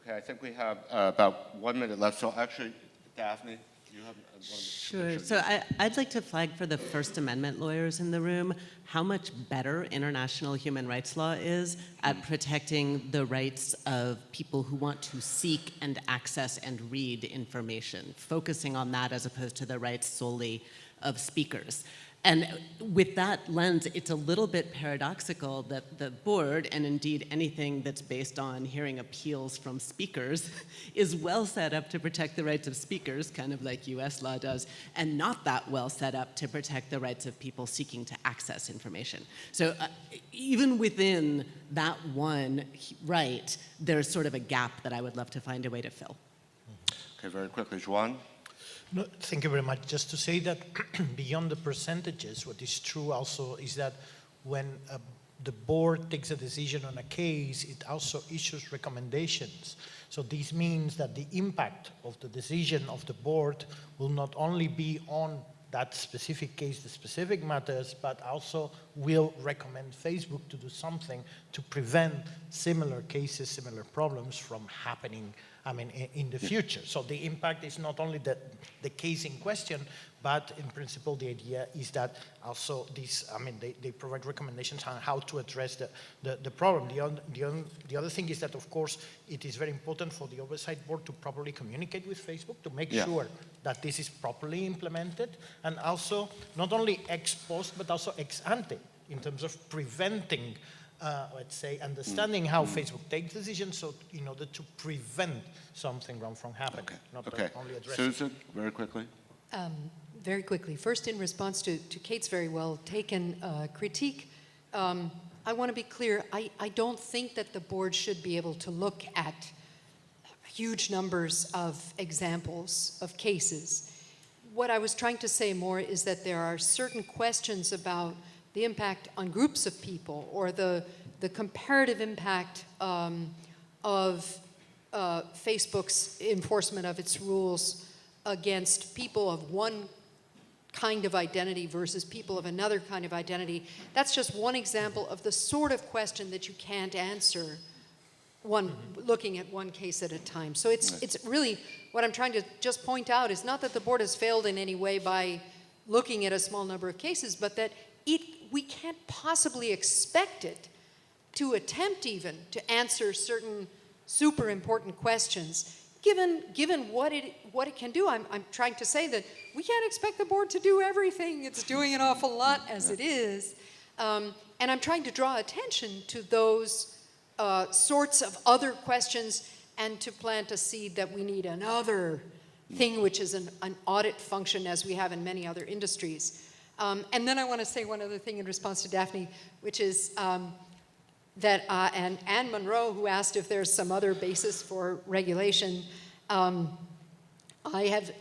Okay, I think we have about 1 minute left. So actually, Daphne, You have one of the Sure. So I'd like to flag for the First Amendment lawyers in the room how much better international human rights law is at protecting the rights of people who want to seek and access and read information, focusing on that as opposed to the rights solely of speakers. And with that lens, it's a little bit paradoxical that the board, and indeed anything that's based on hearing appeals from speakers, is well set up to protect the rights of speakers, kind of like US law does, and not that well set up to protect the rights of people seeking to access information. So even within that one right, there's sort of a gap that I would love to find a way to fill. Okay, very quickly, Juan. No, thank you very much. Just to say that beyond the percentages, what is true also is that when the board takes a decision on a case, it also issues recommendations. So this means that the impact of the decision of the board will not only be on that specific case, the specific matters, but also will recommend Facebook to do something to prevent similar cases, similar problems from happening, I mean, in the future. So the impact is not only the case in question, but in principle, the idea is that also these, I mean, they provide recommendations on how to address the problem. The other thing is that, of course, it is very important for the oversight board to properly communicate with Facebook to make sure that this is properly implemented, and also not only ex post, but also ex ante, in terms of preventing, let's say, understanding how Facebook takes decisions, so in order to prevent something wrong from happening, not only address it. Susan, very quickly. Very quickly. First, in response to Kate's very well taken critique, I want to be clear. I don't think that the board should be able to look at huge numbers of examples of cases. What I was trying to say more is that there are certain questions about the impact on groups of people, or the comparative impact of Facebook's enforcement of its rules against people of one kind of identity versus people of another kind of identity. That's just one example of the sort of question that you can't answer looking at one case at a time. So it's really, what I'm trying to just point out is not that the board has failed in any way by looking at a small number of cases, but that we can't possibly expect it to attempt even to answer certain super important questions. Given what it can do, I'm trying to say that we can't expect the board to do everything. It's doing an awful lot as it is. And I'm trying to draw attention to those sorts of other questions and to plant a seed that we need another thing, which is an audit function, as we have in many other industries. And then I want to say one other thing in response to Daphne, which is that, and Anne Monroe, who asked if there's some other basis for regulation, I have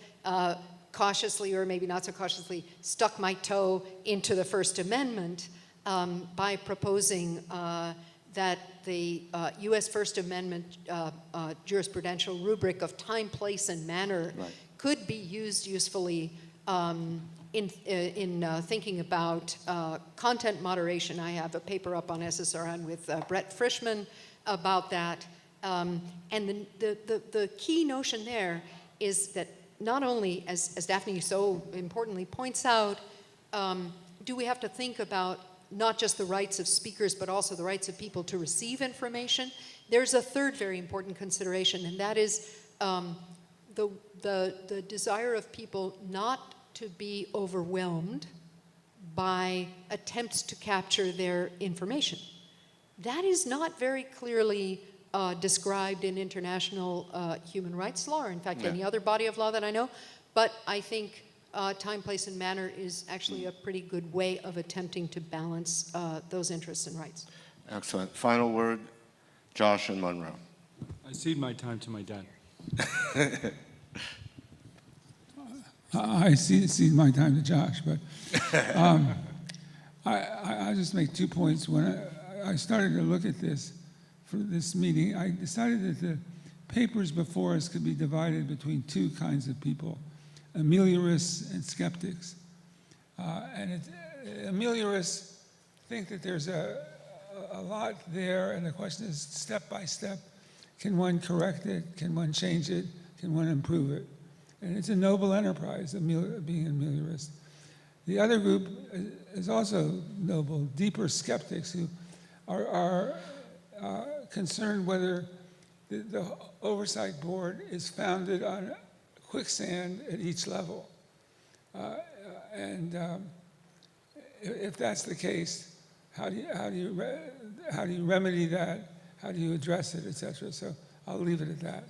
cautiously, or maybe not so cautiously, stuck my toe into the First Amendment by proposing that the US First Amendment jurisprudential rubric of time, place, and manner could be used usefully in thinking about content moderation. I have a paper up on SSRN with Brett Frischman about that. And the key notion there is that not only, as Daphne so importantly points out, do we have to think about not just the rights of speakers, but also the rights of people to receive information. There's a third very important consideration, and that is the desire of people not to be overwhelmed by attempts to capture their information. That is not very clearly described in international human rights law, or in fact any other body of law that I know, but I think time, place, and manner is actually a pretty good way of attempting to balance those interests and rights. Excellent. Final word, Josh and Monroe. I cede my time to my dad. I cede my time to Josh, but I'll just make 2 points. When I started to look at this for this meeting, I decided that the papers before us could be divided between two kinds of people, ameliorists and skeptics. Ameliorists think that there's a lot there, and the question is step by step, can one correct it? Can one change it? Can one improve it? And it's a noble enterprise, being a meliorist. The other group is also noble, deeper skeptics who are concerned whether the oversight board is founded on quicksand at each level. If that's the case, how do you remedy that? How do you address it, et cetera? So I'll leave it at that.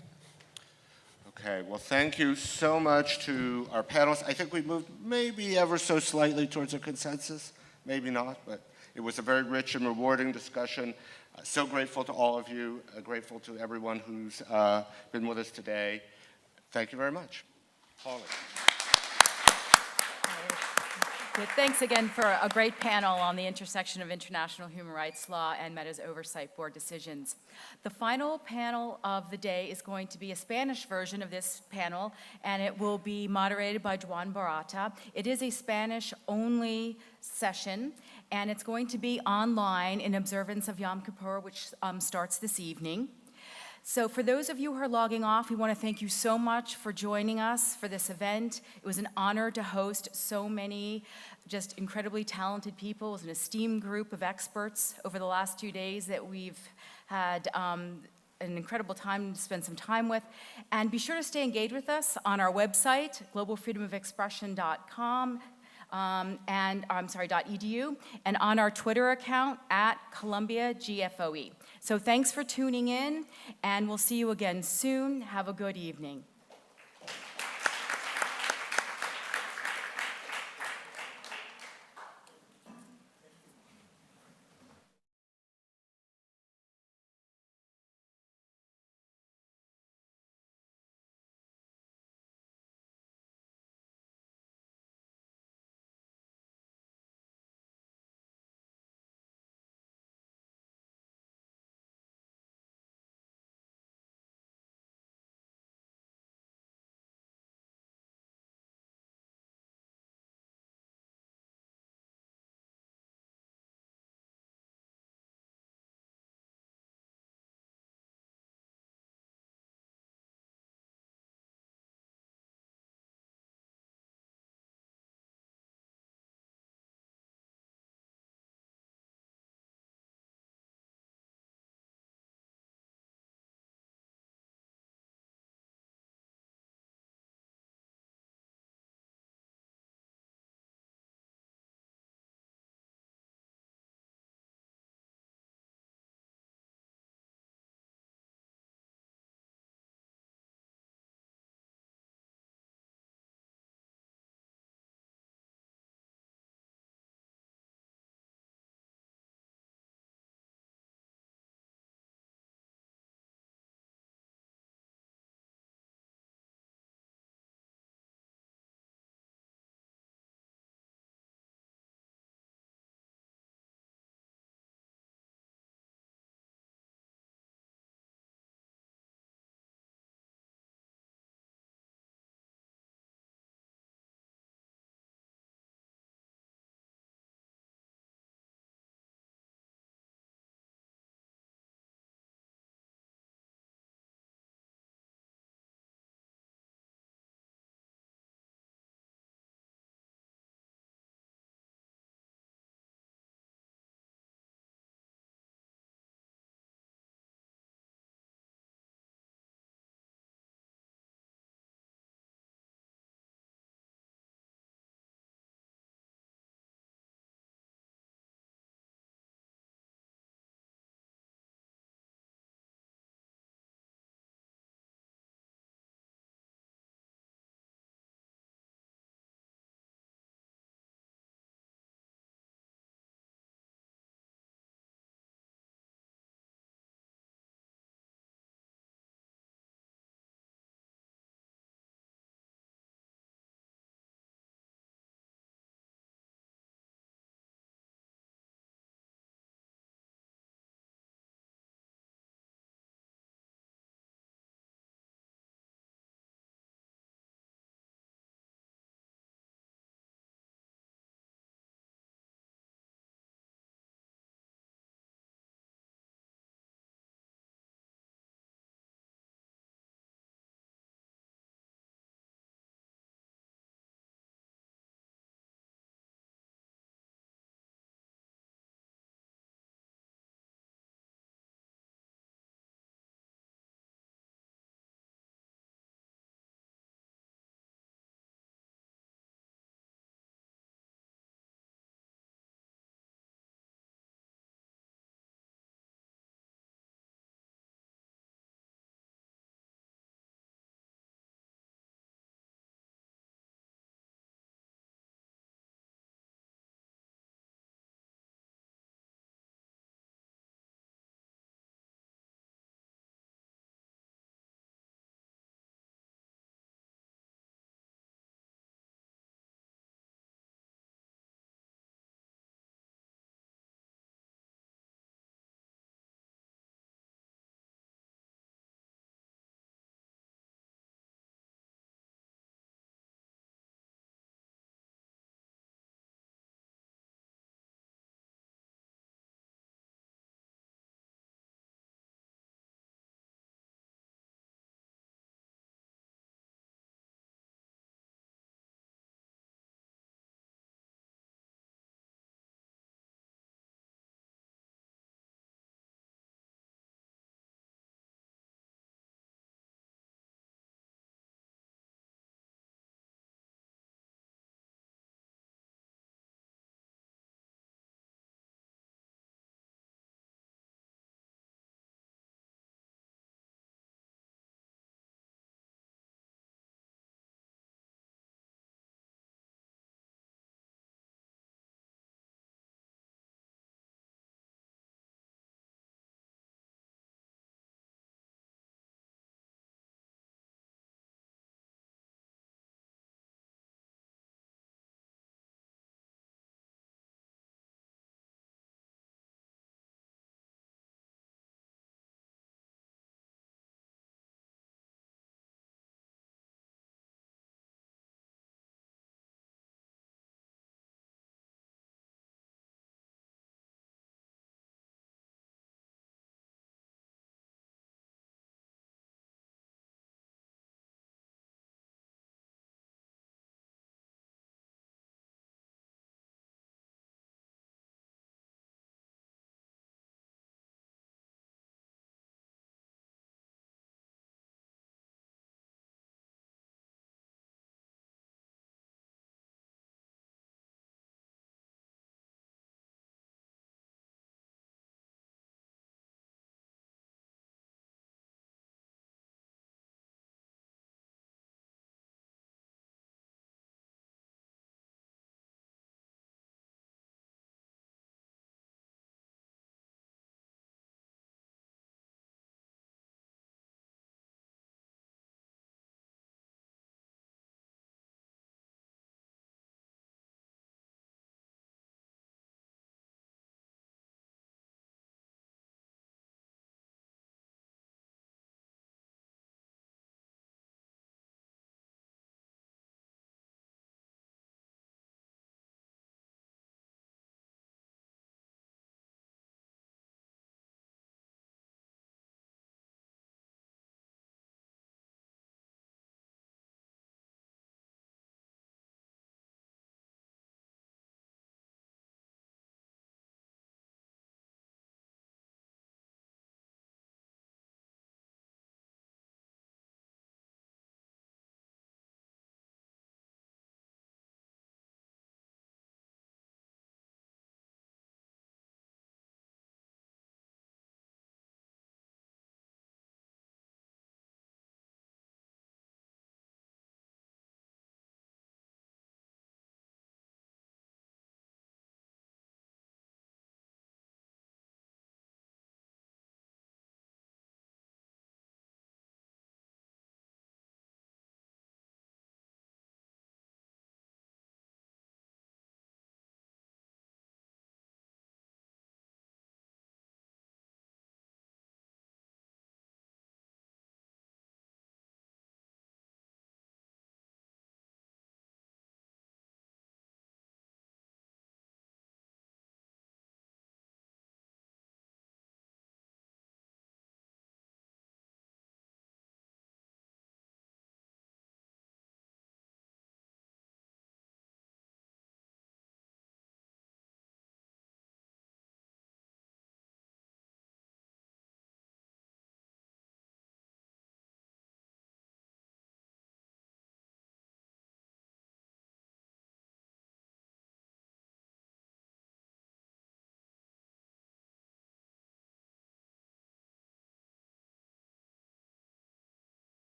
Okay, well, thank you so much to our panelists. I think we moved maybe ever so slightly towards a consensus, maybe not, but it was a very rich and rewarding discussion. So grateful to all of you, grateful to everyone who's been with us today. Thank you very much. Holly. Good. Thanks again for a great panel on the intersection of international human rights law and Meta's oversight board decisions. The final panel of the day is going to be a Spanish version of this panel, and it will be moderated by Juan Barata. It is a Spanish-only session, and it's going to be online in observance of Yom Kippur, which starts this evening. So for those of you who are logging off, we want to thank you so much for joining us for this event. It was an honor to host so many just incredibly talented people. It was an esteemed group of experts over the last 2 days that we've had an incredible time to spend some time with. And be sure to stay engaged with us on our website, globalfreedomofexpression.com, .edu, and on our Twitter account @ColumbiaGFOE. So thanks for tuning in, and we'll see you again soon. Have a good evening.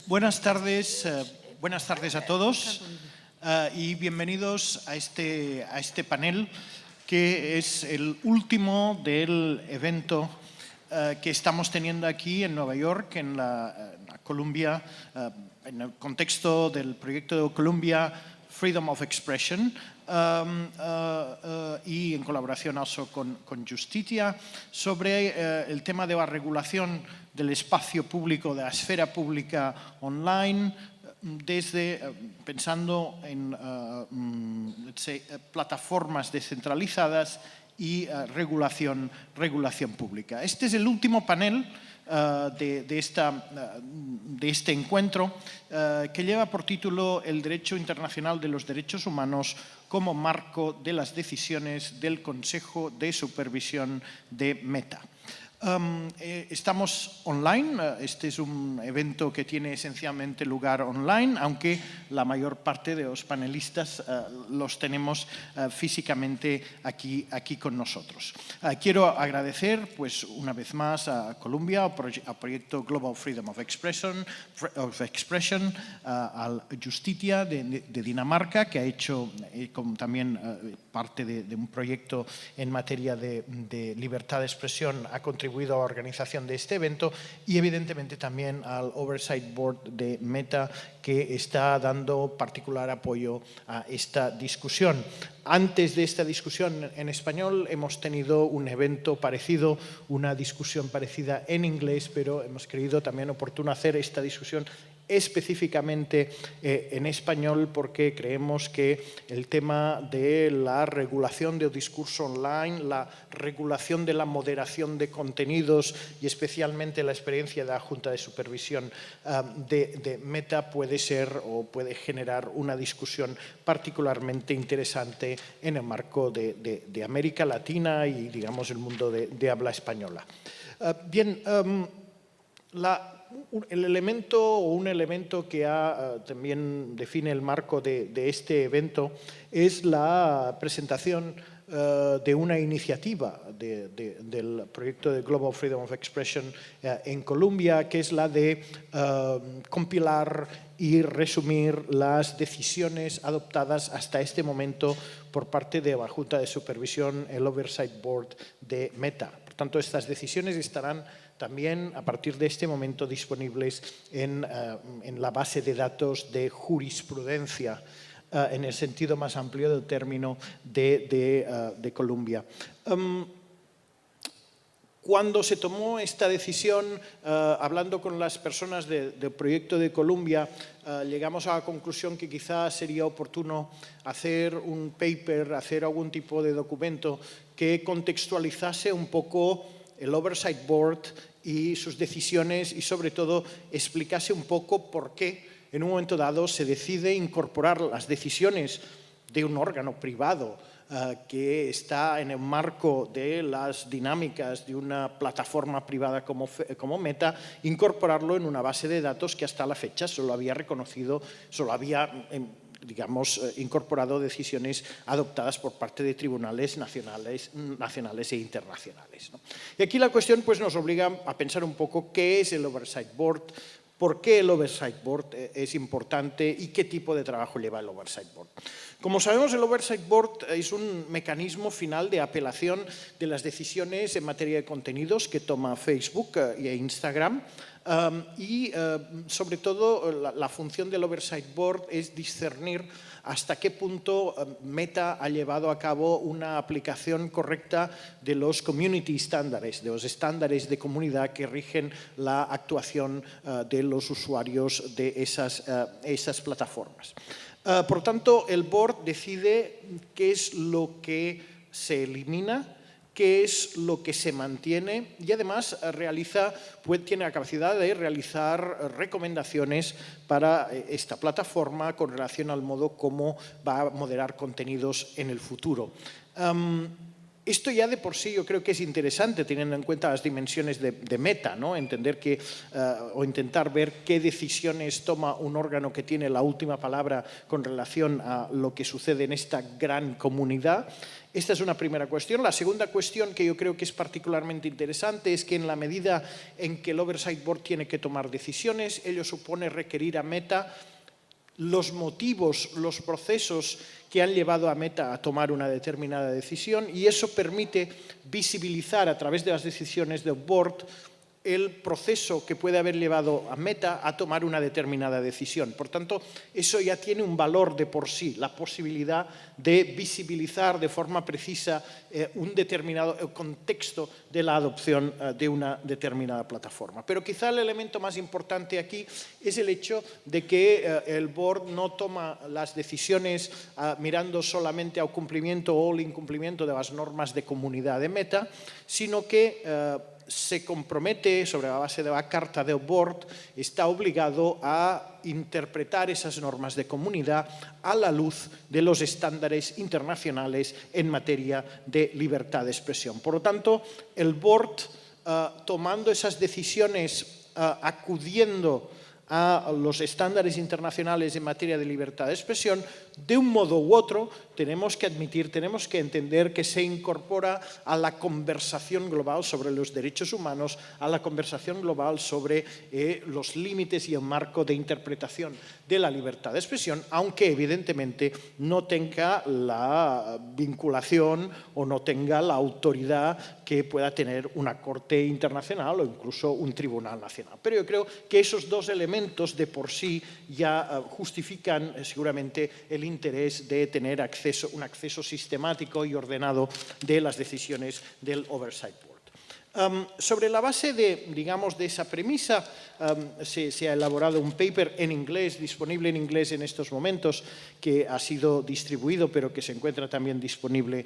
Buenas tardes a todos y bienvenidos a este panel que es el último del evento que estamos teniendo aquí en Nueva York, en la Columbia, en el contexto del proyecto de Columbia Freedom of Expression y en colaboración also con Justitia sobre el tema de la regulación del espacio público, de la esfera pública online, pensando en plataformas descentralizadas y regulación pública. Este es el último panel de este encuentro que lleva por título El Derecho Internacional de los Derechos Humanos como marco de las decisiones del Consejo de Supervisión de Meta. Estamos online, este es un evento que tiene esencialmente lugar online, aunque la mayor parte de los panelistas los tenemos físicamente aquí con nosotros. Quiero agradecer pues, una vez más a Columbia, al proyecto Global Freedom of Expression, al Justitia de Dinamarca, que ha hecho como también parte de un proyecto en materia de libertad de expresión, ha contribuido a la organización de este evento, y evidentemente también al Oversight Board de Meta, que está dando particular apoyo a esta discusión. Antes de esta discusión en español hemos tenido un evento parecido, una discusión parecida en inglés, pero hemos creído también oportuno hacer esta discusión específicamente en español, porque creemos que el tema de la regulación del discurso online, la regulación de la moderación de contenidos y especialmente la experiencia de la Junta de Supervisión de Meta puede ser o puede generar una discusión particularmente interesante en el marco de América Latina y, digamos, el mundo de habla española. Bien, un elemento que también define el marco de este evento es la presentación de una iniciativa del proyecto de Global Freedom of Expression en Colombia, que es la de compilar y resumir las decisiones adoptadas hasta este momento por parte de la Junta de Supervisión, el Oversight Board de Meta. Por tanto, estas decisiones estarán también a partir de este momento disponibles en la base de datos de jurisprudencia en el sentido más amplio del término de Colombia. Cuando se tomó esta decisión, hablando con las personas del proyecto de Colombia, llegamos a la conclusión que quizás sería oportuno hacer un paper, hacer algún tipo de documento que contextualizase un poco el Oversight Board y sus decisiones y, sobre todo, explicase un poco por qué en un momento dado se decide incorporar las decisiones de un órgano privado que está en el marco de las dinámicas de una plataforma privada como Meta, incorporarlo en una base de datos que hasta la fecha solo había reconocido, solo había digamos, incorporado decisiones adoptadas por parte de tribunales nacionales e internacionales, ¿no? Y aquí la cuestión pues, nos obliga a pensar un poco qué es el Oversight Board, por qué el Oversight Board es importante y qué tipo de trabajo lleva el Oversight Board. Como sabemos, el Oversight Board es un mecanismo final de apelación de las decisiones en materia de contenidos que toma Facebook e Instagram. Sobre todo, la función del Oversight Board es discernir hasta qué punto Meta ha llevado a cabo una aplicación correcta de los community standards, de los estándares de comunidad que rigen la actuación de los usuarios de esas plataformas. Por tanto, el Board decide qué es lo que se elimina, qué es lo que se mantiene y además tiene la capacidad de realizar recomendaciones para esta plataforma con relación al modo como va a moderar contenidos en el futuro. Esto ya de por sí yo creo que es interesante, teniendo en cuenta las dimensiones de meta, ¿no? Entender que, o intentar ver qué decisiones toma un órgano que tiene la última palabra con relación a lo que sucede en esta gran comunidad. Esta es una primera cuestión. La segunda cuestión que yo creo que es particularmente interesante es que en la medida en que el Oversight Board tiene que tomar decisiones, ello supone requerir a Meta los motivos, los procesos que han llevado a Meta a tomar una determinada decisión, y eso permite visibilizar a través de las decisiones del board el proceso que puede haber llevado a Meta a tomar una determinada decisión. Por tanto, eso ya tiene un valor de por sí, la posibilidad de visibilizar de forma precisa un determinado contexto de la adopción de una determinada plataforma. Pero quizá el elemento más importante aquí es el hecho de que el board no toma las decisiones mirando solamente al cumplimiento o al incumplimiento de las normas de comunidad de Meta, sino que se compromete, sobre la base de la carta del board, está obligado a interpretar esas normas de comunidad a la luz de los estándares internacionales en materia de libertad de expresión. Por lo tanto, el board, tomando esas decisiones, acudiendo a los estándares internacionales en materia de libertad de expresión, de un modo u otro, tenemos que admitir, tenemos que entender que se incorpora a la conversación global sobre los derechos humanos, a la conversación global sobre los límites y el marco de interpretación de la libertad de expresión, aunque evidentemente no tenga la vinculación o no tenga la autoridad que pueda tener una corte internacional o incluso un tribunal nacional. Pero yo creo que esos dos elementos de por sí ya justifican seguramente el interés de tener un acceso sistemático y ordenado de las decisiones del Oversight Board. Sobre la base de esa premisa, se ha elaborado un paper en inglés, disponible en inglés en estos momentos, que ha sido distribuido, pero que se encuentra también disponible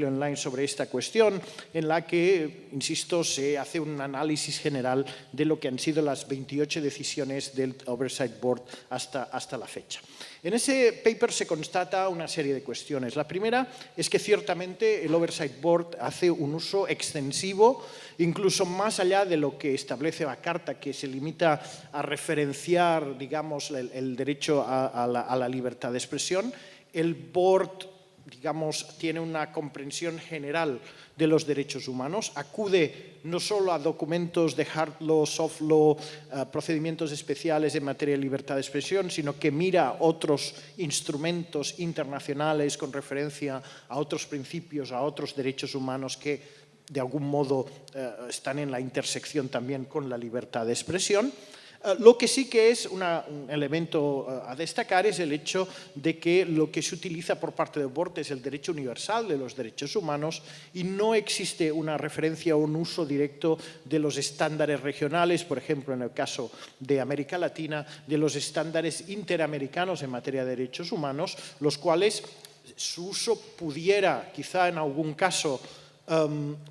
online sobre esta cuestión, en la que, insisto, se hace un análisis general de lo que han sido las 28 decisiones del Oversight Board hasta la fecha. En ese paper se constata una serie de cuestiones. La primera es que ciertamente el Oversight Board hace un uso extensivo, incluso más allá de lo que establece la Carta, que se limita a referenciar, digamos, el derecho a la libertad de expresión. El Board, digamos, tiene una comprensión general de los derechos humanos, acude no solo a documentos de hard law, soft law, procedimientos especiales en materia de libertad de expresión, sino que mira otros instrumentos internacionales con referencia a otros principios, a otros derechos humanos que de algún modo están en la intersección también con la libertad de expresión. Lo que sí que es un elemento a destacar es el hecho de que lo que se utiliza por parte del board es el derecho universal de los derechos humanos y no existe una referencia o un uso directo de los estándares regionales, por ejemplo, en el caso de América Latina, de los estándares interamericanos en materia de derechos humanos, los cuales su uso pudiera, quizá en algún caso,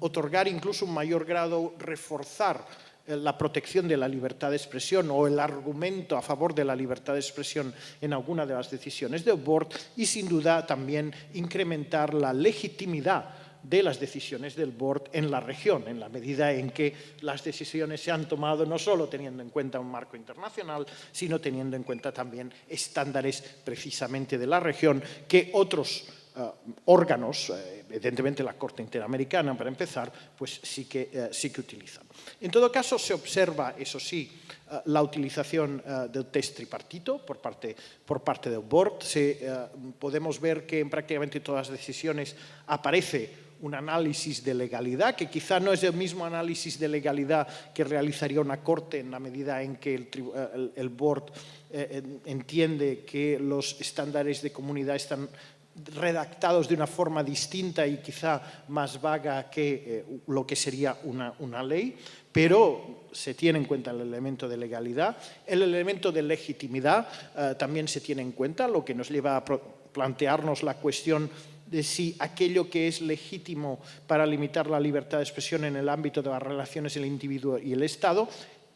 otorgar incluso un mayor grado, reforzar la protección de la libertad de expresión o el argumento a favor de la libertad de expresión en alguna de las decisiones del board y sin duda también incrementar la legitimidad de las decisiones del board en la región, en la medida en que las decisiones se han tomado no solo teniendo en cuenta un marco internacional, sino teniendo en cuenta también estándares precisamente de la región que otros órganos, evidentemente la Corte Interamericana para empezar, pues sí que utilizan. En todo caso, se observa, eso sí, la utilización del test tripartito por parte del board. Podemos ver que en prácticamente todas las decisiones aparece un análisis de legalidad, que quizá no es el mismo análisis de legalidad que realizaría una corte en la medida en que el board entiende que los estándares de comunidad están redactados de una forma distinta y quizá más vaga que lo que sería una ley, pero se tiene en cuenta el elemento de legalidad. El elemento de legitimidad también se tiene en cuenta, lo que nos lleva a plantearnos la cuestión de si aquello que es legítimo para limitar la libertad de expresión en el ámbito de las relaciones del individuo y el Estado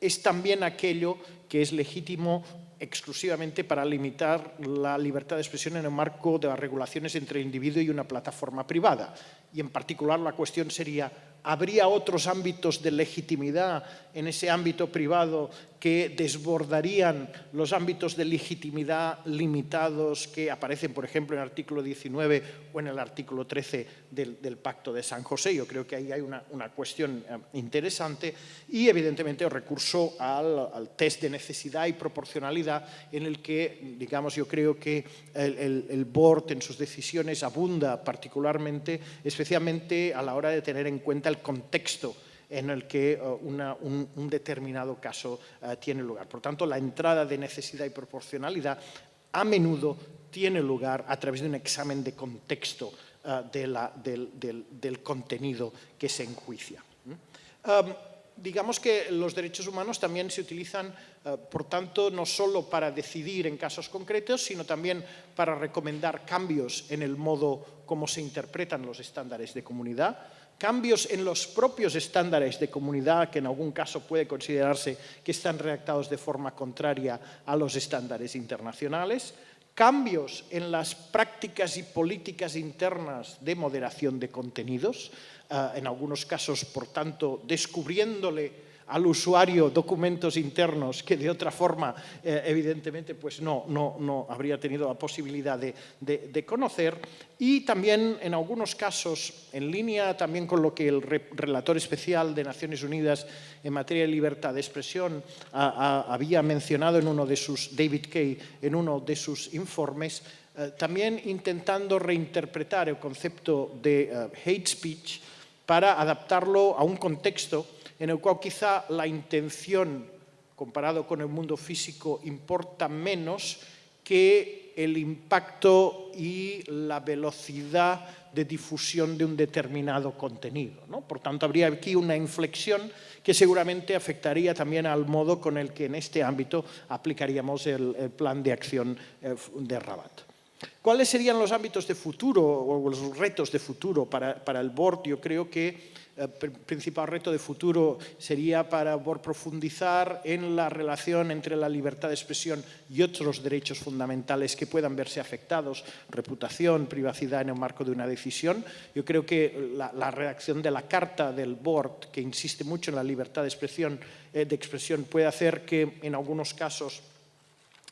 es también aquello que es legítimo exclusivamente para limitar la libertad de expresión en el marco de las regulaciones entre el individuo y una plataforma privada. Y en particular la cuestión sería, ¿habría otros ámbitos de legitimidad en ese ámbito privado que desbordarían los ámbitos de legitimidad limitados que aparecen, por ejemplo, en el artículo 19 o en el artículo 13 del Pacto de San José? Yo creo que ahí hay una cuestión interesante y, evidentemente, el recurso al test de necesidad y proporcionalidad en el que, digamos, yo creo que el board en sus decisiones abunda particularmente, especialmente a la hora de tener en cuenta el contexto en el que un determinado caso tiene lugar. Por tanto, la entrada de necesidad y proporcionalidad a menudo tiene lugar a través de un examen de contexto del contenido que se enjuicia. Digamos que los derechos humanos también se utilizan, por tanto, no solo para decidir en casos concretos, sino también para recomendar cambios en el modo como se interpretan los estándares de comunidad, cambios en los propios estándares de comunidad, que en algún caso puede considerarse que están redactados de forma contraria a los estándares internacionales, cambios en las prácticas y políticas internas de moderación de contenidos, en algunos casos, por tanto, descubriéndole al usuario documentos internos que de otra forma, evidentemente, pues no habría tenido la posibilidad de conocer, y también en algunos casos, en línea también con lo que el relator especial de Naciones Unidas en materia de libertad de expresión había mencionado en uno de sus, David Kay, en uno de sus informes, también intentando reinterpretar el concepto de hate speech para adaptarlo a un contexto en el cual quizá la intención, comparado con el mundo físico, importa menos que el impacto y la velocidad de difusión de un determinado contenido, ¿no? Por tanto, habría aquí una inflexión que seguramente afectaría también al modo con el que en este ámbito aplicaríamos el plan de acción de Rabat. ¿Cuáles serían los ámbitos de futuro o los retos de futuro para el board? Yo creo que el principal reto de futuro sería para profundizar en la relación entre la libertad de expresión y otros derechos fundamentales que puedan verse afectados, reputación, privacidad en el marco de una decisión. Yo creo que la redacción de la carta del board, que insiste mucho en la libertad de expresión, puede hacer que en algunos casos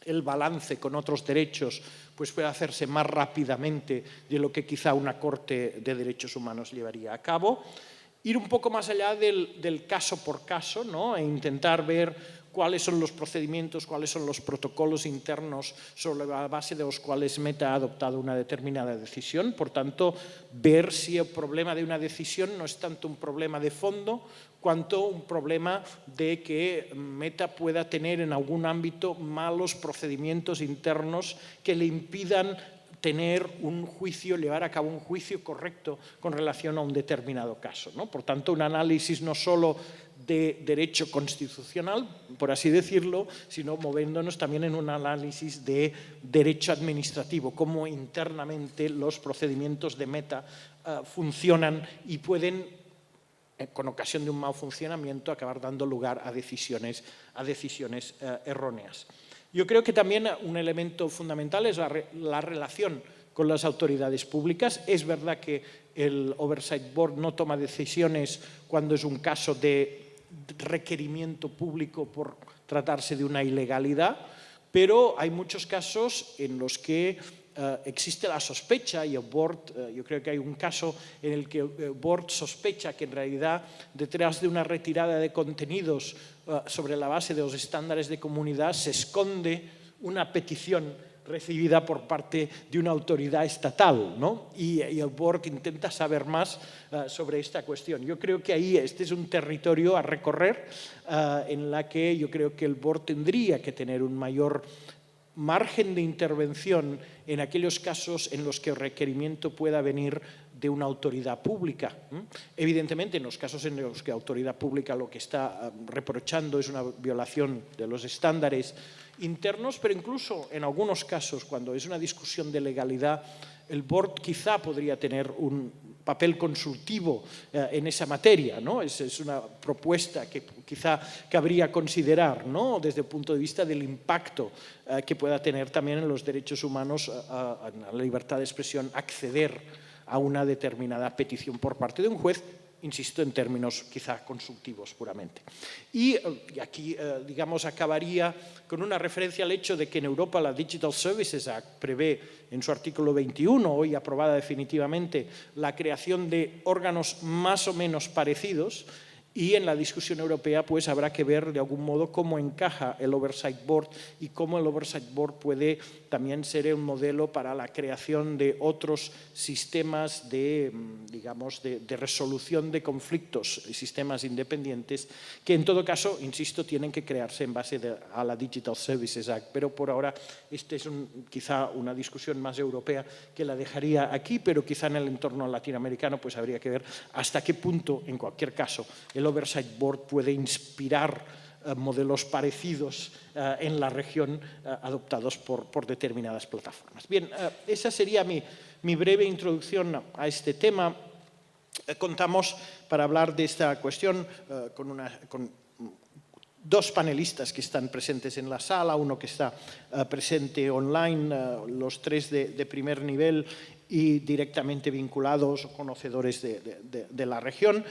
el balance con otros derechos pues puede hacerse más rápidamente de lo que quizá una Corte de Derechos Humanos llevaría a cabo. Ir un poco más allá del caso por caso, ¿no? E intentar ver cuáles son los procedimientos, cuáles son los protocolos internos sobre la base de los cuales Meta ha adoptado una determinada decisión. Por tanto, ver si el problema de una decisión no es tanto un problema de fondo cuanto un problema de que Meta pueda tener en algún ámbito malos procedimientos internos que le impidan tener un juicio, llevar a cabo un juicio correcto con relación a un determinado caso, ¿no? Por tanto, un análisis no solo de derecho constitucional, por así decirlo, sino moviéndonos también en un análisis de derecho administrativo, cómo internamente los procedimientos de Meta funcionan y pueden, con ocasión de un mal funcionamiento, acabar dando lugar a decisiones erróneas. Yo creo que también un elemento fundamental es la relación con las autoridades públicas. Es verdad que el Oversight Board no toma decisiones cuando es un caso de requerimiento público por tratarse de una ilegalidad, pero hay muchos casos en los que existe la sospecha, y el board, yo creo que hay un caso en el que el board sospecha que en realidad detrás de una retirada de contenidos sobre la base de los estándares de comunidad se esconde una petición recibida por parte de una autoridad estatal, ¿no? Y el board intenta saber más sobre esta cuestión. Yo creo que ahí este es un territorio a recorrer en la que yo creo que el board tendría que tener un mayor margen de intervención en aquellos casos en los que el requerimiento pueda venir de una autoridad pública. Evidentemente, en los casos en los que la autoridad pública lo que está reprochando es una violación de los estándares internos, pero incluso en algunos casos, cuando es una discusión de legalidad, el board quizá podría tener un papel consultivo en esa materia, ¿no? Es una propuesta que quizá cabría considerar, ¿no? Desde el punto de vista del impacto que pueda tener también en los derechos humanos, a la libertad de expresión, acceder a una determinada petición por parte de un juez, insisto, en términos quizá consultivos puramente. Y aquí, digamos, acabaría con una referencia al hecho de que en Europa la Digital Services Act prevé en su artículo 21, hoy aprobada definitivamente, la creación de órganos más o menos parecidos, y en la discusión europea pues habrá que ver de algún modo cómo encaja el Oversight Board y cómo el Oversight Board puede también ser un modelo para la creación de otros sistemas de, digamos, de resolución de conflictos, sistemas independientes que en todo caso, insisto, tienen que crearse en base a la Digital Services Act. Pero por ahora esta es quizá una discusión más europea que la dejaría aquí, pero quizá en el entorno latinoamericano pues habría que ver hasta qué punto, en cualquier caso, el Oversight Board puede inspirar modelos parecidos en la región adoptados por determinadas plataformas. Bien, esa sería mi breve introducción a este tema. Contamos, para hablar de esta cuestión, con dos panelistas que están presentes en la sala, uno que está presente online, los tres de primer nivel y directamente vinculados o conocedores de la región.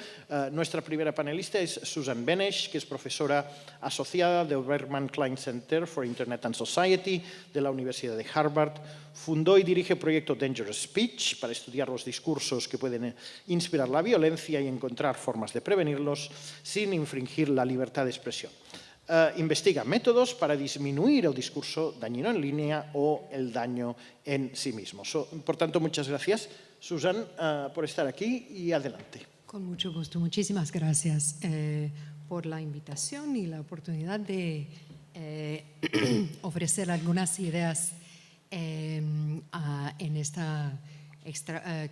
Nuestra primera panelista es Susan Benesch, que es profesora asociada del Berkman Klein Center for Internet and Society de la Universidad de Harvard. Fundó y dirige el proyecto Dangerous Speech para estudiar los discursos que pueden inspirar la violencia y encontrar formas de prevenirlos sin infringir la libertad de expresión. Investiga métodos para disminuir el discurso dañino en línea o el daño en sí mismo. Por tanto, muchas gracias, Susan, por estar aquí y adelante. Con mucho gusto. Muchísimas gracias por la invitación y la oportunidad de ofrecer algunas ideas en esta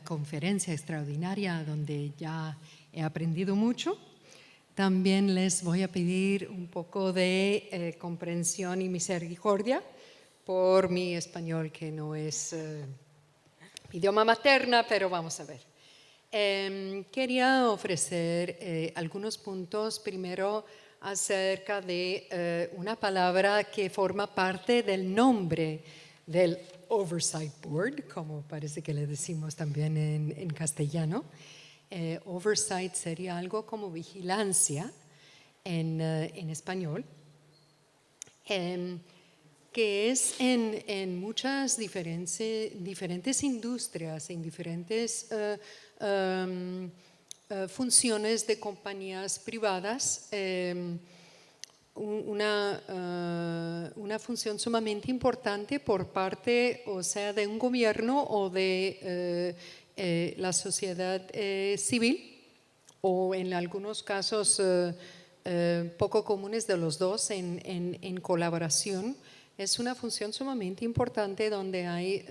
conferencia extraordinaria donde ya he aprendido mucho. También les voy a pedir un poco de comprensión y misericordia por mi español, que no es mi idioma materna, pero vamos a ver. Quería ofrecer algunos puntos, primero acerca de una palabra que forma parte del nombre del Oversight Board, como parece que le decimos también en castellano. Oversight sería algo como vigilancia en español, que es en muchas diferentes industrias, en diferentes funciones de compañías privadas, una función sumamente importante por parte, o sea, de un gobierno o de la sociedad civil, o en algunos casos poco comunes de los dos en colaboración. Es una función sumamente importante donde hay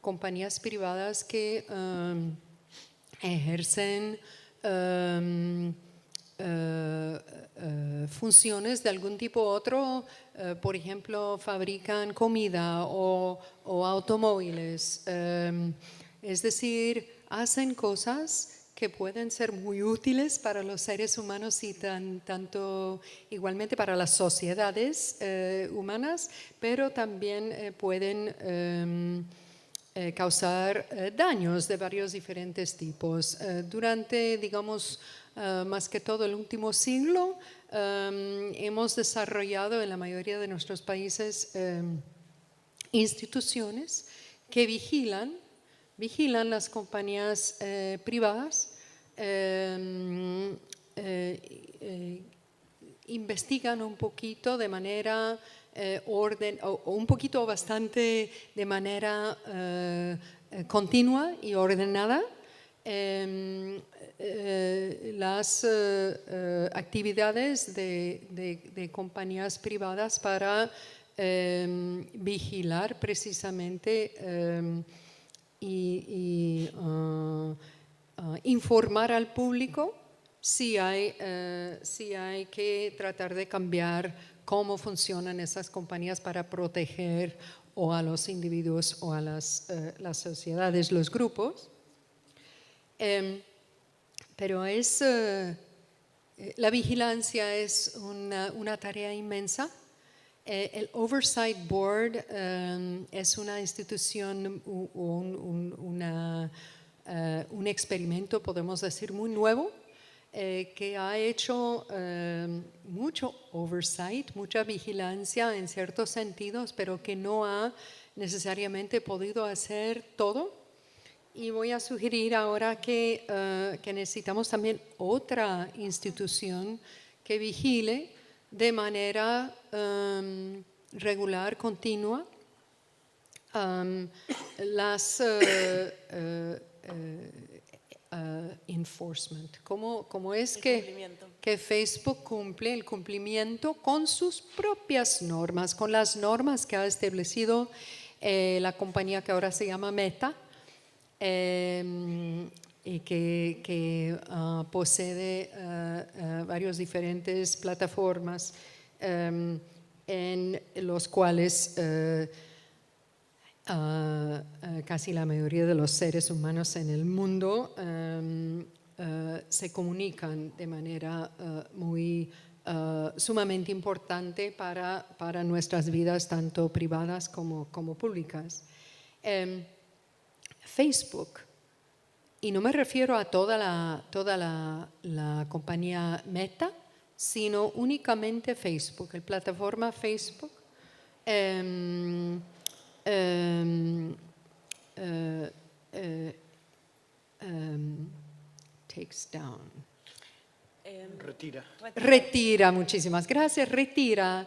compañías privadas que ejercen funciones de algún tipo u otro, por ejemplo, fabrican comida o automóviles. Es decir, hacen cosas que pueden ser muy útiles para los seres humanos y tanto igualmente para las sociedades humanas, pero también pueden causar daños de varios diferentes tipos. Durante, digamos, más que todo el último siglo, hemos desarrollado en la mayoría de nuestros países instituciones que vigilan las compañías privadas, investigan un poquito de manera o un poquito bastante de manera continua y ordenada las actividades de compañías privadas para vigilar precisamente y informar al público si hay que tratar de cambiar cómo funcionan esas compañías para proteger o a los individuos o a las sociedades, los grupos. Pero la vigilancia es una tarea inmensa. El Oversight Board es una institución, un experimento, podemos decir, muy nuevo, que ha hecho mucho oversight, mucha vigilancia en ciertos sentidos, pero que no ha necesariamente podido hacer todo. Y voy a sugerir ahora que necesitamos también otra institución que vigile de manera regular, continua, las enforcement. ¿Cómo es que Facebook cumple el cumplimiento con sus propias normas, con las normas que ha establecido la compañía que ahora se llama Meta, y que posee varias diferentes plataformas en los cuales casi la mayoría de los seres humanos en el mundo se comunican de manera sumamente importante para nuestras vidas, tanto privadas como públicas. Facebook, y no me refiero a toda la compañía Meta, sino únicamente Facebook, la plataforma Facebook, takes down. Retira, muchísimas gracias, retira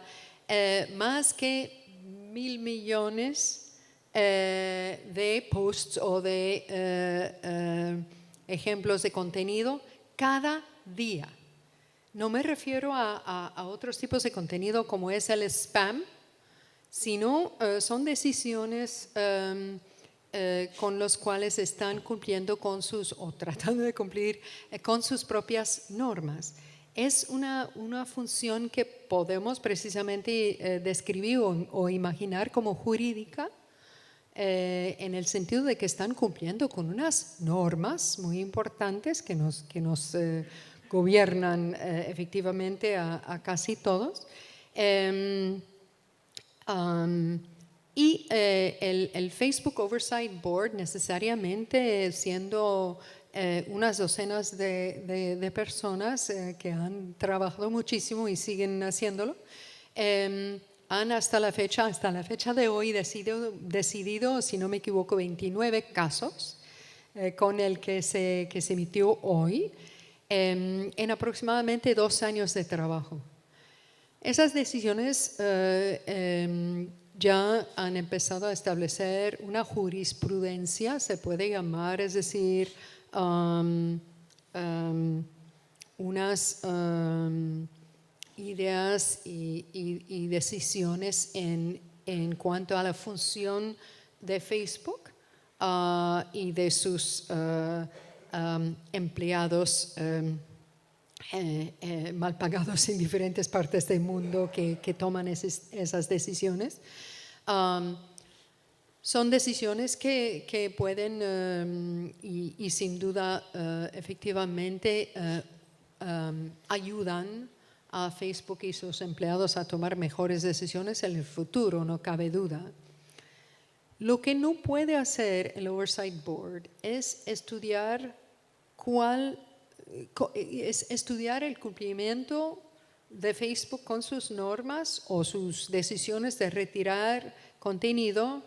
más que 1.000 millones de posts o de ejemplos de contenido cada día. No me refiero a otros tipos de contenido como es el spam, sino son decisiones con los cuales están cumpliendo o tratando de cumplir con sus propias normas. Es una función que podemos precisamente describir o imaginar como jurídica, en el sentido de que están cumpliendo con unas normas muy importantes que nos gobiernan efectivamente a casi todos. Y el Facebook Oversight Board, necesariamente siendo unas docenas de personas que han trabajado muchísimo y siguen haciéndolo, han hasta la fecha de hoy decidido, si no me equivoco, 29 casos con el que se emitió hoy, en aproximadamente 2 años de trabajo. Esas decisiones ya han empezado a establecer una jurisprudencia, se puede llamar, es decir, unas ideas y decisiones en cuanto a la función de Facebook y de sus empleados mal pagados en diferentes partes del mundo que toman esas decisiones. Son decisiones que pueden y sin duda efectivamente ayudan a Facebook y sus empleados a tomar mejores decisiones en el futuro, no cabe duda. Lo que no puede hacer el Oversight Board es estudiar el cumplimiento de Facebook con sus normas o sus decisiones de retirar contenido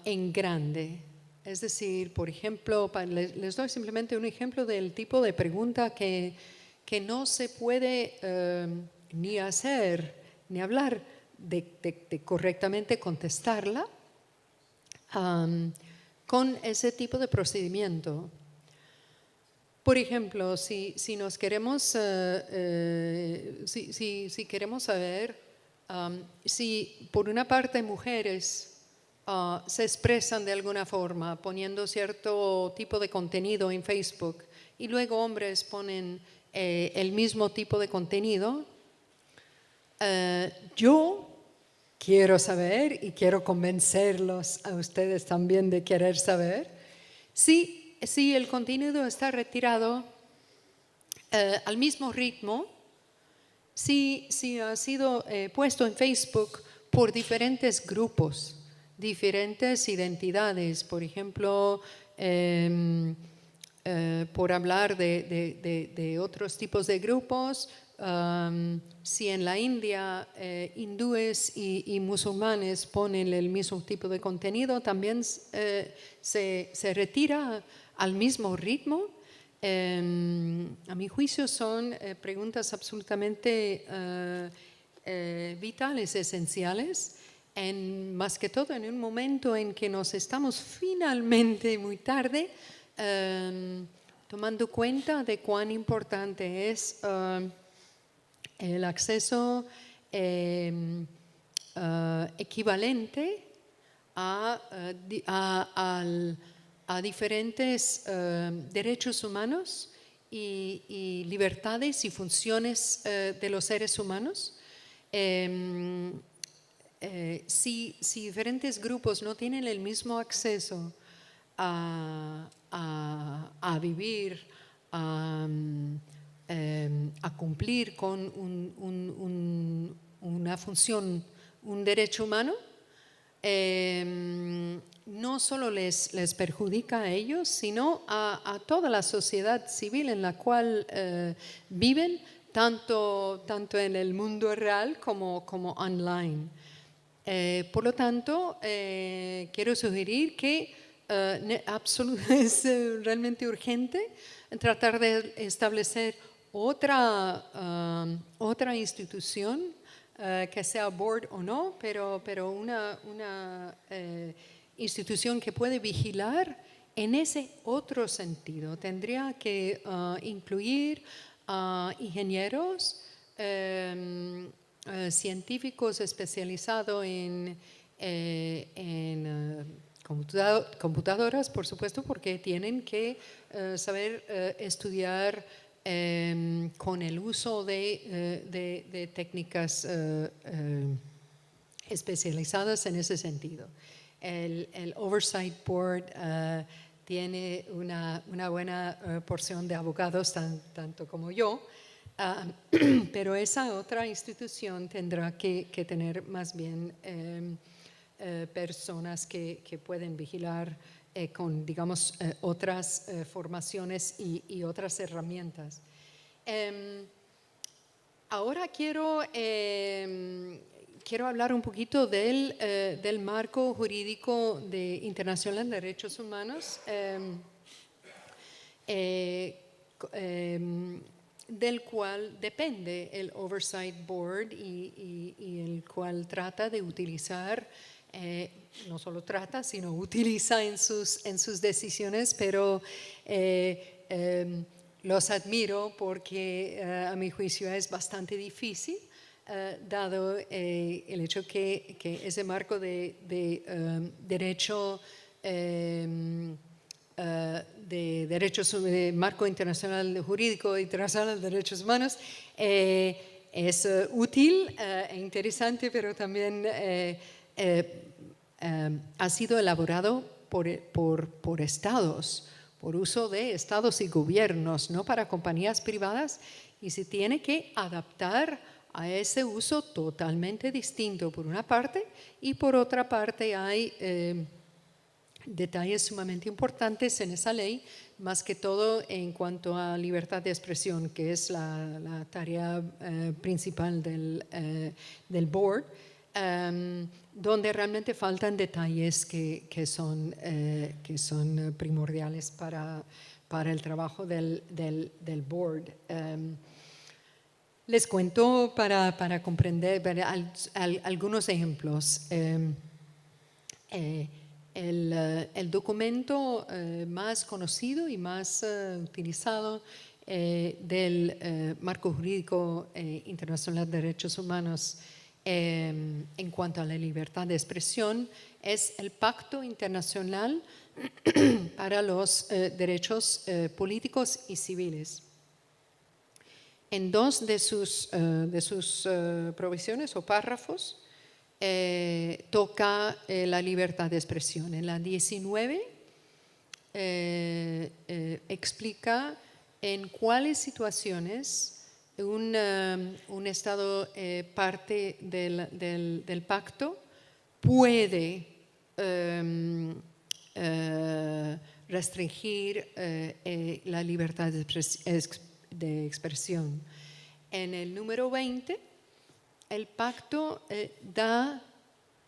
en grande. Es decir, por ejemplo, les doy simplemente un ejemplo del tipo de pregunta que no se puede ni hacer ni hablar de correctamente contestarla con ese tipo de procedimiento. Por ejemplo, si queremos saber si por una parte mujeres se expresan de alguna forma poniendo cierto tipo de contenido en Facebook y luego hombres ponen el mismo tipo de contenido, yo quiero saber y quiero convencerlos a ustedes también de querer saber si si el contenido está retirado al mismo ritmo, si ha sido puesto en Facebook por diferentes grupos, diferentes identidades, por ejemplo, por hablar de otros tipos de grupos, si en la India hindúes y musulmanes ponen el mismo tipo de contenido, también se retira al mismo ritmo. A mi juicio son preguntas absolutamente vitales, esenciales, más que todo en un momento en que nos estamos finalmente muy tarde tomando cuenta de cuán importante es el acceso equivalente a diferentes derechos humanos y libertades y funciones de los seres humanos. Si diferentes grupos no tienen el mismo acceso a vivir, a cumplir con una función, un derecho humano, no solo les perjudica a ellos, sino a toda la sociedad civil en la cual viven, tanto en el mundo real como online. Por lo tanto, quiero sugerir que es realmente urgente tratar de establecer otra institución, que sea board o no, pero una institución que puede vigilar en ese otro sentido. Tendría que incluir ingenieros, científicos especializados en computadoras, por supuesto, porque tienen que saber estudiar con el uso de técnicas especializadas en ese sentido. El Oversight Board tiene una buena porción de abogados, tanto como yo, pero esa otra institución tendrá que tener más bien personas que pueden vigilar con, digamos, otras formaciones y otras herramientas. Ahora quiero hablar un poquito del marco jurídico internacional de derechos humanos, del cual depende el Oversight Board y el cual trata de utilizar, no solo trata, sino utiliza en sus decisiones, pero los admiro porque a mi juicio es bastante difícil, dado el hecho que ese marco de derecho marco internacional jurídico internacional de derechos humanos es útil e interesante, pero también ha sido elaborado por estados, por uso de estados y gobiernos, no para compañías privadas, y se tiene que adaptar a ese uso totalmente distinto por una parte, y por otra parte hay detalles sumamente importantes en esa ley, más que todo en cuanto a libertad de expresión, que es la tarea principal del board, donde realmente faltan detalles que son primordiales para el trabajo del board. Les cuento para comprender algunos ejemplos. El documento más conocido y más utilizado del marco jurídico internacional de derechos humanos en cuanto a la libertad de expresión es el Pacto Internacional para los Derechos Políticos y Civiles. En dos de sus provisiones o párrafos toca la libertad de expresión. En la 19 explica en cuáles situaciones un Estado parte del pacto puede restringir la libertad de expresión. En el número 20, el pacto da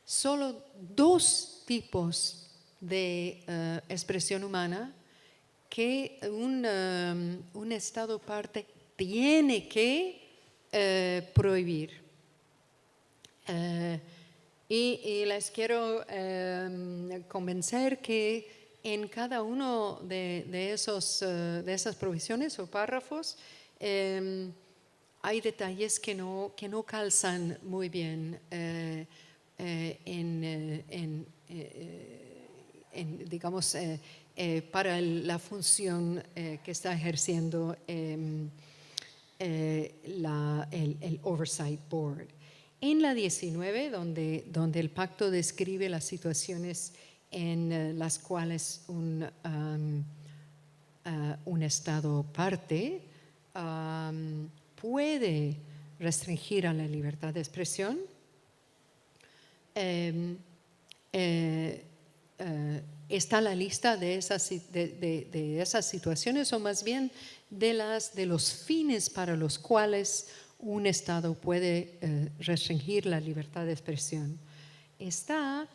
solo 2 tipos de expresión humana que un Estado parte tiene que prohibir. Y les quiero convencer que en cada uno de esas provisiones o párrafos hay detalles que no calzan muy bien digamos, para la función que está ejerciendo el Oversight Board. En la 19, donde el pacto describe las situaciones en las cuales un Estado parte puede restringir a la libertad de expresión, está la lista de esas situaciones, o más bien de los fines para los cuales un Estado puede restringir la libertad de expresión. Está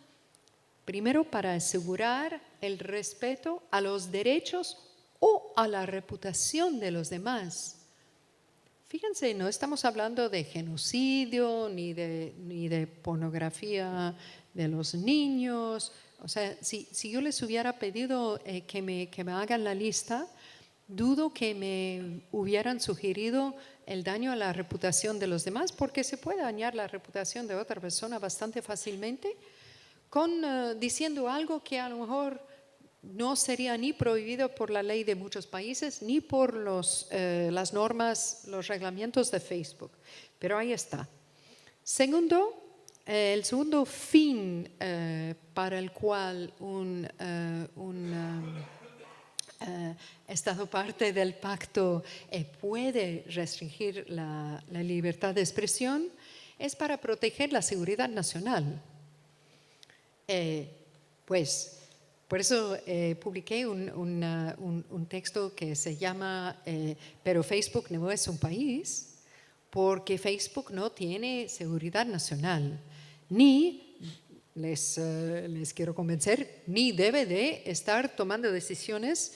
primero para asegurar el respeto a los derechos o a la reputación de los demás. Fíjense, no estamos hablando de genocidio ni de pornografía de los niños. O sea, si yo les hubiera pedido que me hagan la lista, dudo que me hubieran sugerido el daño a la reputación de los demás, porque se puede dañar la reputación de otra persona bastante fácilmente diciendo algo que a lo mejor no sería ni prohibido por la ley de muchos países, ni por las normas, los reglamentos de Facebook. Pero ahí está. Segundo, el segundo fin para el cual un Estado parte del pacto puede restringir la libertad de expresión es para proteger la seguridad nacional. Pues por eso publiqué un texto que se llama Pero Facebook no es un país, porque Facebook no tiene seguridad nacional, ni, les quiero convencer, ni debe de estar tomando decisiones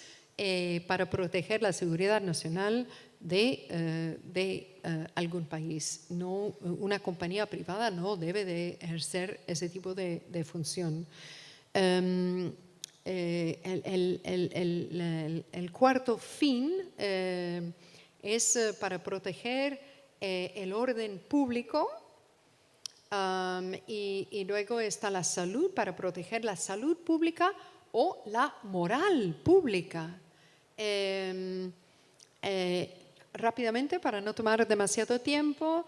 para proteger la seguridad nacional de algún país. No, una compañía privada no debe de ejercer ese tipo de función. El cuarto fin es para proteger el orden público, y luego está la salud, para proteger la salud pública o la moral pública. Rápidamente, para no tomar demasiado tiempo,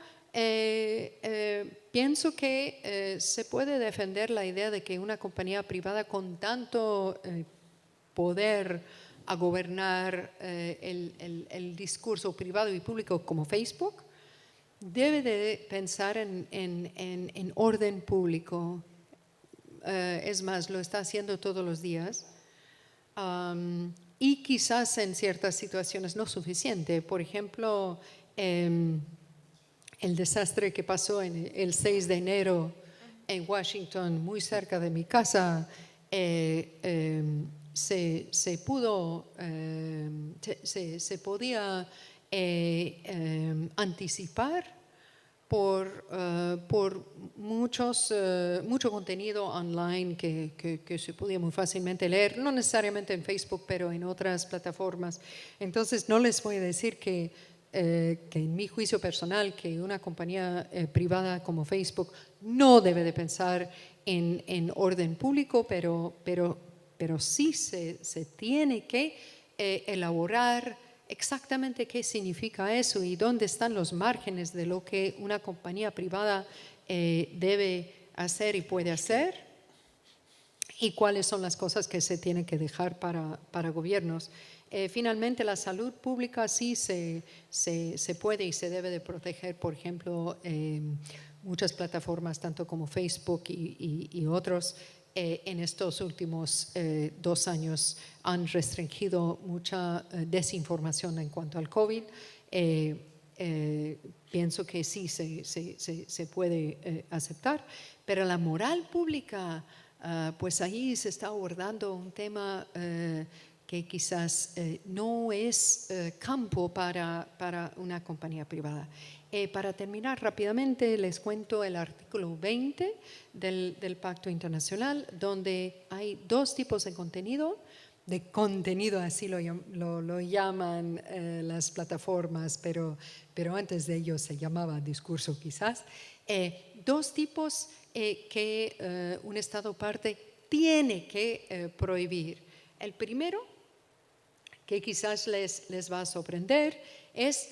pienso que se puede defender la idea de que una compañía privada con tanto poder a gobernar el discurso privado y público como Facebook debe de pensar en orden público. Es más, lo está haciendo todos los días. Y quizás en ciertas situaciones no suficiente. Por ejemplo, el desastre que pasó el 6 de enero en Washington, muy cerca de mi casa, se podía anticipar por mucho contenido online que se podía muy fácilmente leer, no necesariamente en Facebook, pero en otras plataformas. Entonces, no les voy a decir que en mi juicio personal, que una compañía privada como Facebook no debe de pensar en orden público, pero sí se tiene que elaborar exactamente qué significa eso y dónde están los márgenes de lo que una compañía privada debe hacer y puede hacer. y cuáles son las cosas que se tienen que dejar para gobiernos. Finalmente, la salud pública sí se puede y se debe de proteger. Por ejemplo, muchas plataformas, tanto como Facebook y otros, en estos últimos 2 años han restringido mucha desinformación en cuanto al COVID. Pienso que sí se puede aceptar, pero la moral pública, pues ahí se está abordando un tema que quizás no es campo para una compañía privada. Para terminar rápidamente, les cuento el artículo 20 del Pacto Internacional, donde hay 2 tipos de contenido, así lo llaman las plataformas, pero antes de ello se llamaba discurso quizás. 2 tipos que un Estado parte tiene que prohibir. El primero, que quizás les va a sorprender, es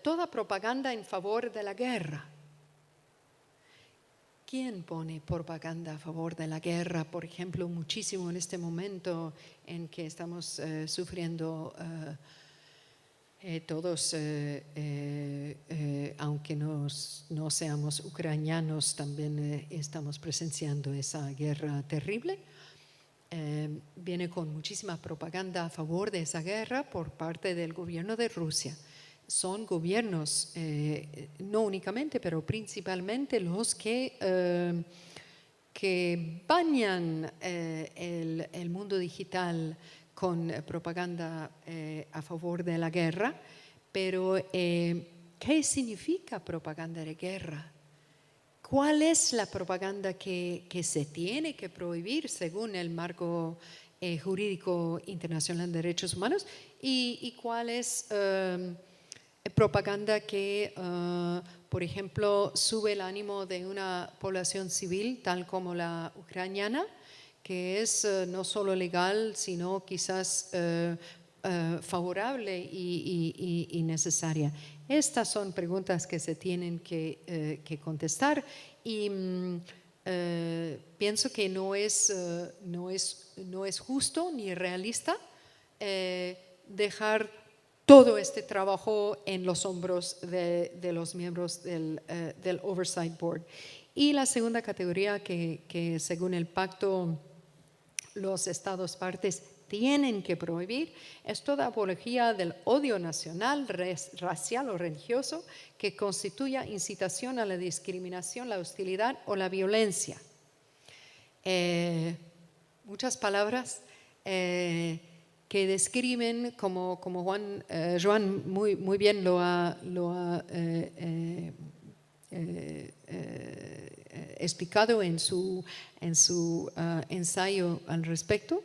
toda propaganda en favor de la guerra. ¿Quién pone propaganda a favor de la guerra? Por ejemplo, muchísimo en este momento en que estamos sufriendo todos, aunque no seamos ucranianos, también estamos presenciando esa guerra terrible. Viene con muchísima propaganda a favor de esa guerra por parte del gobierno de Rusia. Son gobiernos, no únicamente, pero principalmente los que bañan el mundo digital con propaganda a favor de la guerra. Pero, ¿qué significa propaganda de guerra? ¿Cuál es la propaganda que se tiene que prohibir según el marco jurídico internacional de derechos humanos? ¿Y cuál es propaganda que, por ejemplo, sube el ánimo de una población civil tal como la ucraniana, que es no solo legal, sino quizás favorable y necesaria? Estas son preguntas que se tienen que contestar y pienso que no es justo ni realista dejar todo este trabajo en los hombros de los miembros del Oversight Board. Y la segunda categoría que según el pacto los Estados partes tienen que prohibir es toda apología del odio nacional, racial o religioso que constituya incitación a la discriminación, la hostilidad o la violencia. Muchas palabras que describen, como Joan muy bien lo ha explicado en su ensayo al respecto,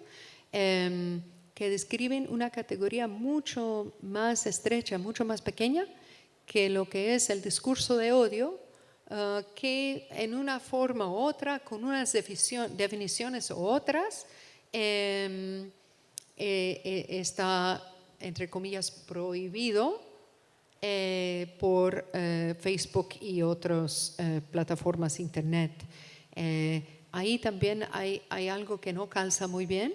que describen una categoría mucho más estrecha, mucho más pequeña que lo que es el discurso de odio, que en una forma u otra, con unas definiciones u otras, está, entre comillas, prohibido por Facebook y otras plataformas internet. Ahí también hay algo que no calza muy bien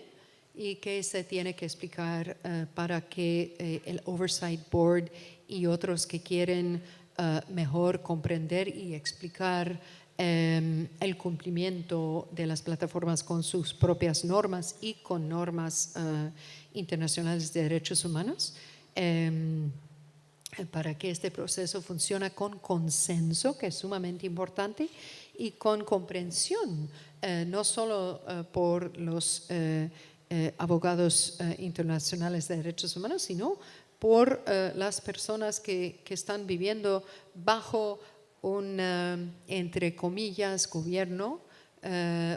y que se tiene que explicar para que el Oversight Board y otros que quieren mejor comprender y explicar el cumplimiento de las plataformas con sus propias normas y con normas internacionales de derechos humanos, para que este proceso funcione con consenso, que es sumamente importante, y con comprensión, no solo por los abogados internacionales de derechos humanos, sino por las personas que están viviendo bajo un, entre comillas, gobierno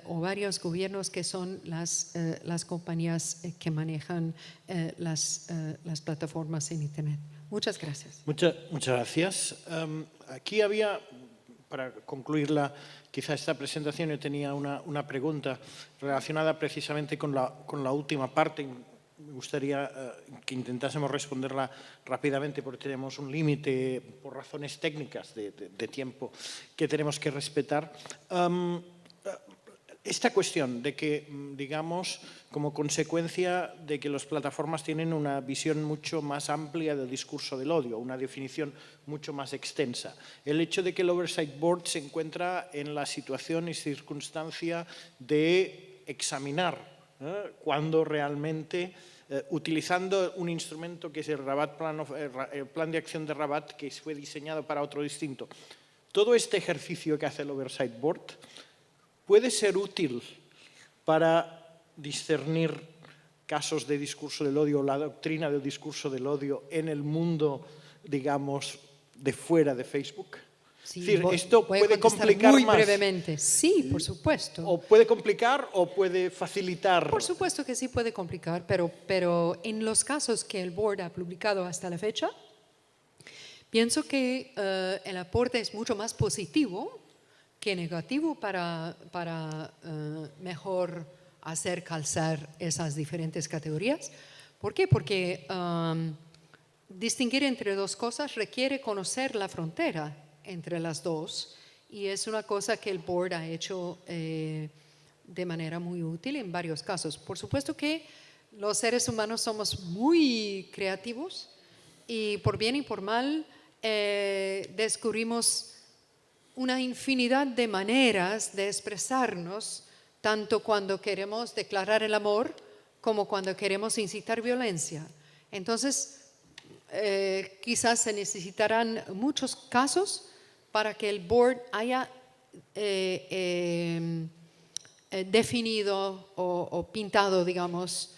o varios gobiernos que son las compañías que manejan las plataformas en Internet. Muchas gracias. Muchas gracias. Aquí había, para concluir quizá esta presentación, yo tenía una pregunta relacionada precisamente con la última parte. Me gustaría que intentásemos responderla rápidamente porque tenemos un límite por razones técnicas de tiempo que tenemos que respetar. esta cuestión de que, digamos, como consecuencia de que las plataformas tienen una visión mucho más amplia del discurso del odio, una definición mucho más extensa. El hecho de que el Oversight Board se encuentra en la situación y circunstancia de examinar cuando realmente, utilizando un instrumento que es el plan de acción de Rabat, que fue diseñado para otro distinto. Todo este ejercicio que hace el Oversight Board puede ser útil para discernir casos de discurso del odio, la doctrina del discurso del odio en el mundo, digamos, de fuera de Facebook. Sí, es decir, voy esto a puede contestar complicar muy más. brevemente. Sí, por supuesto. O puede complicar o puede facilitar. Por supuesto que sí puede complicar, pero en los casos que el board ha publicado hasta la fecha, pienso que el aporte es mucho más positivo que negativo para mejor hacer calzar esas diferentes categorías. ¿Por qué? Porque distinguir entre dos cosas requiere conocer la frontera entre las dos, y es una cosa que el board ha hecho de manera muy útil en varios casos. Por supuesto que los seres humanos somos muy creativos y por bien y por mal descubrimos una infinidad de maneras de expresarnos, tanto cuando queremos declarar el amor como cuando queremos incitar violencia. Entonces, quizás se necesitarán muchos casos para que el board haya definido o pintado, digamos,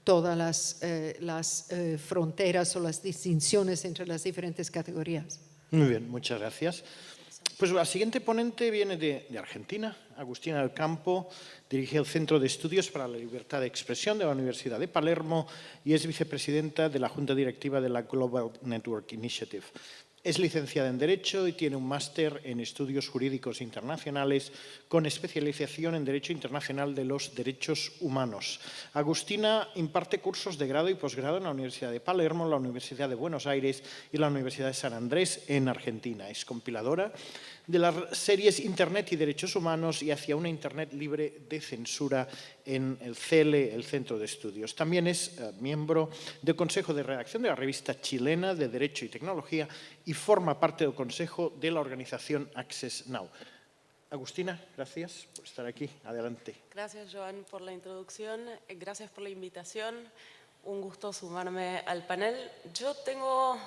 todas las fronteras o las distinciones entre las diferentes categorías. Muy bien, muchas gracias. Pues la siguiente ponente viene de Argentina, Agustina del Campo, dirige el Centro de Estudios para la Libertad de Expresión de la Universidad de Palermo y es vicepresidenta de la Junta Directiva de la Global Network Initiative. Es licenciada en Derecho y tiene un máster en Estudios Jurídicos Internacionales con especialización en Derecho Internacional de los Derechos Humanos. Agustina imparte cursos de grado y posgrado en la Universidad de Palermo, la Universidad de Buenos Aires y la Universidad de San Andrés en Argentina. Es compiladora de las series Internet y Derechos Humanos y hacia una Internet libre de censura en el CELE, el Centro de Estudios. También es miembro del Consejo de Redacción de la revista chilena de Derecho y Tecnología y forma parte del consejo de la organización Access Now. Agustina, gracias por estar aquí. Adelante. Gracias, Joan, por la introducción. Gracias por la invitación. Un gusto sumarme al panel. Yo tengo...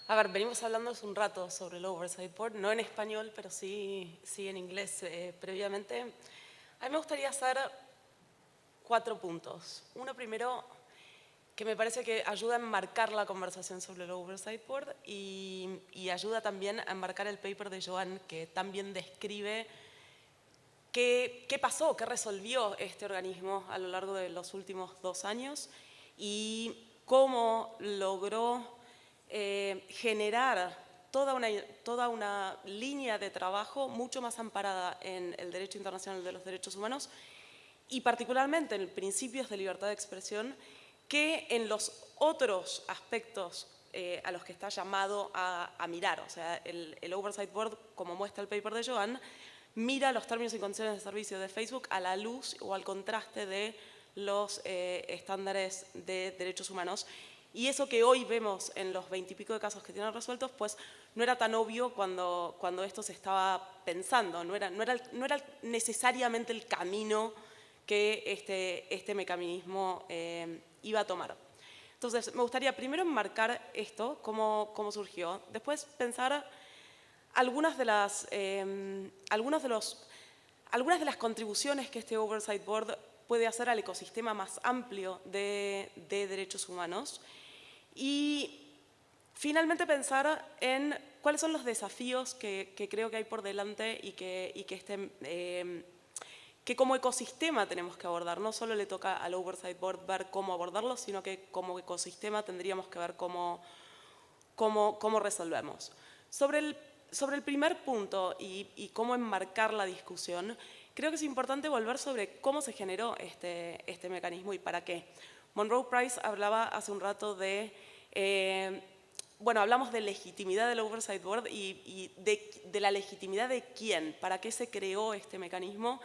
A ver, venimos hablando hace un rato sobre el Oversight Board, no en español, pero sí en inglés previamente. A mí me gustaría hacer 4 puntos. Uno primero, que me parece que ayuda a enmarcar la conversación sobre el Oversight Board y ayuda también a enmarcar el paper de Joan, que también describe qué pasó, qué resolvió este organismo a lo largo de los últimos 2 años y cómo logró generar toda una línea de trabajo mucho más amparada en el derecho internacional de los derechos humanos y particularmente en principios de libertad de expresión que en los otros aspectos a los que está llamado a mirar. O sea, el Oversight Board, como muestra el paper de Joan, mira los términos y condiciones de servicio de Facebook a la luz o al contraste de los estándares de derechos humanos. Y eso que hoy vemos en los 20 y pico de casos que tienen resueltos, pues no era tan obvio cuando esto se estaba pensando, no era necesariamente el camino que este mecanismo iba a tomar. Entonces, me gustaría primero enmarcar esto, cómo surgió, después pensar algunas de las contribuciones que este Oversight Board puede hacer al ecosistema más amplio de derechos humanos y finalmente pensar en cuáles son los desafíos que creo que hay por delante y que como ecosistema tenemos que abordar. No solo le toca al Oversight Board ver cómo abordarlos, sino que como ecosistema tendríamos que ver cómo resolvemos. Sobre el primer punto y cómo enmarcar la discusión, creo que es importante volver sobre cómo se generó este mecanismo y para qué. Monroe Price hablaba hace un rato de bueno, hablamos de legitimidad del Oversight Board y de la legitimidad de quién, para qué se creó este mecanismo,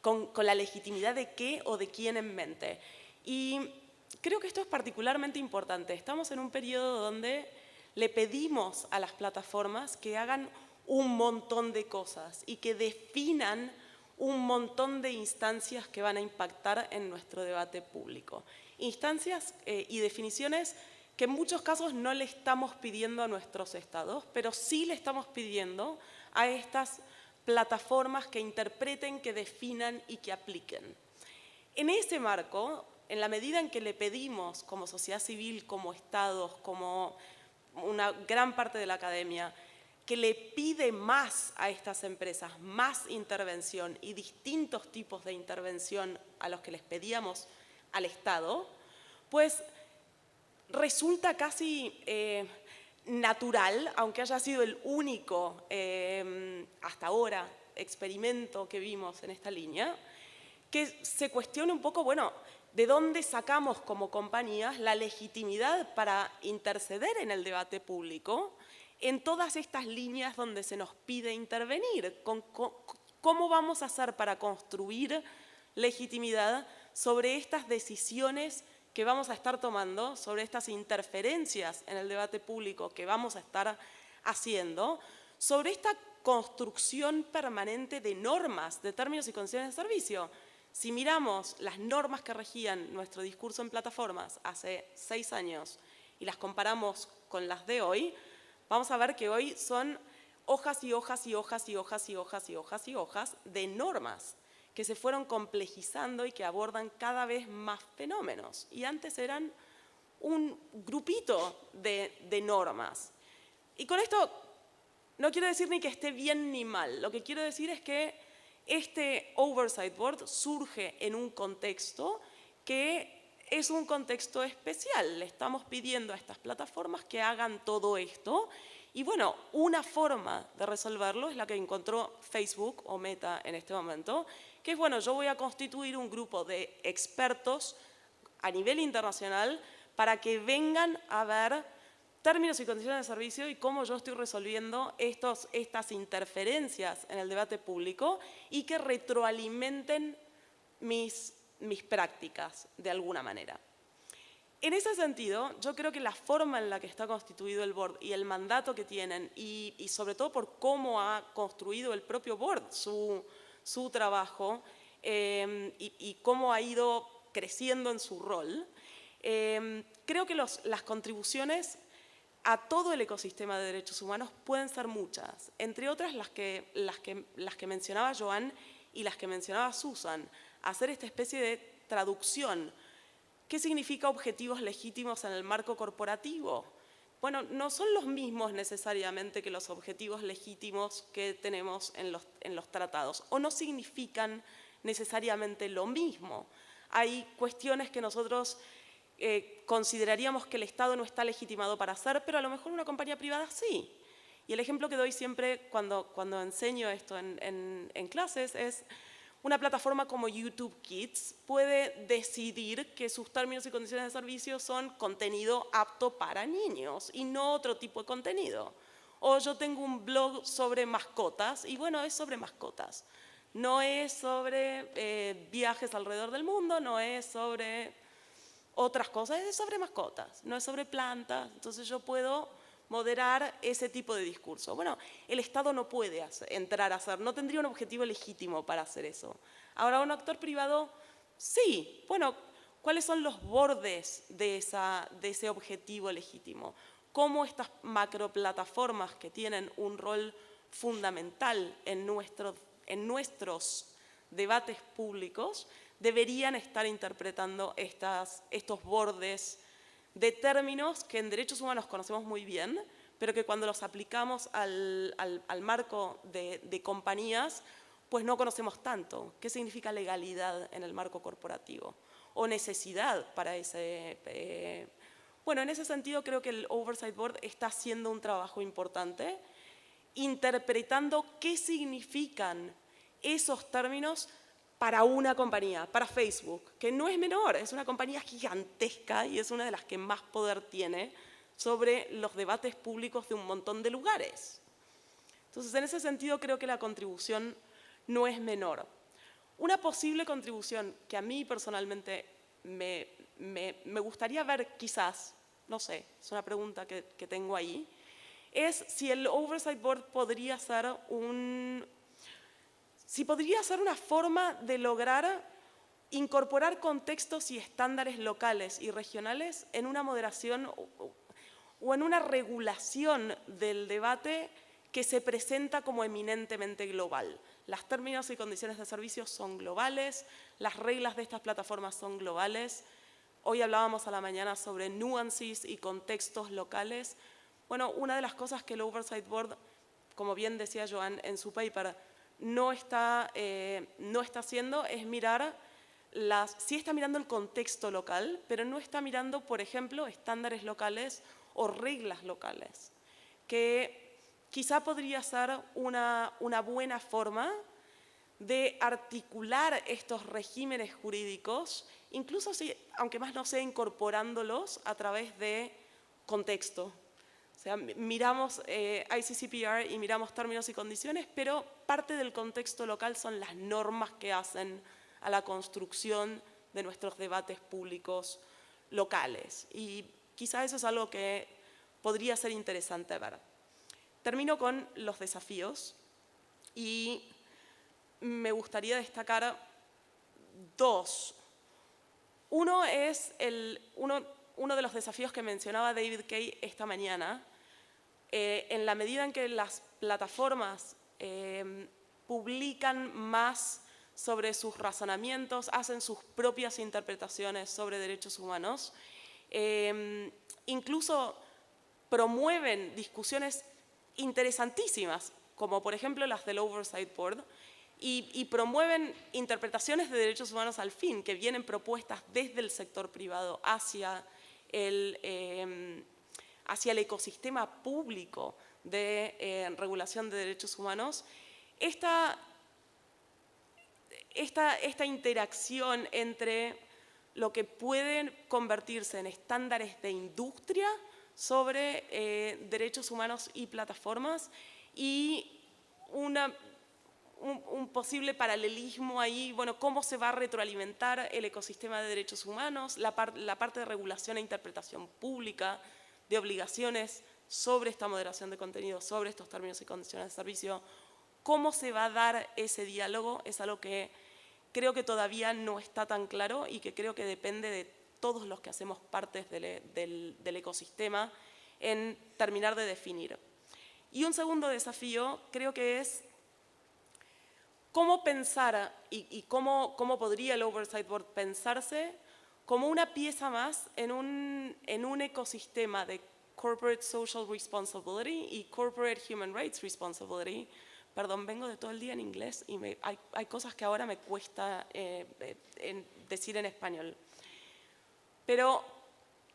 con la legitimidad de qué o de quién en mente. Y creo que esto es particularmente importante. Estamos en un periodo donde le pedimos a las plataformas que hagan un montón de cosas y que definan un montón de instancias que van a impactar en nuestro debate público. Instancias y definiciones que en muchos casos no le estamos pidiendo a nuestros estados, pero sí le estamos pidiendo a estas plataformas que interpreten, que definan y que apliquen. En ese marco, en la medida en que le pedimos como sociedad civil, como estados, como una gran parte de la academia, que le pide más a estas empresas, más intervención y distintos tipos de intervención a los que les pedíamos al Estado, pues resulta casi natural, aunque haya sido el único hasta ahora experimento que vimos en esta línea, que se cuestione un poco, bueno, ¿de dónde sacamos como compañías la legitimidad para interceder en el debate público en todas estas líneas donde se nos pide intervenir? ¿Cómo vamos a hacer para construir legitimidad sobre estas decisiones que vamos a estar tomando, sobre estas interferencias en el debate público que vamos a estar haciendo, sobre esta construcción permanente de normas, de términos y condiciones de servicio? Si miramos las normas que regían nuestro discurso en plataformas hace 6 años y las comparamos con las de hoy, vamos a ver que hoy son hojas y hojas y hojas y hojas y hojas y hojas y hojas de normas que se fueron complejizando y que abordan cada vez más fenómenos. Y antes eran un grupito de normas. Y con esto no quiero decir ni que esté bien ni mal. Lo que quiero decir es que este Oversight Board surge en un contexto que es un contexto especial. Le estamos pidiendo a estas plataformas que hagan todo esto. Y bueno, una forma de resolverlo es la que encontró Facebook o Meta en este momento, que es, bueno, yo voy a constituir un grupo de expertos a nivel internacional para que vengan a ver términos y condiciones de servicio y cómo yo estoy resolviendo estas interferencias en el debate público y que retroalimenten mis prácticas de alguna manera. En ese sentido, yo creo que la forma en la que está constituido el board y el mandato que tienen y sobre todo por cómo ha construido el propio board su trabajo y cómo ha ido creciendo en su rol, creo que las contribuciones a todo el ecosistema de derechos humanos pueden ser muchas, entre otras las que mencionaba Joan y las que mencionaba Susan, hacer esta especie de traducción. ¿Qué significa objetivos legítimos en el marco corporativo? Bueno, no son los mismos necesariamente que los objetivos legítimos que tenemos en los tratados, o no significan necesariamente lo mismo. Hay cuestiones que nosotros consideraríamos que el Estado no está legitimado para hacer, pero a lo mejor una compañía privada sí. Y el ejemplo que doy siempre cuando enseño esto en clases es una plataforma como YouTube Kids puede decidir que sus términos y condiciones de servicio son contenido apto para niños y no otro tipo de contenido. O yo tengo un blog sobre mascotas y bueno, es sobre mascotas. No es sobre viajes alrededor del mundo, no es sobre otras cosas, es sobre mascotas, no es sobre plantas. Entonces yo puedo moderar ese tipo de discurso. Bueno, el Estado no puede entrar a hacer, no tendría un objetivo legítimo para hacer eso. Ahora, un actor privado, sí. Bueno, ¿cuáles son los bordes de ese objetivo legítimo? ¿Cómo estas macroplataformas que tienen un rol fundamental en nuestros debates públicos deberían estar interpretando estos bordes de términos que en derechos humanos conocemos muy bien, pero que cuando los aplicamos al marco de compañías, pues no conocemos tanto. ¿Qué significa legalidad en el marco corporativo? O necesidad para ese... Bueno, en ese sentido creo que el Oversight Board está haciendo un trabajo importante, interpretando qué significan esos términos para una compañía, para Facebook, que no es menor, es una compañía gigantesca y es una de las que más poder tiene sobre los debates públicos de un montón de lugares. Entonces, en ese sentido, creo que la contribución no es menor. Una posible contribución que a mí personalmente me gustaría ver quizás, no sé, es una pregunta que tengo ahí, es si el Oversight Board podría ser una forma de lograr incorporar contextos y estándares locales y regionales en una moderación o en una regulación del debate que se presenta como eminentemente global. Las términos y condiciones de servicio son globales, las reglas de estas plataformas son globales. Hoy hablábamos a la mañana sobre nuances y contextos locales. Bueno, una de las cosas que el Oversight Board, como bien decía Joan en su paper, no está haciendo es mirar sí está mirando el contexto local, pero no está mirando, por ejemplo, estándares locales o reglas locales, que quizá podría ser una buena forma de articular estos regímenes jurídicos, incluso si, aunque más no sea, incorporándolos a través de contexto. O sea, miramos ICCPR y miramos términos y condiciones, pero parte del contexto local son las normas que hacen a la construcción de nuestros debates públicos locales. Y quizá eso es algo que podría ser interesante ver. Termino con los desafíos y me gustaría destacar dos. Uno es uno de los desafíos que mencionaba David Kay esta mañana. En la medida en que las plataformas publican más sobre sus razonamientos, hacen sus propias interpretaciones sobre derechos humanos, incluso promueven discusiones interesantísimas, como por ejemplo las del Oversight Board, y promueven interpretaciones de derechos humanos al fin, que vienen propuestas desde el sector privado hacia el ecosistema público de regulación de derechos humanos. Esta interacción entre lo que pueden convertirse en estándares de industria sobre derechos humanos y plataformas y un posible paralelismo ahí, bueno, cómo se va a retroalimentar el ecosistema de derechos humanos, la parte de regulación e interpretación pública, de obligaciones sobre esta moderación de contenido, sobre estos términos y condiciones de servicio. ¿Cómo se va a dar ese diálogo? Es algo que creo que todavía no está tan claro y que creo que depende de todos los que hacemos parte del ecosistema en terminar de definir. Y un segundo desafío creo que es cómo pensar y cómo podría el Oversight Board pensarse como una pieza más en un ecosistema de Corporate Social Responsibility y Corporate Human Rights Responsibility. Perdón, vengo de todo el día en inglés y hay cosas que ahora me cuesta decir en español. Pero,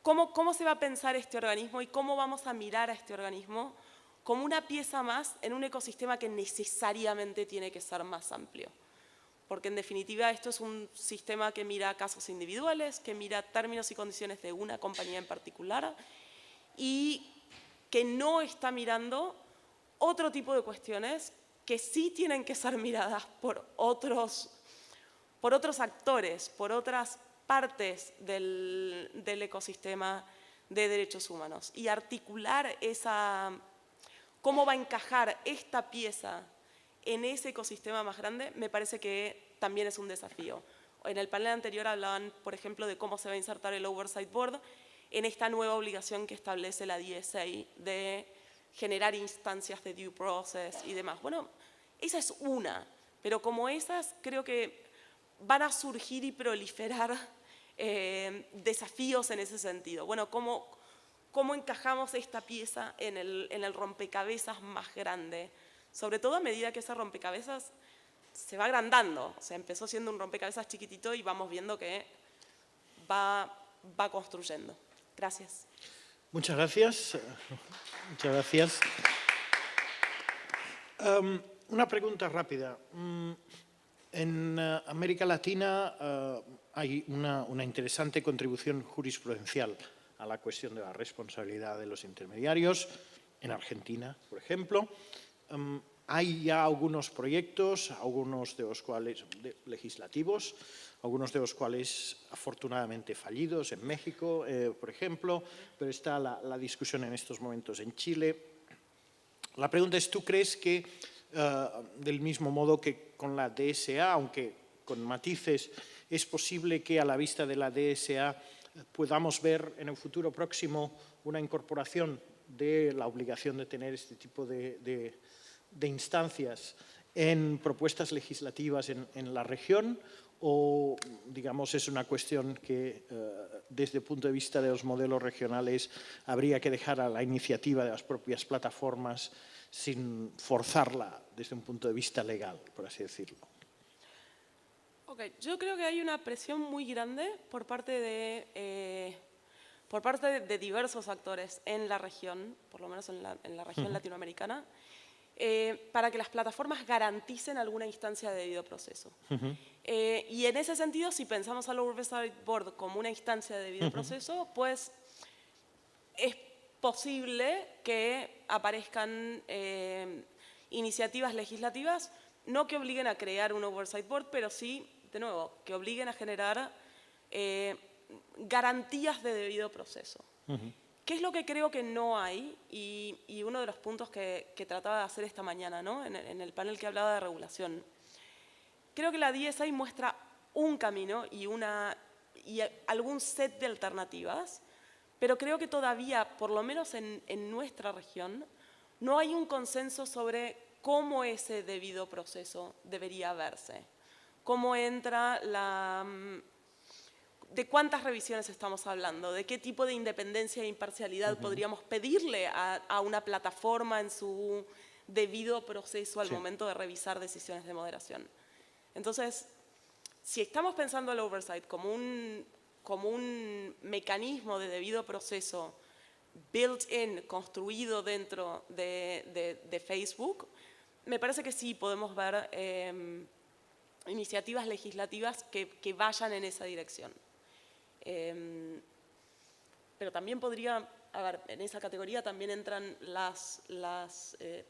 ¿cómo se va a pensar este organismo y cómo vamos a mirar a este organismo como una pieza más en un ecosistema que necesariamente tiene que ser más amplio? Porque en definitiva esto es un sistema que mira casos individuales, que mira términos y condiciones de una compañía en particular y que no está mirando otro tipo de cuestiones que sí tienen que ser miradas por otros actores, por otras partes del ecosistema de derechos humanos. Y articular cómo va a encajar esta pieza en ese ecosistema más grande, me parece que también es un desafío. En el panel anterior hablaban, por ejemplo, de cómo se va a insertar el Oversight Board en esta nueva obligación que establece la DSA de generar instancias de due process y demás. Bueno, esa es una, pero como esas creo que van a surgir y proliferar desafíos en ese sentido. Bueno, ¿cómo encajamos esta pieza en el rompecabezas más grande? Sobre todo a medida que ese rompecabezas se va agrandando. O sea, empezó siendo un rompecabezas chiquitito y vamos viendo que va construyendo. Gracias. Muchas gracias. Muchas gracias. Una pregunta rápida. En América Latina hay una interesante contribución jurisprudencial a la cuestión de la responsabilidad de los intermediarios, en Argentina, por ejemplo. Hay ya algunos proyectos, algunos de los cuales legislativos, algunos de los cuales afortunadamente fallidos en México, por ejemplo, pero está la discusión en estos momentos en Chile. La pregunta es, ¿tú crees que del mismo modo que con la DSA, aunque con matices, es posible que a la vista de la DSA podamos ver en el futuro próximo una incorporación de la obligación de tener este tipo de instancias en propuestas legislativas en la región, o, digamos, es una cuestión que desde el punto de vista de los modelos regionales habría que dejar a la iniciativa de las propias plataformas sin forzarla desde un punto de vista legal, por así decirlo? Yo creo que hay una presión muy grande por parte de diversos actores en la región, por lo menos en la región latinoamericana, para que las plataformas garanticen alguna instancia de debido proceso. Y en ese sentido, si pensamos al Oversight Board como una instancia de debido proceso, pues es posible que aparezcan iniciativas legislativas, no que obliguen a crear un Oversight Board, pero sí, de nuevo, que obliguen a generar garantías de debido proceso. ¿Qué es lo que creo que no hay? Y uno de los puntos que trataba de hacer esta mañana, ¿no? en el panel que hablaba de regulación. Creo que la DSA muestra un camino y algún set de alternativas, pero creo que todavía, por lo menos en nuestra región, no hay un consenso sobre cómo ese debido proceso debería verse. Cómo entra ¿de cuántas revisiones estamos hablando? ¿De qué tipo de independencia e imparcialidad podríamos pedirle a una plataforma en su debido proceso al momento de revisar decisiones de moderación? Entonces, si estamos pensando el oversight como un mecanismo de debido proceso built-in, construido dentro de Facebook, me parece que sí podemos ver iniciativas legislativas que vayan en esa dirección. Pero también podría, en esa categoría también entran las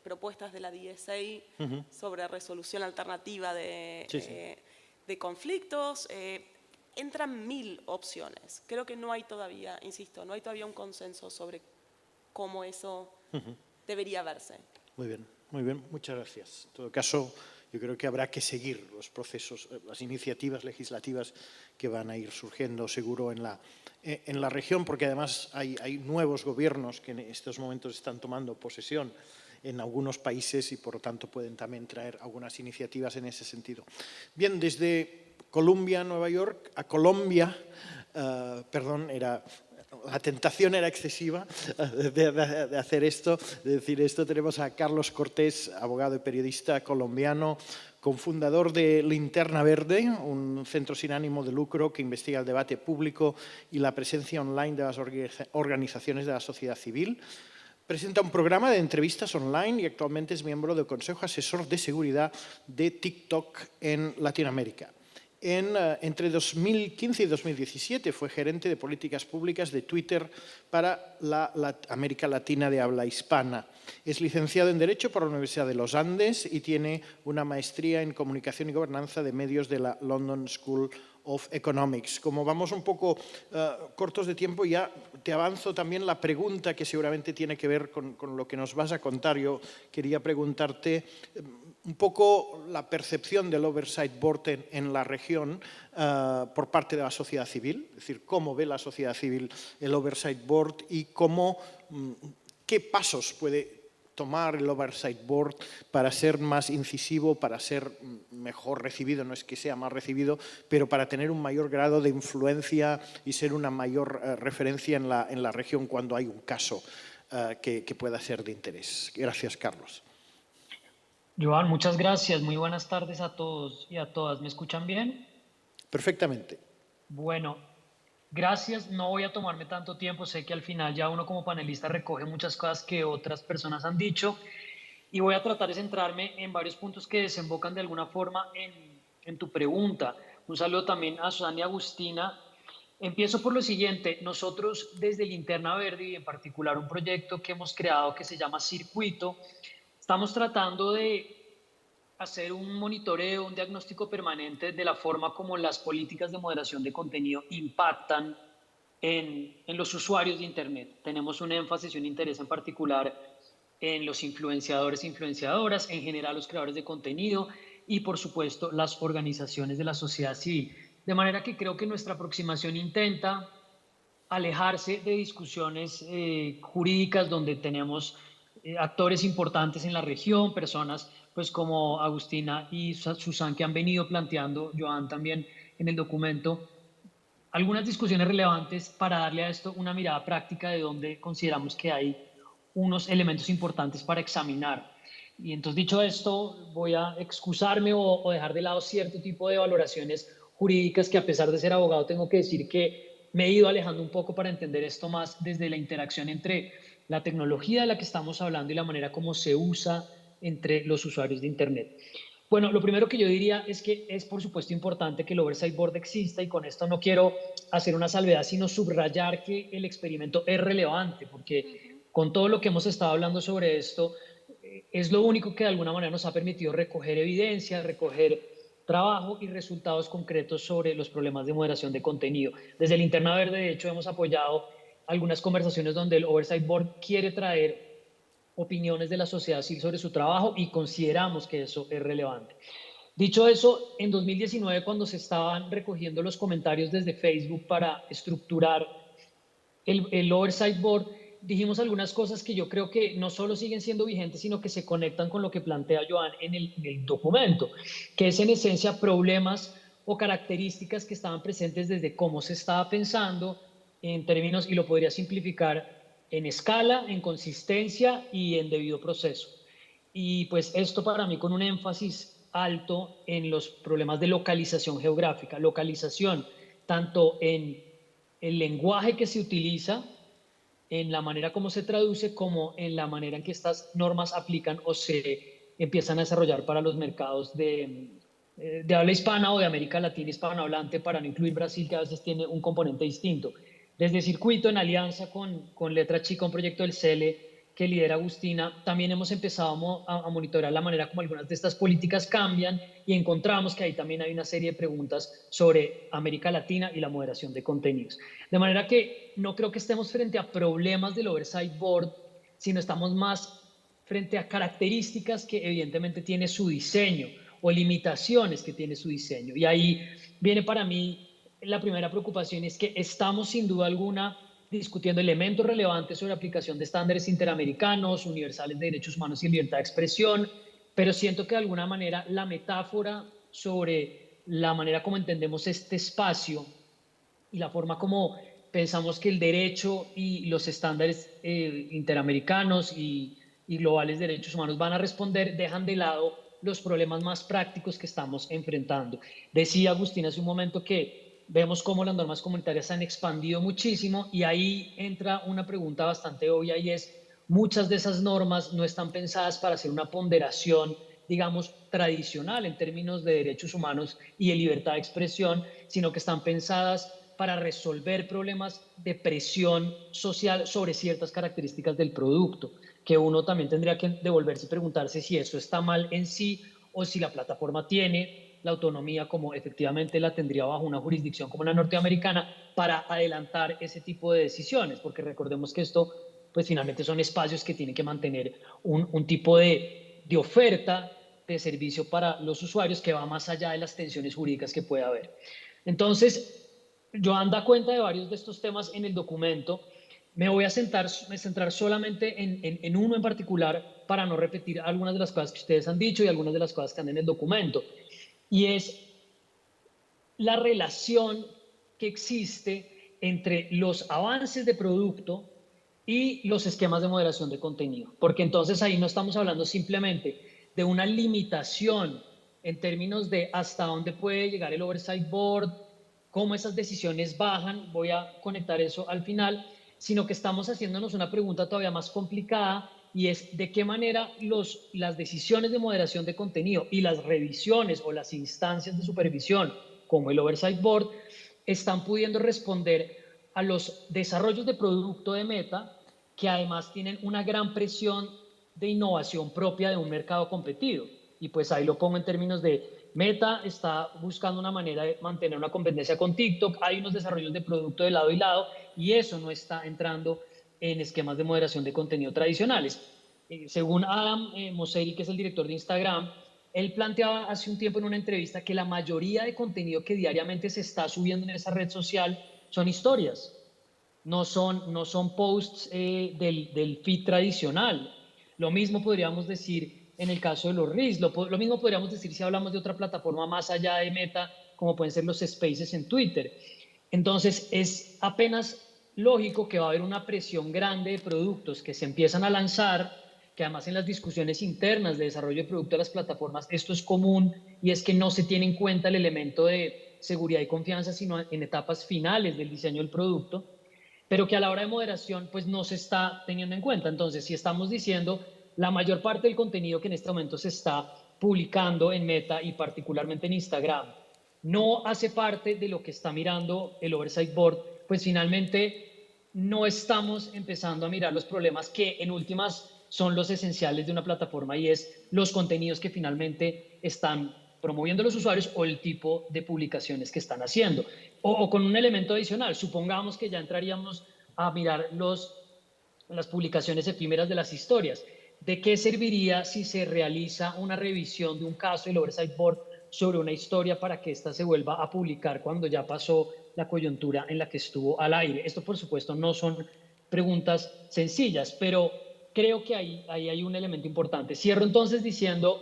propuestas de la DSA sobre resolución alternativa de conflictos. Entran 1000 opciones. Creo que no hay todavía, insisto, no hay todavía un consenso sobre cómo eso debería verse. Muy bien, muchas gracias. En todo caso, yo creo que habrá que seguir los procesos, las iniciativas legislativas que van a ir surgiendo seguro en la región, porque además hay nuevos gobiernos que en estos momentos están tomando posesión en algunos países y por lo tanto pueden también traer algunas iniciativas en ese sentido. Bien, desde Columbia, Nueva York, a Colombia, la tentación era excesiva de hacer esto, de decir esto. Tenemos a Carlos Cortés, abogado y periodista colombiano, cofundador de Linterna Verde, un centro sin ánimo de lucro que investiga el debate público y la presencia online de las organizaciones de la sociedad civil. Presenta un programa de entrevistas online y actualmente es miembro del Consejo Asesor de Seguridad de TikTok en Latinoamérica. Entre 2015 y 2017 fue gerente de políticas públicas de Twitter para la América Latina de habla hispana. Es licenciado en Derecho por la Universidad de los Andes y tiene una maestría en Comunicación y Gobernanza de Medios de la London School of Economics. Como vamos un poco cortos de tiempo, ya te avanzo también la pregunta que seguramente tiene que ver con lo que nos vas a contar. Yo quería preguntarte un poco la percepción del Oversight Board en la región por parte de la sociedad civil, es decir, cómo ve la sociedad civil el Oversight Board y qué pasos puede tomar el Oversight Board para ser más incisivo, para ser mejor recibido, no es que sea más recibido, pero para tener un mayor grado de influencia y ser una mayor referencia en la región cuando hay un caso que pueda ser de interés. Gracias, Carlos. Joan, muchas gracias. Muy buenas tardes a todos y a todas. ¿Me escuchan bien? Perfectamente. Bueno, gracias. No voy a tomarme tanto tiempo. Sé que al final ya uno como panelista recoge muchas cosas que otras personas han dicho y voy a tratar de centrarme en varios puntos que desembocan de alguna forma en tu pregunta. Un saludo también a Susana y Agustina. Empiezo por lo siguiente. Nosotros desde Linterna Verde y en particular un proyecto que hemos creado que se llama Circuito, estamos tratando de hacer un monitoreo, un diagnóstico permanente de la forma como las políticas de moderación de contenido impactan en los usuarios de Internet. Tenemos un énfasis y un interés en particular en los influenciadores e influenciadoras, en general los creadores de contenido y por supuesto las organizaciones de la sociedad civil. De manera que creo que nuestra aproximación intenta alejarse de discusiones jurídicas donde tenemos actores importantes en la región, personas pues como Agustina y Susan que han venido planteando, Joan también en el documento, algunas discusiones relevantes para darle a esto una mirada práctica de donde consideramos que hay unos elementos importantes para examinar. Y entonces, dicho esto, voy a excusarme o dejar de lado cierto tipo de valoraciones jurídicas que, a pesar de ser abogado, tengo que decir que me he ido alejando un poco para entender esto más desde la interacción entre la tecnología de la que estamos hablando y la manera como se usa entre los usuarios de Internet. Bueno, lo primero que yo diría es que es por supuesto importante que el Oversight Board exista y con esto no quiero hacer una salvedad, sino subrayar que el experimento es relevante porque con todo lo que hemos estado hablando sobre esto, es lo único que de alguna manera nos ha permitido recoger evidencia, recoger trabajo y resultados concretos sobre los problemas de moderación de contenido. Desde Linterna Verde, de hecho, hemos apoyado algunas conversaciones donde el Oversight Board quiere traer opiniones de la sociedad civil sobre su trabajo y consideramos que eso es relevante. Dicho eso, en 2019, cuando se estaban recogiendo los comentarios desde Facebook para estructurar el Oversight Board, dijimos algunas cosas que yo creo que no solo siguen siendo vigentes, sino que se conectan con lo que plantea Joan en el documento, que es en esencia problemas o características que estaban presentes desde cómo se estaba pensando en términos, y lo podría simplificar, en escala, en consistencia y en debido proceso. Y pues esto para mí con un énfasis alto en los problemas de localización geográfica, localización tanto en el lenguaje que se utiliza, en la manera como se traduce, como en la manera en que estas normas aplican o se empiezan a desarrollar para los mercados de habla hispana o de América Latina hispanohablante, para no incluir Brasil, que a veces tiene un componente distinto. Desde Circuito, en alianza con Letra Chica, un proyecto del CELE que lidera Agustina, también hemos empezado a monitorear la manera como algunas de estas políticas cambian y encontramos que ahí también hay una serie de preguntas sobre América Latina y la moderación de contenidos. De manera que no creo que estemos frente a problemas del Oversight Board, sino estamos más frente a características que evidentemente tiene su diseño o limitaciones que tiene su diseño. Y ahí viene para mí la primera preocupación, es que estamos sin duda alguna discutiendo elementos relevantes sobre aplicación de estándares interamericanos, universales de derechos humanos y libertad de expresión, pero siento que de alguna manera la metáfora sobre la manera como entendemos este espacio y la forma como pensamos que el derecho y los estándares interamericanos y globales de derechos humanos van a responder, dejan de lado los problemas más prácticos que estamos enfrentando. Decía Agustina hace un momento que vemos cómo las normas comunitarias se han expandido muchísimo y ahí entra una pregunta bastante obvia y es, muchas de esas normas no están pensadas para hacer una ponderación, digamos, tradicional en términos de derechos humanos y de libertad de expresión, sino que están pensadas para resolver problemas de presión social sobre ciertas características del producto, que uno también tendría que devolverse y preguntarse si eso está mal en sí o si la plataforma tiene la autonomía como efectivamente la tendría bajo una jurisdicción como la norteamericana para adelantar ese tipo de decisiones, porque recordemos que esto pues finalmente son espacios que tienen que mantener un tipo de oferta de servicio para los usuarios que va más allá de las tensiones jurídicas que puede haber. Entonces, Joan da cuenta de varios de estos temas en el documento. Me voy a centrar solamente en uno en particular para no repetir algunas de las cosas que ustedes han dicho y algunas de las cosas que están en el documento. Y es la relación que existe entre los avances de producto y los esquemas de moderación de contenido. Porque entonces ahí no estamos hablando simplemente de una limitación en términos de hasta dónde puede llegar el Oversight Board, cómo esas decisiones bajan, voy a conectar eso al final, sino que estamos haciéndonos una pregunta todavía más complicada y es de qué manera las decisiones de moderación de contenido y las revisiones o las instancias de supervisión, como el Oversight Board, están pudiendo responder a los desarrollos de producto de Meta, que además tienen una gran presión de innovación propia de un mercado competido. Y pues ahí lo pongo en términos de Meta está buscando una manera de mantener una competencia con TikTok, hay unos desarrollos de producto de lado y lado, y eso no está entrando en esquemas de moderación de contenido tradicionales. Según Adam Mosseri, que es el director de Instagram, él planteaba hace un tiempo en una entrevista que la mayoría de contenido que diariamente se está subiendo en esa red social son historias, no son posts del feed tradicional. Lo mismo podríamos decir en el caso de los Reels, lo mismo podríamos decir si hablamos de otra plataforma más allá de Meta, como pueden ser los Spaces en Twitter. Entonces, es apenas lógico que va a haber una presión grande de productos que se empiezan a lanzar, que además en las discusiones internas de desarrollo de producto de las plataformas esto es común, y es que no se tiene en cuenta el elemento de seguridad y confianza, sino en etapas finales del diseño del producto, pero que a la hora de moderación pues no se está teniendo en cuenta. Entonces, si estamos diciendo la mayor parte del contenido que en este momento se está publicando en Meta y particularmente en Instagram no hace parte de lo que está mirando el Oversight Board, pues finalmente no estamos empezando a mirar los problemas que en últimas son los esenciales de una plataforma, y es los contenidos que finalmente están promoviendo los usuarios o el tipo de publicaciones que están haciendo. O con un elemento adicional, supongamos que ya entraríamos a mirar las publicaciones efímeras de las historias. ¿De qué serviría si se realiza una revisión de un caso del Oversight Board sobre una historia para que ésta se vuelva a publicar cuando ya pasó la coyuntura en la que estuvo al aire? Esto, por supuesto, no son preguntas sencillas, pero creo que ahí hay un elemento importante. Cierro entonces diciendo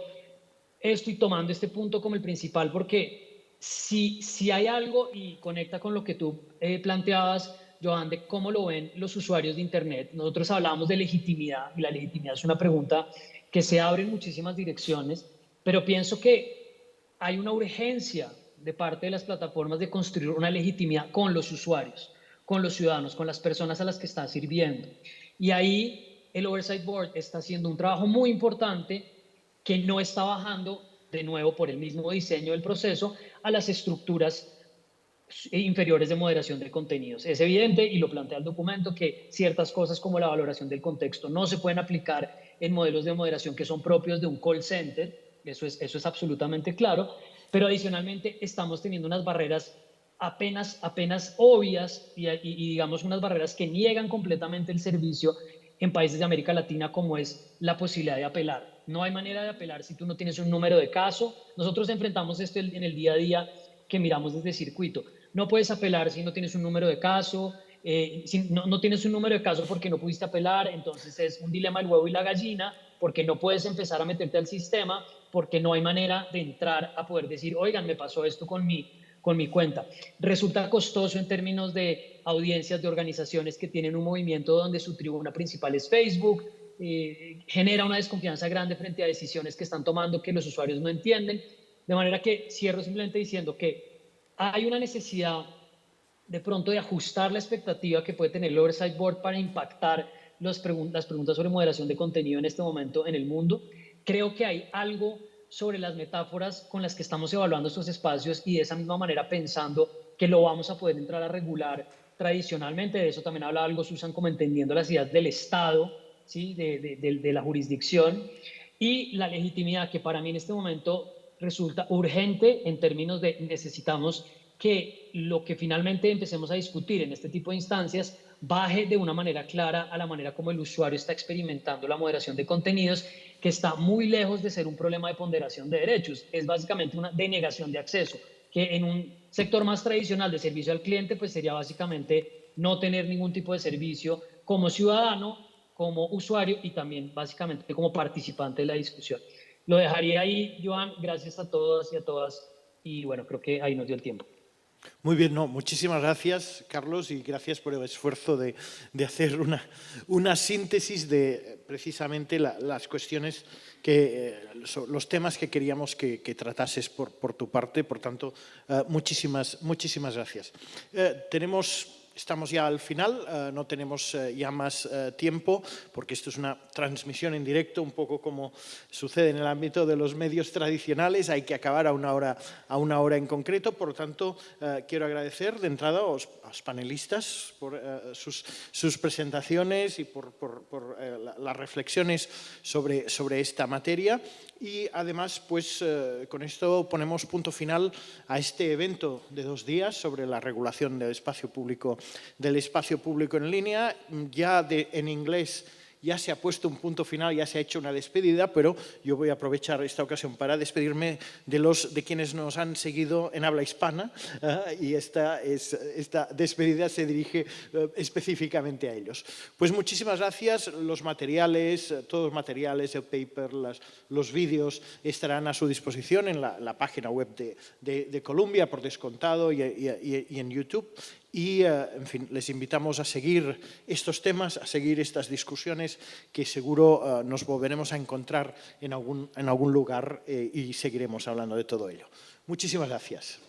esto y tomando este punto como el principal, porque si hay algo, y conecta con lo que tú planteabas, Joan, de cómo lo ven los usuarios de Internet. Nosotros hablábamos de legitimidad, y la legitimidad es una pregunta que se abre en muchísimas direcciones, pero pienso que hay una urgencia de parte de las plataformas de construir una legitimidad con los usuarios, con los ciudadanos, con las personas a las que están sirviendo. Y ahí el Oversight Board está haciendo un trabajo muy importante que no está bajando, de nuevo por el mismo diseño del proceso, a las estructuras inferiores de moderación de contenidos. Es evidente, y lo plantea el documento, que ciertas cosas como la valoración del contexto no se pueden aplicar en modelos de moderación que son propios de un call center, eso es absolutamente claro, pero adicionalmente estamos teniendo unas barreras apenas obvias y digamos unas barreras que niegan completamente el servicio en países de América Latina, como es la posibilidad de apelar. No hay manera de apelar si tú no tienes un número de caso. Nosotros enfrentamos esto en el día a día que miramos desde circuito. No puedes apelar si no tienes un número de caso, si no tienes un número de caso porque no pudiste apelar, entonces es un dilema del huevo y la gallina, porque no puedes empezar a meterte al sistema, porque no hay manera de entrar a poder decir, oigan, me pasó esto con mi cuenta. Resulta costoso en términos de audiencias de organizaciones que tienen un movimiento donde su tribuna principal es Facebook, genera una desconfianza grande frente a decisiones que están tomando que los usuarios no entienden, de manera que cierro simplemente diciendo que hay una necesidad de pronto de ajustar la expectativa que puede tener el Oversight Board para impactar las preguntas sobre moderación de contenido en este momento en el mundo. Creo que hay algo sobre las metáforas con las que estamos evaluando estos espacios, y de esa misma manera pensando que lo vamos a poder entrar a regular tradicionalmente. De eso también habla algo Susan, como entendiendo las ideas del Estado, ¿sí? de la jurisdicción, y la legitimidad, que para mí en este momento resulta urgente en términos de necesitamos que lo que finalmente empecemos a discutir en este tipo de instancias baje de una manera clara a la manera como el usuario está experimentando la moderación de contenidos, que está muy lejos de ser un problema de ponderación de derechos, es básicamente una denegación de acceso, que en un sector más tradicional de servicio al cliente pues sería básicamente no tener ningún tipo de servicio como ciudadano, como usuario y también básicamente como participante de la discusión. Lo dejaría ahí, Joan, gracias a todos y a todas, y bueno, creo que ahí nos dio el tiempo. Muy bien, no, muchísimas gracias, Carlos, y gracias por el esfuerzo de hacer una síntesis de precisamente las cuestiones los temas que queríamos que tratases por tu parte. Por tanto, muchísimas gracias. Tenemos estamos ya al final, no tenemos ya más tiempo, porque esto es una transmisión en directo, un poco como sucede en el ámbito de los medios tradicionales, hay que acabar a una hora en concreto, por lo tanto, quiero agradecer de entrada a los panelistas por sus presentaciones y por las reflexiones sobre esta materia. Y además, pues con esto ponemos punto final a este evento de 2 días sobre la regulación del espacio público en línea. Ya en inglés ya se ha puesto un punto final, ya se ha hecho una despedida, pero yo voy a aprovechar esta ocasión para despedirme de quienes nos han seguido en habla hispana, y esta despedida se dirige específicamente a ellos. Pues muchísimas gracias. Los materiales, todos los materiales, el paper, los vídeos estarán a su disposición en la página web de Columbia, por descontado, y en YouTube. Y, en fin, les invitamos a seguir estos temas, a seguir estas discusiones, que seguro nos volveremos a encontrar en algún lugar y seguiremos hablando de todo ello. Muchísimas gracias.